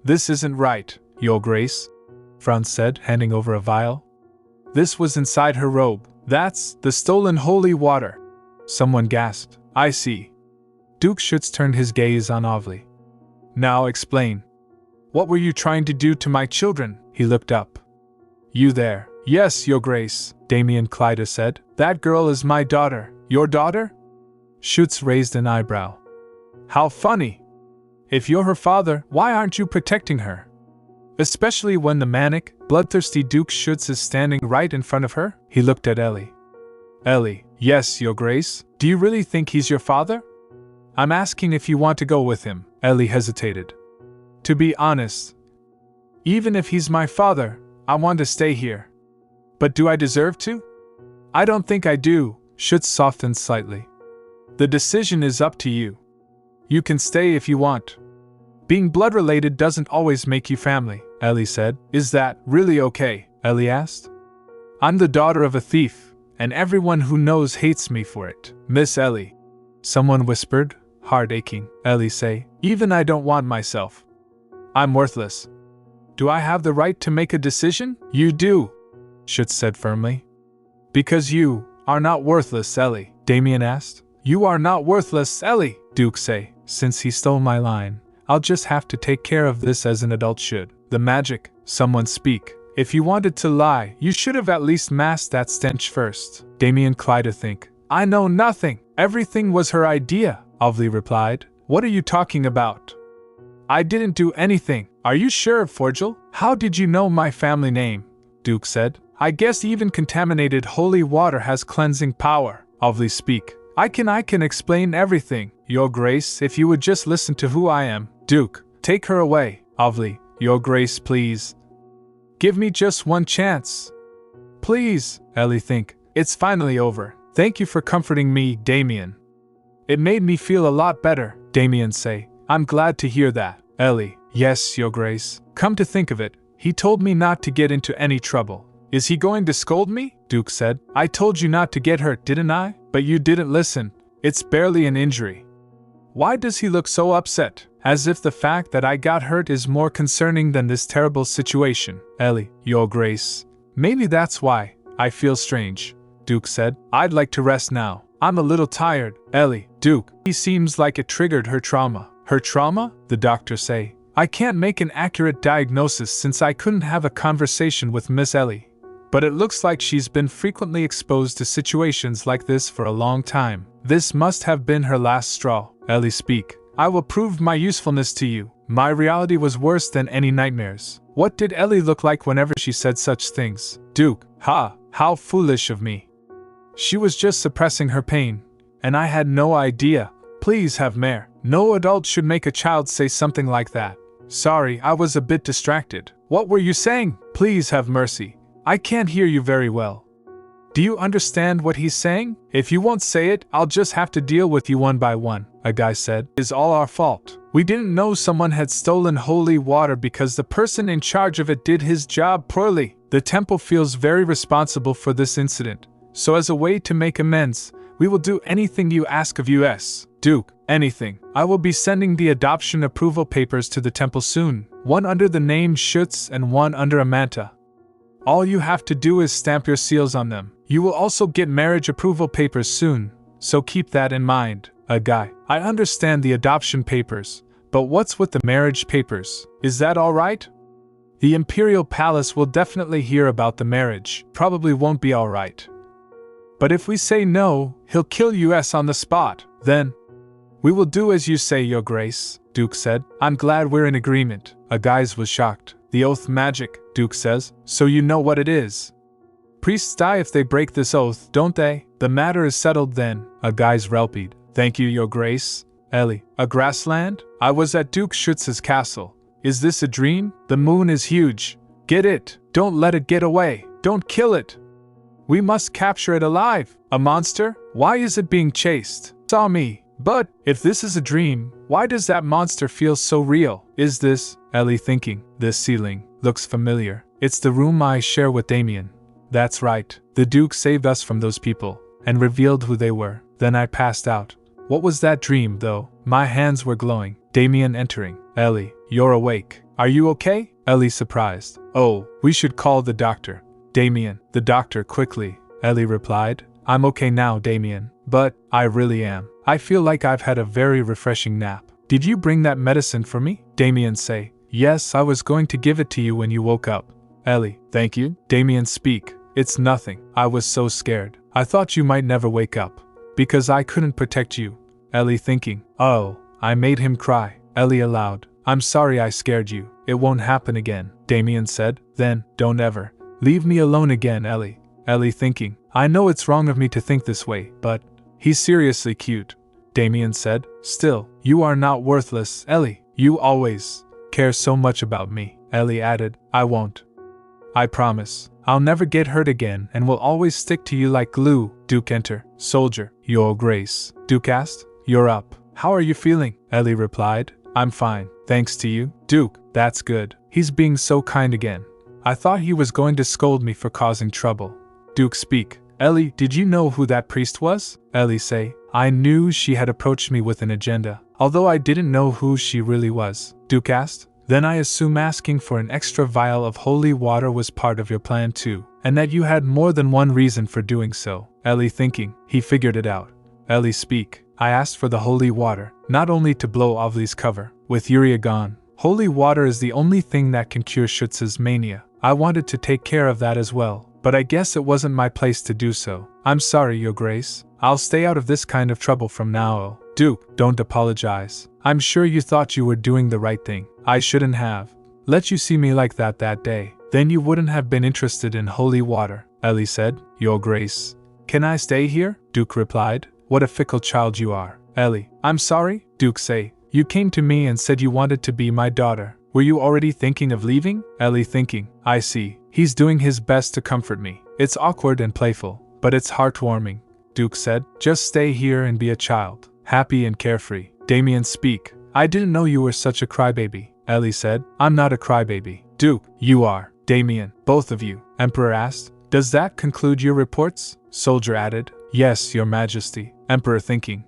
This isn't right, Your Grace, Franz said, handing over a vial. This was inside her robe. That's the stolen holy water. Someone gasped. I see. Duke Schuetz turned his gaze on Ovly. Now explain. What were you trying to do to my children? He looked up. You there? Yes, Your Grace, Damian Clyda said. That girl is my daughter. Your daughter? Schuetz raised an eyebrow. How funny. If you're her father, why aren't you protecting her? Especially when the manic, bloodthirsty Duke Schuetz is standing right in front of her? He looked at Ellie. Ellie, yes, Your Grace. Do you really think he's your father? I'm asking if you want to go with him. Ellie hesitated. To be honest, even if he's my father, I want to stay here. But do I deserve to? I don't think I do, Schuetz softened slightly. The decision is up to you. You can stay if you want. Being blood-related doesn't always make you family, Ellie said. Is that really okay? Ellie asked. I'm the daughter of a thief, and everyone who knows hates me for it. Miss Ellie, someone whispered, heart aching. Ellie say, even I don't want myself. I'm worthless. Do I have the right to make a decision? You do, Schuetz said firmly. Because you are not worthless, Ellie, Damian asked. You are not worthless, Ellie, Duke say. Since he stole my line, I'll just have to take care of this as an adult should. The magic, someone speak. If you wanted to lie, you should have at least masked that stench first. Damian Clyda think. I know nothing. Everything was her idea, Ovly replied. What are you talking about? I didn't do anything. Are you sure, Forgil? How did you know my family name? Duke said. I guess even contaminated holy water has cleansing power, Ovly speak. I can explain everything, Your Grace, if you would just listen to who I am. Duke, take her away. Ovly, Your Grace, please. Give me just one chance. Please, Ellie think. It's finally over. Thank you for comforting me, Damian. It made me feel a lot better, Damian say. I'm glad to hear that. Ellie, yes, Your Grace. Come to think of it, he told me not to get into any trouble. Is he going to scold me? Duke said. I told you not to get hurt, didn't I? But you didn't listen. It's barely an injury. Why does he look so upset? As if the fact that I got hurt is more concerning than this terrible situation. Ellie, Your Grace. Maybe that's why. I feel strange, Duke said. I'd like to rest now. I'm a little tired. Ellie, Duke. He seems like it triggered her trauma. Her trauma? The doctor say. I can't make an accurate diagnosis since I couldn't have a conversation with Miss Ellie. But it looks like she's been frequently exposed to situations like this for a long time. This must have been her last straw. Ellie speak. I will prove my usefulness to you. My reality was worse than any nightmares. What did Ellie look like whenever she said such things? Duke, how foolish of me. She was just suppressing her pain, and I had no idea. Please have more. No adult should make a child say something like that. Sorry, I was a bit distracted. What were you saying? Please have mercy. I can't hear you very well. Do you understand what he's saying? If you won't say it, I'll just have to deal with you one by one, a guy said. It's all our fault. We didn't know someone had stolen holy water because the person in charge of it did his job poorly. The temple feels very responsible for this incident. So as a way to make amends, we will do anything you ask of us. Duke, anything. I will be sending the adoption approval papers to the temple soon. One under the name Schuetz and one under Amanta. All you have to do is stamp your seals on them. You will also get marriage approval papers soon, so keep that in mind. A guy. I understand the adoption papers, but what's with the marriage papers? Is that alright? The Imperial Palace will definitely hear about the marriage. Probably won't be alright. But if we say no, he'll kill us on the spot. Then, we will do as you say, Your Grace, Duke said. I'm glad we're in agreement. A guy's was shocked. The oath magic, Duke says, so you know what it is. Priests die if they break this oath, don't they? The matter is settled then, a guy's relpied. Thank you, Your Grace. Ellie, a grassland? I was at Duke Schuetz's castle. Is this a dream? The moon is huge. Get it. Don't let it get away. Don't kill it. We must capture it alive. A monster? Why is it being chased? Saw me. But, if this is a dream, why does that monster feel so real? Is this, Ellie thinking, this ceiling looks familiar. It's the room I share with Damian. That's right. The Duke saved us from those people, and revealed who they were. Then I passed out. What was that dream, though? My hands were glowing. Damian entering. Ellie, you're awake. Are you okay? Ellie surprised. Oh, we should call the doctor. Damian, the doctor quickly. Ellie replied. I'm okay now, Damian. But, I really am. I feel like I've had a very refreshing nap. Did you bring that medicine for me? Damian say. Yes, I was going to give it to you when you woke up. Ellie, thank you. Damian speak. It's nothing. I was so scared. I thought you might never wake up. Because I couldn't protect you. Ellie thinking. Oh, I made him cry. Ellie aloud. I'm sorry I scared you. It won't happen again. Damian said. Then, don't ever leave me alone again, Ellie. Ellie thinking. I know it's wrong of me to think this way, but he's seriously cute. Damian said. Still, you are not worthless, Ellie. You always care so much about me. Ellie added. I won't. I promise. I'll never get hurt again and will always stick to you like glue. Duke enter. Soldier. Your Grace. Duke asked. You're up. How are you feeling? Ellie replied. I'm fine. Thanks to you. Duke. That's good. He's being so kind again. I thought he was going to scold me for causing trouble. Duke speak. Ellie, did you know who that priest was? Ellie say. I knew she had approached me with an agenda, although I didn't know who she really was. Duke asked. Then I assume asking for an extra vial of holy water was part of your plan too, and that you had more than one reason for doing so. Ellie thinking. He figured it out. Ellie speak. I asked for the holy water, not only to blow Ovli's cover. With Yuria gone, holy water is the only thing that can cure Schuetz's mania. I wanted to take care of that as well, but I guess it wasn't my place to do so. I'm sorry, Your Grace. I'll stay out of this kind of trouble from now on. Duke, don't apologize. I'm sure you thought you were doing the right thing. I shouldn't have let you see me like that day. Then you wouldn't have been interested in holy water. Ellie said. Your Grace. Can I stay here? Duke replied. What a fickle child you are. Ellie. I'm sorry? Duke say. You came to me and said you wanted to be my daughter. Were you already thinking of leaving? Ellie thinking. I see. He's doing his best to comfort me. It's awkward and playful, but it's heartwarming. Duke said. Just stay here and be a child. Happy and carefree. Damian speak. I didn't know you were such a crybaby. Ellie said. I'm not a crybaby. Duke, you are. Damian, both of you. Emperor asked. Does that conclude your reports? Soldier added. Yes, Your Majesty. Emperor thinking.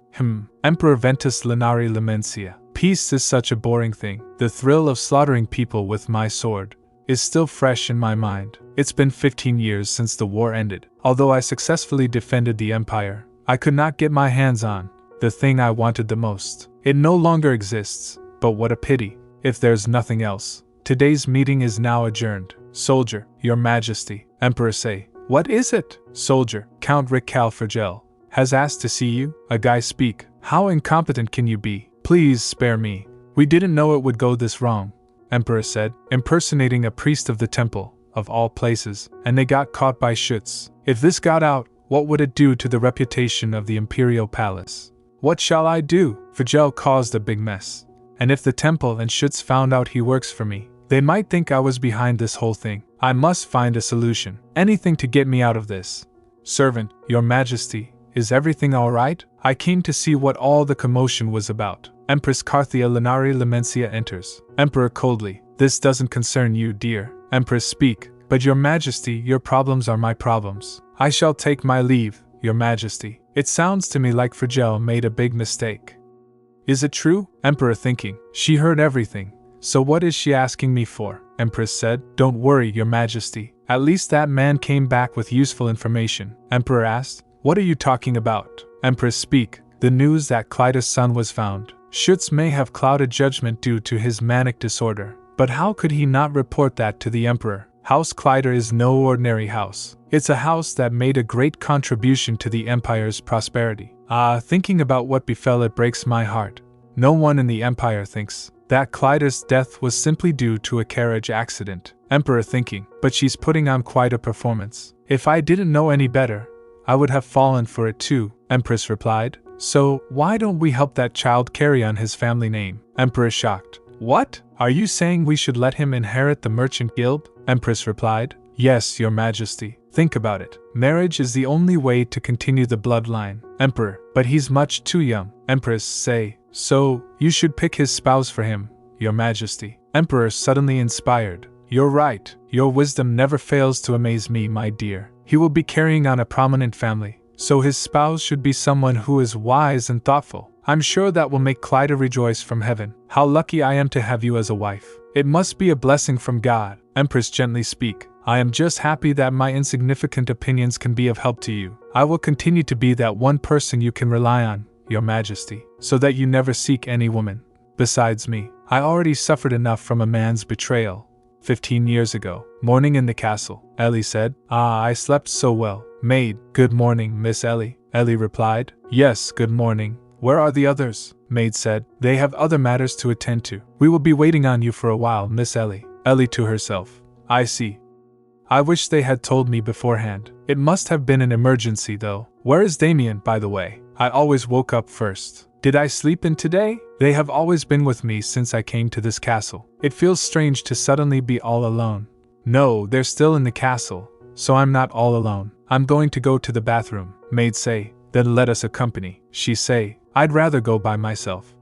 Emperor Ventus Linari Lamencia. Peace is such a boring thing. The thrill of slaughtering people with my sword is still fresh in my mind. It's been 15 years since the war ended. Although I successfully defended the empire, I could not get my hands on the thing I wanted the most. It no longer exists, but what a pity. If there's nothing else, today's meeting is now adjourned. Soldier, Your Majesty. Emperor say, what is it? Soldier, Count Rical Fragile has asked to see you. A guy speak, how incompetent can you be? Please spare me. We didn't know it would go this wrong, Emperor said, impersonating a priest of the temple, of all places, and they got caught by Schuetz. If this got out, what would it do to the reputation of the imperial palace? What shall I do? Fragile caused a big mess. And if the temple and Schuetz found out he works for me, they might think I was behind this whole thing. I must find a solution. Anything to get me out of this. Servant, Your Majesty, is everything all right? I came to see what all the commotion was about. Empress Carthia Lenari Lemencia enters. Emperor coldly, this doesn't concern you, dear. Empress speak, but Your Majesty, your problems are my problems. I shall take my leave, Your Majesty. It sounds to me like Fragile made a big mistake. Is it true? Emperor thinking, she heard everything. So what is she asking me for? Empress said, don't worry, Your Majesty. At least that man came back with useful information. Emperor asked, what are you talking about? Empress speak, the news that Clyda's son was found. Schuetz may have clouded judgment due to his manic disorder, but how could he not report that to the Emperor? House Clyda is no ordinary house. It's a house that made a great contribution to the Empire's prosperity. Thinking about what befell it breaks my heart. No one in the Empire thinks that Clyda's death was simply due to a carriage accident. Emperor thinking, but she's putting on quite a performance. If I didn't know any better, I would have fallen for it too, Empress replied. So, why don't we help that child carry on his family name? Emperor shocked. What? Are you saying we should let him inherit the merchant guild? Empress replied. Yes, Your Majesty. Think about it. Marriage is the only way to continue the bloodline. Emperor, but he's much too young. Empress say, so, you should pick his spouse for him, Your Majesty. Emperor suddenly inspired. You're right. Your wisdom never fails to amaze me, my dear. He will be carrying on a prominent family, so his spouse should be someone who is wise and thoughtful. I'm sure that will make Clyda rejoice from heaven. How lucky I am to have you as a wife. It must be a blessing from God. Empress gently speak. I am just happy that my insignificant opinions can be of help to you. I will continue to be that one person you can rely on, Your Majesty, so that you never seek any woman. Besides me, I already suffered enough from a man's betrayal. 15 years ago, morning in the castle, Ellie said. I slept so well. Maid, good morning, Miss Ellie. Ellie replied. Yes, good morning. Where are the others? Maid said. They have other matters to attend to. We will be waiting on you for a while, Miss Ellie. Ellie to herself. I see. I wish they had told me beforehand. It must have been an emergency though. Where is Damian, by the way? I always woke up first. Did I sleep in today? They have always been with me since I came to this castle. It feels strange to suddenly be all alone. No, they're still in the castle, so I'm not all alone. I'm going to go to the bathroom. Maid say, then let us accompany. She say, I'd rather go by myself.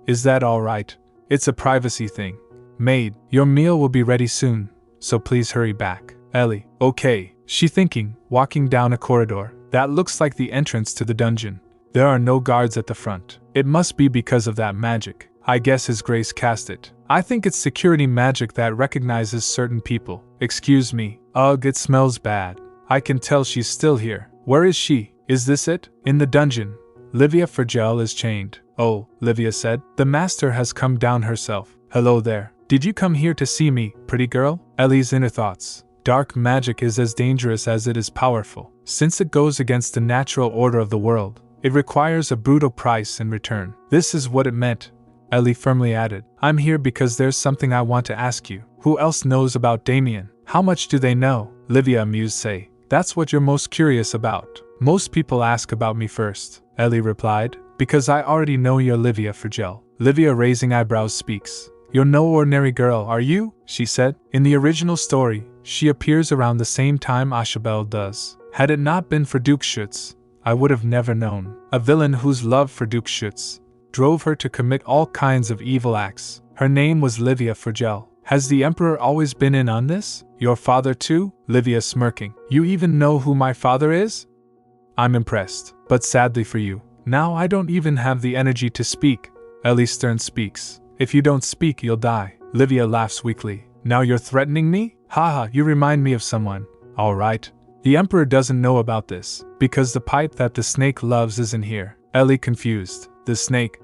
Is that all right? It's a privacy thing. Maid, your meal will be ready soon, so please hurry back. Ellie, okay. She thinking, walking down a corridor. That looks like the entrance to the dungeon. There are no guards at the front. It must be because of that magic. I guess His Grace cast it. I think it's security magic that recognizes certain people. Excuse me. Ugh, it smells bad. I can tell she's still here. Where is she? Is this it? In the dungeon. Livia Fragile is chained. Oh, Livia said. The master has come down herself. Hello there. Did you come here to see me, pretty girl? Ellie's inner thoughts. Dark magic is as dangerous as it is powerful. Since it goes against the natural order of the world, it requires a brutal price in return. This is what it meant, Ellie firmly added. I'm here because there's something I want to ask you. Who else knows about Damian? How much do they know? Livia amused say. That's what you're most curious about. Most people ask about me first, Ellie replied, because I already know you're Livia Fragile. Livia raising eyebrows speaks. You're no ordinary girl, are you? She said. In the original story, she appears around the same time Ashabel does. Had it not been for Duke Schuetz, I would have never known. A villain whose love for Duke Schuetz drove her to commit all kinds of evil acts. Her name was Livia Fragile. Has the Emperor always been in on this? Your father too? Livia smirking. You even know who my father is? I'm impressed, but sadly for you, now I don't even have the energy to speak. Ellie Stern speaks. If you don't speak, you'll die. Livia laughs weakly. Now you're threatening me? Haha, you remind me of someone. Alright. The Emperor doesn't know about this, because the pipe that the snake loves isn't here. Ellie confused. The snake.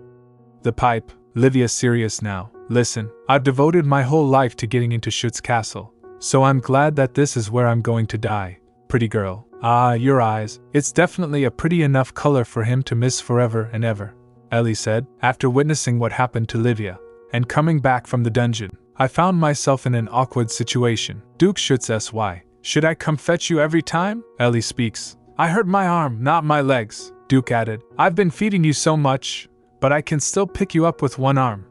The pipe. Livia serious now. Listen, I've devoted my whole life to getting into Schuetz Castle, so I'm glad that this is where I'm going to die. Pretty girl. Ah, your eyes. It's definitely a pretty enough color for him to miss forever and ever, Ellie said, after witnessing what happened to Livia, and coming back from the dungeon. I found myself in an awkward situation. Duke Schuetz, why? Should I come fetch you every time? Ellie speaks. I hurt my arm, not my legs, Duke added. I've been feeding you so much, but I can still pick you up with one arm.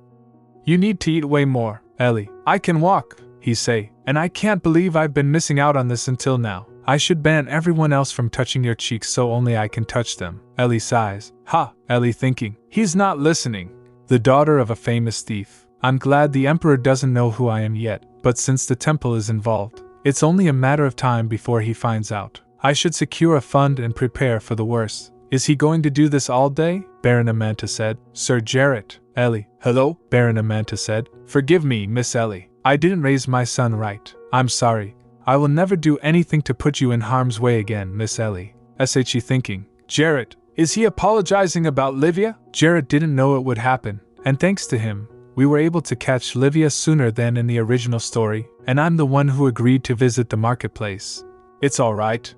You need to eat way more, Ellie. I can walk, he say, and I can't believe I've been missing out on this until now. I should ban everyone else from touching your cheeks so only I can touch them. Ellie sighs. Ha, Ellie thinking. He's not listening. The daughter of a famous thief. I'm glad the Emperor doesn't know who I am yet, but since the temple is involved, it's only a matter of time before he finds out. I should secure a fund and prepare for the worst. Is he going to do this all day? Baron Amanta said. Sir Jarrett. Ellie. Hello? Baron Amanta said. Forgive me, Miss Ellie. I didn't raise my son right. I'm sorry. I will never do anything to put you in harm's way again, Miss Ellie. She thinking. Jarrett, is he apologizing about Livia? Jarrett didn't know it would happen, and thanks to him, we were able to catch Livia sooner than in the original story, and I'm the one who agreed to visit the marketplace. It's alright.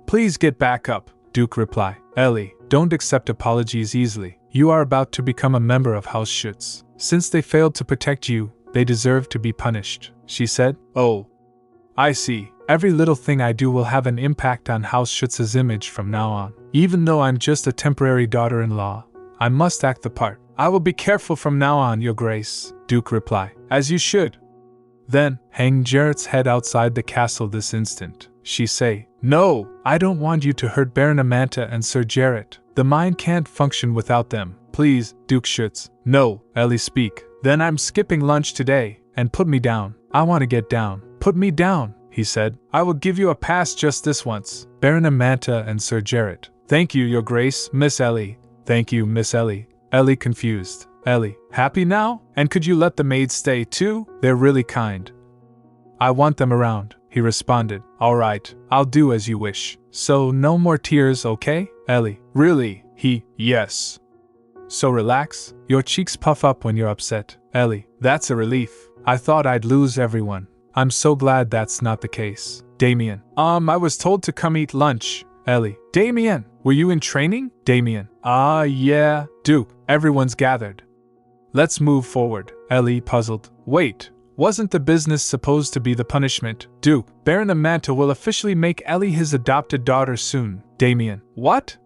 Please get back up, Duke replied. Ellie, don't accept apologies easily. You are about to become a member of House Schuetz. Since they failed to protect you, they deserve to be punished, she said. Oh. I see. Every little thing I do will have an impact on House Schuetz's image from now on. Even though I'm just a temporary daughter-in-law, I must act the part. I will be careful from now on, Your Grace, Duke replied. As you should. Then, hang Jarrett's head outside the castle this instant, she say. No, I don't want you to hurt Baron Amanta and Sir Jarrett. The mind can't function without them. Please, Duke Schuetz. No, Ellie speak. Then I'm skipping lunch today, and put me down. I want to get down. Put me down, he said. I will give you a pass just this once. Baron Amanta and Sir Jarrett. Thank you, Your Grace, Miss Ellie. Thank you, Miss Ellie. Ellie confused. Ellie, happy now? And could you let the maids stay too? They're really kind. I want them around, he responded. Alright, I'll do as you wish. So no more tears, okay? Ellie, really? Yes. So relax. Your cheeks puff up when you're upset. Ellie, that's a relief. I thought I'd lose everyone. I'm so glad that's not the case. Damian. I was told to come eat lunch. Ellie. Damian, were you in training? Damian. Yeah. Duke, everyone's gathered. Let's move forward. Ellie, puzzled. Wait, wasn't the business supposed to be the punishment? Duke, Baron Amanta will officially make Ellie his adopted daughter soon. Damian. What?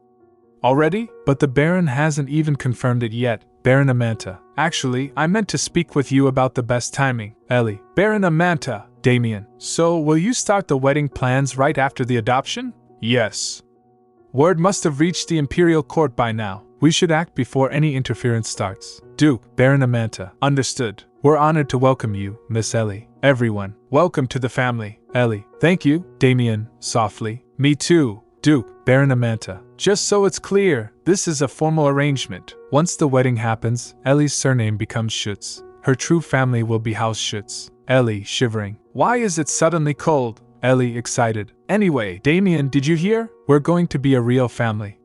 Already? But the Baron hasn't even confirmed it yet. Baron Amanta. Actually, I meant to speak with you about the best timing. Ellie. Baron Amanta. Damian. So, will you start the wedding plans right after the adoption? Yes. Word must have reached the Imperial Court by now. We should act before any interference starts. Duke. Baron Amanta. Understood. We're honored to welcome you, Miss Ellie. Everyone, welcome to the family. Ellie. Thank you. Damian. Softly. Me too. Duke. Baron Amanta. Just so it's clear, this is a formal arrangement. Once the wedding happens, Ellie's surname becomes Schuetz. Her true family will be House Schuetz. Ellie, shivering. Why is it suddenly cold? Ellie, excited. Anyway, Damian, did you hear? We're going to be a real family.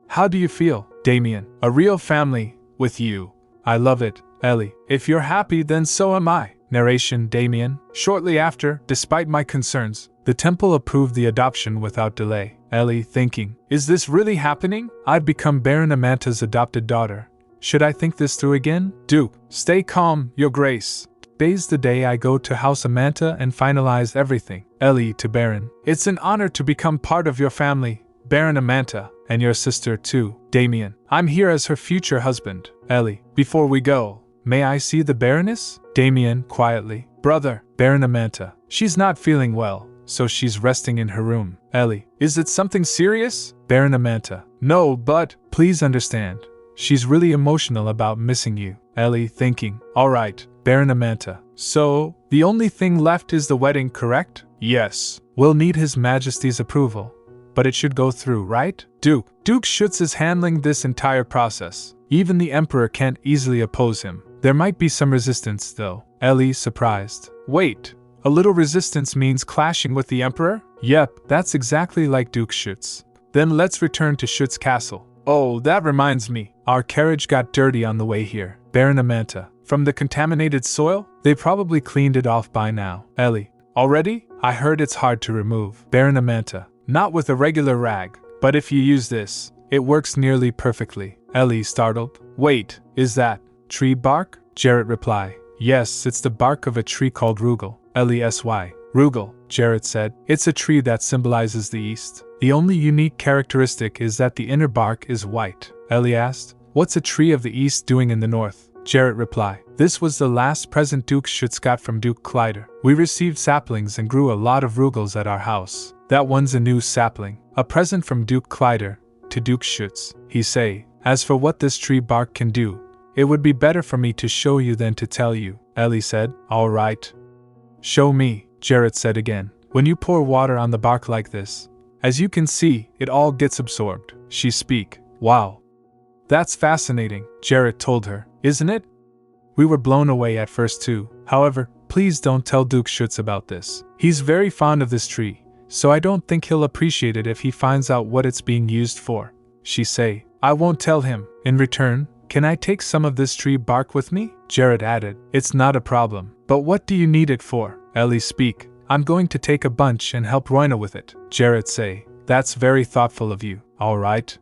How do you feel? Damian. A real family, with you. I love it. Ellie. If you're happy, then so am I. Narration. Damian. Shortly after, despite my concerns, the temple approved the adoption without delay. Ellie, thinking, is this really happening? I've become Baron Amanta's adopted daughter. Should I think this through again? Duke, stay calm, Your Grace. Today's the day I go to House Amanta and finalize everything. Ellie to Baron. It's an honor to become part of your family, Baron Amanta, and your sister too, Damian. I'm here as her future husband. Ellie, before we go, may I see the Baroness? Damian, quietly. Brother, Baron Amanta. She's not feeling well, so she's resting in her room. Ellie, is it something serious? Baron Amanta. No, but, please understand. She's really emotional about missing you. Ellie, thinking. Alright, Baron Amanta. So, the only thing left is the wedding, correct? Yes. We'll need His Majesty's approval. But it should go through, right? Duke Schuetz is handling this entire process. Even the Emperor can't easily oppose him. There might be some resistance, though. Ellie, surprised. Wait, a little resistance means clashing with the Emperor? Yep, that's exactly like Duke Schuetz. Then let's return to Schuetz Castle. Oh, that reminds me. Our carriage got dirty on the way here. Baron Amanta. From the contaminated soil? They probably cleaned it off by now. Ellie. Already? I heard it's hard to remove. Baron Amanta. Not with a regular rag, but if you use this, it works nearly perfectly. Ellie, startled. Wait, is that tree bark? Jarrett reply. Yes, it's the bark of a tree called Rugal. Ellie sy. Rugal, Jarrett said. It's a tree that symbolizes the east. The only unique characteristic is that the inner bark is white. Ellie asked. What's a tree of the east doing in the north? Jarrett replied. This was the last present Duke Schuetz got from Duke Kleider. We received saplings and grew a lot of Rugals at our house. That one's a new sapling. A present from Duke Kleider to Duke Schuetz, he say. As for what this tree bark can do, it would be better for me to show you than to tell you, Ellie said. All right. Show me, Jarrett said again. When you pour water on the bark like this, as you can see, it all gets absorbed. She speak. Wow. That's fascinating, Jarrett told her, isn't it? We were blown away at first too. However, please don't tell Duke Schuetz about this. He's very fond of this tree, so I don't think he'll appreciate it if he finds out what it's being used for. She say. I won't tell him. In return, can I take some of this tree bark with me? Jarrett added. It's not a problem. But what do you need it for? Ellie speak. I'm going to take a bunch and help Roina with it. Jarrett say. That's very thoughtful of you. All right.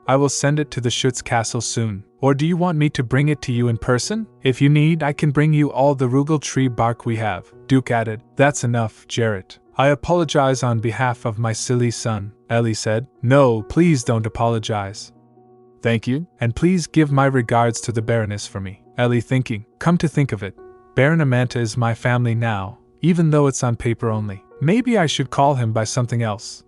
I will send it to the Schuetz castle soon. Or do you want me to bring it to you in person? If you need, I can bring you all the Rugal tree bark we have. Duke added. That's enough, Jarrett. I apologize on behalf of my silly son, Ellie said. No, please don't apologize. Thank you, and please give my regards to the Baroness for me. Ellie thinking. Come to think of it, Baron Amanta is my family now, even though it's on paper only. Maybe I should call him by something else.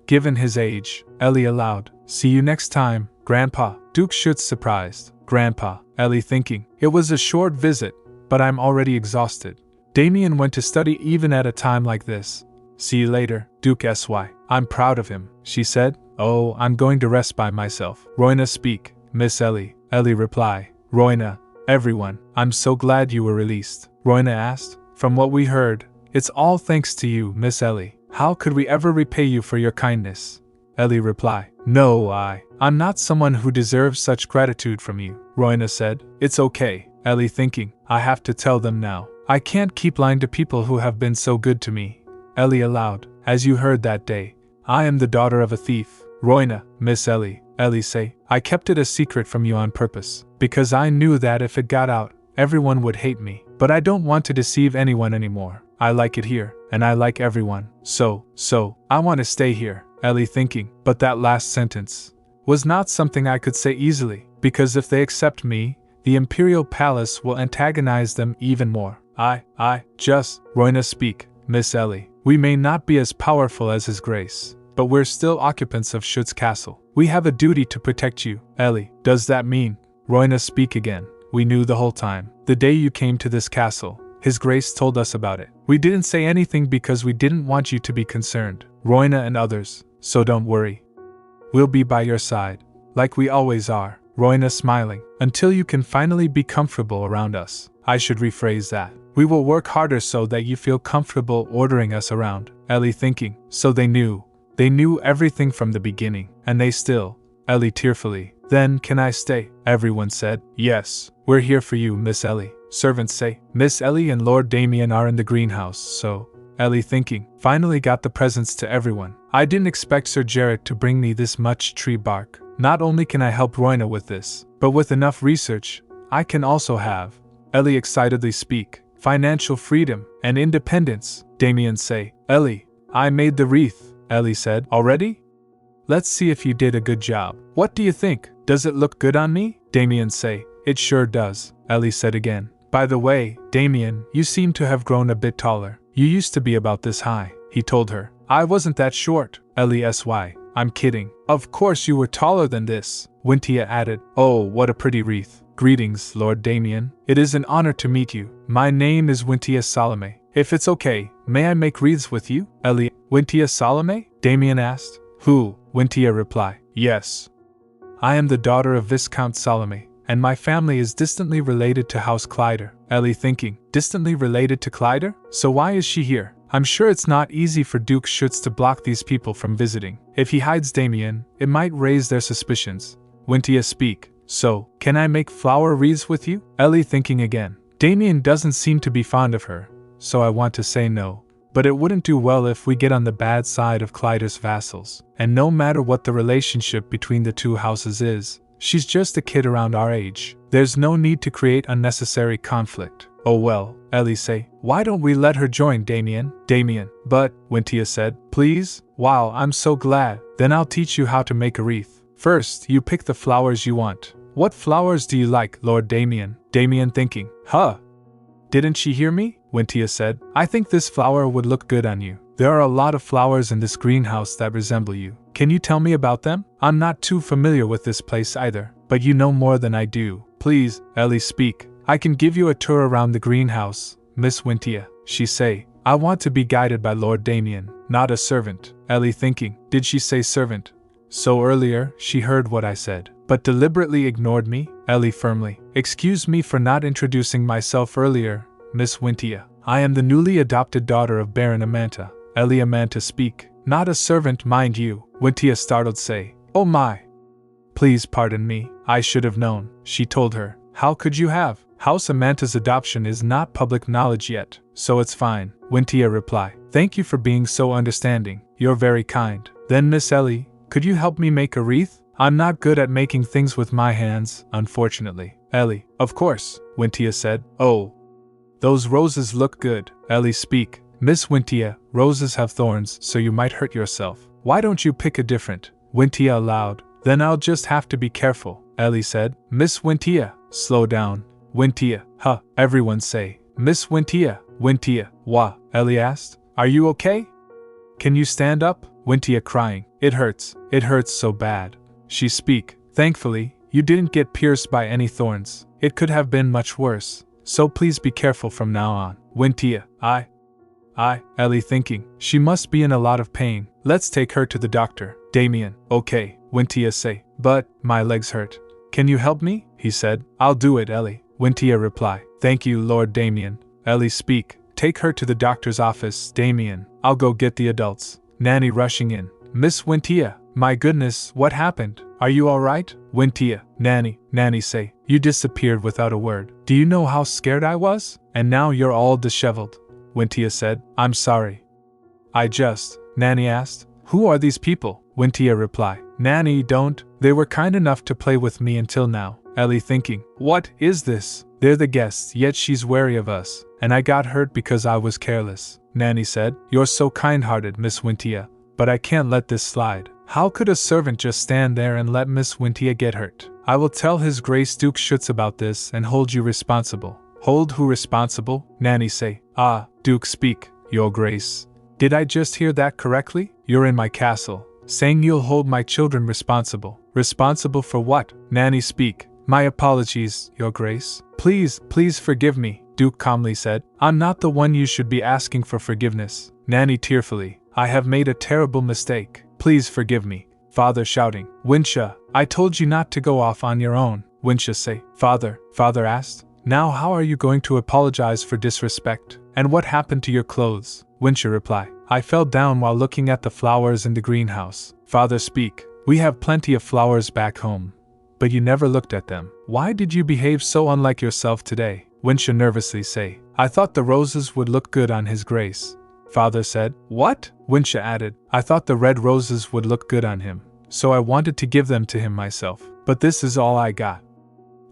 Given his age. Ellie aloud. See you next time, Grandpa. Duke Schuetz surprised. Grandpa. Ellie thinking. It was a short visit, but I'm already exhausted. Damian went to study even at a time like this. See you later, Duke sy. I'm proud of him, she said. Oh, I'm going to rest by myself. Roina speak. Miss Ellie. Ellie reply. Roina, everyone, I'm so glad you were released. Roina asked. From what we heard, it's all thanks to you, Miss Ellie. How could we ever repay you for your kindness? Ellie reply. No, I'm not someone who deserves such gratitude from you, Roina said. It's okay, Ellie thinking. I have to tell them now. I can't keep lying to people who have been so good to me. Ellie aloud. As you heard that day, I am the daughter of a thief. Roina, Miss Ellie. Ellie say. I kept it a secret from you on purpose, because I knew that if it got out, everyone would hate me. But I don't want to deceive anyone anymore. I like it here, and I like everyone. So, I want to stay here. Ellie thinking. But that last sentence was not something I could say easily, because if they accept me, the Imperial Palace will antagonize them even more. Roina speak. Miss Ellie. We may not be as powerful as His Grace, but we're still occupants of Schuetz Castle. We have a duty to protect you. Ellie. Does that mean? Roina speak again. We knew the whole time. The day you came to this castle, His Grace told us about it. We didn't say anything because we didn't want you to be concerned, Roina and others, so don't worry. We'll be by your side, like we always are. Roina smiling. Until you can finally be comfortable around us. I should rephrase that. We will work harder so that you feel comfortable ordering us around. Ellie thinking. So they knew. They knew everything from the beginning, and they still. Ellie tearfully. Then can I stay? Everyone said. Yes, we're here for you, Miss Ellie. Servants say. Miss Ellie and Lord Damian are in the greenhouse, so. Ellie thinking. Finally got the presents to everyone. I didn't expect Sir Jarrett to bring me this much tree bark. Not only can I help Roina with this, but with enough research, I can also have. Ellie excitedly speak. Financial freedom and independence. Damian say. Ellie, I made the wreath. Ellie said. Already? Let's see if you did a good job. What do you think? Does it look good on me? Damian say. It sure does. Ellie said again. By the way, Damian, you seem to have grown a bit taller. You used to be about this high, he told her. I wasn't that short. Ellie sy. I'm kidding. Of course you were taller than this. Wintia added. Oh, what a pretty wreath. Greetings, Lord Damian. It is an honor to meet you. My name is Wintia Salome. If it's okay, may I make wreaths with you? Ellie. Wintia Salome? Damian asked. Who? Wintia replied. Yes. I am the daughter of Viscount Salome, and my family is distantly related to House Kleider. Ellie thinking, distantly related to Kleider? So why is she here? I'm sure it's not easy for Duke Schuetz to block these people from visiting. If he hides Damian, it might raise their suspicions. Wintia speak. So, can I make flower wreaths with you? Ellie thinking again. Damian doesn't seem to be fond of her, so I want to say no. But it wouldn't do well if we get on the bad side of Kleider's vassals. And no matter what the relationship between the two houses is, she's just a kid around our age. There's no need to create unnecessary conflict. Oh well, Ellie say, why don't we let her join Damian? Damian, but, Wintia said, please? Wow, I'm so glad. Then I'll teach you how to make a wreath. First, you pick the flowers you want. What flowers do you like, Lord Damian? Damian thinking, huh? Didn't she hear me? Wintia said, I think this flower would look good on you. There are a lot of flowers in this greenhouse that resemble you. Can you tell me about them? I'm not too familiar with this place either, but you know more than I do. Please, Ellie speak. I can give you a tour around the greenhouse, Miss Wintia, she say. I want to be guided by Lord Damian, not a servant. Ellie thinking, did she say servant? So earlier, she heard what I said, but deliberately ignored me? Ellie firmly, excuse me for not introducing myself earlier, Miss Wintia. I am the newly adopted daughter of Baron Amanta. Ellie Amanta speak. Not a servant, mind you. Wintia startled say, oh my. Please pardon me, I should have known, she told her. How could you have? House Amanta's adoption is not public knowledge yet, so it's fine. Wintia reply. Thank you for being so understanding. You're very kind. Then Miss Ellie, could you help me make a wreath? I'm not good at making things with my hands, unfortunately. Ellie, of course, Wintia said. Oh, those roses look good. Ellie speak. Miss Wintia, roses have thorns, so you might hurt yourself. Why don't you pick a different? Wintia aloud. Then I'll just have to be careful, Ellie said. Miss Wintia, slow down. Wintia, huh, everyone say. Miss Wintia, Wintia, wah, Ellie asked. Are you okay? Can you stand up? Wintia crying. It hurts so bad. She speak. Thankfully, you didn't get pierced by any thorns. It could have been much worse. So please be careful from now on. Wintia, Ellie thinking, she must be in a lot of pain. Let's take her to the doctor. Damian, okay, Wintia say, but, my legs hurt. Can you help me? He said. I'll do it, Ellie. Wintia reply. Thank you, Lord Damian. Ellie speak. Take her to the doctor's office, Damian. I'll go get the adults. Nanny rushing in. Miss Wintia, my goodness, what happened? Are you alright? Wintia, Nanny say, you disappeared without a word. Do you know how scared I was? And now you're all disheveled. Wintia said, I'm sorry. Nanny asked, who are these people? Wintia reply, Nanny, don't. They were kind enough to play with me until now. Ellie thinking, what is this? They're the guests, yet she's wary of us. And I got hurt because I was careless. Nanny said, you're so kind-hearted, Miss Wintia, but I can't let this slide. How could a servant just stand there and let Miss Wintia get hurt? I will tell His Grace Duke Schuetz about this and hold you responsible. Hold who responsible? Nanny say, Duke speak, Your Grace. Did I just hear that correctly? You're in my castle, saying you'll hold my children responsible. Responsible for what? Nanny speak. My apologies, Your Grace. Please forgive me, Duke calmly said. I'm not the one you should be asking for forgiveness. Nanny tearfully. I have made a terrible mistake. Please forgive me. Father shouting. Wintia, I told you not to go off on your own. Wintia say. Father asked. Now how are you going to apologize for disrespect? And what happened to your clothes? Wintia reply. I fell down while looking at the flowers in the greenhouse. Father speak. We have plenty of flowers back home, but you never looked at them. Why did you behave so unlike yourself today? Wintia nervously say. I thought the roses would look good on His Grace. Father said. What? Wintia added. I thought the red roses would look good on him, so I wanted to give them to him myself. But this is all I got.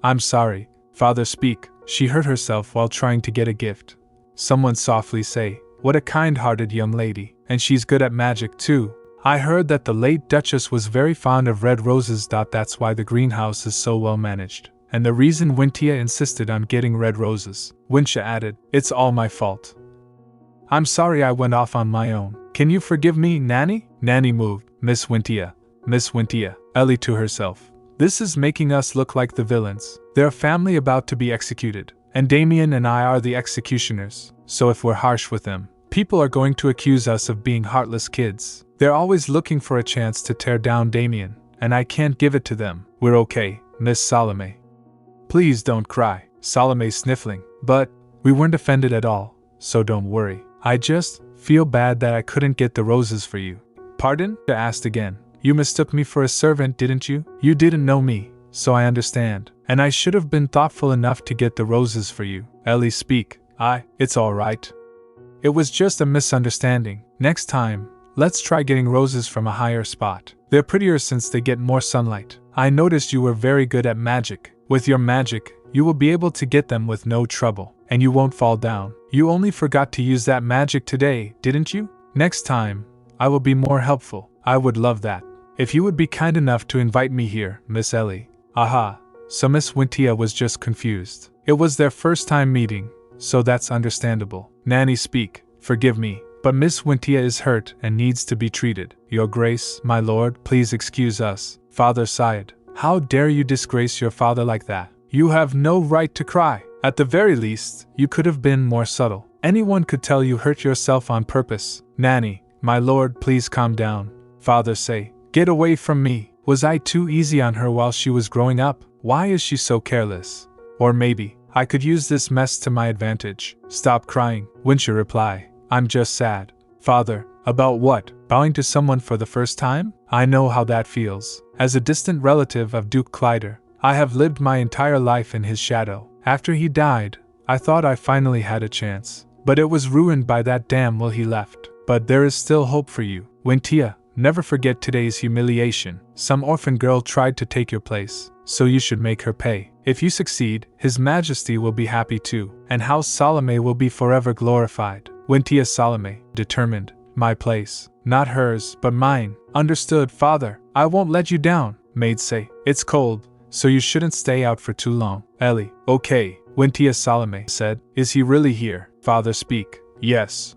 I'm sorry. Father speak. She hurt herself while trying to get a gift. Someone softly say. What a kind-hearted young lady. And she's good at magic too. I heard that the late Duchess was very fond of red roses. That's why the greenhouse is so well managed. And the reason Wintia insisted on getting red roses. Wintia added. It's all my fault. I'm sorry I went off on my own. Can you forgive me, Nanny? Nanny moved. Miss Wintia. Ellie to herself. This is making us look like the villains. They're a family about to be executed. And Damian and I are the executioners. So if we're harsh with them, people are going to accuse us of being heartless kids. They're always looking for a chance to tear down Damian, and I can't give it to them. We're okay, Miss Salome. Please don't cry, Salome sniffling. But we weren't offended at all, so don't worry. I just feel bad that I couldn't get the roses for you. Pardon? I asked again. You mistook me for a servant, didn't you? You didn't know me, so I understand. And I should have been thoughtful enough to get the roses for you. Ellie speak. It's all right. It was just a misunderstanding. Next time, let's try getting roses from a higher spot. They're prettier since they get more sunlight. I noticed you were very good at magic. With your magic, you will be able to get them with no trouble, and you won't fall down. You only forgot to use that magic today, didn't you? Next time, I will be more helpful. I would love that. If you would be kind enough to invite me here, Miss Ellie. Aha. So Miss Wintia was just confused. It was their first time meeting, so that's understandable. Nanny speak. Forgive me, but Miss Wintia is hurt and needs to be treated. Your Grace, my lord, please excuse us. Father sighed. How dare you disgrace your father like that? You have no right to cry. At the very least, you could have been more subtle. Anyone could tell you hurt yourself on purpose. Nanny, my lord, please calm down. Father say, get away from me. Was I too easy on her while she was growing up? Why is she so careless? Or maybe, I could use this mess to my advantage. Stop crying, Wincha reply. I'm just sad. Father, about what? Bowing to someone for the first time? I know how that feels. As a distant relative of Duke Clyder, I have lived my entire life in his shadow. After he died, I thought I finally had a chance. But it was ruined by that damn will he left. But there is still hope for you. Wintia, never forget today's humiliation. Some orphan girl tried to take your place, so you should make her pay. If you succeed, His Majesty will be happy too, and House Salome will be forever glorified. Wintia Salome, determined. My place, not hers, but mine. Understood, father. I won't let you down. Maid say, it's cold, so you shouldn't stay out for too long. Ellie, okay. Wintia Salome said, is he really here? Father speak. Yes.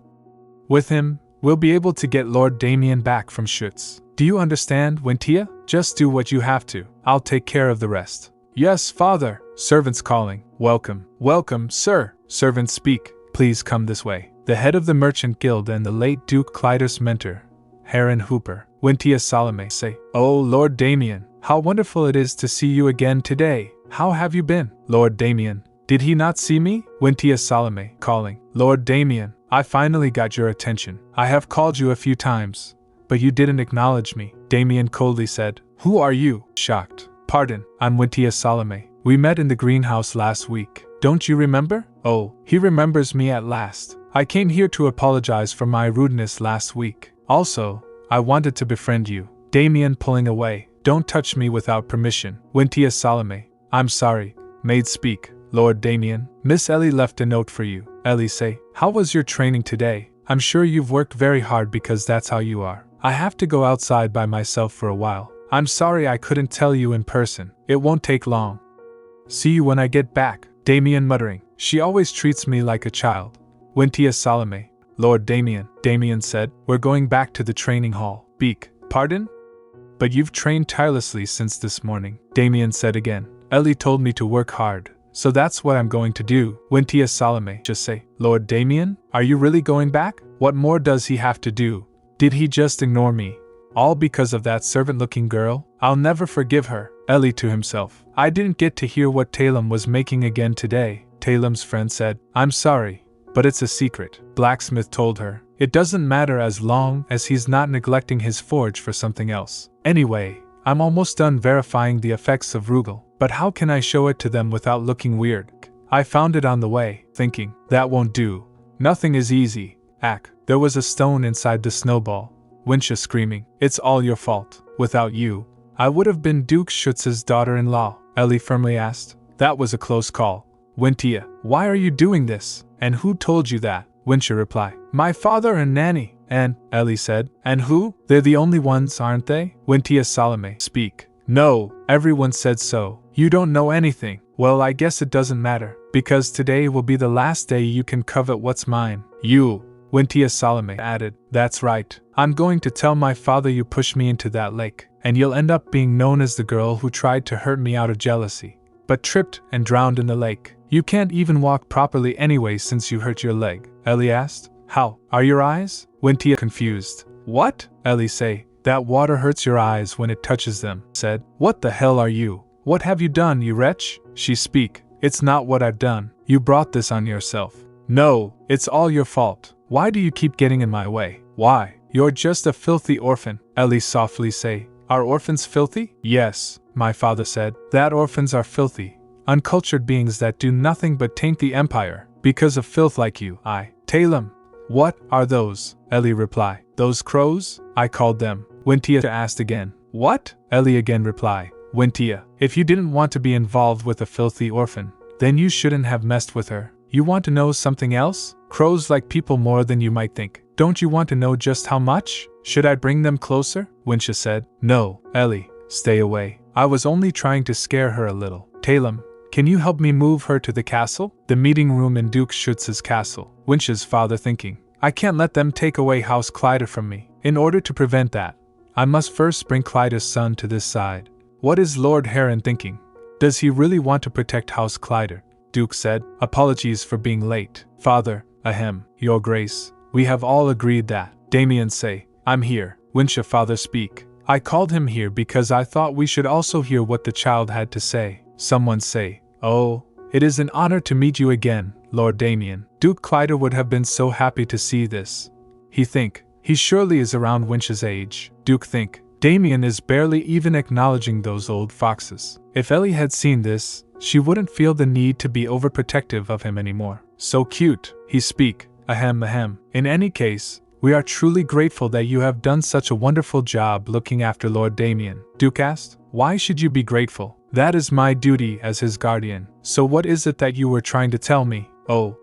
With him, we'll be able to get Lord Damian back from Schuetz. Do you understand, Wintia? Just do what you have to. I'll take care of the rest. Yes, father. Servants calling. Welcome. Welcome, sir. Servants speak. Please come this way. The head of the Merchant Guild and the late Duke Clyder's mentor, Heron Hooper. Wintia Salome say, oh, Lord Damian, how wonderful it is to see you again today. How have you been? Lord Damian, did he not see me? Wintia Salome calling. Lord Damian, I finally got your attention. I have called you a few times, but you didn't acknowledge me. Damian coldly said, who are you? Shocked. Pardon, I'm Wintia Salome. We met in the greenhouse last week. Don't you remember? Oh, he remembers me at last. I came here to apologize for my rudeness last week. Also, I wanted to befriend you. Damian pulling away. Don't touch me without permission. Wintia Salome. I'm sorry. Maid speak. Lord Damian, Miss Ellie left a note for you. Ellie say, how was your training today? I'm sure you've worked very hard because that's how you are. I have to go outside by myself for a while. I'm sorry I couldn't tell you in person. It won't take long. See you when I get back. Damian muttering. She always treats me like a child. Wintia Salome. Lord Damian, Damian said, we're going back to the training hall. Beak. Pardon? But you've trained tirelessly since this morning. Damian said again. Ellie told me to work hard, so that's what I'm going to do. Wintia Salome. Just say, Lord Damian, are you really going back? What more does he have to do? Did he just ignore me? All because of that servant-looking girl? I'll never forgive her. Ellie to himself. I didn't get to hear what Talem was making again today. Talem's friend said, I'm sorry, but it's a secret. Blacksmith told her. It doesn't matter as long as he's not neglecting his forge for something else. Anyway, I'm almost done verifying the effects of Rugal, but how can I show it to them without looking weird? I found it on the way, thinking, that won't do. Nothing is easy. There was a stone inside the snowball. Wincha screaming, it's all your fault. Without you, I would have been Duke Schuetz's daughter-in-law. Ellie firmly asked. That was a close call. Wintia, why are you doing this? And who told you that? Wincha replied. My father and Nanny. And, Ellie said, and who? They're the only ones, aren't they? Wintia Salome. Speak. No, everyone said so. You don't know anything. Well, I guess it doesn't matter, because today will be the last day you can covet what's mine. You. Wintia Salome added, that's right. I'm going to tell my father you pushed me into that lake, and you'll end up being known as the girl who tried to hurt me out of jealousy, but tripped and drowned in the lake. You can't even walk properly anyway since you hurt your leg. Ellie asked. How? Are your eyes? Wintia confused. What? Ellie say. That water hurts your eyes when it touches them. Said. What the hell are you? What have you done, you wretch? She speak. It's not what I've done. You brought this on yourself. No, it's all your fault. Why do you keep getting in my way? Why? You're just a filthy orphan, Ellie softly say. Are orphans filthy? Yes, my father said. That orphans are filthy, uncultured beings that do nothing but taint the empire. Because of filth like you, I tail 'em. What are those? Ellie reply. Those crows? I called them. Wintia asked again. What? Ellie again reply. Wintia, if you didn't want to be involved with a filthy orphan, then you shouldn't have messed with her. You want to know something else? Crows like people more than you might think. Don't you want to know just how much? Should I bring them closer? Wintia said. No, Ellie, stay away. I was only trying to scare her a little. Talem, can you help me move her to the castle? The meeting room in Duke Schuetz's castle. Wintia's father thinking. I can't let them take away House Clyda from me. In order to prevent that, I must first bring Clyda's son to this side. What is Lord Heron thinking? Does he really want to protect House Clyda? Duke said. Apologies for being late. Father, your grace, we have all agreed that. Damian say, I'm here. Wintia father speak. I called him here because I thought we should also hear what the child had to say. Someone say, oh, it is an honor to meet you again, Lord Damian. Duke Clyda would have been so happy to see this. He think, he surely is around Wintia's age. Duke think, Damian is barely even acknowledging those old foxes. If Ellie had seen this, she wouldn't feel the need to be overprotective of him anymore. So cute, he speak. In any case, we are truly grateful that you have done such a wonderful job looking after Lord Damian. Duke asked, why should you be grateful? That is my duty as his guardian. So what is it that you were trying to tell me? Oh,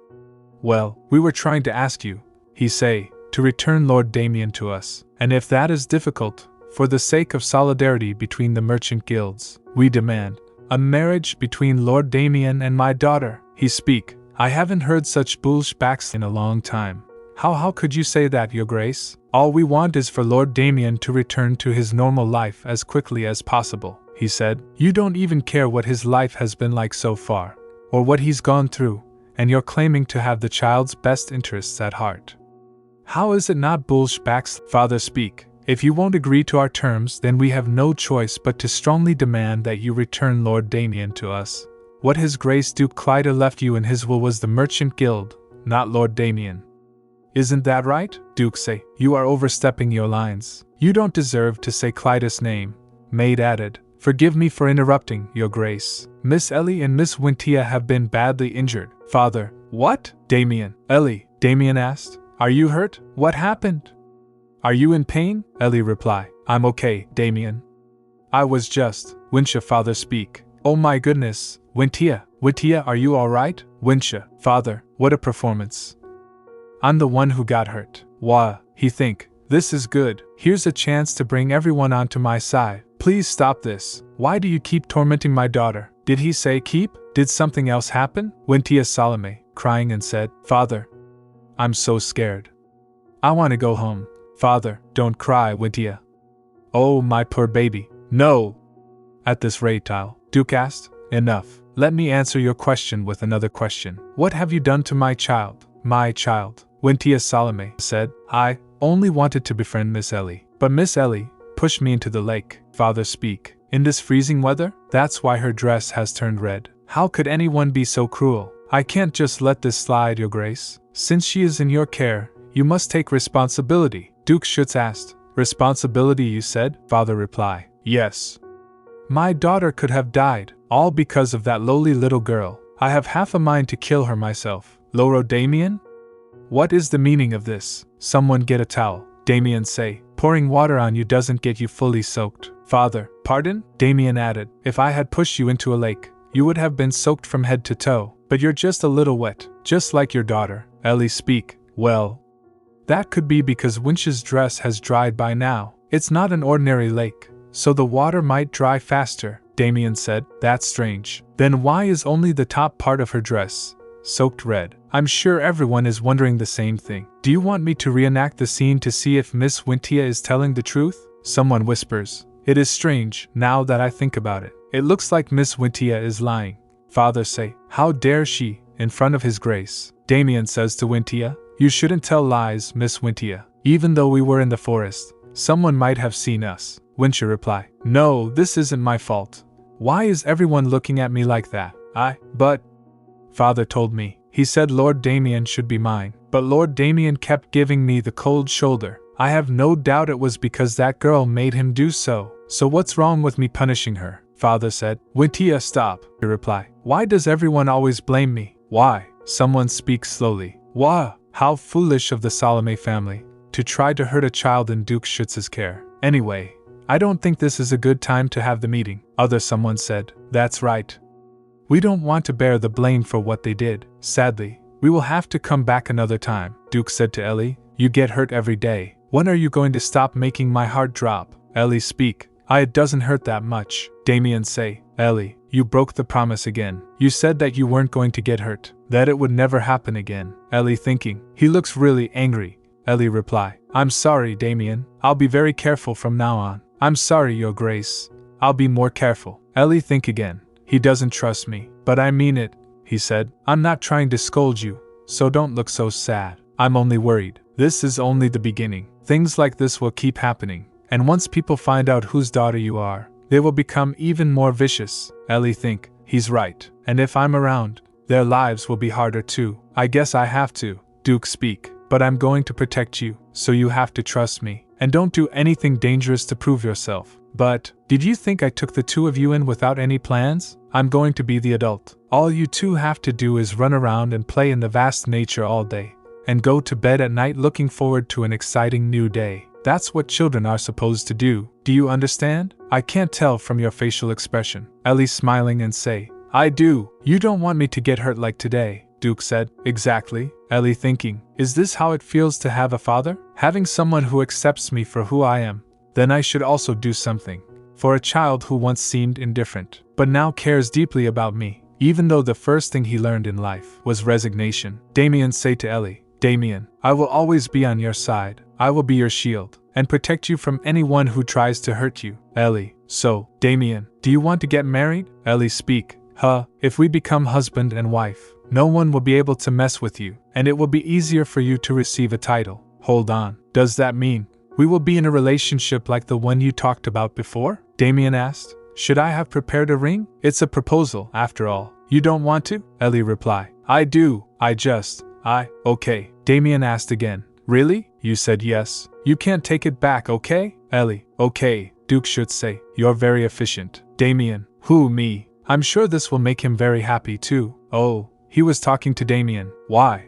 well, we were trying to ask you, he say, to return Lord Damian to us. And if that is difficult, for the sake of solidarity between the merchant guilds, we demand a marriage between Lord Damian and my daughter. He speak. I haven't heard such bullshbacks in a long time. How could you say that, your grace? All we want is for Lord Damian to return to his normal life as quickly as possible, he said. You don't even care what his life has been like so far, or what he's gone through, and you're claiming to have the child's best interests at heart. How is it not bullshbacks? Father speak. If you won't agree to our terms, then we have no choice but to strongly demand that you return Lord Damian to us. What His Grace Duke Clyda left you in his will was the Merchant Guild, not Lord Damian. Isn't that right? Duke say. You are overstepping your lines. You don't deserve to say Clyda's name. Maid added. Forgive me for interrupting, your grace. Miss Ellie and Miss Wintia have been badly injured. Father. What? Damian. Ellie. Damian asked. Are you hurt? What happened? Are you in pain? Ellie reply. I'm okay, Damian. I was just. Wintia father speak. Oh my goodness. Wintia. Wintia, are you alright? Wintia. Father, what a performance. I'm the one who got hurt. Wah, he think. This is good. Here's a chance to bring everyone onto my side. Please stop this. Why do you keep tormenting my daughter? Did he say keep? Did something else happen? Wintia Salome, crying and said, Father, I'm so scared. I want to go home. Father, don't cry, Wintia. Oh, my poor baby. No. At this rate, Duke asked. Enough. Let me answer your question with another question. What have you done to my child? My child. Wintia Salome said, I only wanted to befriend Miss Ellie. But Miss Ellie pushed me into the lake. Father speak. In this freezing weather? That's why her dress has turned red. How could anyone be so cruel? I can't just let this slide, your grace. Since she is in your care, you must take responsibility. Duke Schuetz asked. Responsibility, you said? Father reply. Yes. My daughter could have died, all because of that lowly little girl. I have half a mind to kill her myself. Loro Damian? What is the meaning of this? Someone get a towel. Damian say. Pouring water on you doesn't get you fully soaked. Father, pardon? Damian added. If I had pushed you into a lake, you would have been soaked from head to toe. But you're just a little wet, just like your daughter. Ellie speak. Well, that could be because Winch's dress has dried by now. It's not an ordinary lake, so the water might dry faster, Damian said. That's strange. Then why is only the top part of her dress soaked red? I'm sure everyone is wondering the same thing. Do you want me to reenact the scene to see if Miss Wintia is telling the truth? Someone whispers. It is strange, now that I think about it. It looks like Miss Wintia is lying. Father say, how dare she, in front of His Grace? Damian says to Wintia, you shouldn't tell lies, Miss Wintia. Even though we were in the forest, someone might have seen us. Wintia reply, no, this isn't my fault. Why is everyone looking at me like that? But Father told me. He said Lord Damian should be mine, but Lord Damian kept giving me the cold shoulder. I have no doubt it was because that girl made him do so. So what's wrong with me punishing her? Father said. Wintia, stop, he replied. Why does everyone always blame me? Why? Someone speaks slowly. Why? How foolish of the Salome family to try to hurt a child in Duke Schuetz's care. Anyway, I don't think this is a good time to have the meeting, someone said. That's right. We don't want to bear the blame for what they did. Sadly, we will have to come back another time, Duke said to Ellie. You get hurt every day. When are you going to stop making my heart drop? Ellie speak. It doesn't hurt that much, Damian say. Ellie, you broke the promise again. You said that you weren't going to get hurt, that it would never happen again. Ellie thinking. He looks really angry. Ellie reply. I'm sorry, Damian. I'll be very careful from now on. I'm sorry, Your Grace. I'll be more careful. Ellie think again. He doesn't trust me, but I mean it, he said. I'm not trying to scold you, so don't look so sad. I'm only worried. This is only the beginning. Things like this will keep happening, and once people find out whose daughter you are, they will become even more vicious. Ellie think. He's right, and if I'm around, their lives will be harder too. I guess I have to. Duke speak. But I'm going to protect you, so you have to trust me, and don't do anything dangerous to prove yourself. But, did you think I took the two of you in without any plans? I'm going to be the adult. All you two have to do is run around and play in the vast nature all day, and go to bed at night looking forward to an exciting new day. That's what children are supposed to do. Do you understand? I can't tell from your facial expression. Ellie smiling and say, I do. You don't want me to get hurt like today, Duke said. Exactly. Ellie thinking, is this how it feels to have a father? Having someone who accepts me for who I am? Then I should also do something. For a child who once seemed indifferent, but now cares deeply about me, even though the first thing he learned in life was resignation. Damian say to Ellie, Damian, I will always be on your side. I will be your shield, and protect you from anyone who tries to hurt you. Ellie, so, Damian, do you want to get married? Ellie speak. If we become husband and wife, no one will be able to mess with you, and it will be easier for you to receive a title. Hold on, does that mean we will be in a relationship like the one you talked about before? Damian asked. Should I have prepared a ring? It's a proposal, after all. You don't want to? Ellie reply. I do, okay. Damian asked again. Really? You said yes. You can't take it back, okay? Ellie, okay. Duke Schuetz say. You're very efficient. Damian, who, me? I'm sure this will make him very happy too. Oh, he was talking to Damian. Why?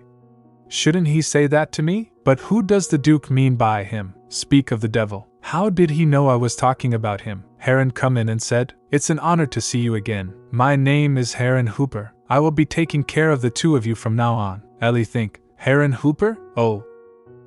Shouldn't he say that to me? But who does the Duke mean by him? Speak of the devil. How did he know I was talking about him? Heron come in and said, It's an honor to see you again. My name is Heron Hooper. I will be taking care of the two of you from now on. Ellie think, Heron Hooper? Oh.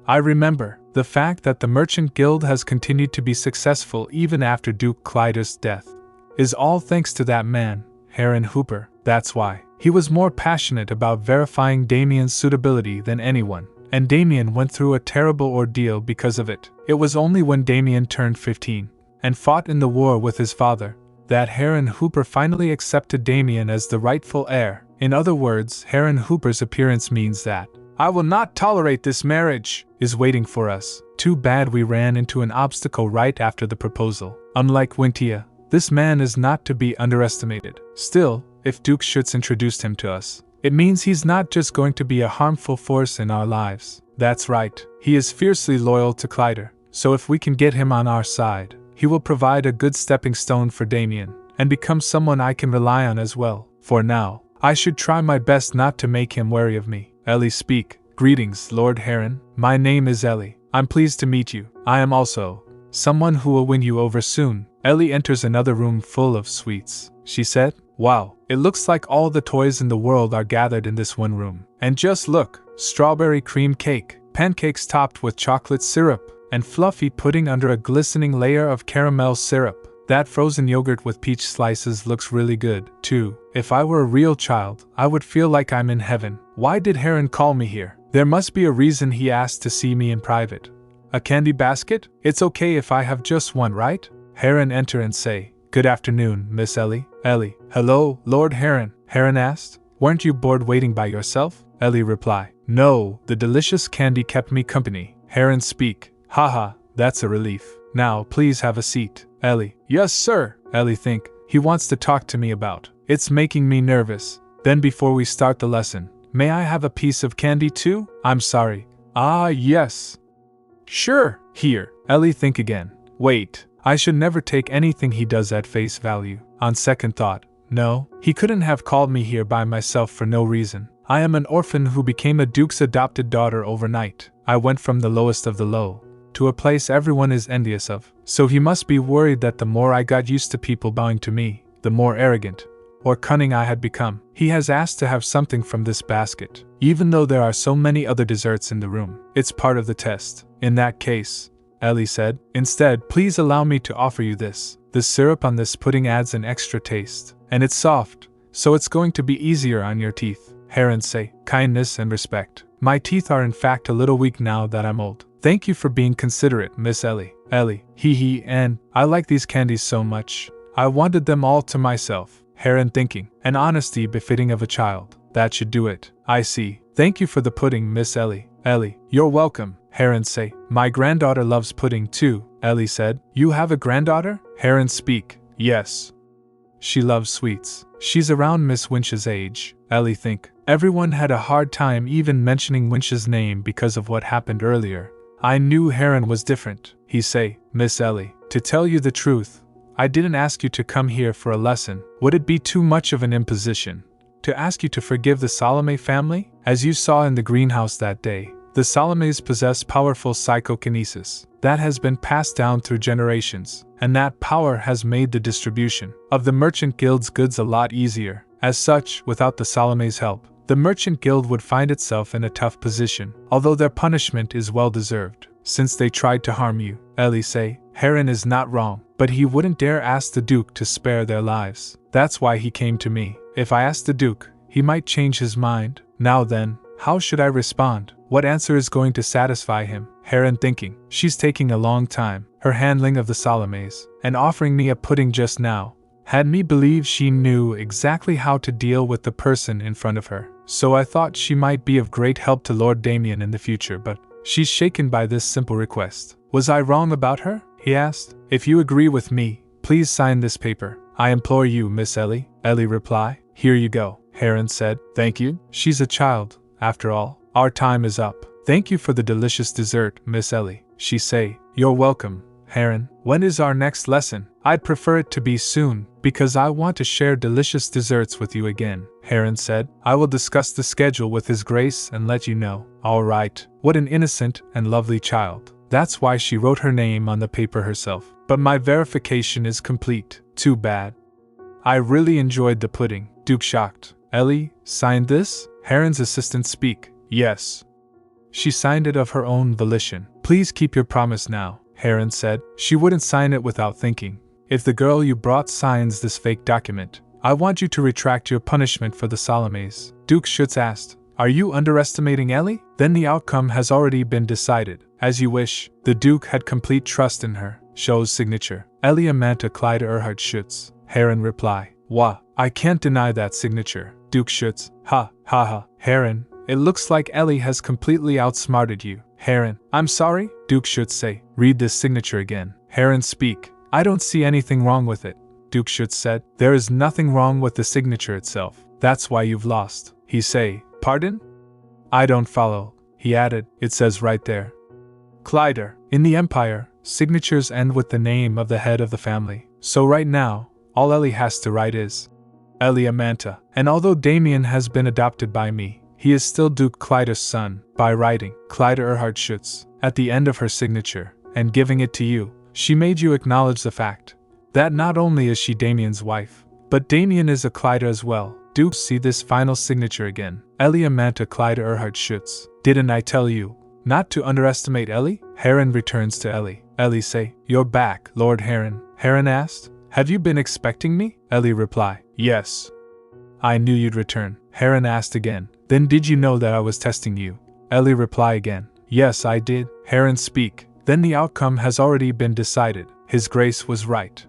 I remember. The fact that the Merchant Guild has continued to be successful even after Duke Clyder's death is all thanks to that man, Heron Hooper. That's why. He was more passionate about verifying Damian's suitability than anyone, and Damian went through a terrible ordeal because of it. It was only when Damian turned 15 and fought in the war with his father that Heron Hooper finally accepted Damian as the rightful heir. In other words, Heron Hooper's appearance means that I will not tolerate this marriage is waiting for us. Too bad we ran into an obstacle right after the proposal. Unlike Wintia, this man is not to be underestimated. Still, if Duke Schuetz introduced him to us, it means he's not just going to be a harmful force in our lives. That's right, he is fiercely loyal to Clyder, so if we can get him on our side, he will provide a good stepping stone for Damian, and become someone I can rely on as well. For now, I should try my best not to make him wary of me. Ellie speak. Greetings, Lord Heron. My name is Ellie. I'm pleased to meet you. I am also someone who will win you over soon. Ellie enters another room full of sweets. She said, Wow, it looks like all the toys in the world are gathered in this one room. And just look, strawberry cream cake, pancakes topped with chocolate syrup, and fluffy pudding under a glistening layer of caramel syrup. That frozen yogurt with peach slices looks really good, too. If I were a real child, I would feel like I'm in heaven. Why did Heron call me here? There must be a reason he asked to see me in private. A candy basket? It's okay if I have just one, right? Heron enter and say, Good afternoon, Miss Ellie. Ellie, hello, Lord Heron. Heron asked, Weren't you bored waiting by yourself? Ellie reply, No, the delicious candy kept me company. Heron speak, Haha, that's a relief. Now, please have a seat. Ellie, Yes, sir. Ellie think, he wants to talk to me about. It's making me nervous. Then before we start the lesson, may I have a piece of candy too? I'm sorry. Ah, yes. Sure, here. Ellie, think again. Wait, I should never take anything he does at face value. On second thought, no, he couldn't have called me here by myself for no reason. I am an orphan who became a duke's adopted daughter overnight. I went from the lowest of the low to a place everyone is envious of. So he must be worried that the more I got used to people bowing to me, the more arrogant or cunning I had become. He has asked to have something from this basket, even though there are so many other desserts in the room. It's part of the test. In that case, Ellie said, instead, please allow me to offer you this. The syrup on this pudding adds an extra taste, and it's soft, so it's going to be easier on your teeth. Fiancé, kindness and respect. My teeth are in fact a little weak now that I'm old. Thank you for being considerate, Miss Ellie. Ellie, hee, and I like these candies so much. I wanted them all to myself. Heron thinking, an honesty befitting of a child. That should do it. I see. Thank you for the pudding, Miss Ellie. Ellie, you're welcome. Fiancé, my granddaughter loves pudding too, Ellie said. You have a granddaughter? Heron speak. Yes. She loves sweets. She's around Miss Winch's age. Ellie think. Everyone had a hard time even mentioning Winch's name because of what happened earlier. I knew Heron was different. He say, Miss Ellie, to tell you the truth, I didn't ask you to come here for a lesson. Would it be too much of an imposition to ask you to forgive the Salome family? As you saw in the greenhouse that day, the Salomes possess powerful psychokinesis that has been passed down through generations, and that power has made the distribution of the Merchant Guild's goods a lot easier. As such, without the Salome's help, the Merchant Guild would find itself in a tough position, although their punishment is well deserved, since they tried to harm you. Ellie say, Heron is not wrong, but he wouldn't dare ask the Duke to spare their lives. That's why he came to me. If I asked the Duke, he might change his mind. Now then, how should I respond? What answer is going to satisfy him? Heron thinking, she's taking a long time. Her handling of the Salomes, and offering me a pudding just now, had me believe she knew exactly how to deal with the person in front of her. So I thought she might be of great help to Lord Damian in the future, but she's shaken by this simple request. Was I wrong about her? He asked. If you agree with me, please sign this paper. I implore you, Miss Ellie. Ellie reply. Here you go. Heron said. Thank you. She's a child, after all. Our time is up. Thank you for the delicious dessert, Miss Ellie. She say. You're welcome, Heron. When is our next lesson? I'd prefer it to be soon, because I want to share delicious desserts with you again, Heron said. I will discuss the schedule with His Grace and let you know. All right. What an innocent and lovely child. That's why she wrote her name on the paper herself. But my verification is complete. Too bad. I really enjoyed the pudding. Duke shocked. Ellie, signed this? Heron's assistant speak. Yes. She signed it of her own volition. Please keep your promise now, Heron said. She wouldn't sign it without thinking. If the girl you brought signs this fake document, I want you to retract your punishment for the Salomes. Duke Schuetz asked. Are you underestimating Ellie? Then the outcome has already been decided. As you wish. The Duke had complete trust in her. Shows signature. Ellie Amanta Clyde Erhard Schuetz. Heron reply. Wah, I can't deny that signature. Duke Schuetz. Ha, ha ha. Heron, it looks like Ellie has completely outsmarted you. Heron, I'm sorry? Duke Schuetz say. Read this signature again. Heron speak. I don't see anything wrong with it. Duke Schuetz said. There is nothing wrong with the signature itself. That's why you've lost. He say. Pardon? I don't follow. He added. It says right there. Clyder. In the Empire, signatures end with the name of the head of the family. So right now, all Ellie has to write is Ellie Amanta. And although Damian has been adopted by me, he is still Duke Clyder's son. By writing Clyde Erhard Schuetz at the end of her signature and giving it to you, she made you acknowledge the fact that not only is she Damian's wife, but Damian is a Clyder as well. Duke, see this final signature again. Ellie Amanta Clyde Erhard Schuetz. Didn't I tell you not to underestimate Ellie? Heron returns to Ellie. Ellie say, You're back, Lord Heron. Heron asked, Have you been expecting me? Ellie reply, Yes. I knew you'd return. Heron asked again, Then did you know that I was testing you? Ellie reply again, Yes, I did. Heron speak. Then the outcome has already been decided. His Grace was right.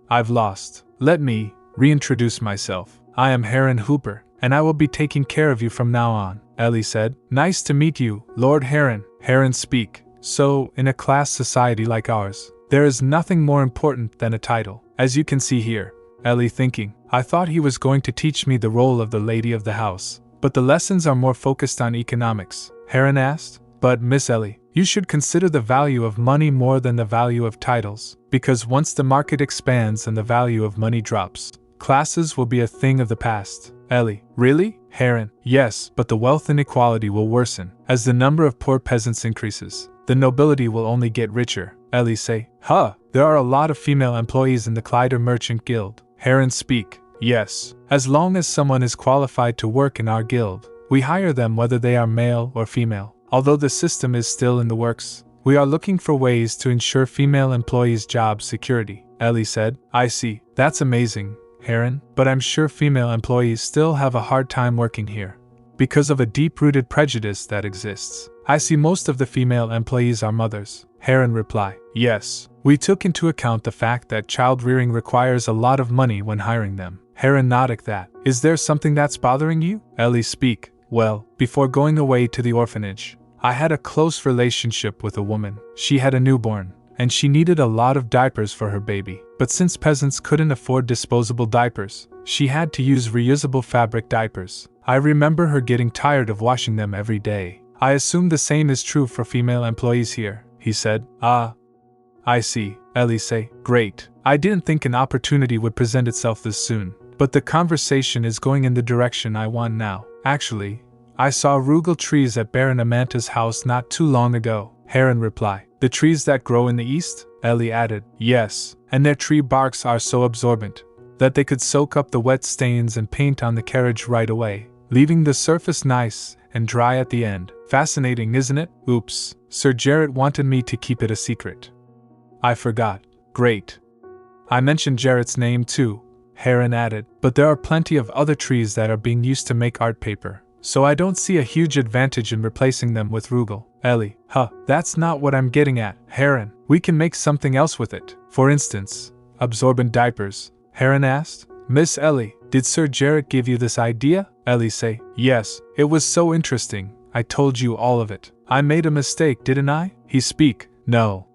I've lost. Let me reintroduce myself. I am Heron Hooper, and I will be taking care of you from now on. Ellie said, Nice to meet you, Lord Heron. Heron speak. So, in a class society like ours, there is nothing more important than a title. As you can see here, Ellie thinking. I thought he was going to teach me the role of the lady of the house, but the lessons are more focused on economics, Heron asked. But Miss Ellie, you should consider the value of money more than the value of titles, because once the market expands and the value of money drops, classes will be a thing of the past. Ellie, really? Heron, yes, but the wealth inequality will worsen. As the number of poor peasants increases, the nobility will only get richer. Ellie say, there are a lot of female employees in the Clyder Merchant Guild. Heron speak, yes, as long as someone is qualified to work in our guild, we hire them whether they are male or female. Although the system is still in the works, we are looking for ways to ensure female employees' job security. Ellie said, I see, that's amazing, Heron, but I'm sure female employees still have a hard time working here, because of a deep-rooted prejudice that exists. I see most of the female employees are mothers. Heron reply, yes, we took into account the fact that child-rearing requires a lot of money when hiring them. Heron nodded that. Is there something that's bothering you? Ellie speak, well, before going away to the orphanage, I had a close relationship with a woman. She had a newborn, and she needed a lot of diapers for her baby. But since peasants couldn't afford disposable diapers, she had to use reusable fabric diapers. I remember her getting tired of washing them every day. I assume the same is true for female employees here, he said. I see, Ellie say, great. I didn't think an opportunity would present itself this soon, but the conversation is going in the direction I want now. Actually, I saw arugula trees at Baron Amanta's house not too long ago. Heron reply, the trees that grow in the east? Ellie added, yes, and their tree barks are so absorbent that they could soak up the wet stains and paint on the carriage right away, leaving the surface nice and dry at the end. Fascinating, isn't it? Oops, Sir Jarrett wanted me to keep it a secret. I forgot. Great. I mentioned Jarrett's name too, Heron added, but there are plenty of other trees that are being used to make art paper, so I don't see a huge advantage in replacing them with rugel. Ellie, that's not what I'm getting at, Heron. We can make something else with it. For instance, absorbent diapers. Heron asked, Miss Ellie, did Sir Jarrett give you this idea? Ellie say, yes, it was so interesting, I told you all of it. I made a mistake, didn't I? He speak, no.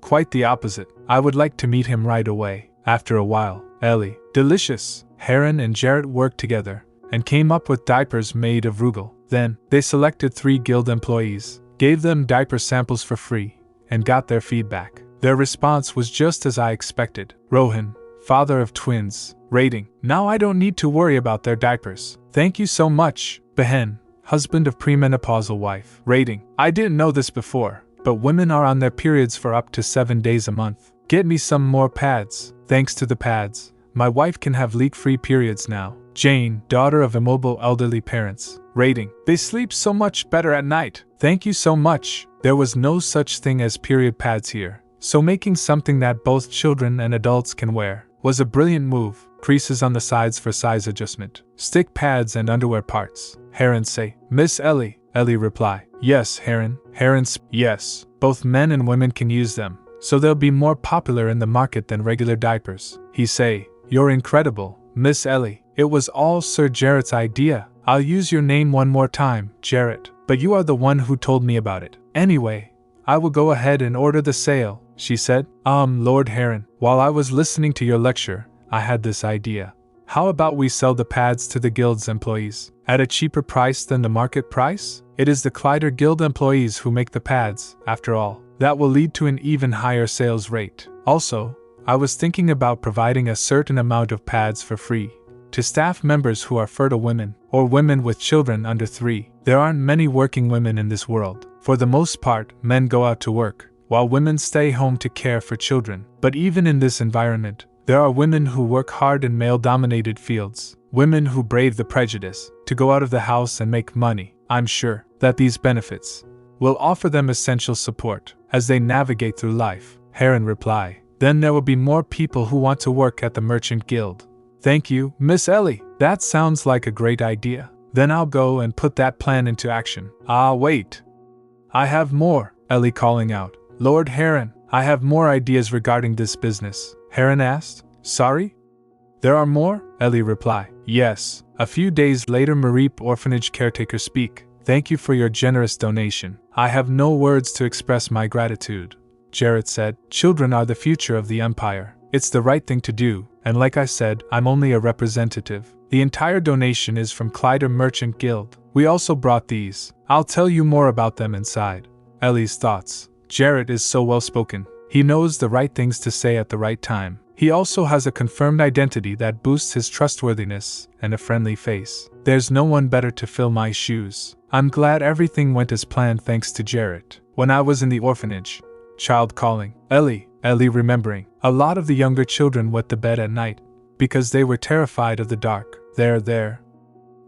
Quite the opposite. I would like to meet him right away. After a while, Ellie, delicious. Heron and Jarrett worked together and came up with diapers made of rugel. Then, they selected 3 guild employees, gave them diaper samples for free, and got their feedback. Their response was just as I expected. Rohan, father of twins, rating, now I don't need to worry about their diapers. Thank you so much. Behen, husband of premenopausal wife, rating, I didn't know this before, but women are on their periods for up to 7 days a month. Get me some more pads. Thanks to the pads, my wife can have leak-free periods now. Jane, daughter of immobile elderly parents, rating, they sleep so much better at night. Thank you so much. There was no such thing as period pads here, so making something that both children and adults can wear was a brilliant move. Creases on the sides for size adjustment. Stick pads and underwear parts. Heron say, Miss Ellie. Ellie reply, yes, Heron. Heron yes, both men and women can use them, so they'll be more popular in the market than regular diapers. He say, you're incredible, Miss Ellie. It was all Sir Jarrett's idea. I'll use your name one more time, Jarrett, but you are the one who told me about it. Anyway, I will go ahead and order the sale, she said. Lord Heron, while I was listening to your lecture, I had this idea. How about we sell the pads to the guild's employees at a cheaper price than the market price? It is the Clyder Guild employees who make the pads, after all. That will lead to an even higher sales rate. Also, I was thinking about providing a certain amount of pads for free to staff members who are fertile women, or women with children under 3. There aren't many working women in this world. For the most part, men go out to work, while women stay home to care for children. But even in this environment, there are women who work hard in male-dominated fields, women who brave the prejudice to go out of the house and make money. I'm sure that these benefits will offer them essential support as they navigate through life. Heron reply, then there will be more people who want to work at the Merchant Guild. Thank you, Miss Ellie. That sounds like a great idea. Then I'll go and put that plan into action. Wait. I have more, Ellie calling out. Lord Heron, I have more ideas regarding this business. Heron asked, sorry? There are more? Ellie replied, yes. A few days later, Mareep orphanage caretaker speak. Thank you for your generous donation. I have no words to express my gratitude. Jarrett said, children are the future of the empire. It's the right thing to do, and like I said, I'm only a representative. The entire donation is from Clyder Merchant Guild. We also brought these. I'll tell you more about them inside. Ellie's thoughts. Jarrett is so well spoken. He knows the right things to say at the right time. He also has a confirmed identity that boosts his trustworthiness and a friendly face. There's no one better to fill my shoes. I'm glad everything went as planned thanks to Jarrett. When I was in the orphanage, child calling, Ellie remembering. A lot of the younger children wet the bed at night because they were terrified of the dark. There.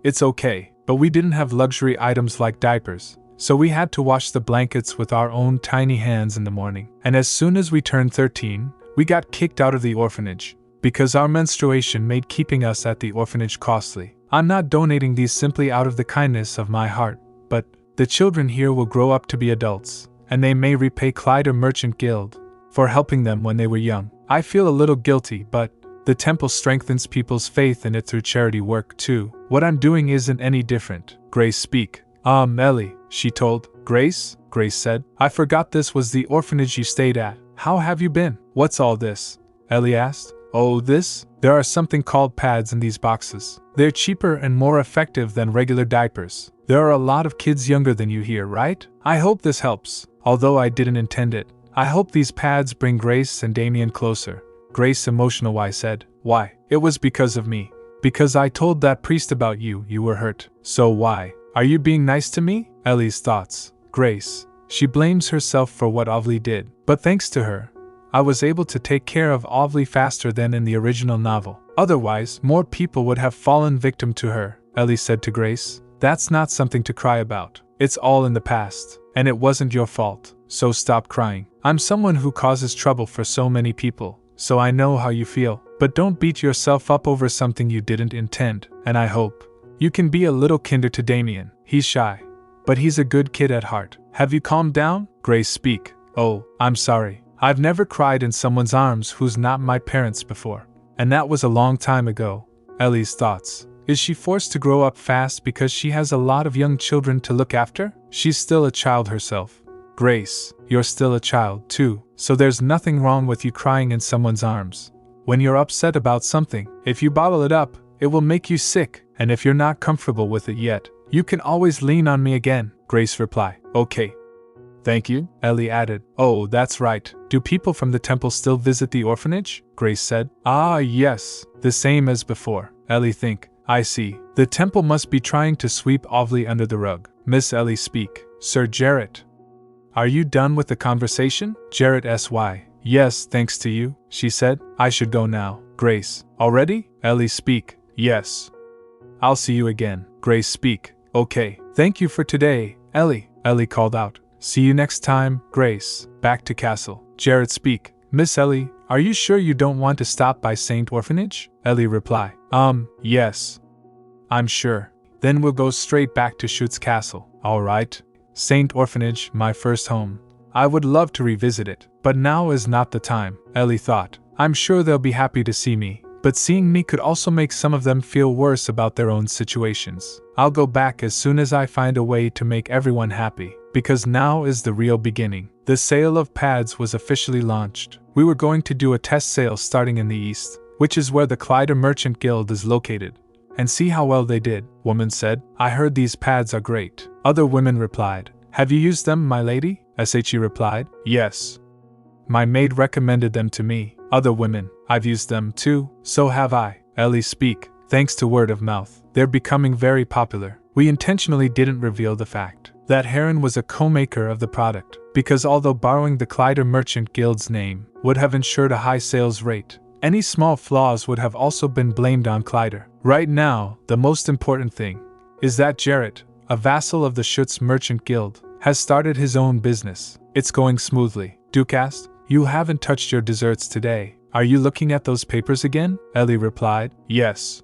It's okay, but we didn't have luxury items like diapers, so we had to wash the blankets with our own tiny hands in the morning. And as soon as we turned 13, we got kicked out of the orphanage because our menstruation made keeping us at the orphanage costly. I'm not donating these simply out of the kindness of my heart, but the children here will grow up to be adults, and they may repay Clyder Merchant Guild for helping them when they were young. I feel a little guilty, but the temple strengthens people's faith in it through charity work too. What I'm doing isn't any different. Grace speak. Ellie, she told. Grace said. I forgot this was the orphanage you stayed at. How have you been? What's all this? Ellie asked. Oh, this? There are something called pads in these boxes. They're cheaper and more effective than regular diapers. There are a lot of kids younger than you here, right? I hope this helps. Although I didn't intend it. I hope these pads bring Grace and Damian closer. Grace emotional-wise said. Why? It was because of me. Because I told that priest about you were hurt. So why? Are you being nice to me? Ellie's thoughts. Grace. She blames herself for what Ovly did. But thanks to her, I was able to take care of Ovly faster than in the original novel. Otherwise, more people would have fallen victim to her. Ellie said to Grace. That's not something to cry about. It's all in the past. And it wasn't your fault. So stop crying. I'm someone who causes trouble for so many people, so I know how you feel. But don't beat yourself up over something you didn't intend, and I hope you can be a little kinder to Damian. He's shy, but he's a good kid at heart. Have you calmed down? Grace speak. Oh, I'm sorry. I've never cried in someone's arms who's not my parents before. And that was a long time ago. Ellie's thoughts. Is she forced to grow up fast because she has a lot of young children to look after? She's still a child herself. Grace, you're still a child too, so there's nothing wrong with you crying in someone's arms. When you're upset about something, if you bottle it up, it will make you sick, and if you're not comfortable with it yet, you can always lean on me again. Grace replied. Okay. Thank you, Ellie added. Oh, that's right. Do people from the temple still visit the orphanage? Grace said. Ah, yes, the same as before. Ellie think. I see. The temple must be trying to sweep Ovly under the rug. Miss Ellie speak. Sir Jarrett. Are you done with the conversation? Jarrett S.Y. Yes, thanks to you, she said. I should go now. Grace. Already? Ellie speak. Yes. I'll see you again. Grace speak. Okay. Thank you for today, Ellie. Ellie called out. See you next time, Grace. Back to castle. Jarrett speak. Miss Ellie, are you sure you don't want to stop by Saint Orphanage? Ellie reply. Yes. I'm sure. Then we'll go straight back to Schuetz Castle. Alright. Saint Orphanage, my first home. I would love to revisit it, but now is not the time, Ellie thought. I'm sure they'll be happy to see me, but seeing me could also make some of them feel worse about their own situations. I'll go back as soon as I find a way to make everyone happy, because now is the real beginning. The sale of pads was officially launched. We were going to do a test sale starting in the east, which is where the Clyder Merchant Guild is located, and see how well they did. Woman said, I heard these pads are great. Other women replied, Have you used them, my lady? SHE replied, Yes. My maid recommended them to me. Other women, I've used them too, so have I. Ellie speak, thanks to word of mouth. They're becoming very popular. We intentionally didn't reveal the fact that Heron was a co-maker of the product, because although borrowing the Clyder Merchant Guild's name would have ensured a high sales rate, any small flaws would have also been blamed on Clyder. Right now, the most important thing is that Jarrett, a vassal of the Schuetz Merchant Guild, has started his own business. It's going smoothly. Duke asked, You haven't touched your desserts today. Are you looking at those papers again? Ellie replied, Yes.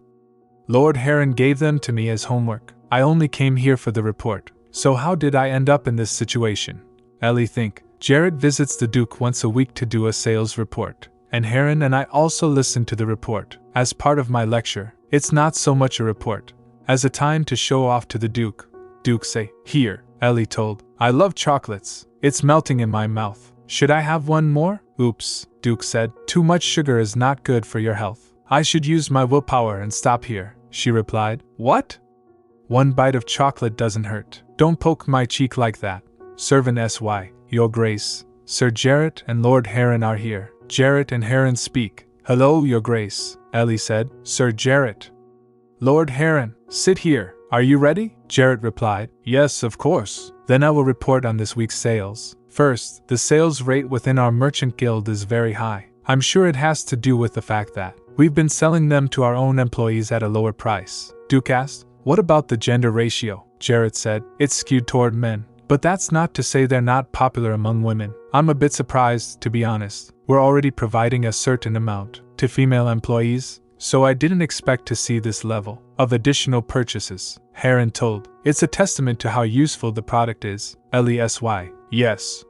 Lord Heron gave them to me as homework. I only came here for the report. So how did I end up in this situation? Ellie think, Jarrett visits the Duke once a week to do a sales report, and Heron and I also listen to the report. As part of my lecture, it's not so much a report as a time to show off to the Duke. Duke say, Here, Ellie told. I love chocolates. It's melting in my mouth. Should I have one more? Oops, Duke said. Too much sugar is not good for your health. I should use my willpower and stop here, she replied. What? One bite of chocolate doesn't hurt. Don't poke my cheek like that. Servant SY, Your Grace. Sir Jarrett and Lord Heron are here. Jarrett and Heron speak. Hello, Your Grace, Ellie said. Sir Jarrett. Lord Heron, sit here. Are you ready? Jarrett replied. Yes, of course. Then I will report on this week's sales. First, the sales rate within our merchant guild is very high. I'm sure it has to do with the fact that we've been selling them to our own employees at a lower price. Duke asked. What about the gender ratio? Jarrett said. It's skewed toward men. But that's not to say they're not popular among women. I'm a bit surprised, to be honest. We're already providing a certain amount to female employees, so I didn't expect to see this level of additional purchases, Heron told. It's a testament to how useful the product is. Ellie SY. Yes.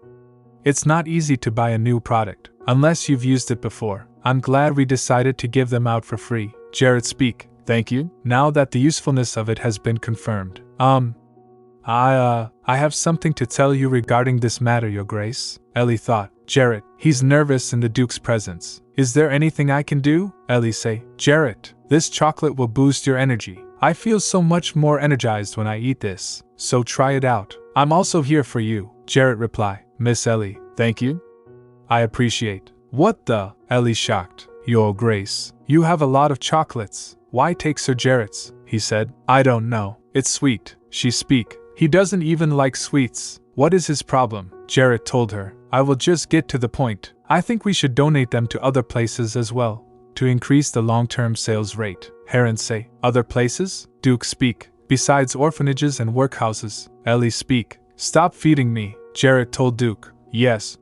It's not easy to buy a new product, unless you've used it before. I'm glad we decided to give them out for free. Jarrett speak. Thank you. Now that the usefulness of it has been confirmed. I have something to tell you regarding this matter, Your Grace. Ellie thought. Jarrett, he's nervous in the Duke's presence. Is there anything I can do? Ellie say. Jarrett, this chocolate will boost your energy. I feel so much more energized when I eat this, so try it out. I'm also here for you. Jarrett reply. Miss Ellie, thank you. I appreciate. What the? Ellie shocked. Your Grace, you have a lot of chocolates. Why take Sir Jarrett's? He said. I don't know. It's sweet. She speak. He doesn't even like sweets. What is his problem? Jarrett told her. I will just get to the point. I think we should donate them to other places as well, to increase the long-term sales rate. Heron say. Other places? Duke speak. Besides orphanages and workhouses. Ellie speak. Stop feeding me. Jarrett told Duke. Yes.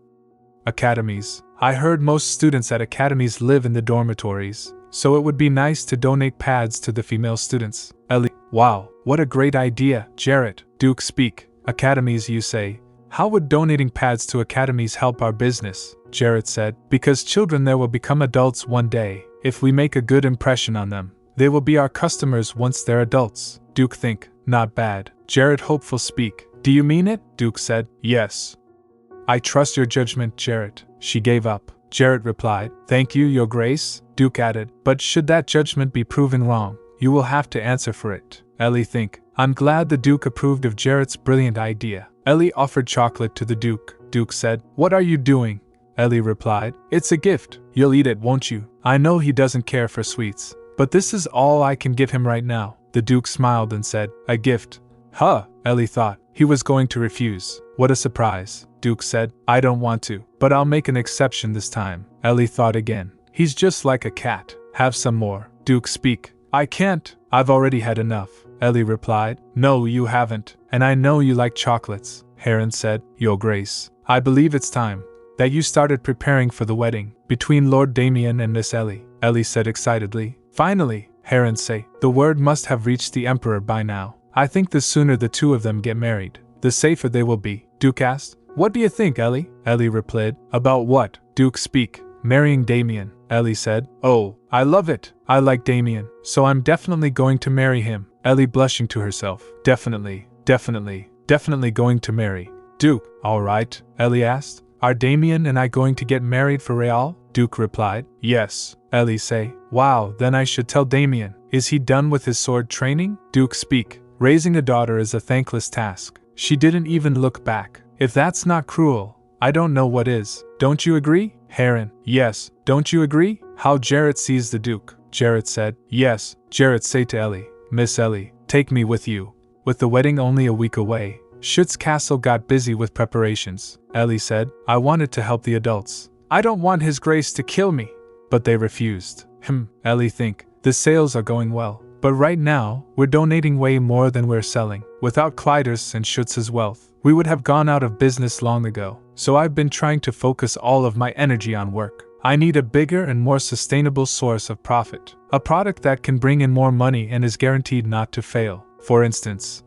Academies. I heard most students at academies live in the dormitories, so it would be nice to donate pads to the female students. Ellie. Wow, what a great idea, Jarrett. Duke speak. Academies, you say? How would donating pads to academies help our business? Jarrett said. Because children there will become adults one day. If we make a good impression on them, they will be our customers once they're adults. Duke think. Not bad. Jarrett hopeful speak. Do you mean it? Duke said. Yes. I trust your judgment, Jarrett. She gave up. Jarrett replied. Thank you, Your Grace. Duke added. But should that judgment be proven wrong, you will have to answer for it. Ellie think. I'm glad the Duke approved of Jarrett's brilliant idea. Ellie offered chocolate to the Duke. Duke said. What are you doing? Ellie replied. It's a gift. You'll eat it, won't you? I know he doesn't care for sweets, but this is all I can give him right now. The Duke smiled and said. A gift? Huh, Ellie thought. He was going to refuse. What a surprise. Duke said. I don't want to, but I'll make an exception this time. Ellie thought again. He's just like a cat. Have some more. Duke speak. I can't. I've already had enough. Ellie replied. No, you haven't, and I know you like chocolates. Heron said. Your Grace, I believe it's time that you started preparing for the wedding between Lord Damian and Miss Ellie. Ellie said excitedly. Finally, Heron say. The word must have reached the Emperor by now. I think the sooner the two of them get married, the safer they will be. Duke asked. What do you think, Ellie? Ellie replied. About what? Duke speak. Marrying Damian. Ellie said. Oh, I love it. I like Damian, so I'm definitely going to marry him. Ellie blushing to herself. Definitely going to marry Duke. All right, Ellie asked. Are Damian and I going to get married for real? Duke replied. Yes. Ellie say. Wow, then I should tell Damian. Is he done with his sword training? Duke speak. Raising a daughter is a thankless task. She didn't even look back. If that's not cruel, I don't know what is. Don't you agree? Heron. Yes. Don't you agree? How Jarrett sees the Duke. Jarrett said. Yes. Jarrett say to Ellie. Miss Ellie, take me with you. With the wedding only a week away, Schuetz Castle got busy with preparations. Ellie said. I wanted to help the adults. I don't want His Grace to kill me. But they refused. Ellie think. The sales are going well. But right now, we're donating way more than we're selling. Without Clyder's and Schuetz's wealth, we would have gone out of business long ago. So I've been trying to focus all of my energy on work. I need a bigger and more sustainable source of profit. A product that can bring in more money and is guaranteed not to fail. For instance,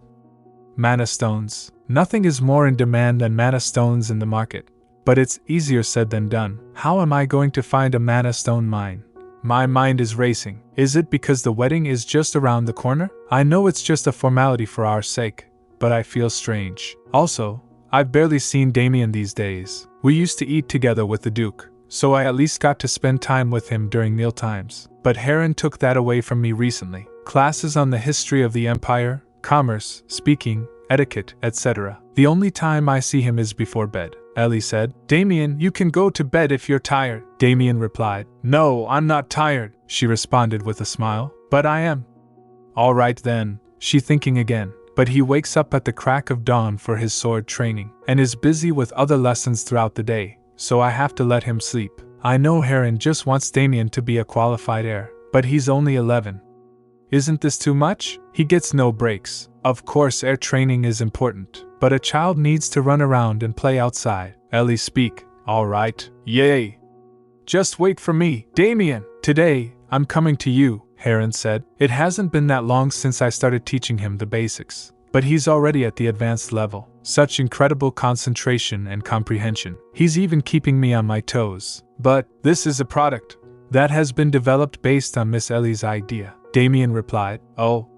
mana stones. Nothing is more in demand than mana stones in the market. But it's easier said than done. How am I going to find a mana stone mine? My mind is racing. Is it because the wedding is just around the corner? I know it's just a formality for our sake, but I feel strange. Also, I've barely seen Damian these days. We used to eat together with the Duke, so I at least got to spend time with him during mealtimes. But Heron took that away from me recently. Classes on the history of the empire, commerce, speaking, etiquette, etc. The only time I see him is before bed. Ellie said. Damian, you can go to bed if you're tired. Damian replied. No, I'm not tired, she responded with a smile. But I am. All right then, she thinking again. But he wakes up at the crack of dawn for his sword training, and is busy with other lessons throughout the day, so I have to let him sleep. I know Heron just wants Damian to be a qualified heir, but he's only 11. Isn't this too much? He gets no breaks. Of course heir training is important, but a child needs to run around and play outside. Ellie speak. All right. Yay. Just wait for me, Damian. Today, I'm coming to you, Heron said. It hasn't been that long since I started teaching him the basics, but he's already at the advanced level. Such incredible concentration and comprehension. He's even keeping me on my toes. But this is a product that has been developed based on Miss Ellie's idea, Damian replied. Oh,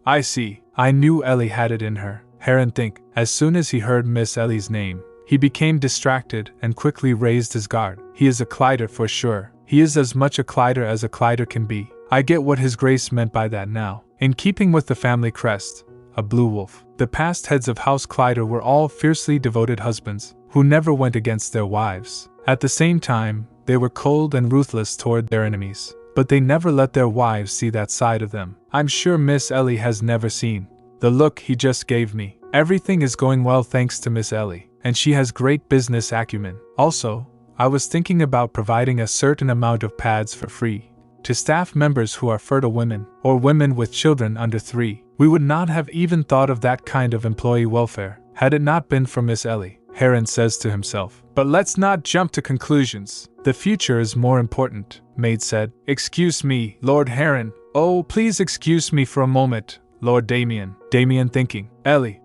I see. I knew Ellie had it in her. Heron think. As soon as he heard Miss Ellie's name, he became distracted and quickly raised his guard. He is a Clyder for sure. He is as much a Clyder as a Clyder can be. I get what His Grace meant by that now. In keeping with the family crest, a blue wolf, the past heads of House Clyder were all fiercely devoted husbands, who never went against their wives. At the same time, they were cold and ruthless toward their enemies, but they never let their wives see that side of them. I'm sure Miss Ellie has never seen the look he just gave me. Everything is going well thanks to Miss Ellie, and she has great business acumen. Also, I was thinking about providing a certain amount of pads for free to staff members who are fertile women, or women with children under 3. We would not have even thought of that kind of employee welfare, had it not been for Miss Ellie, Heron says to himself. But let's not jump to conclusions. The future is more important, Maid said. Excuse me, Lord Heron. Oh, please excuse me for a moment, Lord Damian. Damian thinking. Ellie.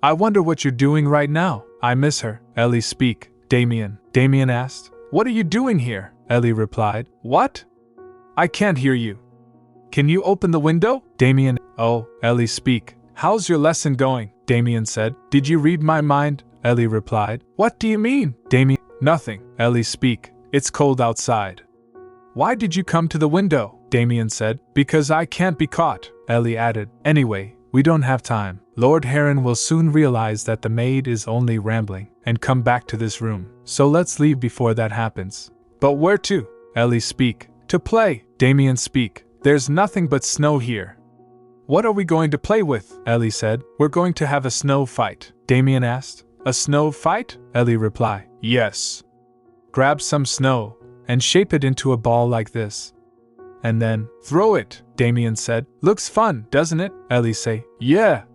I wonder what you're doing right now. I miss her. Ellie speak. Damian. Damian asked. What are you doing here? Ellie replied. What? I can't hear you. Can you open the window? Damian. Oh, Ellie speak. How's your lesson going? Damian said. Did you read my mind? Ellie replied. What do you mean? Damian. Nothing. Ellie speak. It's cold outside. Why did you come to the window? Damian said. Because I can't be caught. Ellie added. Anyway, we don't have time. Lord Heron will soon realize that the maid is only rambling and come back to this room. So let's leave before that happens. But where to? Ellie speak. To play. Damian speak. There's nothing but snow here. What are we going to play with? Ellie said. We're going to have a snow fight. Damian asked. A snow fight? Ellie replied. Yes. Grab some snow and shape it into a ball like this. And then throw it, Damian said. Looks fun, doesn't it? Ellie say. Yeah.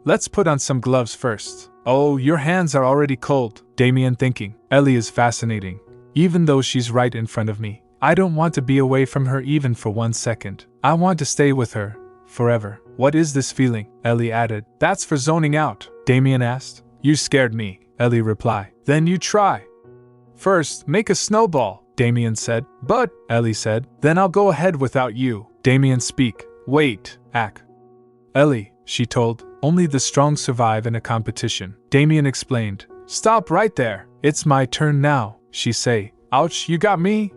Let's put on some gloves first. Oh, your hands are already cold, Damian thinking. Ellie is fascinating. Even though she's right in front of me, I don't want to be away from her even for 1 second. I want to stay with her forever. What is this feeling? Ellie added. That's for zoning out, Damian asked. You scared me, Ellie replied. Then you try. First, make a snowball, Damian said. But, Ellie said, then I'll go ahead without you. Damian speak. Wait, Ack. Ellie, she told, only the strong survive in a competition. Damian explained. Stop right there. It's my turn now, she say. Ouch, you got me?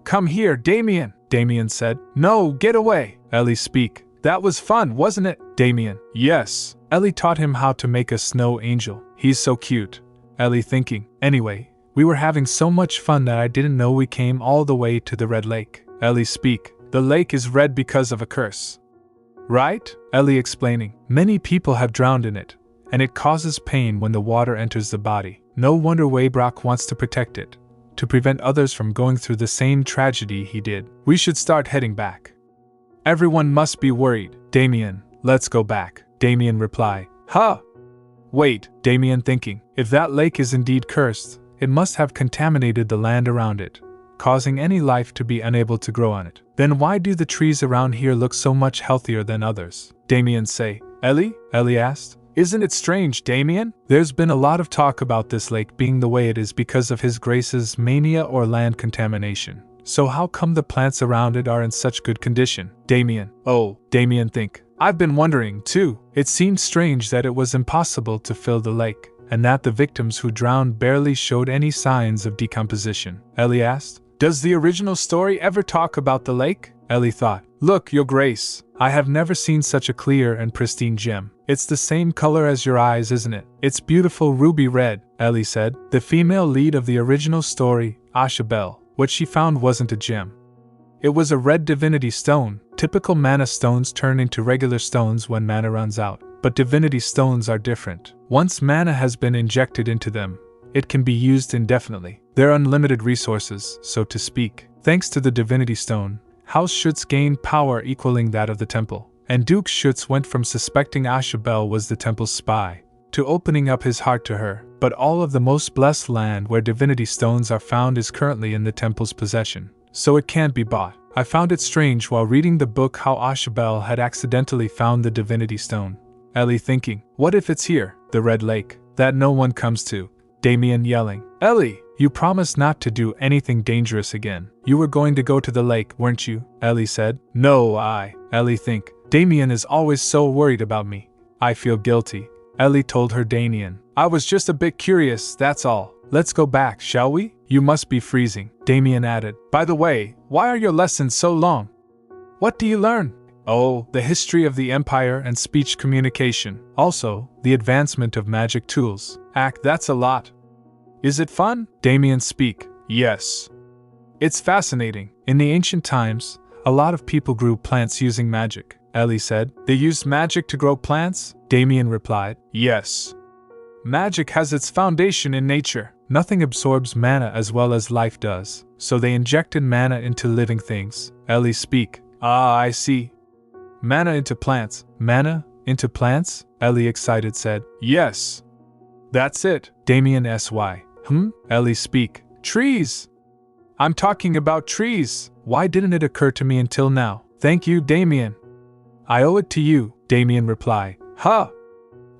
Come here, Damian, Damian said. No, get away. Ellie speak. That was fun, wasn't it? Damian. Yes. Ellie taught him how to make a snow angel. He's so cute. Ellie thinking. Anyway, we were having so much fun that I didn't know we came all the way to the Red Lake. Ellie speak. The lake is red because of a curse. Right? Ellie explaining. Many people have drowned in it, and it causes pain when the water enters the body. No wonder Waybrock wants to protect it, to prevent others from going through the same tragedy he did. We should start heading back. Everyone must be worried. Damian, let's go back. Damian reply. Huh? Wait, Damian thinking. If that lake is indeed cursed, it must have contaminated the land around it, causing any life to be unable to grow on it. Then why do the trees around here look so much healthier than others? Damian say. Ellie? Ellie asked. Isn't it strange, Damian? There's been a lot of talk about this lake being the way it is because of His Grace's mania or land contamination. So how come the plants around it are in such good condition? Damian. Oh, Damian think. I've been wondering, too. It seemed strange that it was impossible to fill the lake, and that the victims who drowned barely showed any signs of decomposition. Ellie asked, "Does the original story ever talk about the lake?" Ellie thought, "Look, Your Grace, I have never seen such a clear and pristine gem. It's the same color as your eyes, isn't it? It's beautiful ruby red," Ellie said. The female lead of the original story, Ashabel, what she found wasn't a gem. It was a red divinity stone. Typical mana stones turn into regular stones when mana runs out, but divinity stones are different. Once mana has been injected into them, it can be used indefinitely. They're unlimited resources, so to speak. Thanks to the divinity stone, House Schuetz gained power equaling that of the temple, and Duke Schuetz went from suspecting Ashabel was the temple's spy to opening up his heart to her. But all of the most blessed land where divinity stones are found is currently in the temple's possession, so it can't be bought. I found it strange while reading the book how Ashabel had accidentally found the divinity stone. Ellie thinking, what if it's here, the Red Lake, that no one comes to? Damian yelling, "Ellie, you promised not to do anything dangerous again. You were going to go to the lake, weren't you?" Ellie said. "No, Ellie think, Damian is always so worried about me. I feel guilty." Ellie told her Damian, "I was just a bit curious, that's all. Let's go back, shall we? You must be freezing." Damian added, "By the way, why are your lessons so long? What do you learn?" "Oh, the history of the Empire and speech communication. Also, the advancement of magic tools." "That's a lot. Is it fun?" Damian speak. "Yes. It's fascinating. In the ancient times, a lot of people grew plants using magic," Ellie said. "They used magic to grow plants?" Damian replied. "Yes. Magic has its foundation in nature. Nothing absorbs mana as well as life does, so they injected mana into living things." Ellie speak. "I see. Mana into plants." "Mana into plants?" Ellie excited said. "Yes. That's it." Damian sy. Ellie speak. "Trees. I'm talking about trees. Why didn't it occur to me until now?" "Thank you, Damian. I owe it to you," Damian reply. "Huh.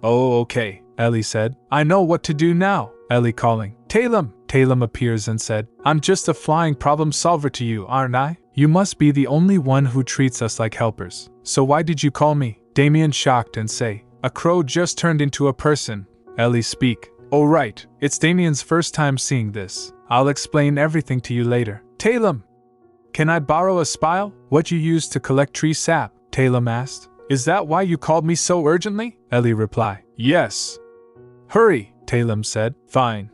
Oh, okay," Ellie said. "I know what to do now." Ellie calling. "Talem." Talem appears and said, "I'm just a flying problem solver to you, aren't I? You must be the only one who treats us like helpers. So why did you call me?" Damian shocked and say, "A crow just turned into a person." Ellie speak. "Oh right, it's Damian's first time seeing this. I'll explain everything to you later." "Talem, can I borrow a spile? What you use to collect tree sap?" Talem asked. "Is that why you called me so urgently?" Ellie reply. "Yes." "Hurry," Talem said. "Fine.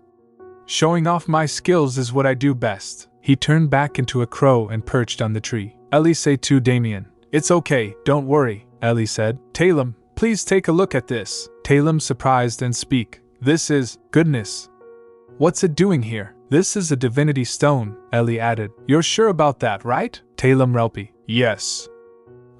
Showing off my skills is what I do best." He turned back into a crow and perched on the tree. Ellie say to Damian, "It's okay, don't worry," Ellie said. "Talem, please take a look at this." Talem surprised and speak. "This is, goodness. What's it doing here?" "This is a divinity stone," Ellie added. "You're sure about that, right?" Talem relpy. "Yes.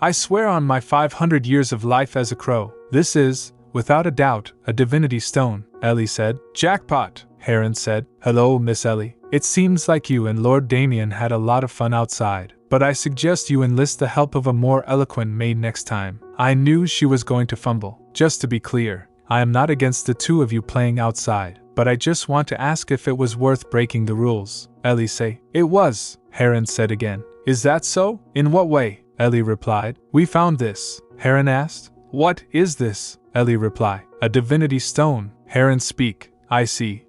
I swear on my 500 years of life as a crow. This is, without a doubt, a divinity stone," Ellie said. "Jackpot," Heron said. "Hello, Miss Ellie. It seems like you and Lord Damian had a lot of fun outside, but I suggest you enlist the help of a more eloquent maid next time." I knew she was going to fumble. "Just to be clear, I am not against the two of you playing outside, but I just want to ask if it was worth breaking the rules." Ellie say. "It was," Heron said again. "Is that so? In what way?" Ellie replied. "We found this." Heron asked. "What is this?" Ellie reply. "A divinity stone." Heron speak. "I see.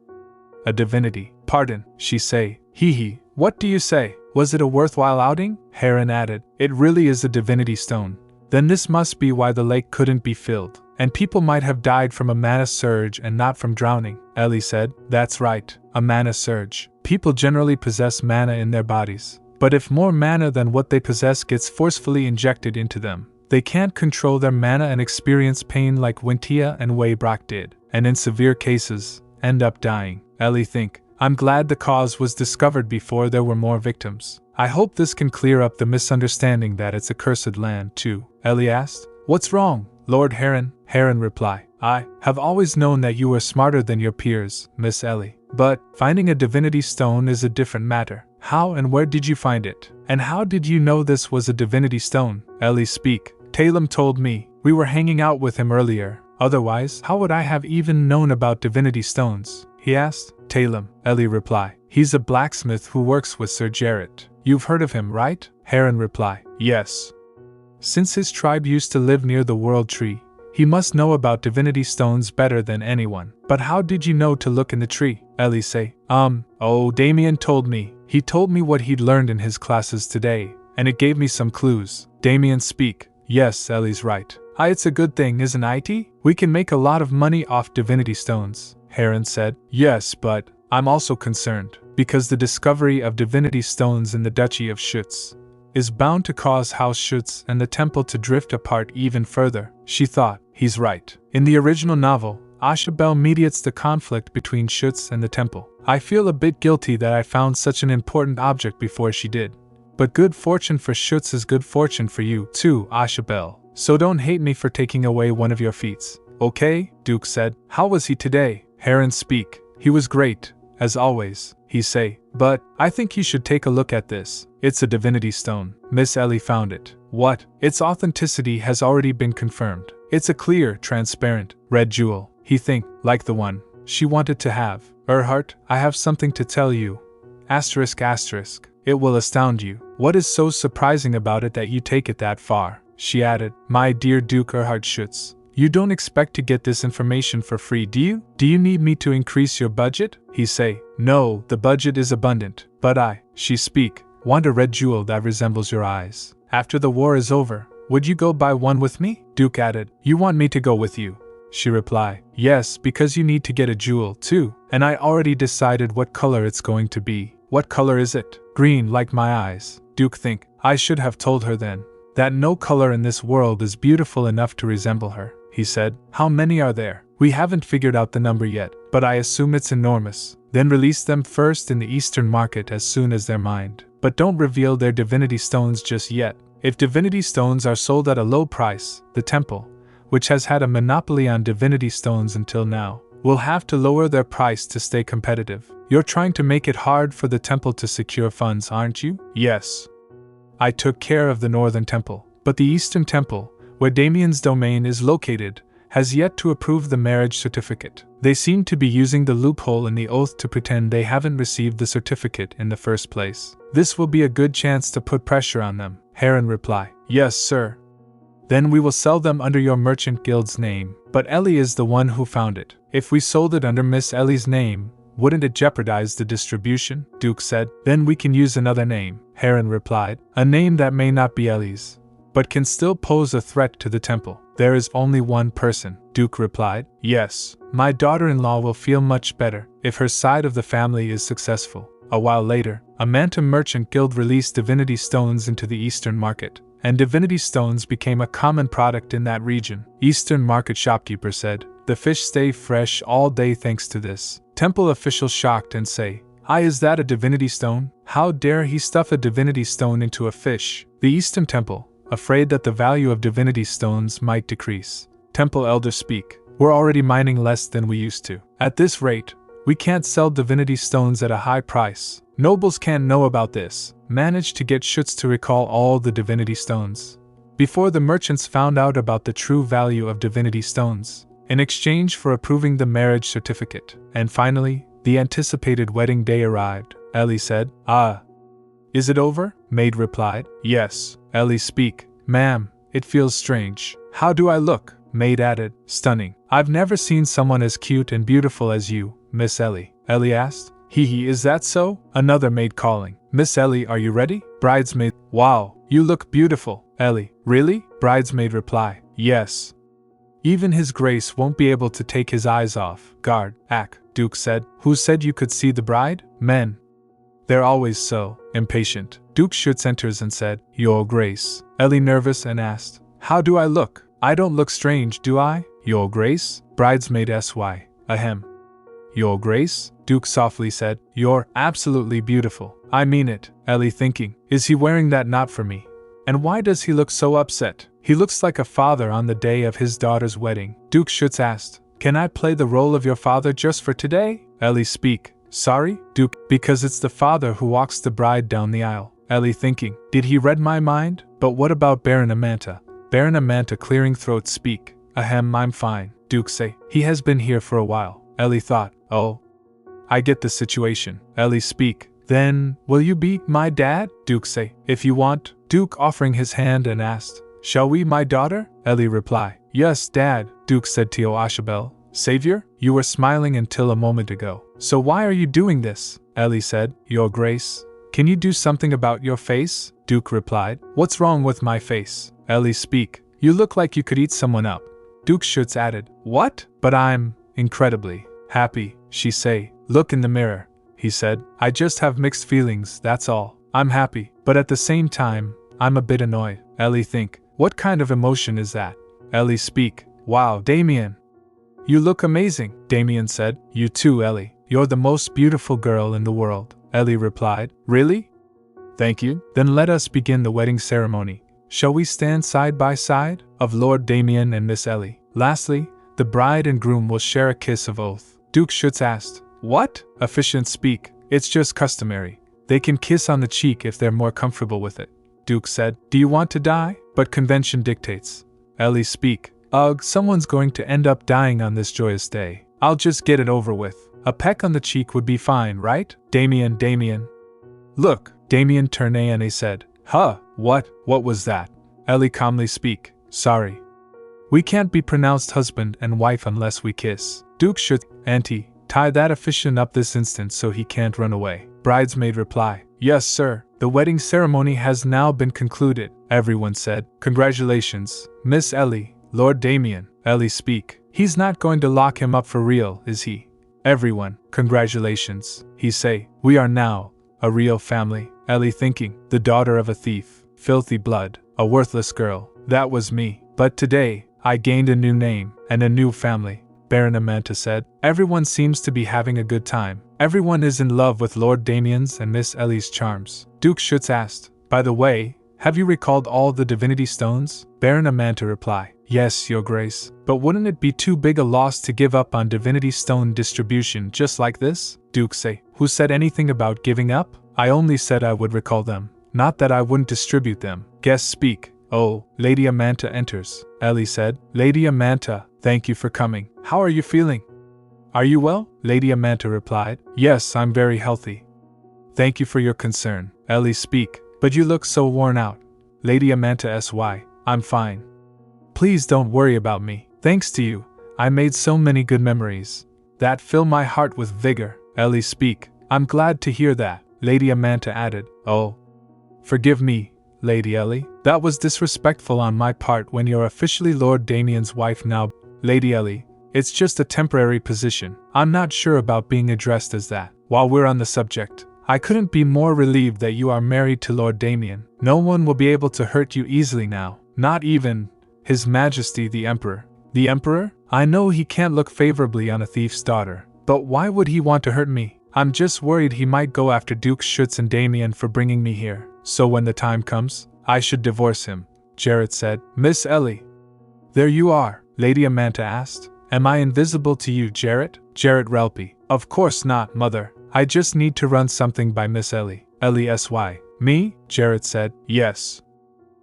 A divinity. Pardon," she say. Hee. "What do you say? Was it a worthwhile outing?" Heron added. "It really is a divinity stone. Then this must be why the lake couldn't be filled, and people might have died from a mana surge and not from drowning." Ellie said. "That's right, a mana surge. People generally possess mana in their bodies, but if more mana than what they possess gets forcefully injected into them, they can't control their mana and experience pain like Wintia and Waybrock did, and in severe cases, end up dying." Ellie think. "I'm glad the cause was discovered before there were more victims. I hope this can clear up the misunderstanding that it's a cursed land too." Ellie asked. "What's wrong, Lord Heron?" Heron reply. "I have always known that you were smarter than your peers, Miss Ellie. But finding a divinity stone is a different matter. How and where did you find it? And how did you know this was a divinity stone?" Ellie speak. "Talem told me. We were hanging out with him earlier. Otherwise, how would I have even known about divinity stones?" he asked. Talem, Ellie reply. "He's a blacksmith who works with Sir Jarrett. You've heard of him, right?" Heron reply. "Yes. Since his tribe used to live near the World Tree, He must know about divinity stones better than anyone. But how did you know to look in the tree? Ellie say. Oh, Damian told me. He told me what he'd learned in his classes today, and it gave me some clues. Damian speak. Yes, Ellie's right. It's a good thing, isn't it? We can make a lot of money off divinity stones, Heron said. Yes, but I'm also concerned, because the discovery of divinity stones in the Duchy of Schuetz is bound to cause House Schuetz and the temple to drift apart even further. She thought, he's right. In the original novel, Ashabel mediates the conflict between Schuetz and the temple. I feel a bit guilty that I found such an important object before she did. But good fortune for Schuetz is good fortune for you, too, Ashabel. So don't hate me for taking away one of your feats. Okay, Duke said. How was he today? Heron speak. He was great, as always, he say. But I think you should take a look at this. It's a divinity stone. Miss Ellie found it. What? Its authenticity has already been confirmed. It's a clear, transparent, red jewel. He think, like the one she wanted to have. Erhart, I have something to tell you. ***. It will astound you. What is so surprising about it that you take it that far? She added, my dear Duke Erhard Schuetz, you don't expect to get this information for free, do you? Do you need me to increase your budget? He say, no, the budget is abundant, but she speak, want a red jewel that resembles your eyes. After the war is over, would you go buy one with me? Duke added, you want me to go with you? She replied, yes, because you need to get a jewel too, and I already decided what color it's going to be. What color is it? Green, like my eyes. Duke think, I should have told her then that no color in this world is beautiful enough to resemble her. He said, how many are there? We haven't figured out the number yet, but I assume it's enormous. Then release them first in the Eastern market as soon as they're mined. But don't reveal their divinity stones just yet. If divinity stones are sold at a low price, the temple, which has had a monopoly on divinity stones until now, will have to lower their price to stay competitive. You're trying to make it hard for the temple to secure funds, aren't you? Yes. I took care of the northern temple, but the eastern temple, where Damian's domain is located, has yet to approve the marriage certificate. They seem to be using the loophole in the oath to pretend they haven't received the certificate in the first place. This will be a good chance to put pressure on them. Heron reply, yes, sir. Then we will sell them under your merchant guild's name. But Ellie is the one who found it. If we sold it under Miss Ellie's name, wouldn't it jeopardize the distribution? Duke said. Then we can use another name, Heron replied. A name that may not be Ellie's, but can still pose a threat to the temple. There is only one person, Duke replied. Yes, my daughter-in-law will feel much better if her side of the family is successful. A while later, a Manta merchant guild released divinity stones into the eastern market, and divinity stones became a common product in that region. Eastern market shopkeeper said, the fish stay fresh all day thanks to this. Temple officials shocked and say, is that a divinity stone? How dare he stuff a divinity stone into a fish? The Eastern Temple, afraid that the value of divinity stones might decrease. Temple elders speak, we're already mining less than we used to. At this rate, we can't sell divinity stones at a high price. Nobles can't know about this. Managed to get Schuetz to recall all the divinity stones before the merchants found out about the true value of divinity stones, in exchange for approving the marriage certificate. And finally, the anticipated wedding day arrived. Ellie said, is it over? Maid replied, yes. Ellie speak, ma'am, it feels strange. How do I look? Maid added, stunning. I've never seen someone as cute and beautiful as you, Miss Ellie. Ellie asked, is that so? Another maid calling, Miss Ellie, are you ready? Bridesmaid, wow, you look beautiful. Ellie, really? Bridesmaid reply, yes. Even His Grace won't be able to take his eyes off. Guard, Duke said. Who said you could see the bride? Men. They're always so impatient. Duke Schuetz enters and said, Your Grace. Ellie nervous and asked, how do I look? I don't look strange, do I? Your Grace? Bridesmaid sy, ahem. Your Grace? Duke softly said, you're absolutely beautiful. I mean it. Ellie thinking, is he wearing that knot for me? And why does he look so upset? He looks like a father on the day of his daughter's wedding. Duke Schuetz asked, can I play the role of your father just for today? Ellie speak, sorry, Duke, because it's the father who walks the bride down the aisle. Ellie thinking, did he read my mind? But what about Baron Amanta? Baron Amanta clearing throat speak, ahem, I'm fine. Duke say, he has been here for a while. Ellie thought, oh, I get the situation. Ellie speak, then, will you be my dad? Duke say, if you want. Duke offering his hand and asked, shall we, my daughter? Ellie reply, Yes, Dad, Duke said to Ashabel. Savior, you were smiling until a moment ago. So why are you doing this? Ellie said. Your Grace. Can you do something about your face? Duke replied. What's wrong with my face? Ellie speak. You look like you could eat someone up. Duke Schuetz added. What? But I'm incredibly happy, she say. Look in the mirror, he said. I just have mixed feelings, that's all. I'm happy, but at the same time, I'm a bit annoyed. Ellie think. What kind of emotion is that? Ellie speak. Wow, Damian. You look amazing, Damian said. You too, Ellie. You're the most beautiful girl in the world. Ellie replied. Really? Thank you. Then let us begin the wedding ceremony. Shall we stand side by side? Of Lord Damian and Miss Ellie. Lastly, the bride and groom will share a kiss of oath. Duke Schuetz asked. What? Officiants speak. It's just customary. They can kiss on the cheek if they're more comfortable with it. Duke said. Do you want to die? But convention dictates. Ellie speak. Ugh, someone's going to end up dying on this joyous day. I'll just get it over with. A peck on the cheek would be fine, right? Damian. Look, Damian turned and said. Huh, what was that? Ellie calmly speak. Sorry. We can't be pronounced husband and wife unless we kiss. Duke should, Auntie, tie that officiant up this instant so he can't run away. Bridesmaid reply. Yes, sir. The wedding ceremony has now been concluded, everyone said. Congratulations, Miss Ellie, Lord Damian. Ellie speak. He's not going to lock him up for real, is he? Everyone, congratulations, he say. We are now a real family. Ellie thinking, the daughter of a thief, filthy blood, a worthless girl. That was me. But today, I gained a new name and a new family. Baron Amanta said. Everyone seems to be having a good time. Everyone is in love with Lord Damian's and Miss Ellie's charms. Duke Schuetz asked. By the way, have you recalled all the divinity stones? Baron Amanta reply. Yes, Your Grace. But wouldn't it be too big a loss to give up on divinity stone distribution just like this? Duke say. Who said anything about giving up? I only said I would recall them, not that I wouldn't distribute them. Guests speak. Oh, Lady Amanta enters. Ellie said. Lady Amanta, thank you for coming. How are you feeling? Are you well? Lady Amanta replied. Yes, I'm very healthy. Thank you for your concern. Ellie speak. But you look so worn out. Lady Amanta sy. I'm fine. Please don't worry about me. Thanks to you, I made so many good memories that fill my heart with vigor. Ellie speak. I'm glad to hear that. Lady Amanta added. Oh, forgive me, Lady Ellie. That was disrespectful on my part when you're officially Lord Damian's wife now. Lady Ellie, it's just a temporary position. I'm not sure about being addressed as that. While we're on the subject, I couldn't be more relieved that you are married to Lord Damian. No one will be able to hurt you easily now. Not even His Majesty the Emperor. The Emperor? I know he can't look favorably on a thief's daughter, but why would he want to hurt me? I'm just worried he might go after Duke Schuetz and Damian for bringing me here. So when the time comes, I should divorce him, Jarrett said. Miss Ellie. There you are, Lady Amanta asked. Am I invisible to you, Jarrett? Jarrett Relpy. Of course not, Mother. I just need to run something by Miss Ellie. Ellie sy. Me? Jarrett said. Yes.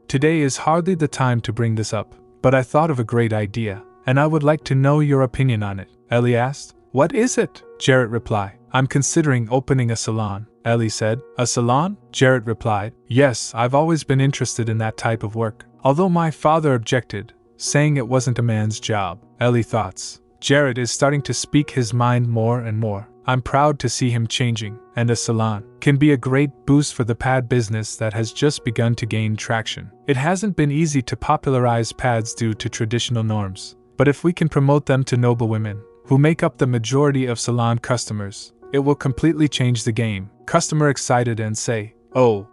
Today is hardly the time to bring this up, but I thought of a great idea, and I would like to know your opinion on it. Ellie asked. What is it? Jarrett replied. I'm considering opening a salon. Ellie said. A salon? Jarrett replied. Yes, I've always been interested in that type of work, although my father objected, saying it wasn't a man's job. Ellie thoughts. Jarrett is starting to speak his mind more and more. I'm proud to see him changing, and a salon can be a great boost for the pad business that has just begun to gain traction. It hasn't been easy to popularize pads due to traditional norms, but if we can promote them to noble women, who make up the majority of salon customers, it will completely change the game. Customer excited and say, Oh,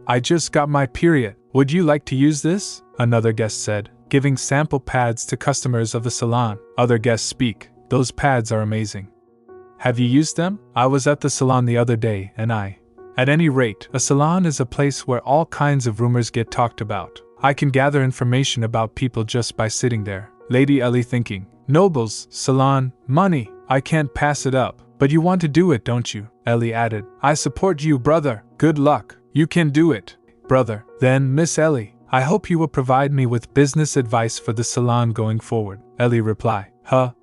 I just got my period. Would you like to use this? Another guest said, giving sample pads to customers of the salon. Other guests speak. Those pads are amazing. Have you used them? I was at the salon the other day and At any rate, a salon is a place where all kinds of rumors get talked about. I can gather information about people just by sitting there. Lady Ellie thinking. Nobles, salon, money. I can't pass it up. But you want to do it, don't you? Ellie added. I support you, brother. Good luck. You can do it, brother. Then, Miss Ellie, I hope you will provide me with business advice for the salon going forward. Ellie reply. Huh?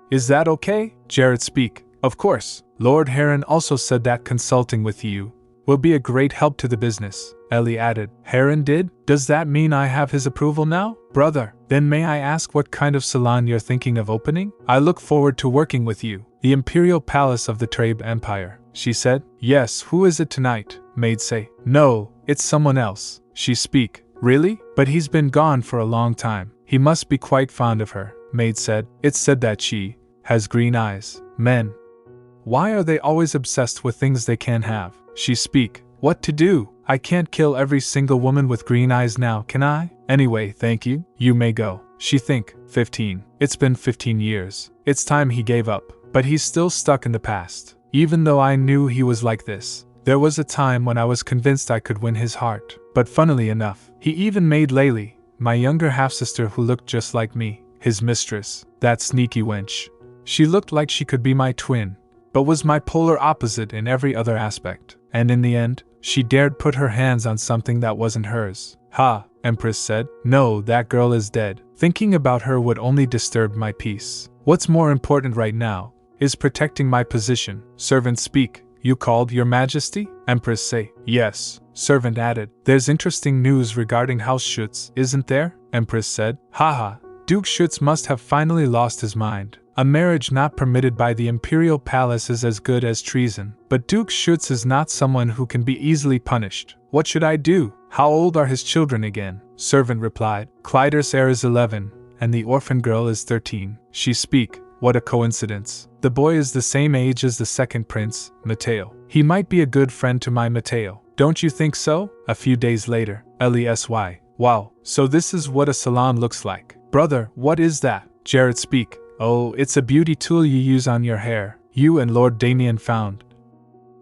Is that okay? Jarrett speak. Of course. Lord Heron also said that consulting with you will be a great help to the business, Ellie added. Heron did? Does that mean I have his approval now? Brother, then may I ask what kind of salon you're thinking of opening? I look forward to working with you. The Imperial Palace of the Trabe Empire, she said. Yes, who is it tonight? Maid say. No, it's someone else. She speak. Really? But he's been gone for a long time. He must be quite fond of her, Maid said. It's said that she has green eyes. Men. Why are they always obsessed with things they can't have? She speak. What to do? I can't kill every single woman with green eyes now, can I? Anyway, thank you. You may go. She think. 15. It's been 15 years. It's time he gave up. But he's still stuck in the past. Even though I knew he was like this, there was a time when I was convinced I could win his heart. But funnily enough, he even made Laylee, my younger half-sister who looked just like me, his mistress. That sneaky wench. She looked like she could be my twin, but was my polar opposite in every other aspect. And in the end, she dared put her hands on something that wasn't hers. Ha, Empress said. No, that girl is dead. Thinking about her would only disturb my peace. What's more important right now is protecting my position. Servant speak. You called, Your Majesty? Empress say. Yes. Servant added. There's interesting news regarding House Schuetz, isn't there? Empress said. Haha, Duke Schuetz must have finally lost his mind. A marriage not permitted by the Imperial Palace is as good as treason. But Duke Schuetz is not someone who can be easily punished. What should I do? How old are his children again? Servant replied. Clyder's heir is 11, and the orphan girl is 13. She speak. What a coincidence. The boy is the same age as the second prince, Mateo. He might be a good friend to my Mateo. Don't you think so? A few days later, Ellie sy. Wow, so this is what a salon looks like. Brother, what is that? Jared speak. Oh, it's a beauty tool you use on your hair. You and Lord Damian found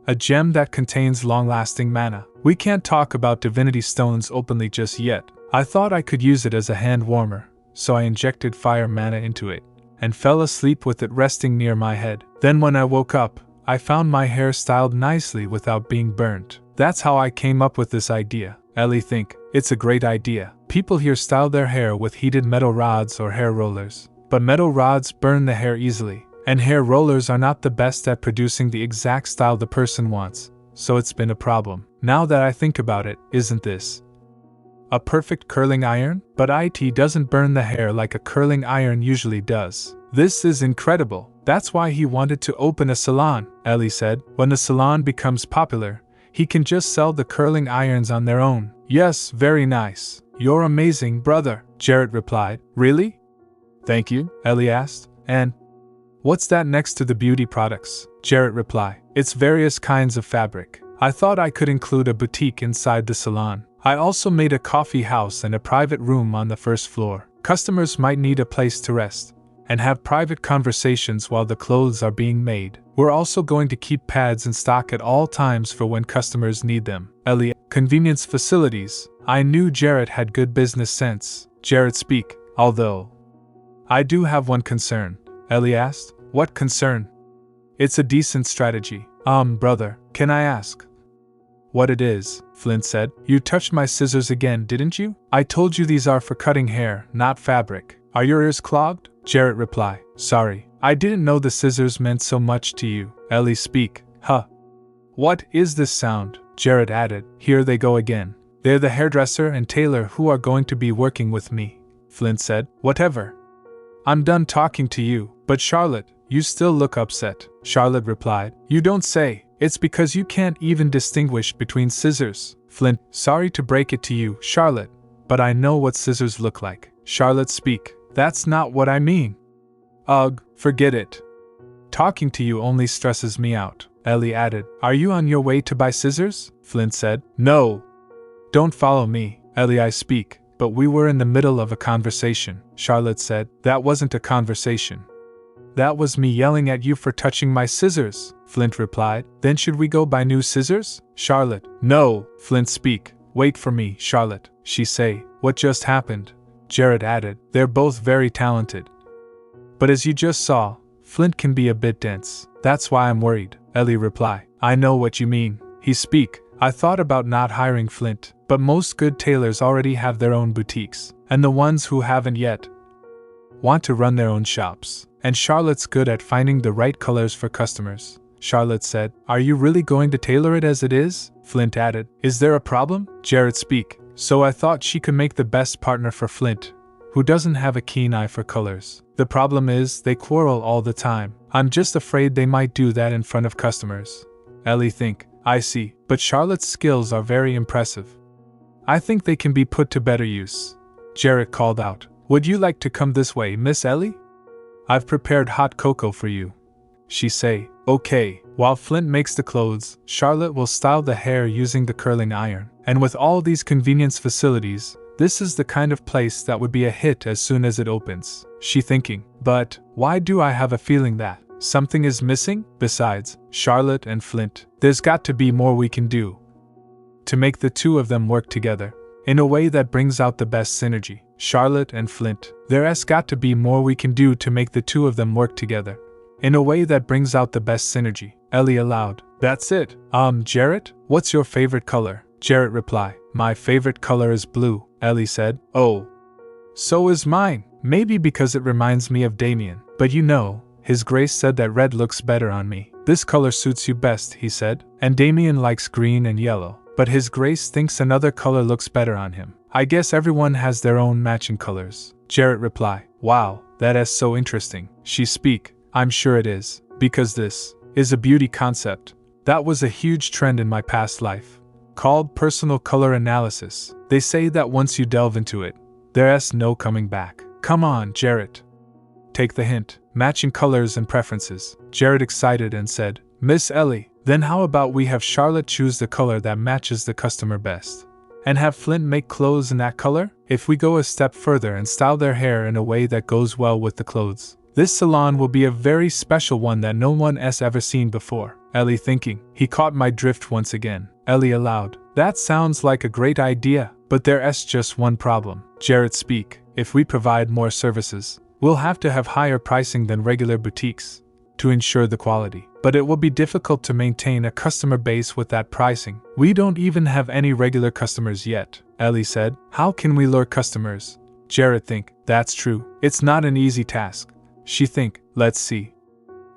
a gem that contains long-lasting mana. We can't talk about divinity stones openly just yet. I thought I could use it as a hand warmer, so I injected fire mana into it and fell asleep with it resting near my head. Then when I woke up, I found my hair styled nicely without being burnt. That's how I came up with this idea. Ellie think, it's a great idea. People here style their hair with heated metal rods or hair rollers. But metal rods burn the hair easily, and hair rollers are not the best at producing the exact style the person wants, so it's been a problem. Now that I think about it, isn't this a perfect curling iron? But it doesn't burn the hair like a curling iron usually does. This is incredible. That's why he wanted to open a salon, Ellie said. When the salon becomes popular, he can just sell the curling irons on their own. Yes, very nice. You're amazing, brother, Jarrett replied. Really? Thank you, Ellie asked. And what's that next to the beauty products? Jarrett replied. It's various kinds of fabric. I thought I could include a boutique inside the salon. I also made a coffee house and a private room on the first floor. Customers might need a place to rest and have private conversations while the clothes are being made. We're also going to keep pads in stock at all times for when customers need them. Ellie, convenience facilities. I knew Jarrett had good business sense. Jarrett speak. Although I do have one concern, Ellie asked. What concern? It's a decent strategy. Brother, can I ask what it is? Flint said. You touched my scissors again, didn't you? I told you these are for cutting hair, not fabric. Are your ears clogged? Jarrett replied. Sorry, I didn't know the scissors meant so much to you. Ellie speak. Huh. What is this sound? Jarrett added. Here they go again. They're the hairdresser and tailor who are going to be working with me. Flint said. Whatever. I'm done talking to you, but Charlotte, you still look upset. Charlotte replied. You don't say. It's because you can't even distinguish between scissors. Flint, sorry to break it to you, Charlotte, but I know what scissors look like. Charlotte speak. That's not what I mean. Ugh, forget it. Talking to you only stresses me out. Ellie added. Are you on your way to buy scissors? Flint said. No. Don't follow me. Ellie, I speak. But we were in the middle of a conversation. Charlotte said. That wasn't a conversation. That was me yelling at you for touching my scissors, Flint replied. Then should we go buy new scissors? Charlotte. No, Flint speak. Wait for me, Charlotte. She say. What just happened? Jarrett added. They're both very talented. But as you just saw, Flint can be a bit dense. That's why I'm worried. Ellie reply. I know what you mean. He speak. I thought about not hiring Flint, but most good tailors already have their own boutiques, and the ones who haven't yet want to run their own shops. And Charlotte's good at finding the right colors for customers. Charlotte said. Are you really going to tailor it as it is? Flint added. Is there a problem? Jared speak. So I thought she could make the best partner for Flint, who doesn't have a keen eye for colors. The problem is, they quarrel all the time. I'm just afraid they might do that in front of customers. Ellie think. I see, but Charlotte's skills are very impressive. I think they can be put to better use. Jared called out. Would you like to come this way, Miss Ellie? I've prepared hot cocoa for you. She say. Okay. While Flint makes the clothes, Charlotte will style the hair using the curling iron. And with all these convenience facilities, this is the kind of place that would be a hit as soon as it opens. She thinking. But why do I have a feeling that something is missing? Besides Charlotte and Flint, there's got to be more we can do to make the two of them work together in a way that brings out the best synergy. Charlotte and Flint, there's got to be more we can do to make the two of them work together in a way that brings out the best synergy. Ellie aloud. That's it. Jarrett, what's your favorite color? Jarrett reply. My favorite color is blue, Ellie said. Oh. So is mine. Maybe because it reminds me of Damian. But you know, His Grace said that red looks better on me. This color suits you best, he said. And Damian likes green and yellow. But His Grace thinks another color looks better on him. I guess everyone has their own matching colors. Jarrett reply. Wow, that is so interesting. She speak. I'm sure it is. Because this is a beauty concept. That was a huge trend in my past life, called personal color analysis. They say that once you delve into it, there's no coming back. Come on, Jarrett. Take the hint. Matching colors and preferences. Jarrett excited and said, Miss Ellie, then how about we have Charlotte choose the color that matches the customer best? And have Flint make clothes in that color? If we go a step further and style their hair in a way that goes well with the clothes, this salon will be a very special one that no one has ever seen before. Ellie thinking. He caught my drift once again. Ellie aloud. That sounds like a great idea, but there's just one problem. Jarrett speak. If we provide more services, we'll have to have higher pricing than regular boutiques to ensure the quality. But it will be difficult to maintain a customer base with that pricing. We don't even have any regular customers yet, Ellie said. How can we lure customers? Jarrett think. That's true. It's not an easy task. She think. Let's see.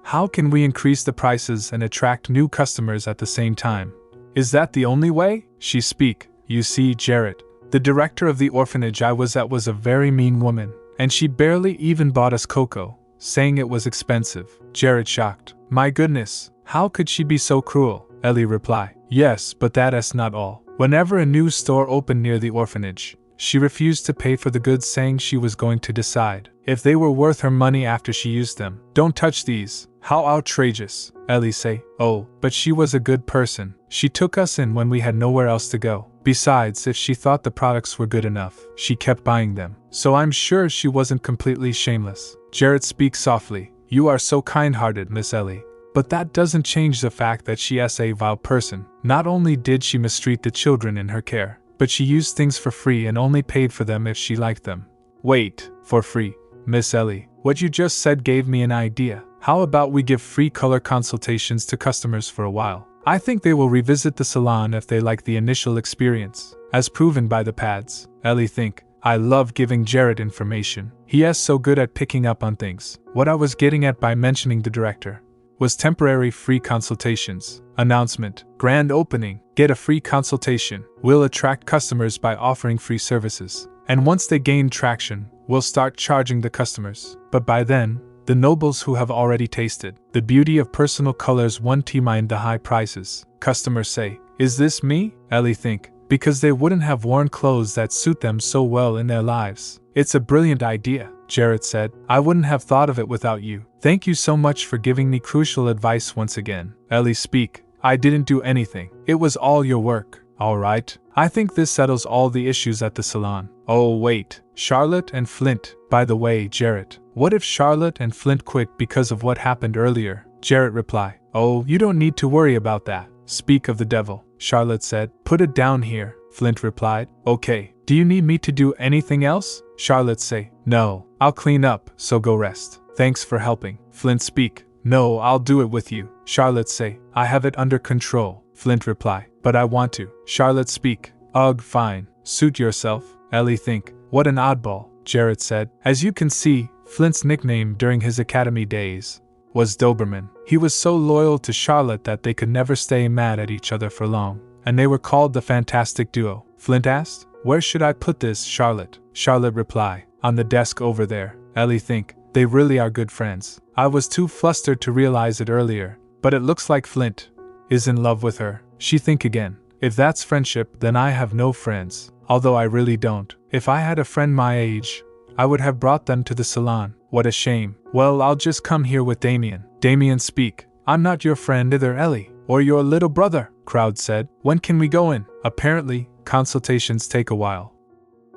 How can we increase the prices and attract new customers at the same time? Is that the only way? She speak. You see, Jarrett, the director of the orphanage I was at was a very mean woman, and she barely even bought us cocoa, saying it was expensive. Jarrett shocked. My goodness, how could she be so cruel? Ellie reply. Yes, but that's not all. Whenever a new store opened near the orphanage, she refused to pay for the goods, saying she was going to decide if they were worth her money after she used them. Don't touch these. How outrageous, Ellie say. Oh, but she was a good person. She took us in when we had nowhere else to go. Besides, if she thought the products were good enough, she kept buying them. So I'm sure she wasn't completely shameless. Jarrett speaks softly. You are so kind-hearted, Miss Ellie. But that doesn't change the fact that she is a vile person. Not only did she mistreat the children in her care, but she used things for free and only paid for them if she liked them. Wait, for free, Miss Ellie. What you just said gave me an idea. How about we give free color consultations to customers for a while? I think they will revisit the salon if they like the initial experience, as proven by the pads. Ellie think. I love giving Jarrett information. He is so good at picking up on things. What I was getting at by mentioning the director was temporary free consultations. Announcement. Grand opening. Get a free consultation. We'll attract customers by offering free services. And once they gain traction, we'll start charging the customers. But by then, the nobles who have already tasted the beauty of personal colors won't mind the high prices. Customers say, is this me? Ellie think. Because they wouldn't have worn clothes that suit them so well in their lives. It's a brilliant idea, Jarrett said. I wouldn't have thought of it without you. Thank you so much for giving me crucial advice once again. Ellie speak. I didn't do anything. It was all your work. Alright. I think this settles all the issues at the salon. Oh wait, Charlotte and Flint. By the way, Jarrett, what if Charlotte and Flint quit because of what happened earlier? Jarrett reply. Oh, you don't need to worry about that. Speak of the devil, Charlotte said. Put it down here, Flint replied. Okay. Do you need me to do anything else? Charlotte say. No, I'll clean up, so go rest. Thanks for helping. Flint speak. No, I'll do it with you. Charlotte say. I have it under control. Flint reply. But I want to. Charlotte speak. Ugh, fine. Suit yourself. Ellie think. What an oddball, Jarrett said. As you can see, Flint's nickname during his academy days was Doberman. He was so loyal to Charlotte that they could never stay mad at each other for long, and they were called the Fantastic Duo. Flint asked, "Where should I put this, Charlotte?" Charlotte replied, "On the desk over there." Ellie think, they really are good friends. I was too flustered to realize it earlier, but it looks like Flint is in love with her. She think again, if that's friendship, then I have no friends, although I really don't. If I had a friend my age, I would have brought them to the salon. What a shame. Well, I'll just come here with Damian. Damian speak. I'm not your friend either, Ellie, or your little brother, crowd said. When can we go in? Apparently, consultations take a while.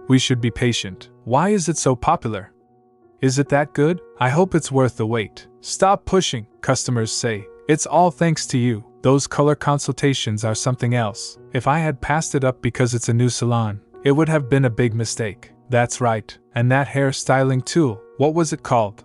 We should be patient. Why is it so popular? Is it that good? I hope it's worth the wait. Stop pushing, customers say. It's all thanks to you. Those color consultations are something else. If I had passed it up because it's a new salon, it would have been a big mistake. That's right. And that hair styling tool, what was it called?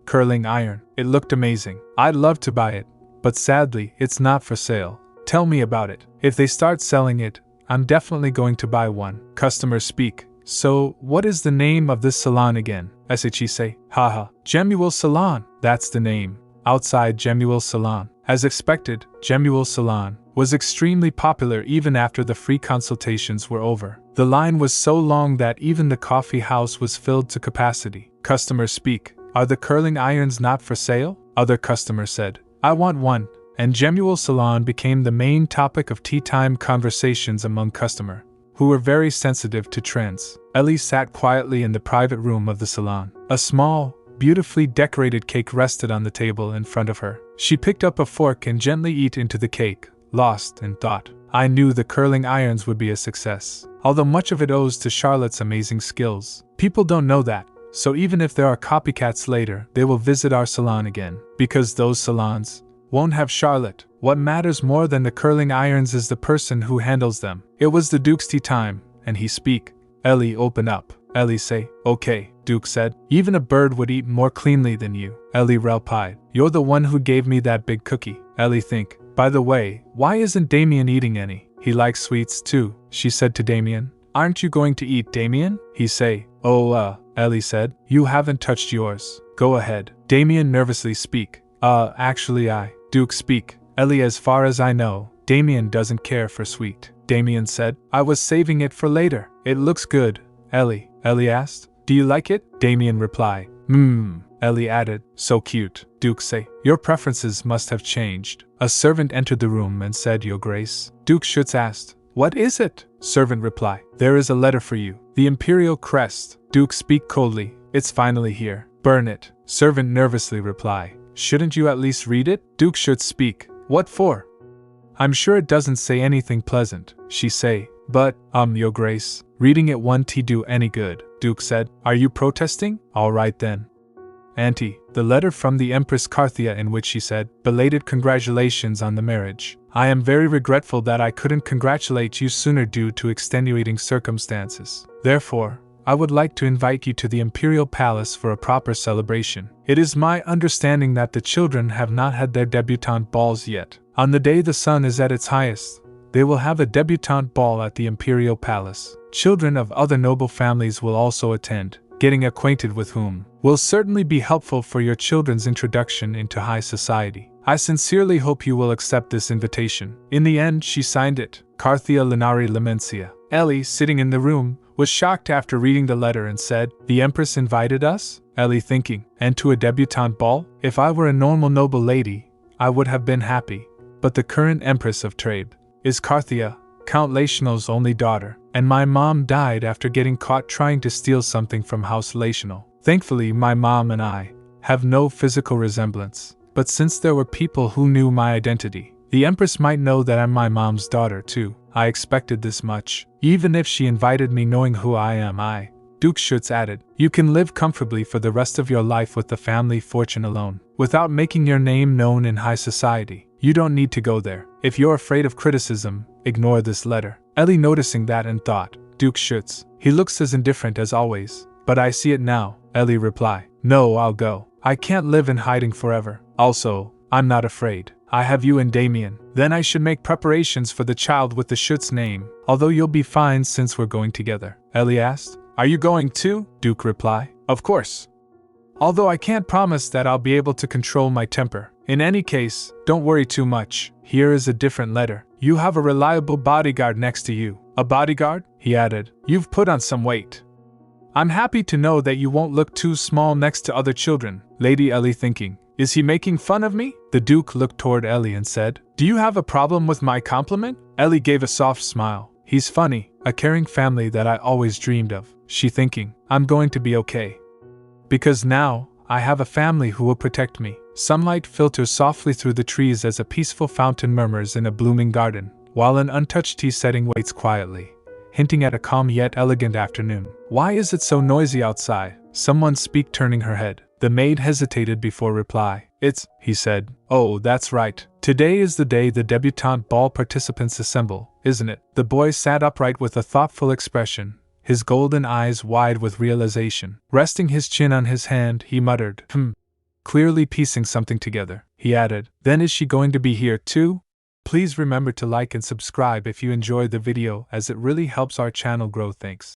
Curling iron. It looked amazing. I'd love to buy it, but sadly, it's not for sale. Tell me about it. If they start selling it, I'm definitely going to buy one. Customers speak. So, what is the name of this salon again? SHE say. Haha. Jemuel Salon. That's the name. Outside Jemuel Salon. As expected, Jemuel Salon was extremely popular even after the free consultations were over. The line was so long that even the coffee house was filled to capacity. Customers speak. Are the curling irons not for sale? Other customers said, I want one. And Jemuel Salon became the main topic of tea time conversations among customers, who were very sensitive to trends. Ellie sat quietly in the private room of the salon. A small, beautifully decorated cake rested on the table in front of her. She picked up a fork and gently ate into the cake, lost in thought. I knew the curling irons would be a success, although much of it owes to Charlotte's amazing skills. People don't know that, so even if there are copycats later, they will visit our salon again, because those salons won't have Charlotte. What matters more than the curling irons is the person who handles them. It was the Duke's tea time, and he speak. Ellie, open up. Ellie say, okay, Duke said. Even a bird would eat more cleanly than you. Ellie replied, you're the one who gave me that big cookie. Ellie think, by the way, why isn't Damian eating any? He likes sweets too, she said to Damian. Aren't you going to eat, Damian? He say, Ellie said, you haven't touched yours. Go ahead. Damian nervously speak. Actually Duke speak. Ellie, as far as I know, Damian doesn't care for sweet. Damian said, I was saving it for later. It looks good. Ellie asked, do you like it? Damian replied, Ellie added, so cute. Duke say, your preferences must have changed. A servant entered the room and said, Your Grace. Duke Schuetz asked, what is it? Servant replied, there is a letter for you. The imperial crest. Duke speak coldly, it's finally here. Burn it. Servant nervously reply, shouldn't you at least read it? Duke Schuetz speak, what for? I'm sure it doesn't say anything pleasant, she say, but, Your Grace, reading it won't do any good. Duke said, are you protesting? Alright then. Auntie, the letter from the Empress Carthia in which she said, belated congratulations on the marriage. I am very regretful that I couldn't congratulate you sooner due to extenuating circumstances. Therefore, I would like to invite you to the Imperial Palace for a proper celebration. It is my understanding that the children have not had their debutante balls yet. On the day the sun is at its highest, they will have a debutante ball at the Imperial Palace. Children of other noble families will also attend. Getting acquainted with whom will certainly be helpful for your children's introduction into high society. I sincerely hope you will accept this invitation. In the end, she signed it, Carthia Linari Lamencia. Ellie, sitting in the room, was shocked after reading the letter and said, the Empress invited us? Ellie thinking, and to a debutante ball? If I were a normal noble lady, I would have been happy. But the current Empress of Trabe is Carthia, Count Lachenal's only daughter, and my mom died after getting caught trying to steal something from House Lachenal. Thankfully, my mom and I have no physical resemblance, but since there were people who knew my identity, the Empress might know that I'm my mom's daughter too. I expected this much, even if she invited me knowing who I am. Duke Schuetz added, you can live comfortably for the rest of your life with the family fortune alone, without making your name known in high society. You don't need to go there. If you're afraid of criticism, ignore this letter. Ellie noticing that and thought, Duke Schuetz, he looks as indifferent as always. But I see it now. Ellie reply, no, I'll go. I can't live in hiding forever. Also, I'm not afraid. I have you and Damian. Then I should make preparations for the child with the Schuetz name, although you'll be fine since we're going together. Ellie asked, are you going too? Duke reply, of course. Although I can't promise that I'll be able to control my temper. In any case, don't worry too much. Here is a different letter. You have a reliable bodyguard next to you. A bodyguard? He added. You've put on some weight. I'm happy to know that you won't look too small next to other children. Lady Ellie thinking. Is he making fun of me? The Duke looked toward Ellie and said, Do you have a problem with my compliment? Ellie gave a soft smile. He's funny, a caring family that I always dreamed of. She thinking, I'm going to be okay. Because now, I have a family who will protect me. Sunlight filters softly through the trees as a peaceful fountain murmurs in a blooming garden, while an untouched tea setting waits quietly, hinting at a calm yet elegant afternoon. Why is it so noisy outside? Someone speak, turning her head. The maid hesitated before reply. It's, he said. Oh, that's right. Today is the day the debutante ball participants assemble, isn't it? The boy sat upright with a thoughtful expression, his golden eyes wide with realization. Resting his chin on his hand, he muttered, Clearly piecing something together. He added, Then is she going to be here too? Please remember to like and subscribe if you enjoyed the video, as it really helps our channel grow. Thanks.